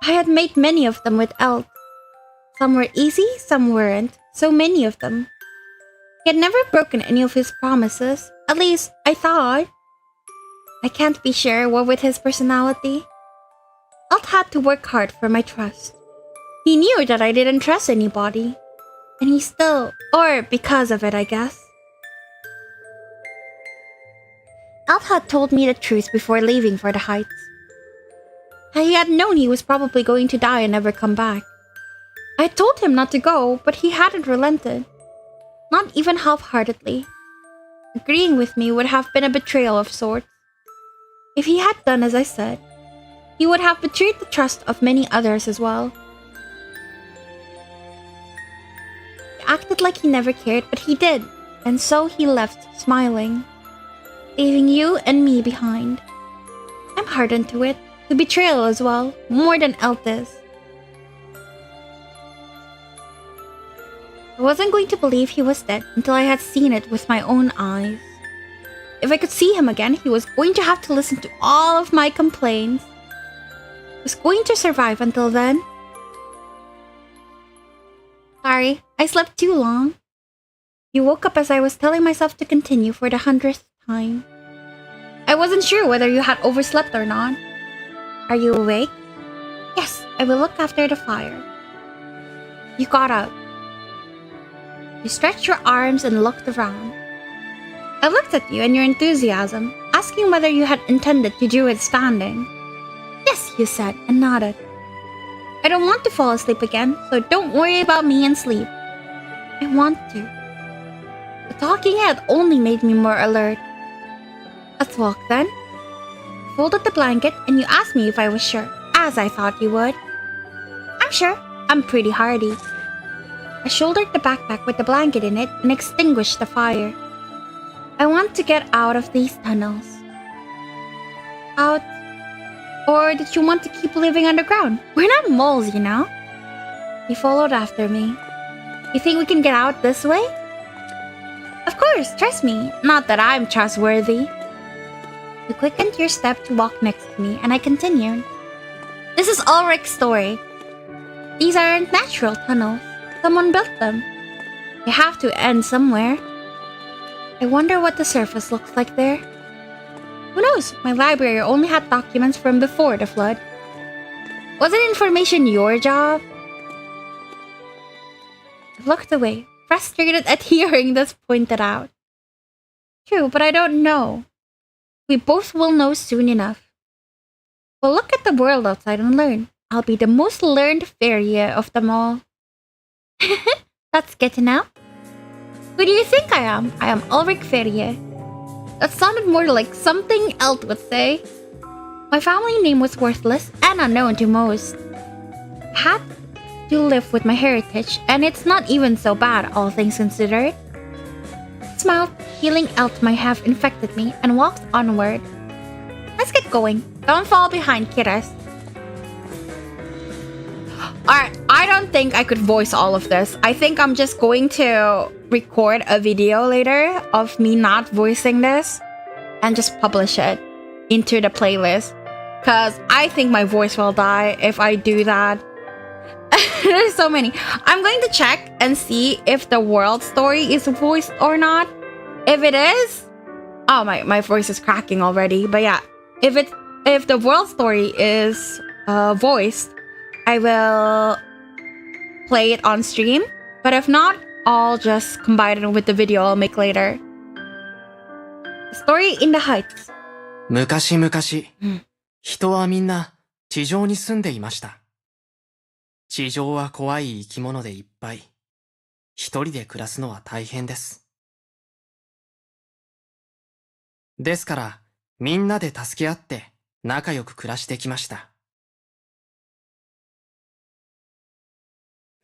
I had made many of them with Elt. Some were easy, some weren't. So many of them. He had never broken any of his promises. At least, I thought. I can't be sure what with his personality. Elt had to work hard for my trust. He knew that I didn't trust anybody. And he still, or because of it, I guess. Elt had told me the truth before leaving for the Heights. He had known he was probably going to die and never come back. I had told him not to go, but he hadn't relented. Not even half-heartedly. Agreeing with me would have been a betrayal of sorts. If he had done as I said, he would have betrayed the trust of many others as well. He acted like he never cared, but he did, and so he left smiling, leaving you and me behind. I'm hardened to it, to betrayal as well, more than Eltis. I wasn't going to believe he was dead until I had seen it with my own eyes. If I could see him again, he was going to have to listen to all of my complaints. He was going to survive until then. Sorry, I slept too long. You woke up as I was telling myself to continue for the 100th time. I wasn't sure whether you had overslept or not. Are you awake? Yes, I will look after the fire. You got up. You stretched your arms and looked around. I looked at you and your enthusiasm, asking whether you had intended to do it standing. Yes, you said, and nodded. I don't want to fall asleep again, so don't worry about me and sleep. I want to. The talking head only made me more alert. Let's walk then. You folded the blanket and you asked me if I was sure, as I thought you would. I'm sure. I'm pretty hardy. I shouldered the backpack with the blanket in it and extinguished the fire. I want to get out of these tunnels. Out? Or did you want to keep living underground? We're not moles, you know? You followed after me. You think we can get out this way? Of course, trust me. Not that I'm trustworthy. You quickened your step to walk next to me, and I continued. This is Ulrich's story. These aren't natural tunnels. Someone built them. They have to end somewhere. I wonder what the surface looks like there. Who knows? My library only had documents from before the flood. Wasn't information your job? I looked away, frustrated at hearing this pointed out. True, but I don't know. We both will know soon enough. We'll look at the world outside and learn. I'll be the most learned fairy of them all. That's good to know. Who do you think I am? I am Ulrich Ferrier. That sounded more like something Elt would say. My family name was worthless and unknown to most. I had to live with my heritage, and it's not even so bad, all things considered. I smiled, feeling Elt might have infected me, and walked onward. Let's get going. Don't fall behind, kiddos. Alright, I don't think I could voice all of this. I think I'm just going to record a video later of me not voicing this and just publish it into the playlist. Because I think my voice will die if I do that. There's so many. I'm going to check and see if the world story is voiced or not. If it is... Oh, my voice is cracking already. But yeah, if the world story is voiced, I will play it on stream, but if not, I'll just combine it with the video I'll make later. The story in the heights. 昔々、人はみんな地上に住んでいました。地上は怖い生き物でいっぱい。一人で暮らすのは大変です。ですから、みんなで助け合って仲良く暮らしてきました。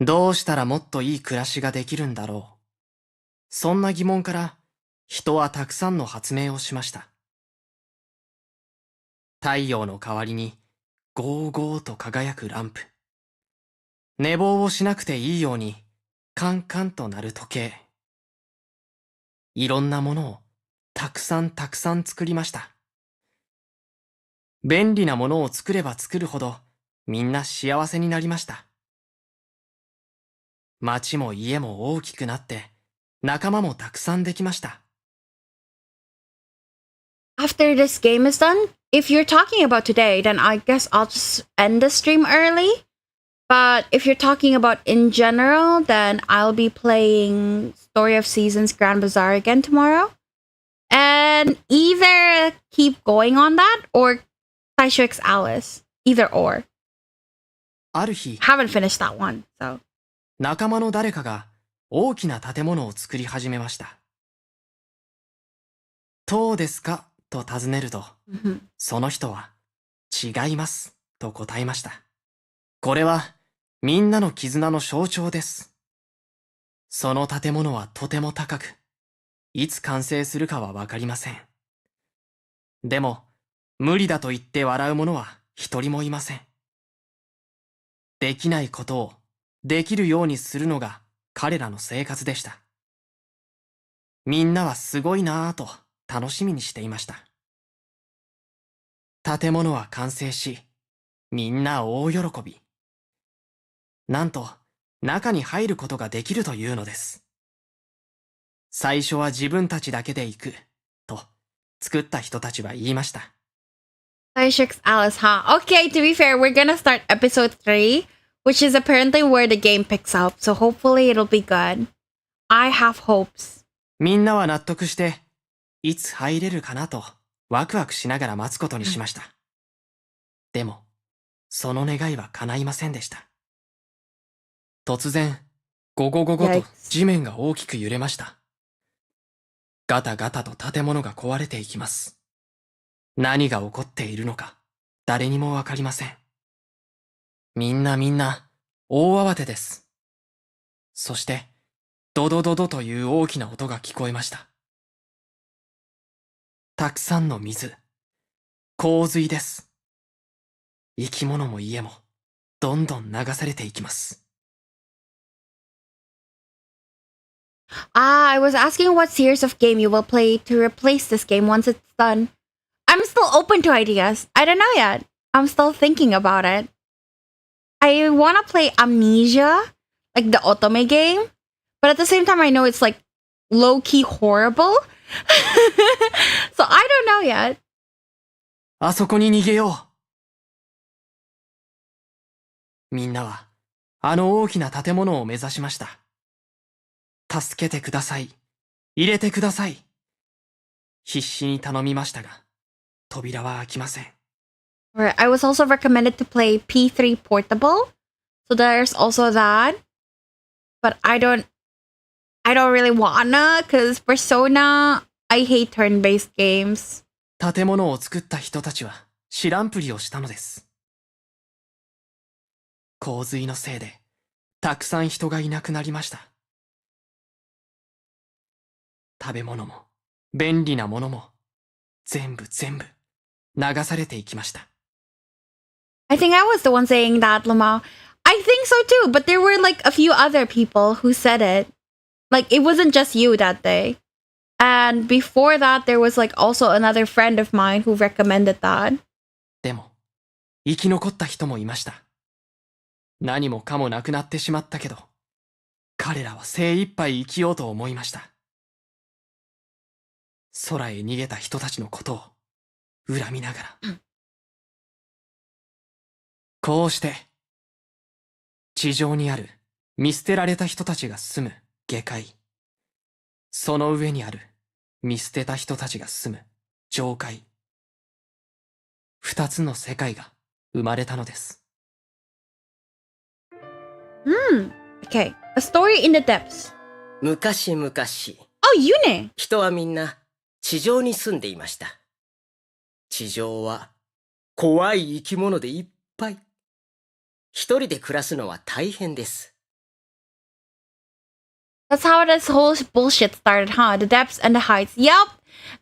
どうしたらもっといい暮らしができるんだろう。そんな疑問から人はたくさんの発明をしました。太陽の代わりにゴーゴーと輝くランプ。寝坊をしなくていいようにカンカンと鳴る時計。いろんなものをたくさん作りました。便利なものを作れば作るほどみんな幸せになりました。町も家も大きくなって、仲間もたくさんできました。After this game is done, if you're talking about today, then I guess I'll just end the stream early. But if you're talking about in general, then I'll be playing Story of Seasons Grand Bazaar again tomorrow. And either keep going on that or Taisho X Alice. Either or. ある日、haven't finished that one, so. 仲間の誰かが大きな建物を作り始めました。どうですかと尋ねると、その人は違いますと答えました。これはみんなの絆の象徴です。その建物はとても高く、いつ完成するかはわかりません。でも、無理だと言って笑う者は一人もいません。できないことをできるようにするのが彼らの生活でした。みんなはすごいなぁと楽しみにしていました。建物は完成し、みんな大喜び。なんと、中に入ることができるというのです。最初は自分たちだけで行く、と作った人たちは言いました。Psychic's Alice, huh? Okay, to be fair, we're gonna start episode 3, which is apparently where the game picks up, so hopefully it'll be good. I have hopes. みんなは納得して、いつ入れるかなとワクワクしながら待つことにしました。でも、その願いは叶いませんでした。突然、ゴゴゴゴと地面が大きく揺れました。ガタガタと建物が壊れていきます。何が起こっているのか、誰にもわかりません。みんな、大慌てです。そして、ドドドドという大きな音が聞こえました。たくさんの水、洪水です。生き物も家も、どんどん流されていきます。I was asking what series of game you will play to replace this game once it's done. I'm still open to ideas. I don't know yet. I'm still thinking about it. I want to play Amnesia, like the Otome game, but at the same time I know it's like low-key horrible. So I don't know yet. あそこに逃げよう。みんなは、あの大きな建物を目指しました。助けてください。入れてください。必死に頼みましたが、扉は開きません。I was also recommended to play P3 Portable, so there's also that. But I don't really wanna, cause Persona, I hate turn-based games. 建物を作った人たちは知らんぷりをしたのです。洪水のせいで、たくさん人がいなくなりました。食べ物も、便利なものも、全部、流されていきました。I think I was the one saying that, Lamau. I think so too, but there were like a few other people who said it. Like, it wasn't just you that day. And before that, there was like also another friend of mine who recommended that. でも、生き残った人もいました。何もかもなくなってしまったけど、彼らは精一杯生きようと思いました。空へ逃げた人たちのことを恨みながら。こうして、地上にある見捨てられた人たちが住む下界。その上にある見捨てた人たちが住む上界。二つの世界が生まれたのです。Okay. A story in the depths. 昔々。Oh, Yune! 人はみんな地上に住んでいました。地上は怖い生き物でいっぱい。一人で暮らすのは大変です。That's how this whole bullshit started, huh? The depths and the heights. Yep.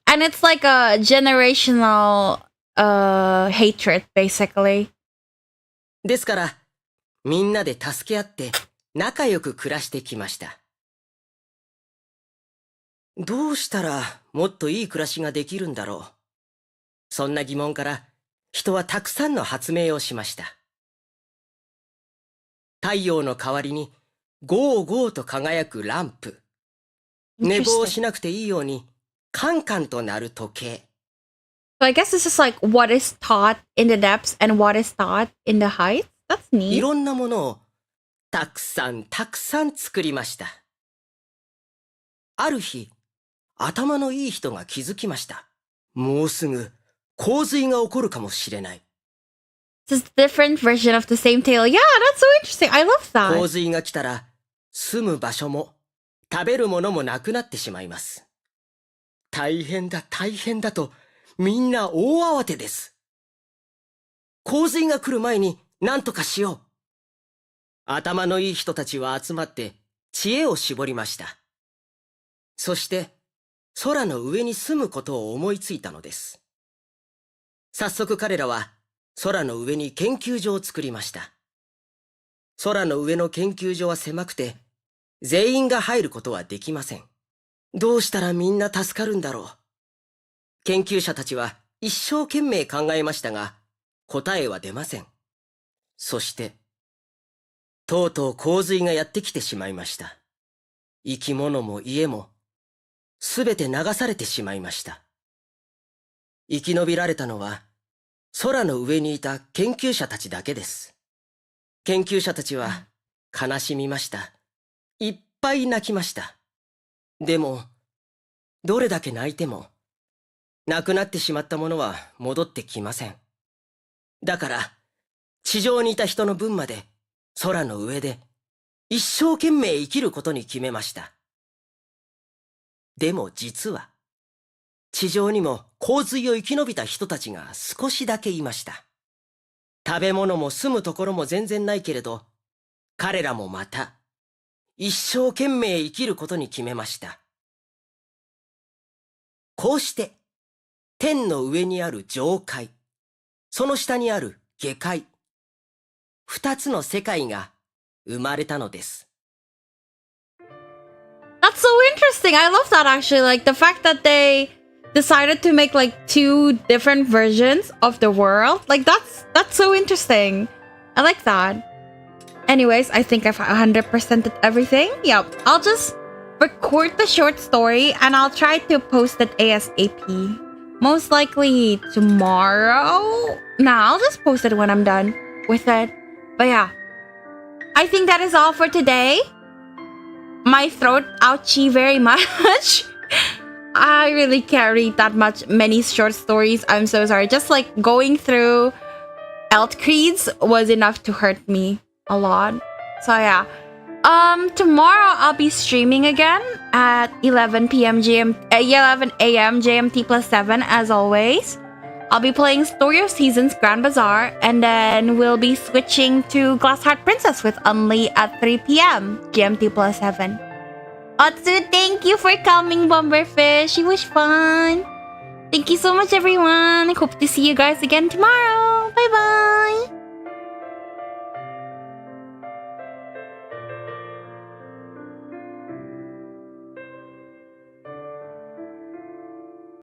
And it's like a generational hatred, basically. ですから、みんなで助け合って仲良く暮らしてきました。どうしたらもっといい暮らしができるんだろう。そんな疑問から人はたくさんの発明をしました。太陽の代わりにゴーゴーと輝くランプ。寝坊しなくていいようにカンカンと鳴る時計。So I guess this is like what is taught in the depths and what is taught in the heights? That's neat. いろんなものをたくさん作りました。ある日、頭のいい人が気づきました。もうすぐ洪水が起こるかもしれない。This is a different version of the same tale. Yeah, that's so interesting. I love that. 洪水が来たら、住む場所も食べるものもなくなってしまいます。大変だとみんな大慌てです。洪水が来る前に何とかしよう。頭のいい人たちは集まって知恵を絞りました。そして空の上に住むことを思いついたのです。早速彼らは空の上に研究所を作りました。空の上の研究所は狭くて全員が入ることはできません。どうしたらみんな助かるんだろう。研究者たちは一生懸命考えましたが答えは出ません。そしてとうとう洪水がやってきてしまいました。生き物も家もすべて流されてしまいました。生き延びられたのは空の上にいた研究者たちだけです。研究者たちは悲しみました。いっぱい泣きました。でもどれだけ泣いても亡くなってしまったものは戻ってきません。だから地上にいた人の分まで空の上で一生懸命生きることに決めました。でも実は地上にも洪水を生き延びた人たちが少しだけいました。食べ物も住むところも全然ないけれど彼らもまた一生懸命生きることに決めました。こうして天の上にある上界、その下にある下界、二つの世界が生まれたのです。That's so interesting. I love that actually. Like the fact that they decided to make like two different versions of the world. Like that's so interesting. I like that. Anyways, I think I've 100%ed everything. Yep. I'll just record the short story and I'll try to post it ASAP. Most likely tomorrow. Nah, I'll just post it when I'm done with it. But yeah, I think that is all for today. My throat ouchie very much. I really can't read that many short stories. I'm so sorry. Just like going through Elt Creeds was enough to hurt me a lot. So yeah. Tomorrow I'll be streaming again at 11 a.m. GMT plus 7 as always. I'll be playing Story of Seasons Grand Bazaar and then we'll be switching to Glassheart Princess with Unli at 3 p.m. GMT plus 7. Otsu, thank you for coming, Bomberfish. It was fun. Thank you so much, everyone. I hope to see you guys again tomorrow. Bye-bye.